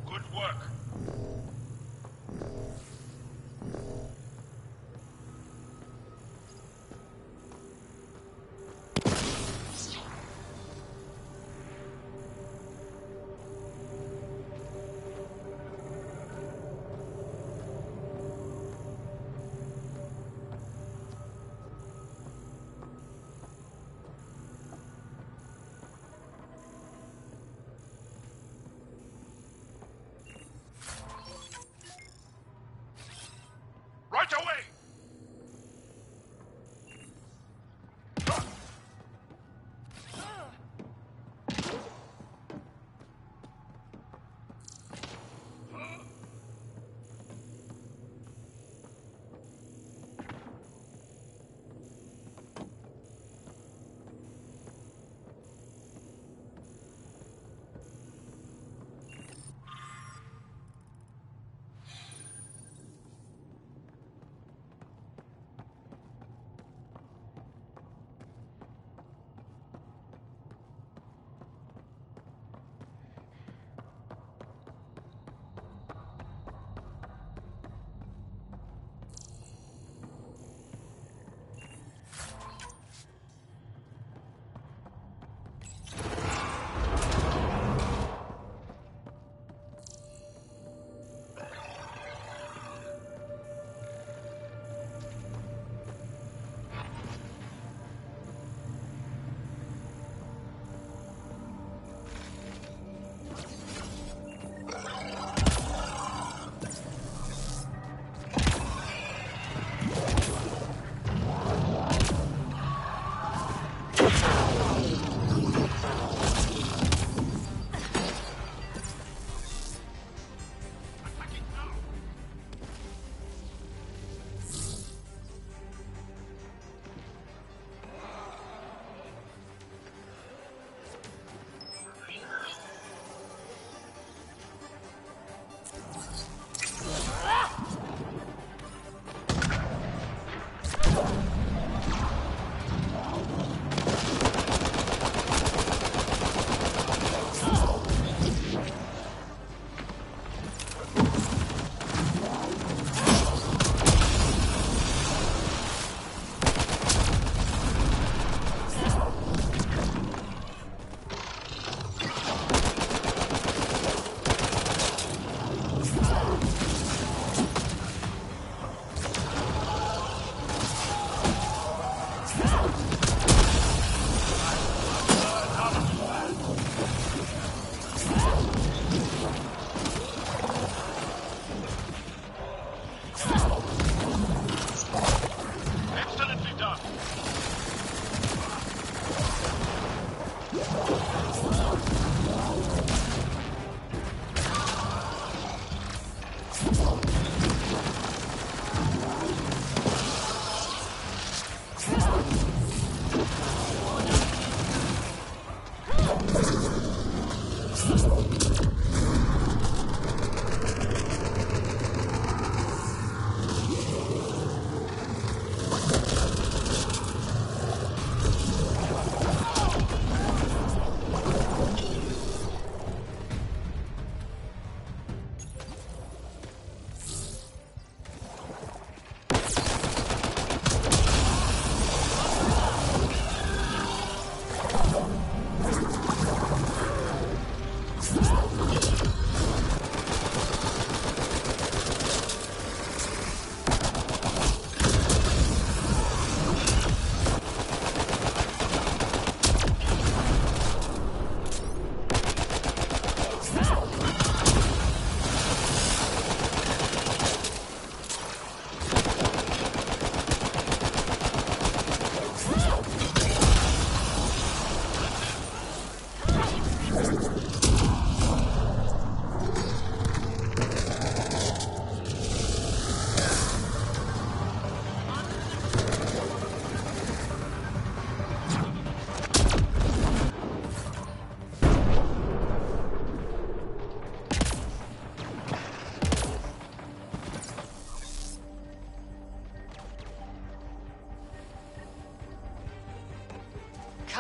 Good work.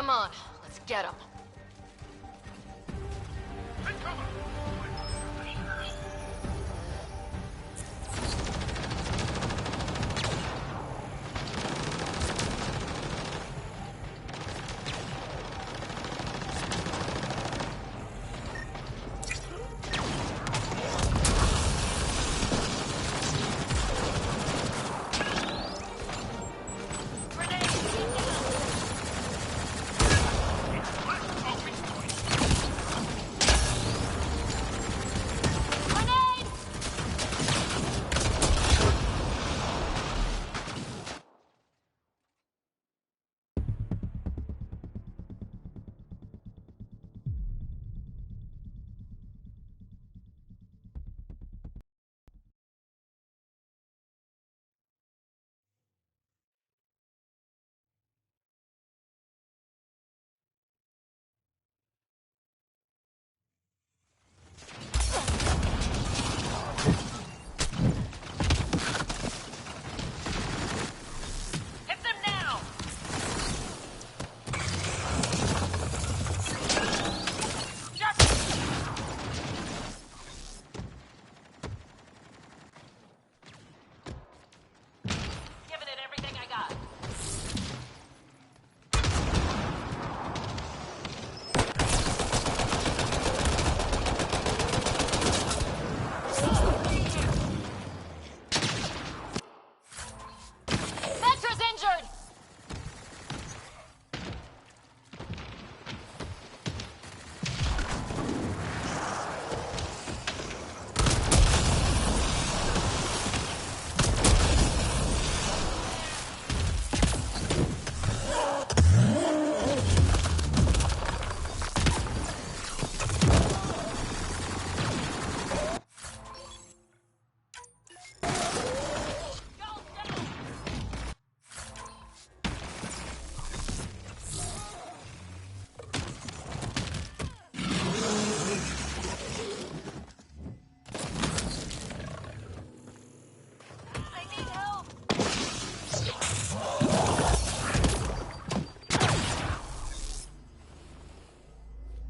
Come on, let's get him.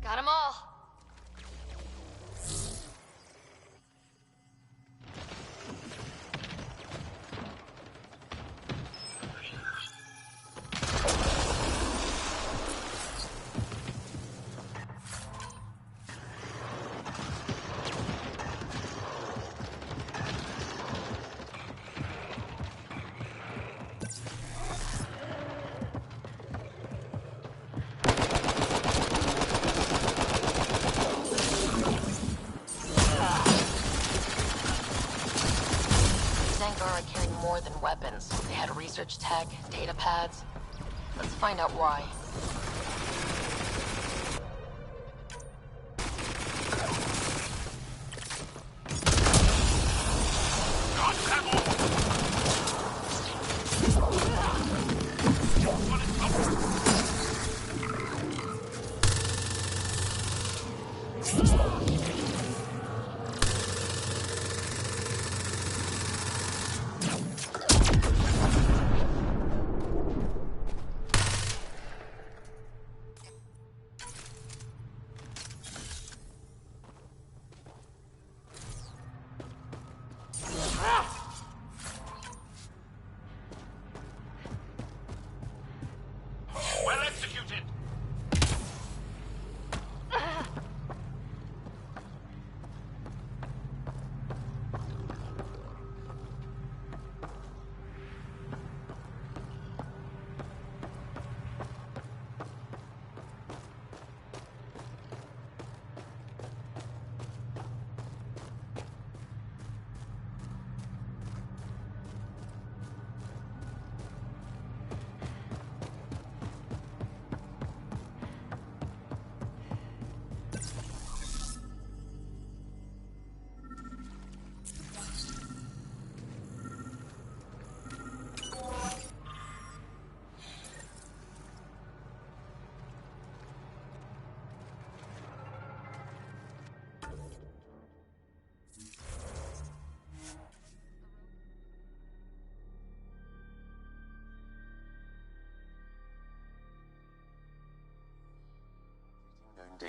Got 'em all. Carried more than weapons. They had research tech, data pads. Let's find out why. Well executed!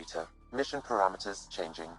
data. Mission parameters changing.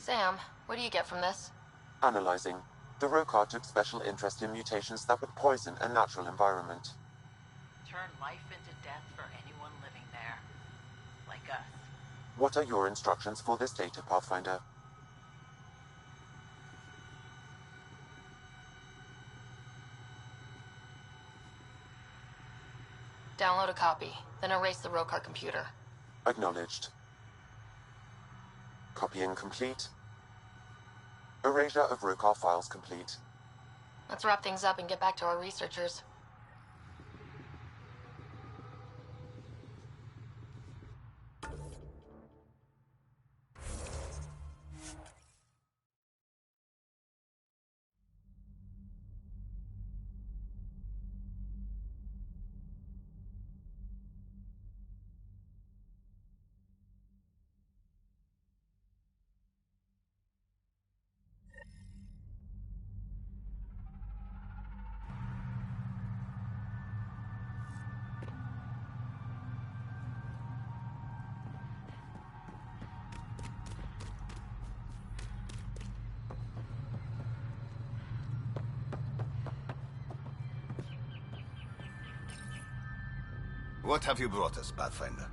Sam, what do you get from this? Analyzing. The Rokar took special interest in mutations that would poison a natural environment. Turn life into death for anyone living there. Like us. What are your instructions for this data, Pathfinder? Download a copy, then erase the Rokar computer. Acknowledged. Copying complete. Erasure of Rokar files complete. Let's wrap things up and get back to our researchers. What have you brought us, Pathfinder?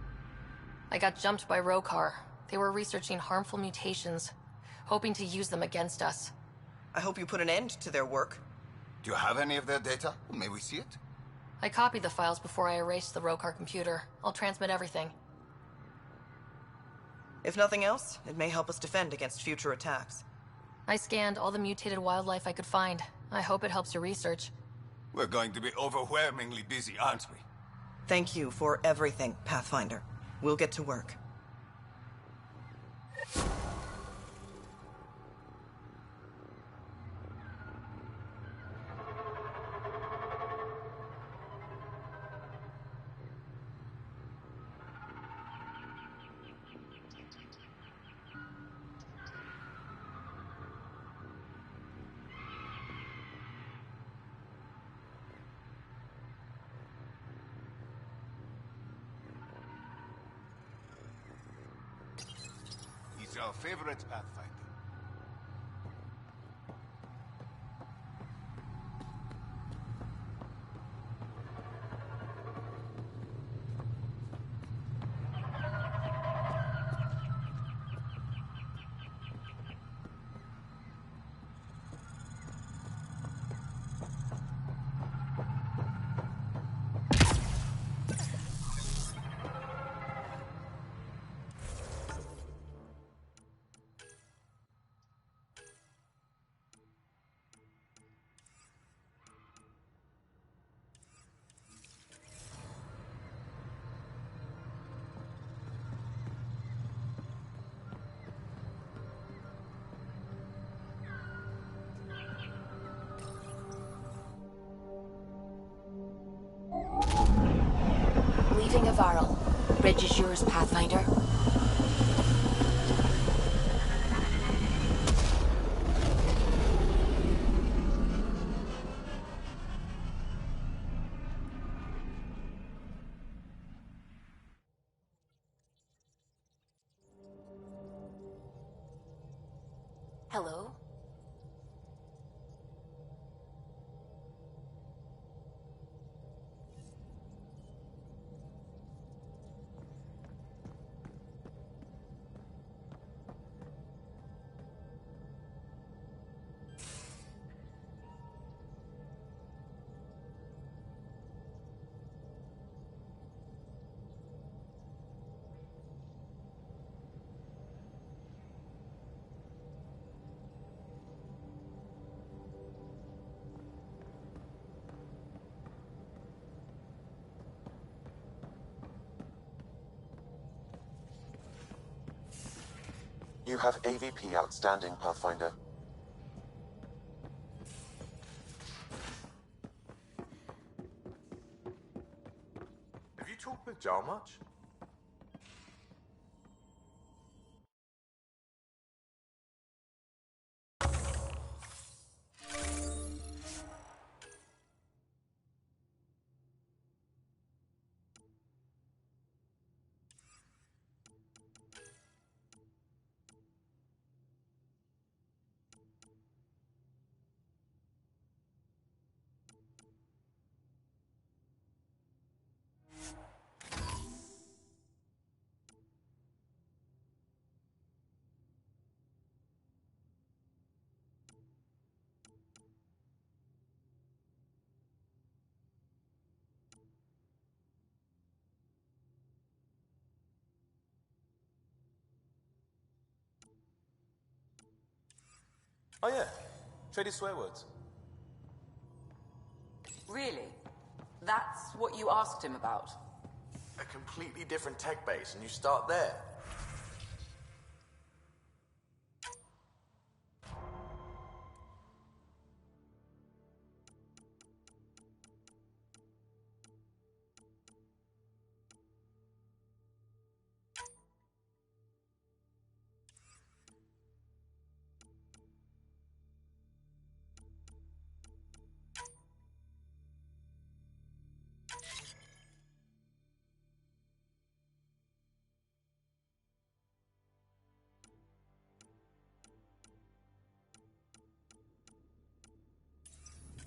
I got jumped by Rokar. They were researching harmful mutations, hoping to use them against us. I hope you put an end to their work. Do you have any of their data? May we see it? I copied the files before I erased the Rokar computer. I'll transmit everything. If nothing else, it may help us defend against future attacks. I scanned all the mutated wildlife I could find. I hope it helps your research. We're going to be overwhelmingly busy, aren't we? Thank you for everything, Pathfinder. We'll get to work. He's our favorite Pathfinder. Leaving Avaril. Bridge is yours, Pathfinder. Hello? You have AVP outstanding, Pathfinder. Have you talked with Joel much? Oh yeah, traded swear words. Really? That's what you asked him about? A completely different tech base, and you start there.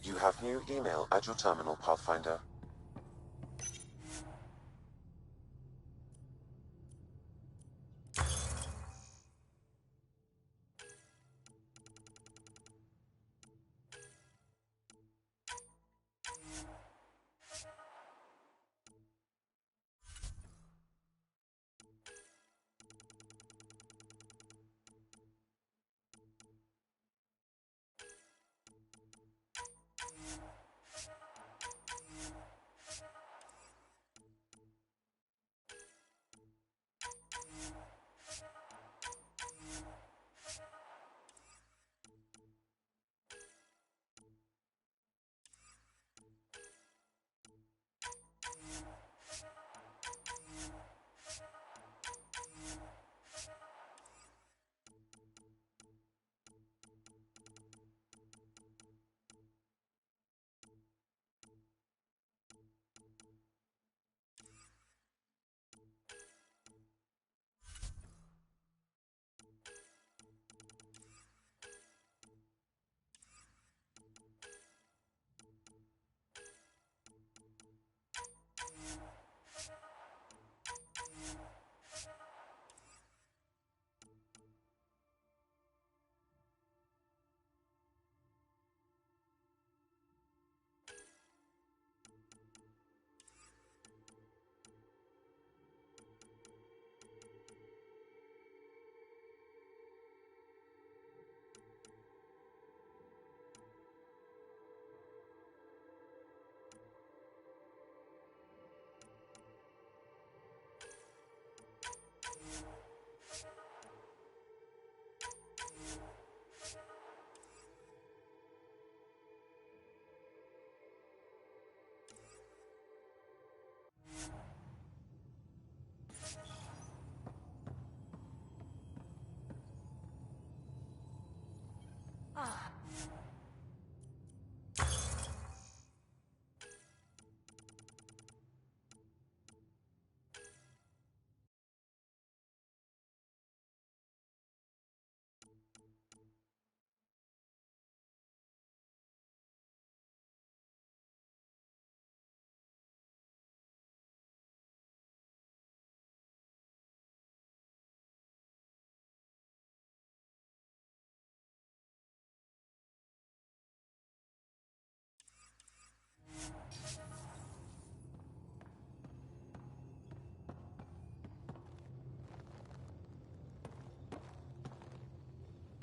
You have new email at your terminal, Pathfinder.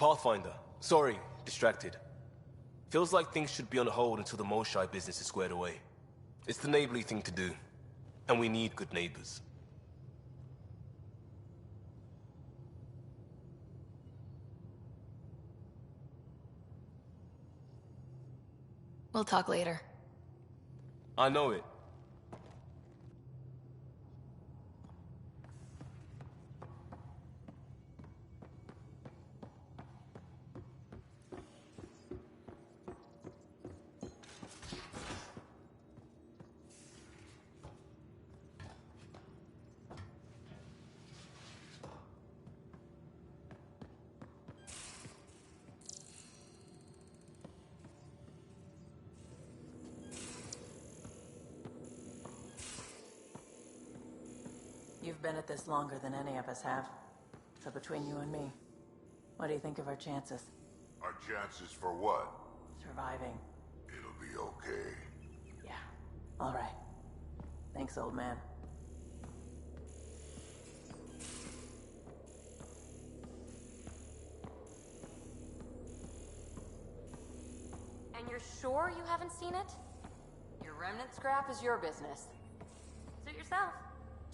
Pathfinder. Sorry, distracted. Feels like things should be on hold until the Molshai business is squared away. It's the neighborly thing to do, and we need good neighbors. We'll talk later. I know it. You've been at this longer than any of us have. So between you and me, what do you think of our chances? Our chances for what? Surviving. It'll be okay. Yeah. All right. Thanks, old man. You're sure you haven't seen it? Your remnant scrap is your business. Suit yourself.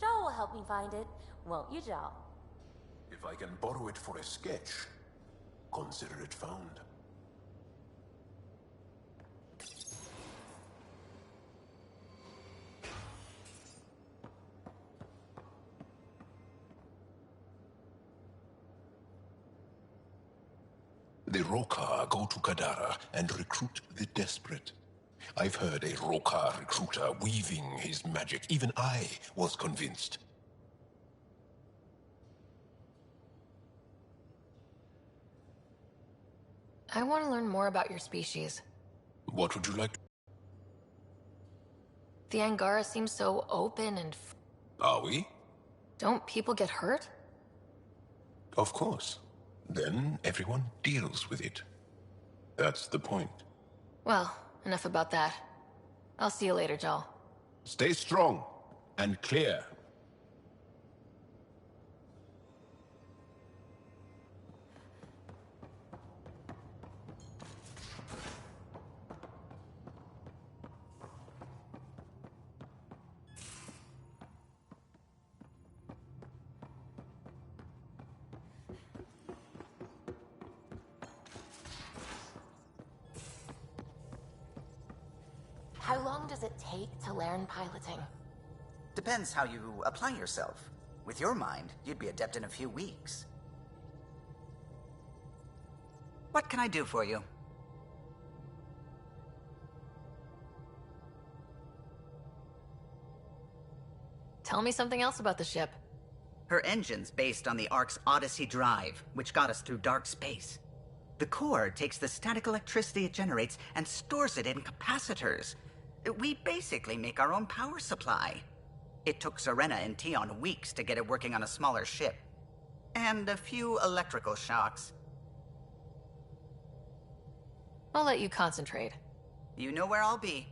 Joel will help me find it. Won't you, Joel? If I can borrow it for a sketch, consider it found. The Roka go to Kadara and recruit the desperate. I've heard a Roka recruiter weaving his magic. Even I was convinced. I want to learn more about your species. What would you like? The Angara seems so open and... Are we? Don't people get hurt? Of course. Then everyone deals with it. That's the point. Well, enough about that. I'll see you later, Joel. Stay strong and clear. How long does it take to learn piloting? Depends how you apply yourself. With your mind, you'd be adept in a few weeks. What can I do for you? Tell me something else about the ship. Her engine's based on the Ark's Odyssey drive, which got us through dark space. The core takes the static electricity it generates and stores it in capacitors. We basically make our own power supply. It took Serena and Tion weeks to get it working on a smaller ship. And a few electrical shocks. I'll let you concentrate. You know where I'll be.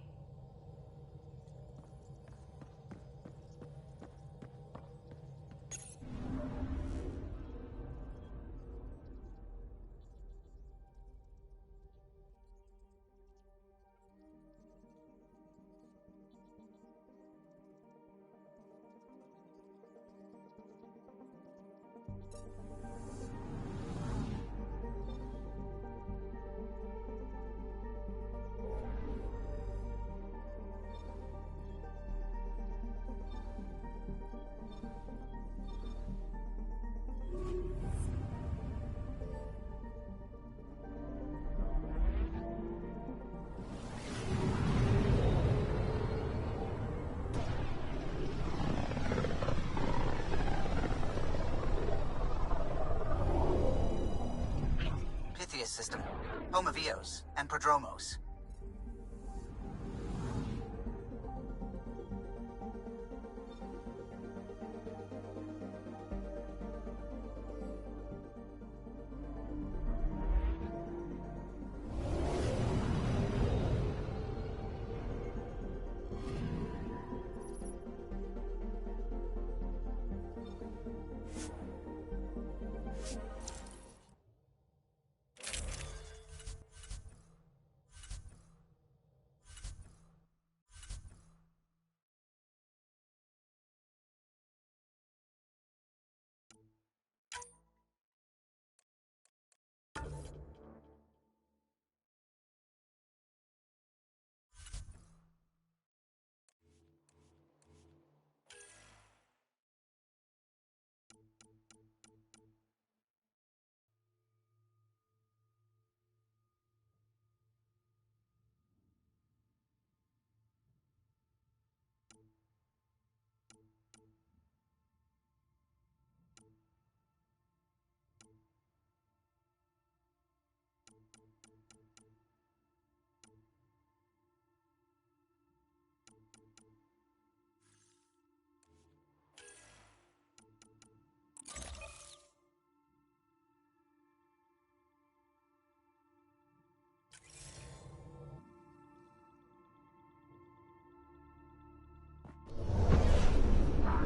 System, home of Eos and Prodromos.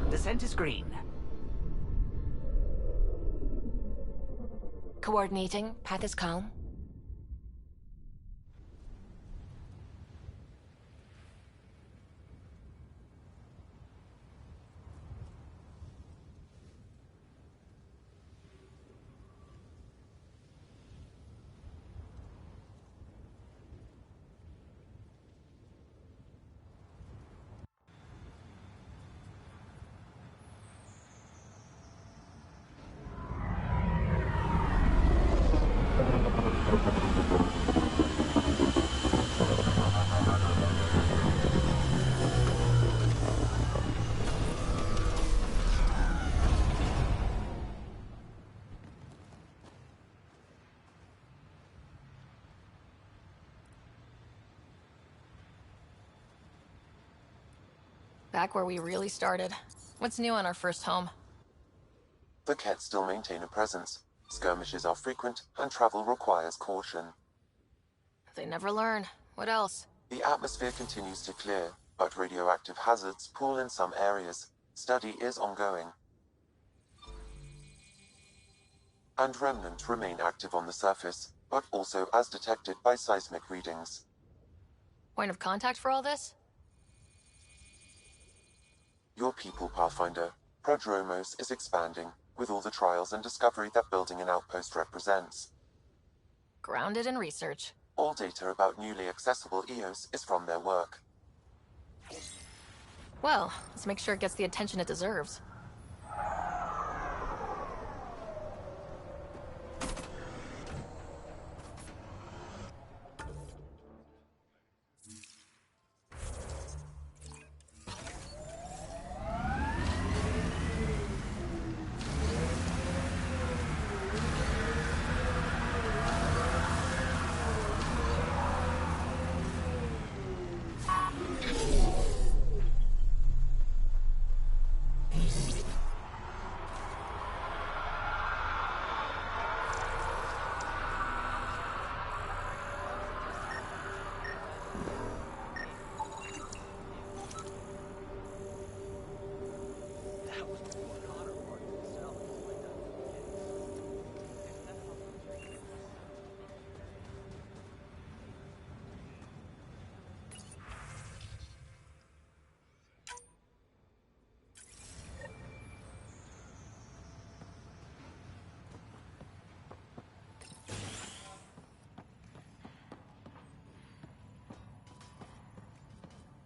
Descent is green. Coordinating. Path is calm. Back where we really started. What's new on our first home? The Kett still maintain a presence. Skirmishes are frequent, and travel requires caution. They never learn. What else? The atmosphere continues to clear, but radioactive hazards pool in some areas. Study is ongoing. And remnants remain active on the surface, but also as detected by seismic readings. Point of contact for all this? Your people, Pathfinder. Prodromos is expanding, with all the trials and discovery that building an outpost represents. Grounded in research. All data about newly accessible EOS is from their work. Well, let's make sure it gets the attention it deserves.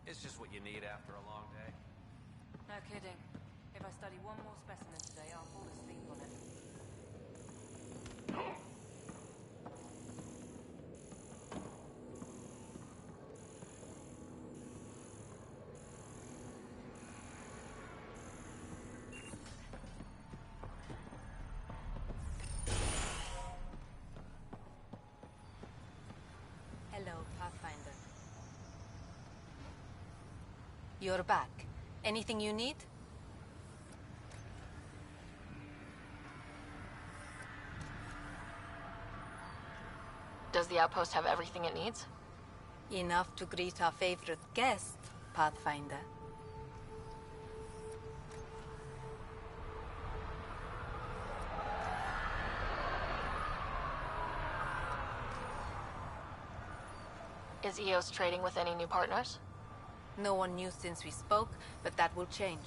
It's just what you need after a long day. No kidding. If I study one more specimen today, I'll fall asleep on it. Hello, Pathfinder. You're back. Anything you need? Does the outpost have everything it needs? Enough to greet our favorite guest, Pathfinder. Is EOS trading with any new partners? No one knew since we spoke, but that will change.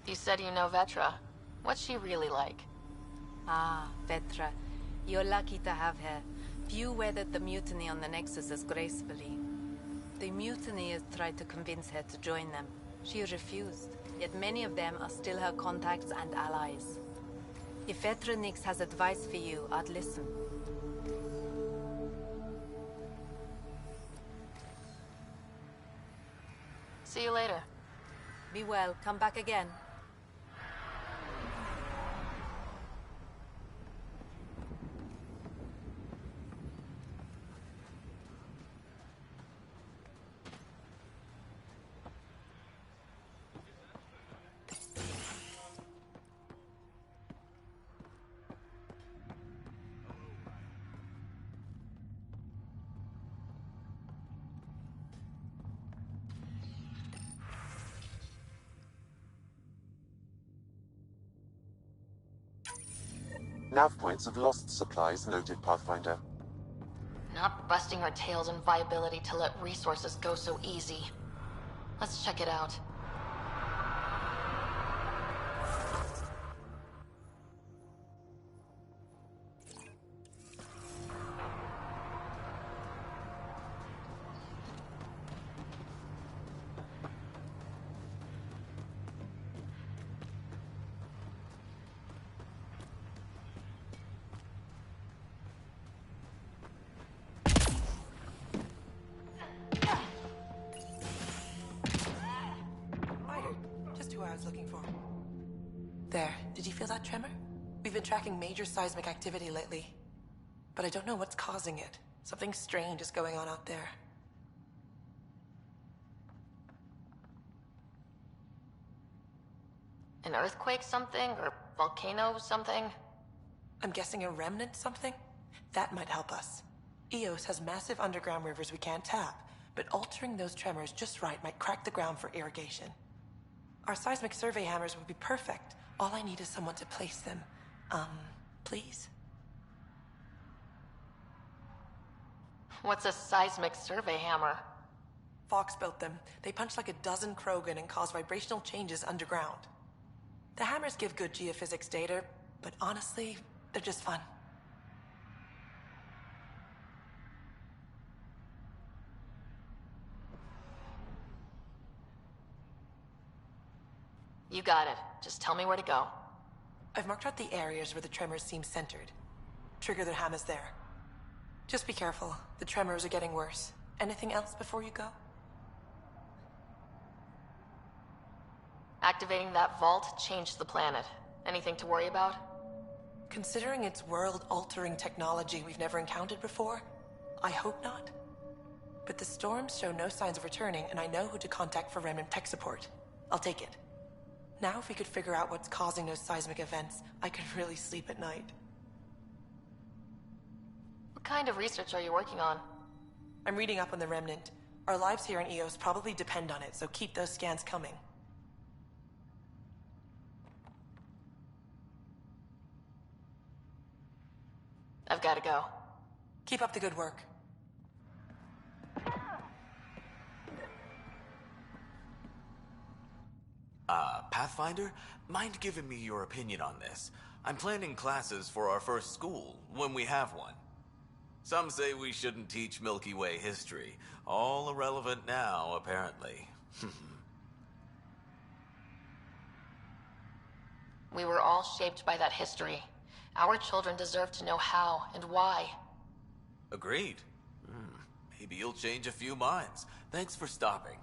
You said you know Vetra. What's she really like? Ah, Vetra. You're lucky to have her. Few weathered the mutiny on the Nexus as gracefully. The mutineers tried to convince her to join them. She refused, yet many of them are still her contacts and allies. If Vetra Nix has advice for you, I'd listen. See you later. Be well. Come back again. Nav points of lost supplies noted, Pathfinder. Not busting our tails in viability to let resources go so easy. Let's check it out. I was looking for. There, did you feel that tremor? We've been tracking major seismic activity lately, but I don't know what's causing it. Something strange is going on out there. An earthquake something? Or volcano something? I'm guessing a remnant something? That might help us. Eos has massive underground rivers we can't tap, but altering those tremors just right might crack the ground for irrigation. Our seismic survey hammers would be perfect. All I need is someone to place them. Please? What's a seismic survey hammer? Fox built them. They punch like a dozen Krogan and cause vibrational changes underground. The hammers give good geophysics data, but honestly, they're just fun. You got it. Just tell me where to go. I've marked out the areas where the tremors seem centered. Trigger the hammers there. Just be careful. The tremors are getting worse. Anything else before you go? Activating that vault changed the planet. Anything to worry about? Considering it's world-altering technology we've never encountered before, I hope not. But the storms show no signs of returning, and I know who to contact for remnant tech support. I'll take it. Now if we could figure out what's causing those seismic events, I could really sleep at night. What kind of research are you working on? I'm reading up on the remnant. Our lives here in Eos probably depend on it, so keep those scans coming. I've got to go. Keep up the good work. Pathfinder, mind giving me your opinion on this? I'm planning classes for our first school, when we have one. Some say we shouldn't teach Milky Way history. All irrelevant now, apparently. We were all shaped by that history. Our children deserve to know how and why. Agreed. Maybe you'll change a few minds. Thanks for stopping.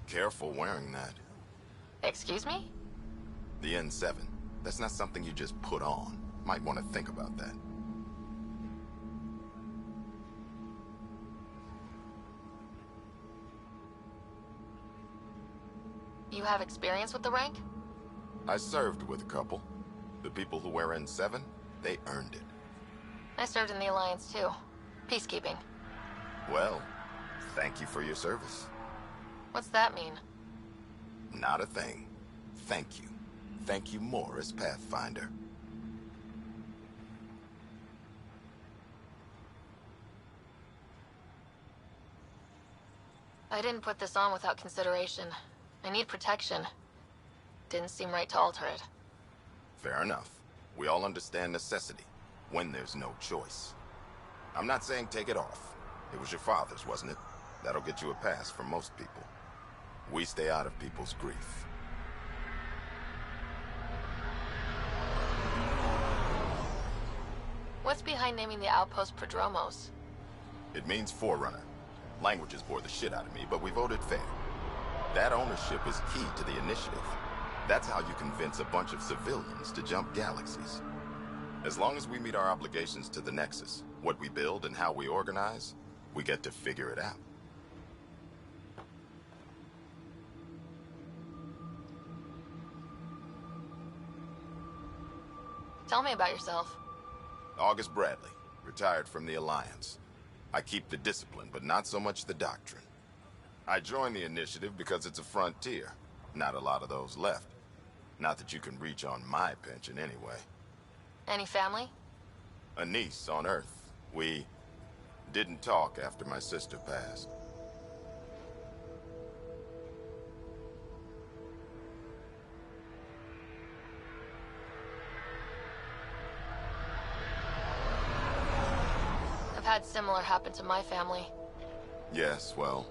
Careful wearing that. Excuse me? The N7. That's not something you just put on. Might want to think about that. You have experience with the rank? I served with a couple. The people who wear N7, they earned it. I served in the Alliance too. Peacekeeping. Well, thank you for your service. What's that mean? Not a thing. Thank you. Thank you more as Pathfinder. I didn't put this on without consideration. I need protection. Didn't seem right to alter it. Fair enough. We all understand necessity, when there's no choice. I'm not saying take it off. It was your father's, wasn't it? That'll get you a pass for most people. We stay out of people's grief. What's behind naming the outpost Prodromos? It means Forerunner. Languages bore the shit out of me, but we voted fair. That ownership is key to the initiative. That's how you convince a bunch of civilians to jump galaxies. As long as we meet our obligations to the Nexus, what we build and how we organize, we get to figure it out. Tell me about yourself. August Bradley, retired from the Alliance. I keep the discipline, but not so much the doctrine. I joined the initiative because it's a frontier. Not a lot of those left. Not that you can reach on my pension anyway. Any family? A niece on Earth. We didn't talk after my sister passed. I've had similar happen to my family. Yes, well,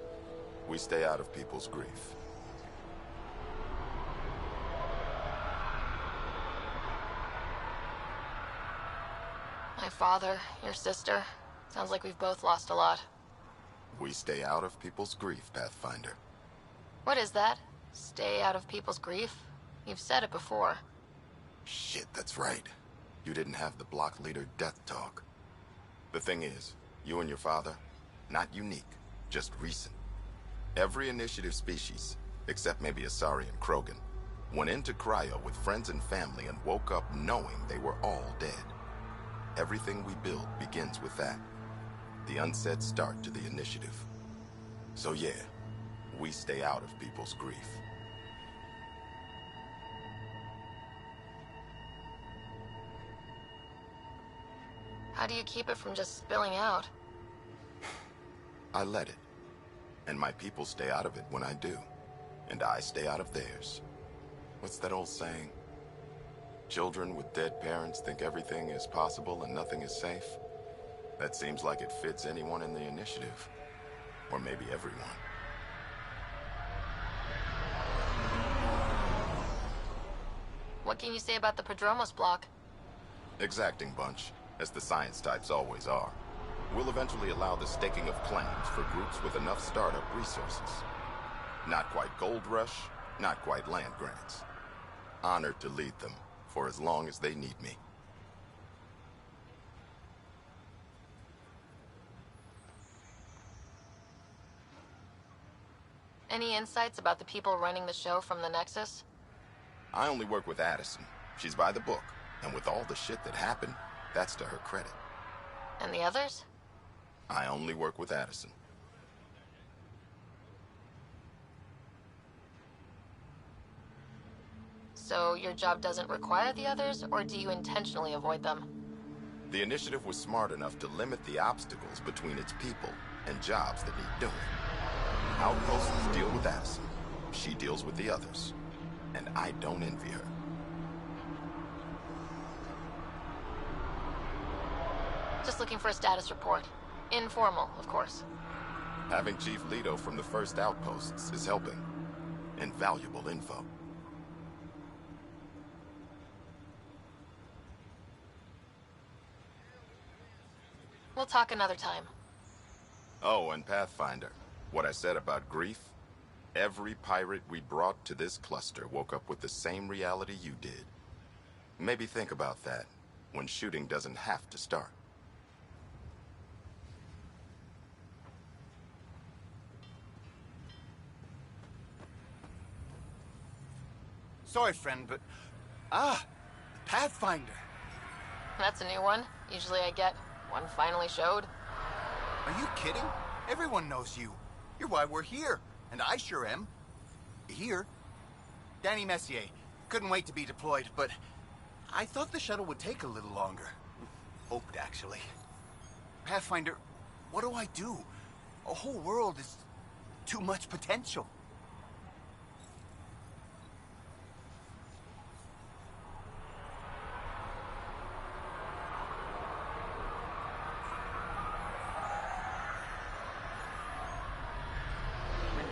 we stay out of people's grief. My father, your sister. Sounds like we've both lost a lot. We stay out of people's grief, Pathfinder. What is that? Stay out of people's grief? You've said it before. Shit, that's right. You didn't have the block leader death talk. The thing is, you and your father, not unique, just recent. Every initiative species, except maybe Asari and Krogan, went into cryo with friends and family and woke up knowing they were all dead. Everything we build begins with that. The unsaid start to the initiative. So yeah, we stay out of people's grief. How do you keep it from just spilling out? I let it. And my people stay out of it when I do. And I stay out of theirs. What's that old saying? Children with dead parents think everything is possible and nothing is safe. That seems like it fits anyone in the initiative. Or maybe everyone. What can you say about the Prodromos block? Exacting bunch, as the science types always are. We'll eventually allow the staking of claims for groups with enough startup resources. Not quite gold rush, not quite land grants. Honored to lead them, for as long as they need me. Any insights about the people running the show from the Nexus? I only work with Addison. She's by the book, and with all the shit that happened, that's to her credit. And the others? I only work with Addison. So your job doesn't require the others, or do you intentionally avoid them? The initiative was smart enough to limit the obstacles between its people and jobs that need doing. Outposts deal with Addison. She deals with the others. And I don't envy her. Just looking for a status report. Informal, of course. Having Chief Leto from the first outposts is helping. Invaluable info. We'll talk another time. Oh, and Pathfinder, what I said about grief? Every pirate we brought to this cluster woke up with the same reality you did. Maybe think about that, when shooting doesn't have to start. Sorry, friend, but... Pathfinder. That's a new one. Usually I get one finally showed. Are you kidding? Everyone knows you. You're why we're here. And I sure am. Here. Danny Messier. Couldn't wait to be deployed, but I thought the shuttle would take a little longer. Hoped, actually. Pathfinder, what do I do? A whole world is too much potential.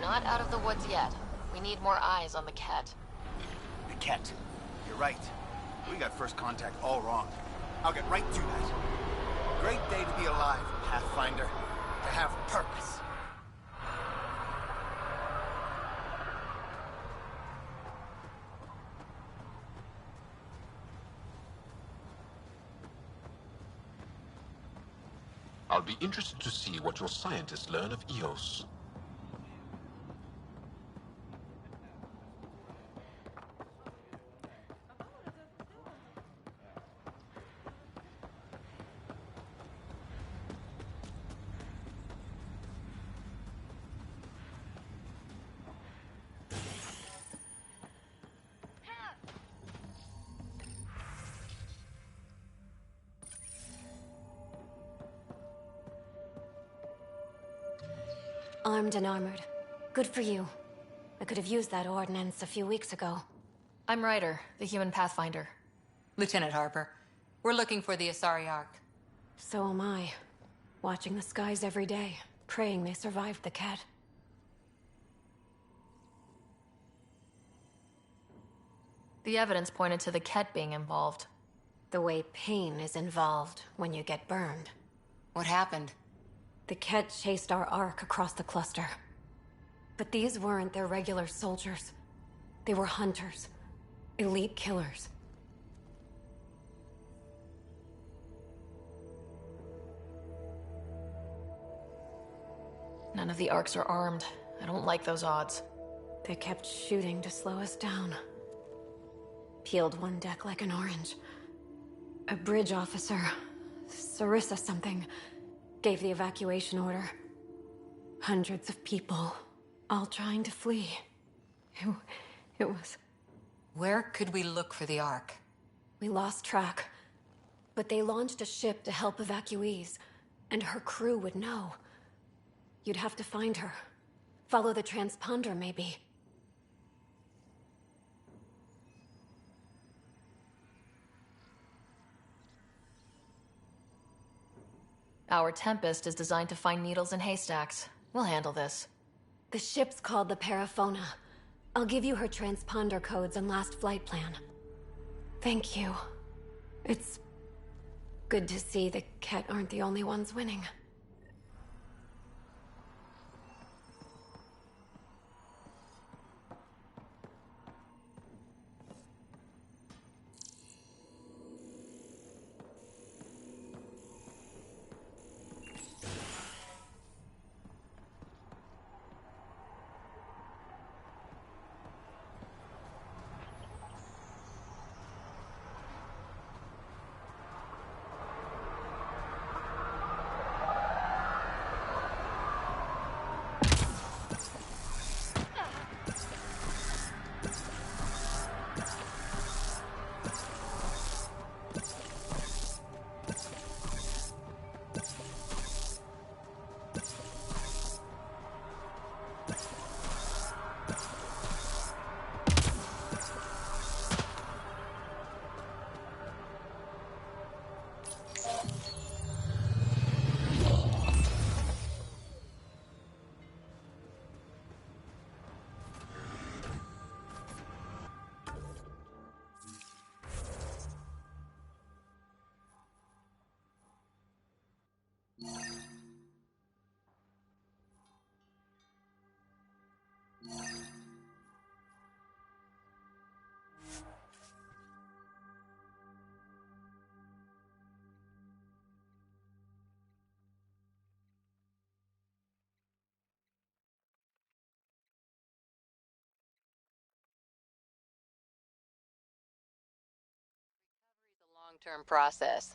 Not out of the woods yet. We need more eyes on the Ket. The Ket. You're right. We got first contact all wrong. I'll get right to that. Great day to be alive, Pathfinder. To have purpose. I'll be interested to see what your scientists learn of Eos. Armed and armored. Good for you. I could have used that ordnance a few weeks ago. I'm Ryder, the human pathfinder. Lieutenant Harper, we're looking for the Asari Ark. So am I. Watching the skies every day. praying they survived the cat. The evidence pointed to the Ket being involved. The way pain is involved when you get burned. What happened? The Ket chased our Ark across the cluster. But these weren't their regular soldiers. They were hunters. Elite killers. None of the Arks are armed. I don't like those odds. They kept shooting to slow us down. Peeled one deck like an orange. A bridge officer, Sarissa something, gave the evacuation order. Hundreds of people, all trying to flee. It was... Where could we look for the Ark? We lost track. But they launched a ship to help evacuees, and her crew would know. You'd have to find her. Follow the transponder, maybe. Our Tempest is designed to find needles in haystacks. We'll handle this. The ship's called the Paraphona. I'll give you her transponder codes and last flight plan. Thank you. It's good to see the Ket aren't the only ones winning. Long-term process.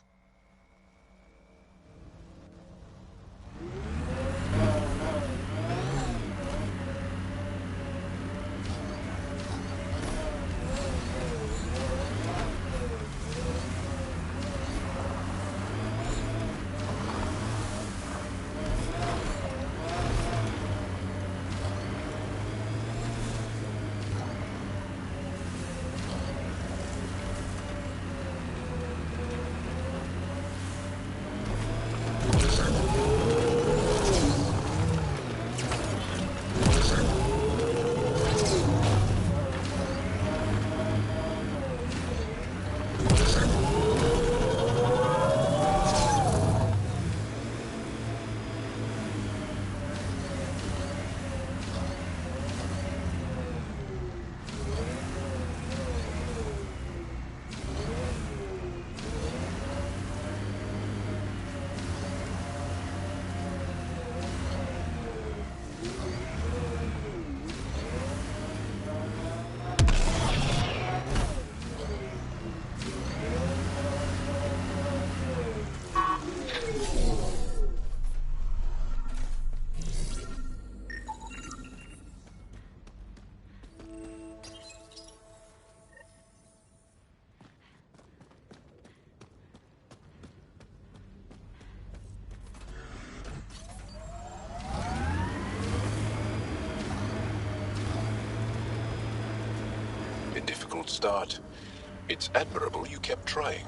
Difficult start. It's admirable you kept trying.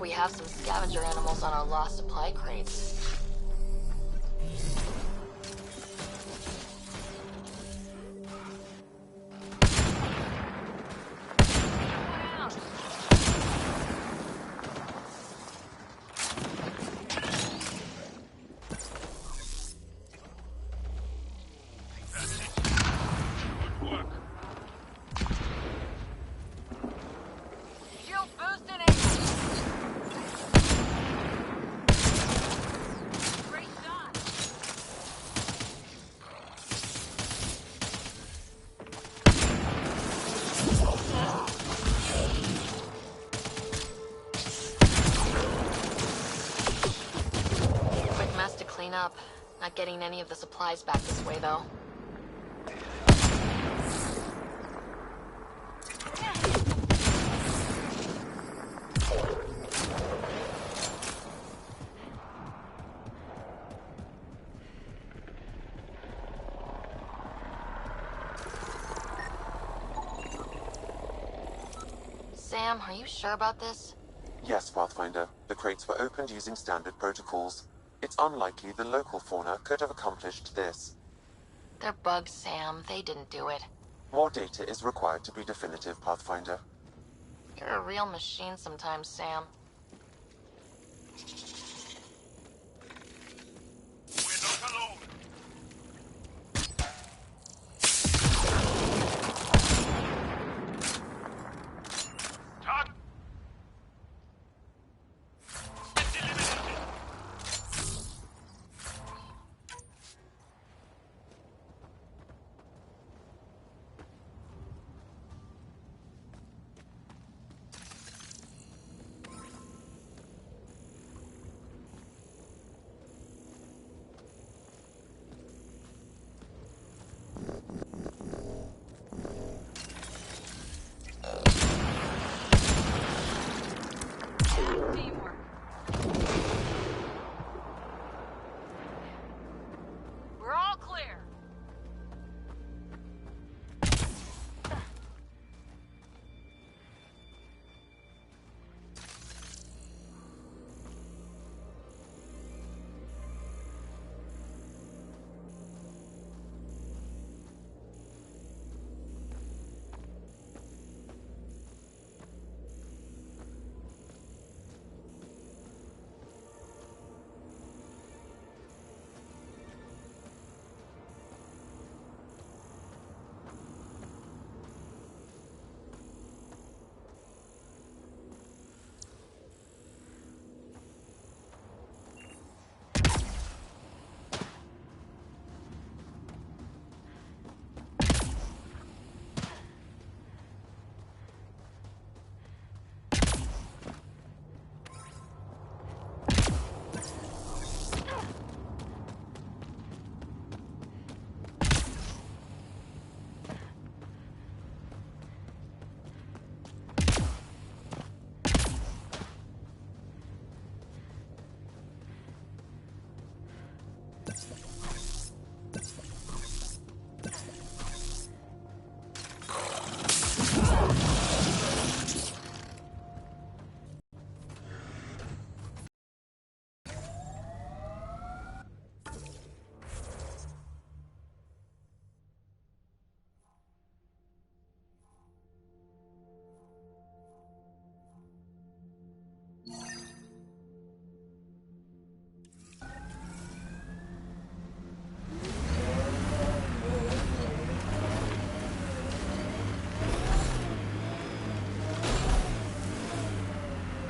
we have some scavenger animals on our lost supply crates. Up. Not getting any of the supplies back this way, though. Sam, are you sure about this? Yes, Pathfinder. The crates were opened using standard protocols. It's unlikely the local fauna could have accomplished this. They're bugs, Sam. They didn't do it. More data is required to be definitive, Pathfinder. You're a real machine sometimes, Sam.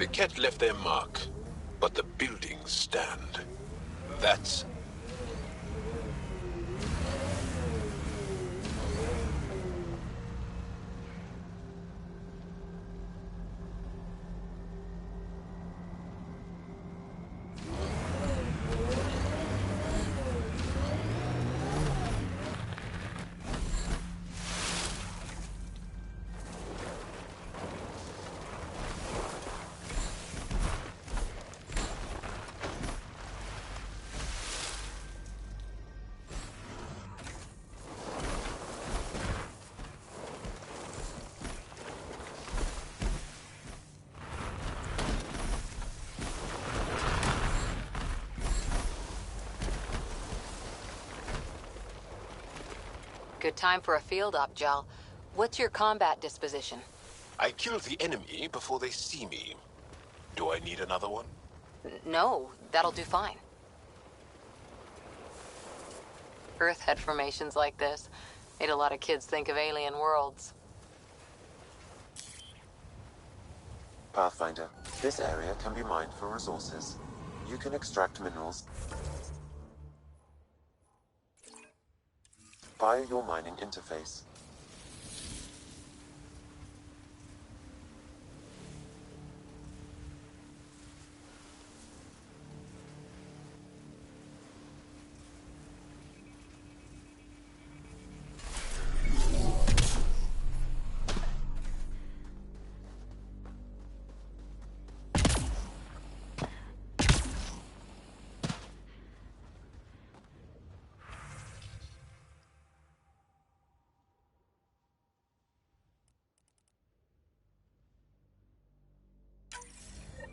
The Ket left their mark, but the buildings stand. That's... Good time for a field op, Jal. What's your combat disposition? I kill the enemy before they see me. Do I need another one? No, that'll do fine. Earth had formations like this. Made a lot of kids think of alien worlds. Pathfinder, this area can be mined for resources. You can extract minerals via your mining interface.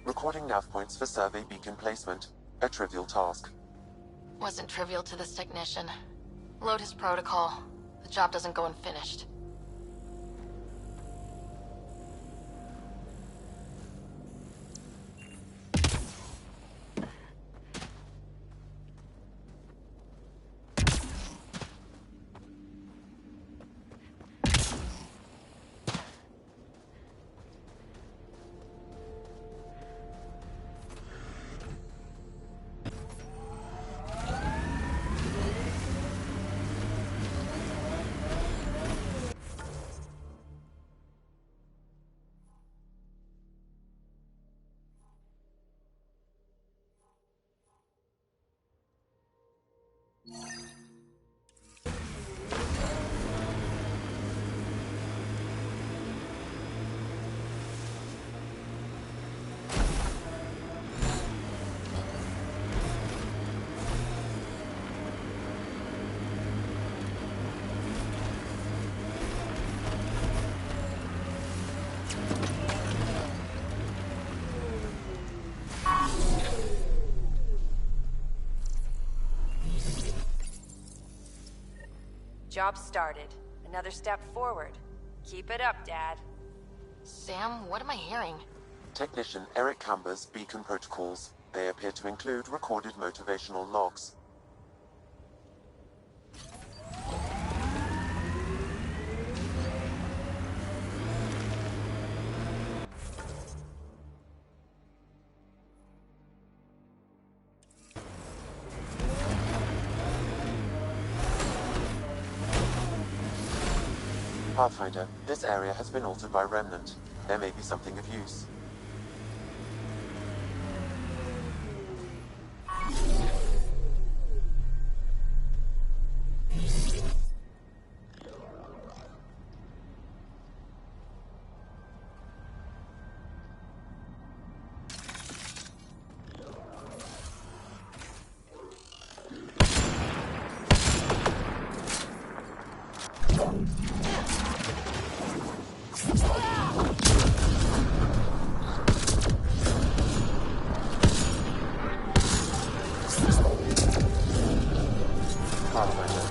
Recording nav points for survey beacon placement. A trivial task. Wasn't trivial to this technician. Load his protocol. The job doesn't go unfinished. Job started. Another step forward. Keep it up, Dad. Sam, what am I hearing? Technician Eric Camber's beacon protocols. They appear to include recorded motivational logs. Pathfinder, this area has been altered by Remnant. There may be something of use.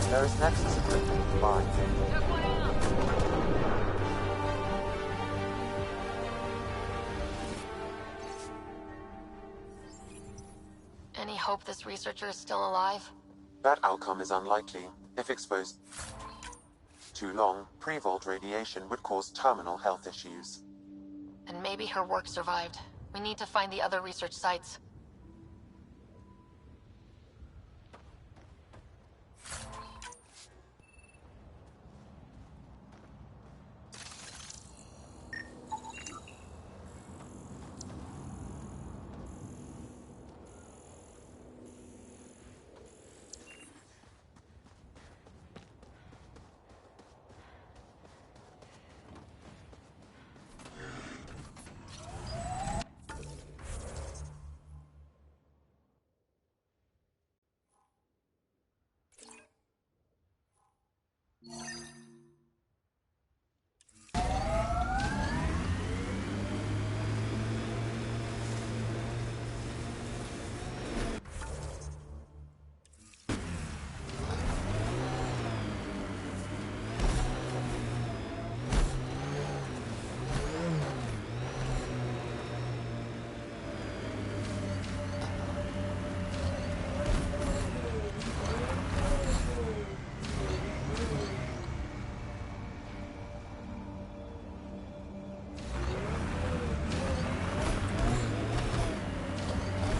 There is Nexus equipment nearby. Any hope this researcher is still alive? That outcome is unlikely. If exposed too long, pre-vault radiation would cause terminal health issues. And maybe her work survived. We need to find the other research sites.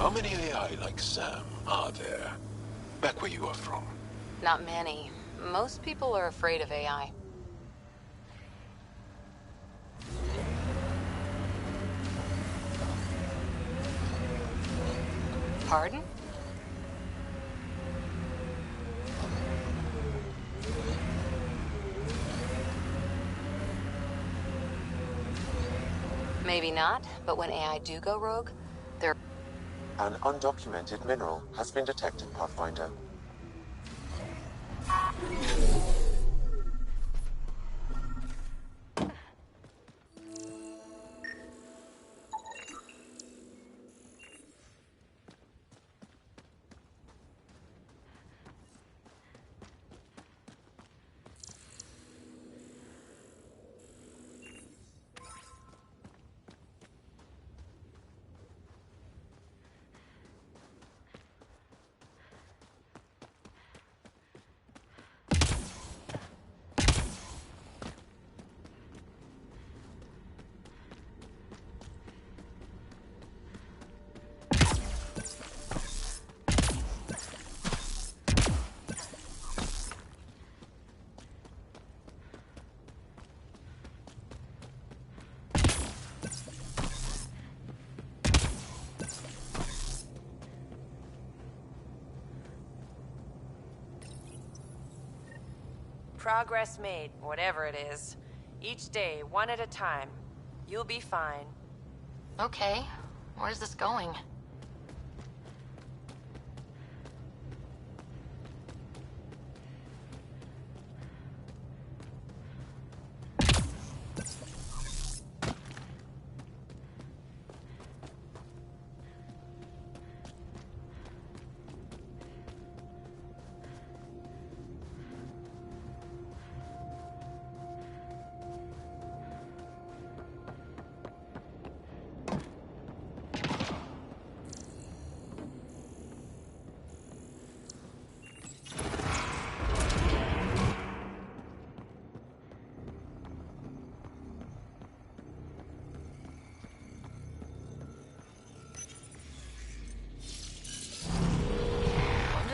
How many AI like Sam are there? Back where you are from? Not many. Most people are afraid of AI. Pardon? Maybe not, but when AI do go rogue, they're... An undocumented mineral has been detected, Pathfinder. Progress made, whatever it is. Each day, one at a time. You'll be fine. Okay. Where's this going?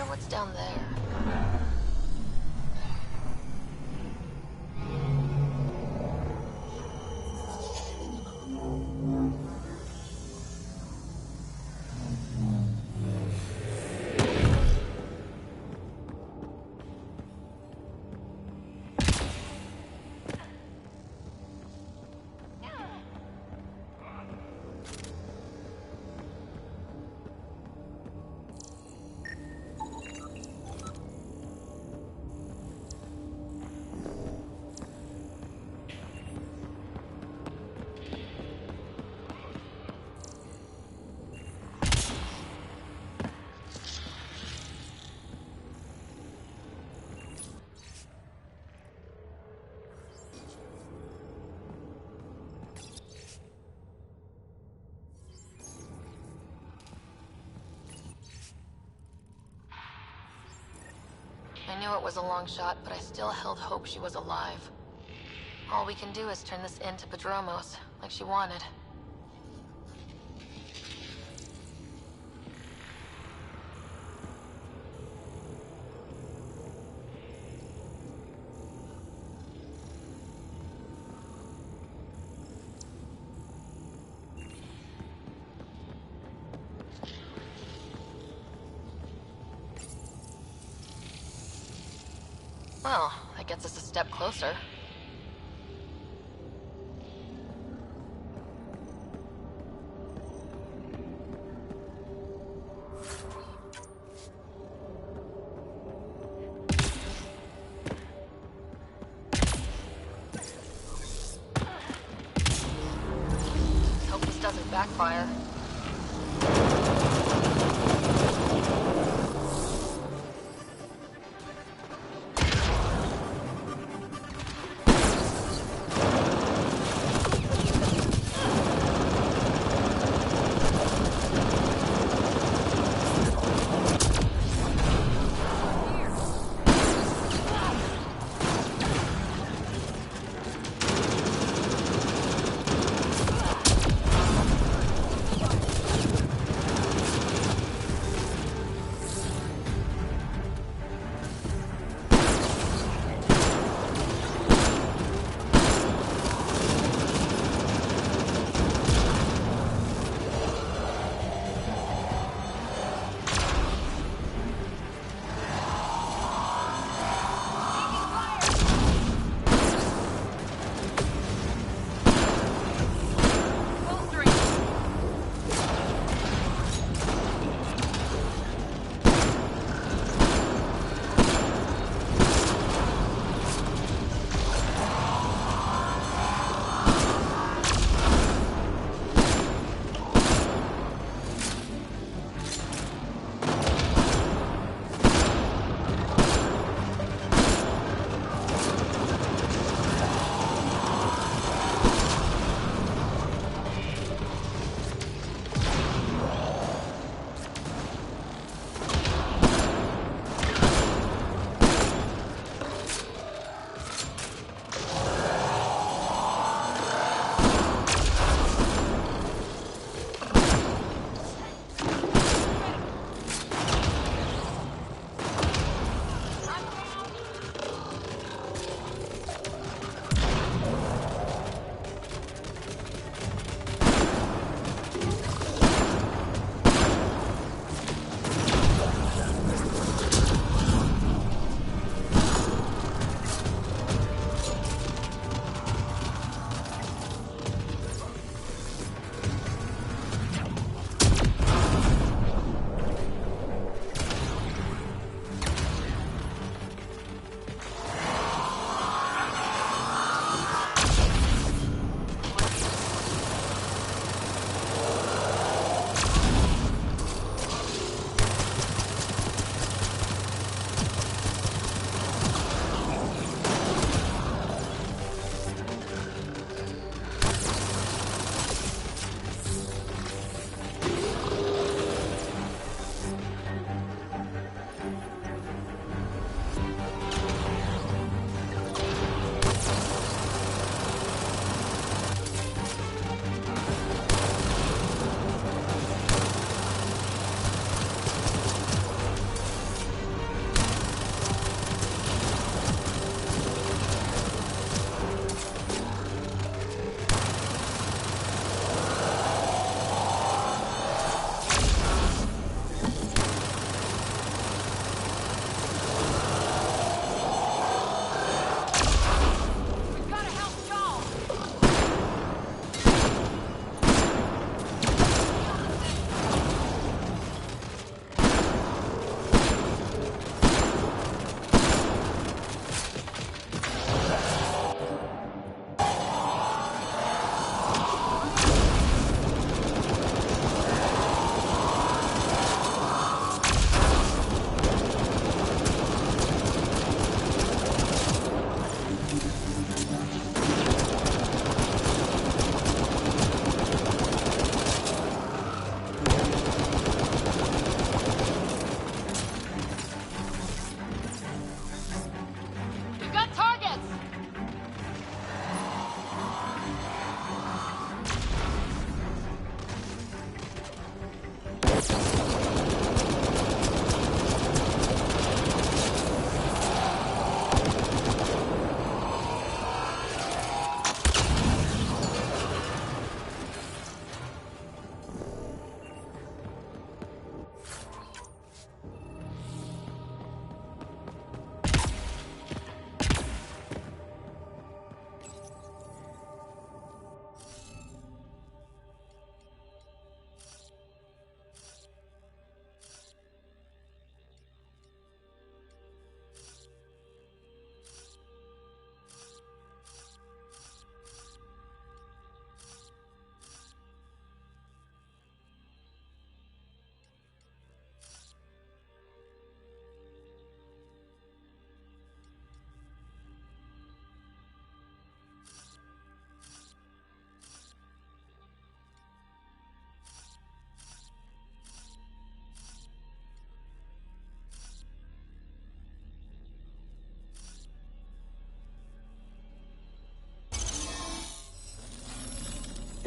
What's down there? I knew it was a long shot, but I still held hope she was alive. All we can do is turn this into Padromos, like she wanted. Well, that gets us a step closer. Hope this doesn't backfire.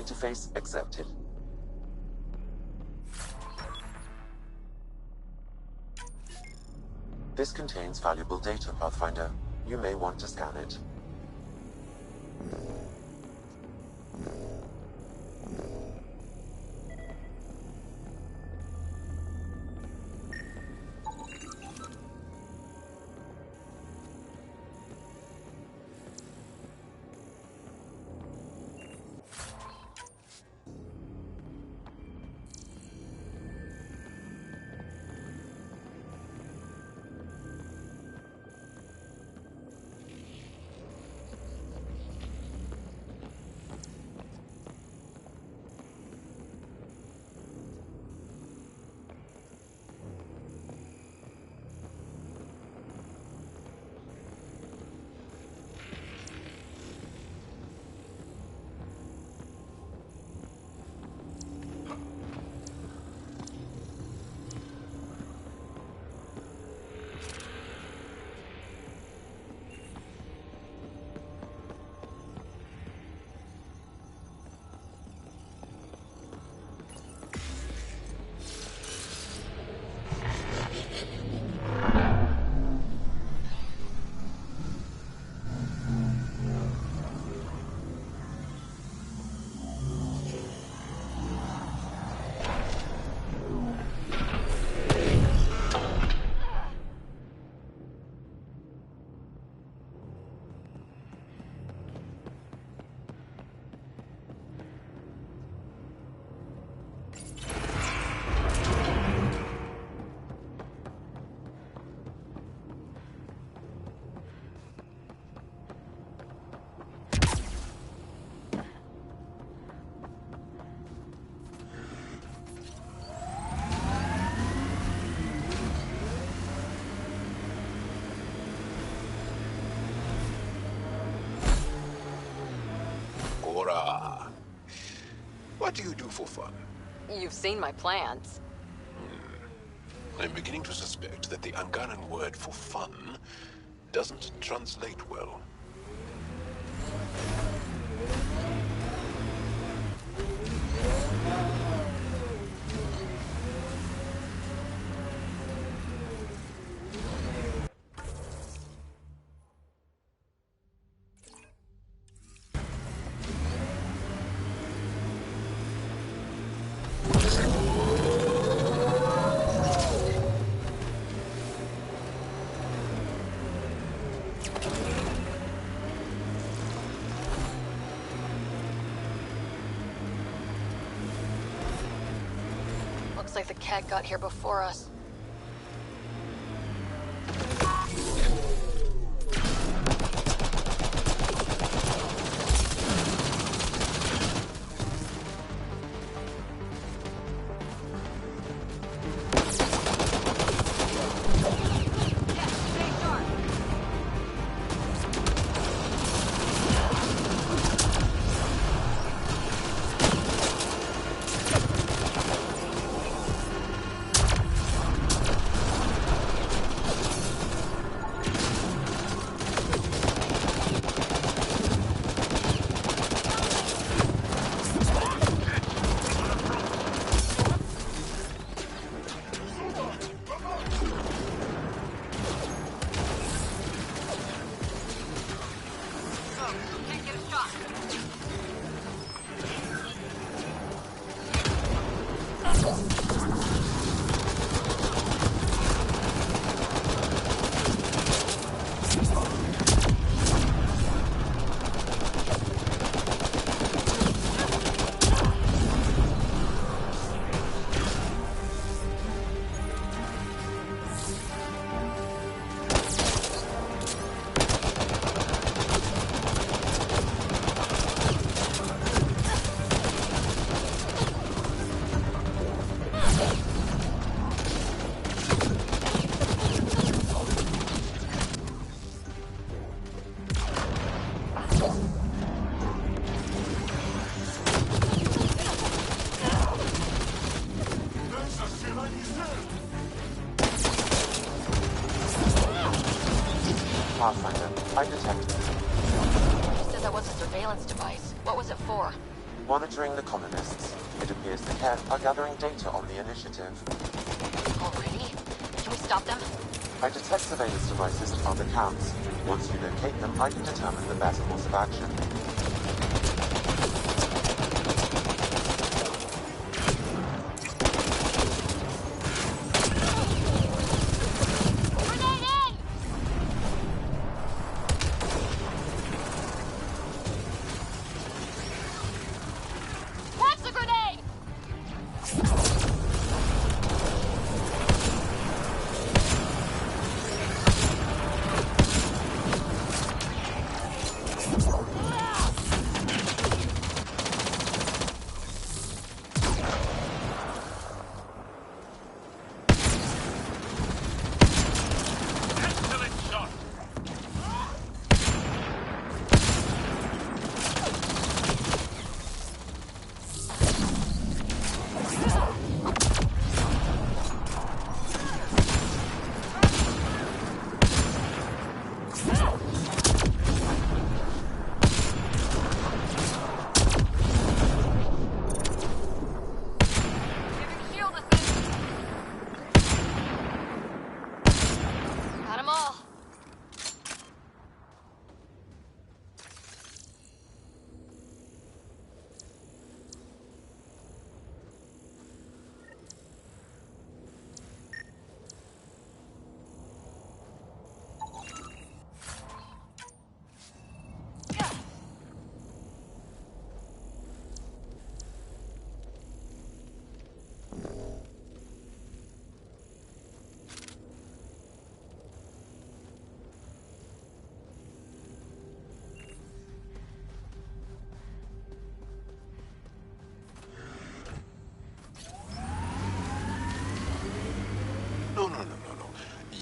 Interface accepted. This contains valuable data, Pathfinder. You may want to scan it. What do you do for fun? You've seen my plans. I'm beginning to suspect that the Angaran word for fun doesn't translate well. Looks like the cat got here before us. Pathfinder, I detect it. You said that was a surveillance device. What was it for? Monitoring the colonists, it appears the Kett are gathering data on the initiative. Already? Can we stop them? I detect surveillance devices at other camps. Once you locate them, I can determine the best course of action.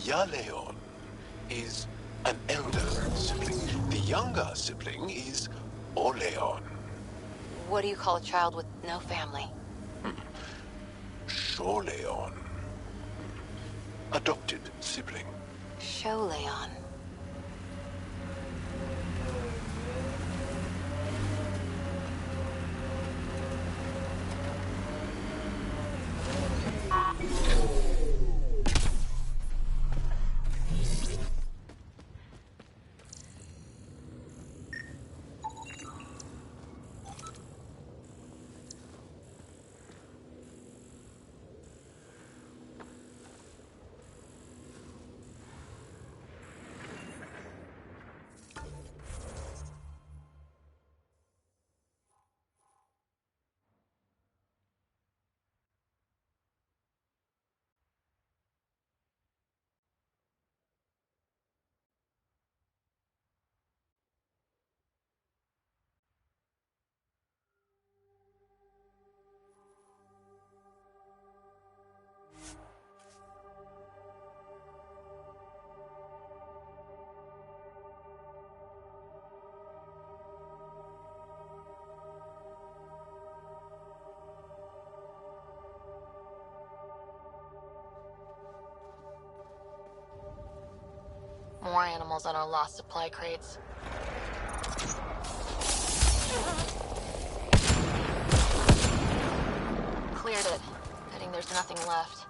Yaleon is an elder sibling. The younger sibling is Oleon. What do you call a child with no family? Sholeon. Adopted sibling. Sholeon. More animals on our lost supply crates. Cleared it. Betting there's nothing left.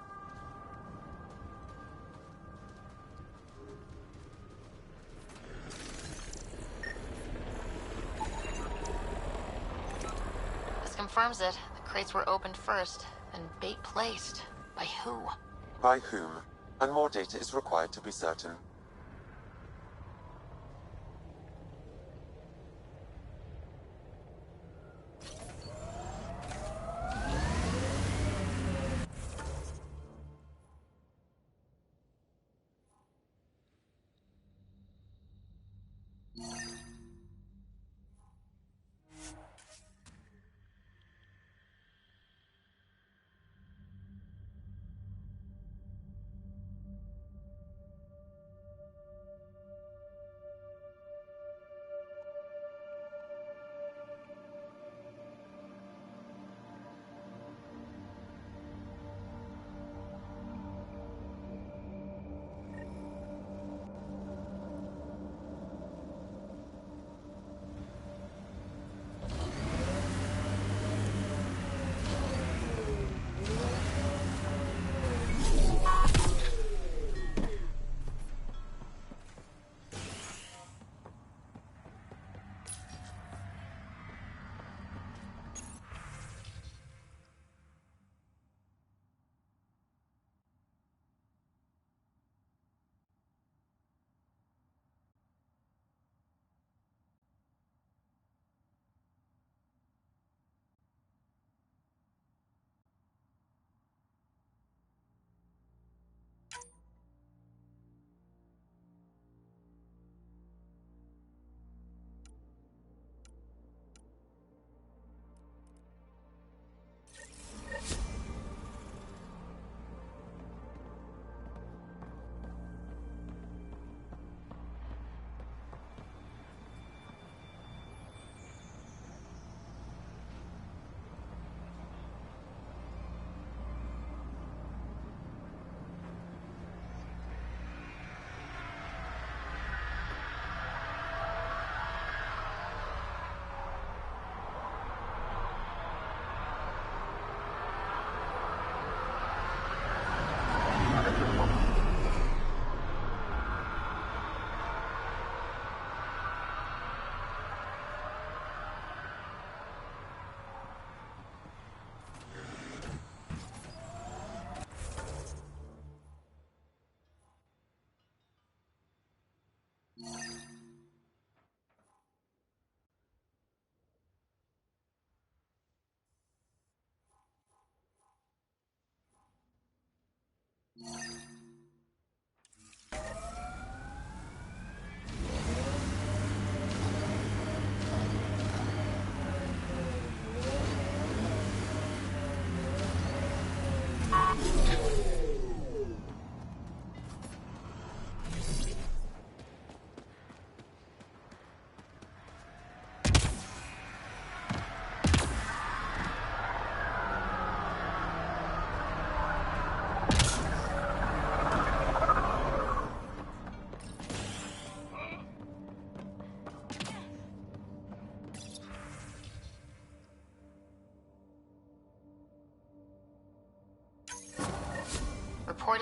This confirms it. The crates were opened first, and bait placed. By who? By whom? And more data is required to be certain.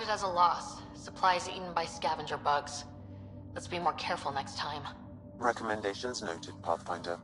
it as a loss. Supplies eaten by scavenger bugs. Let's be more careful next time. Recommendations noted, Pathfinder.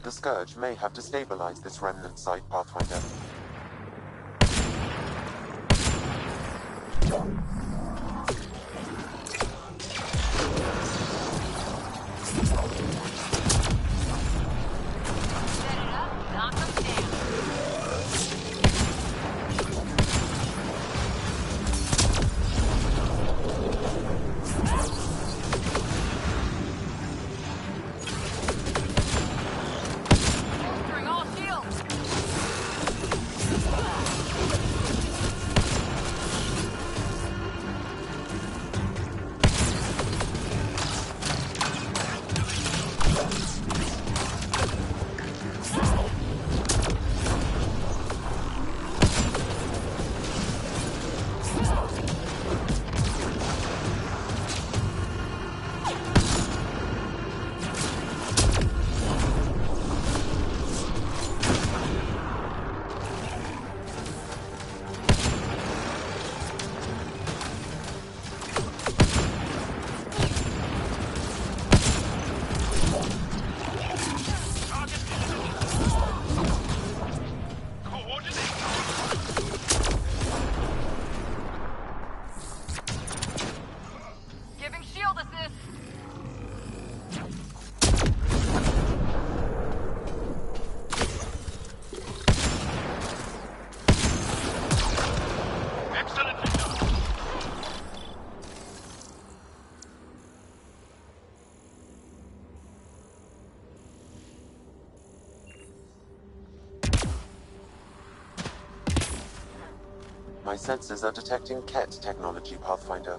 The Scourge may have destabilized this remnant site, Pathfinder. My sensors are detecting Ket technology, Pathfinder.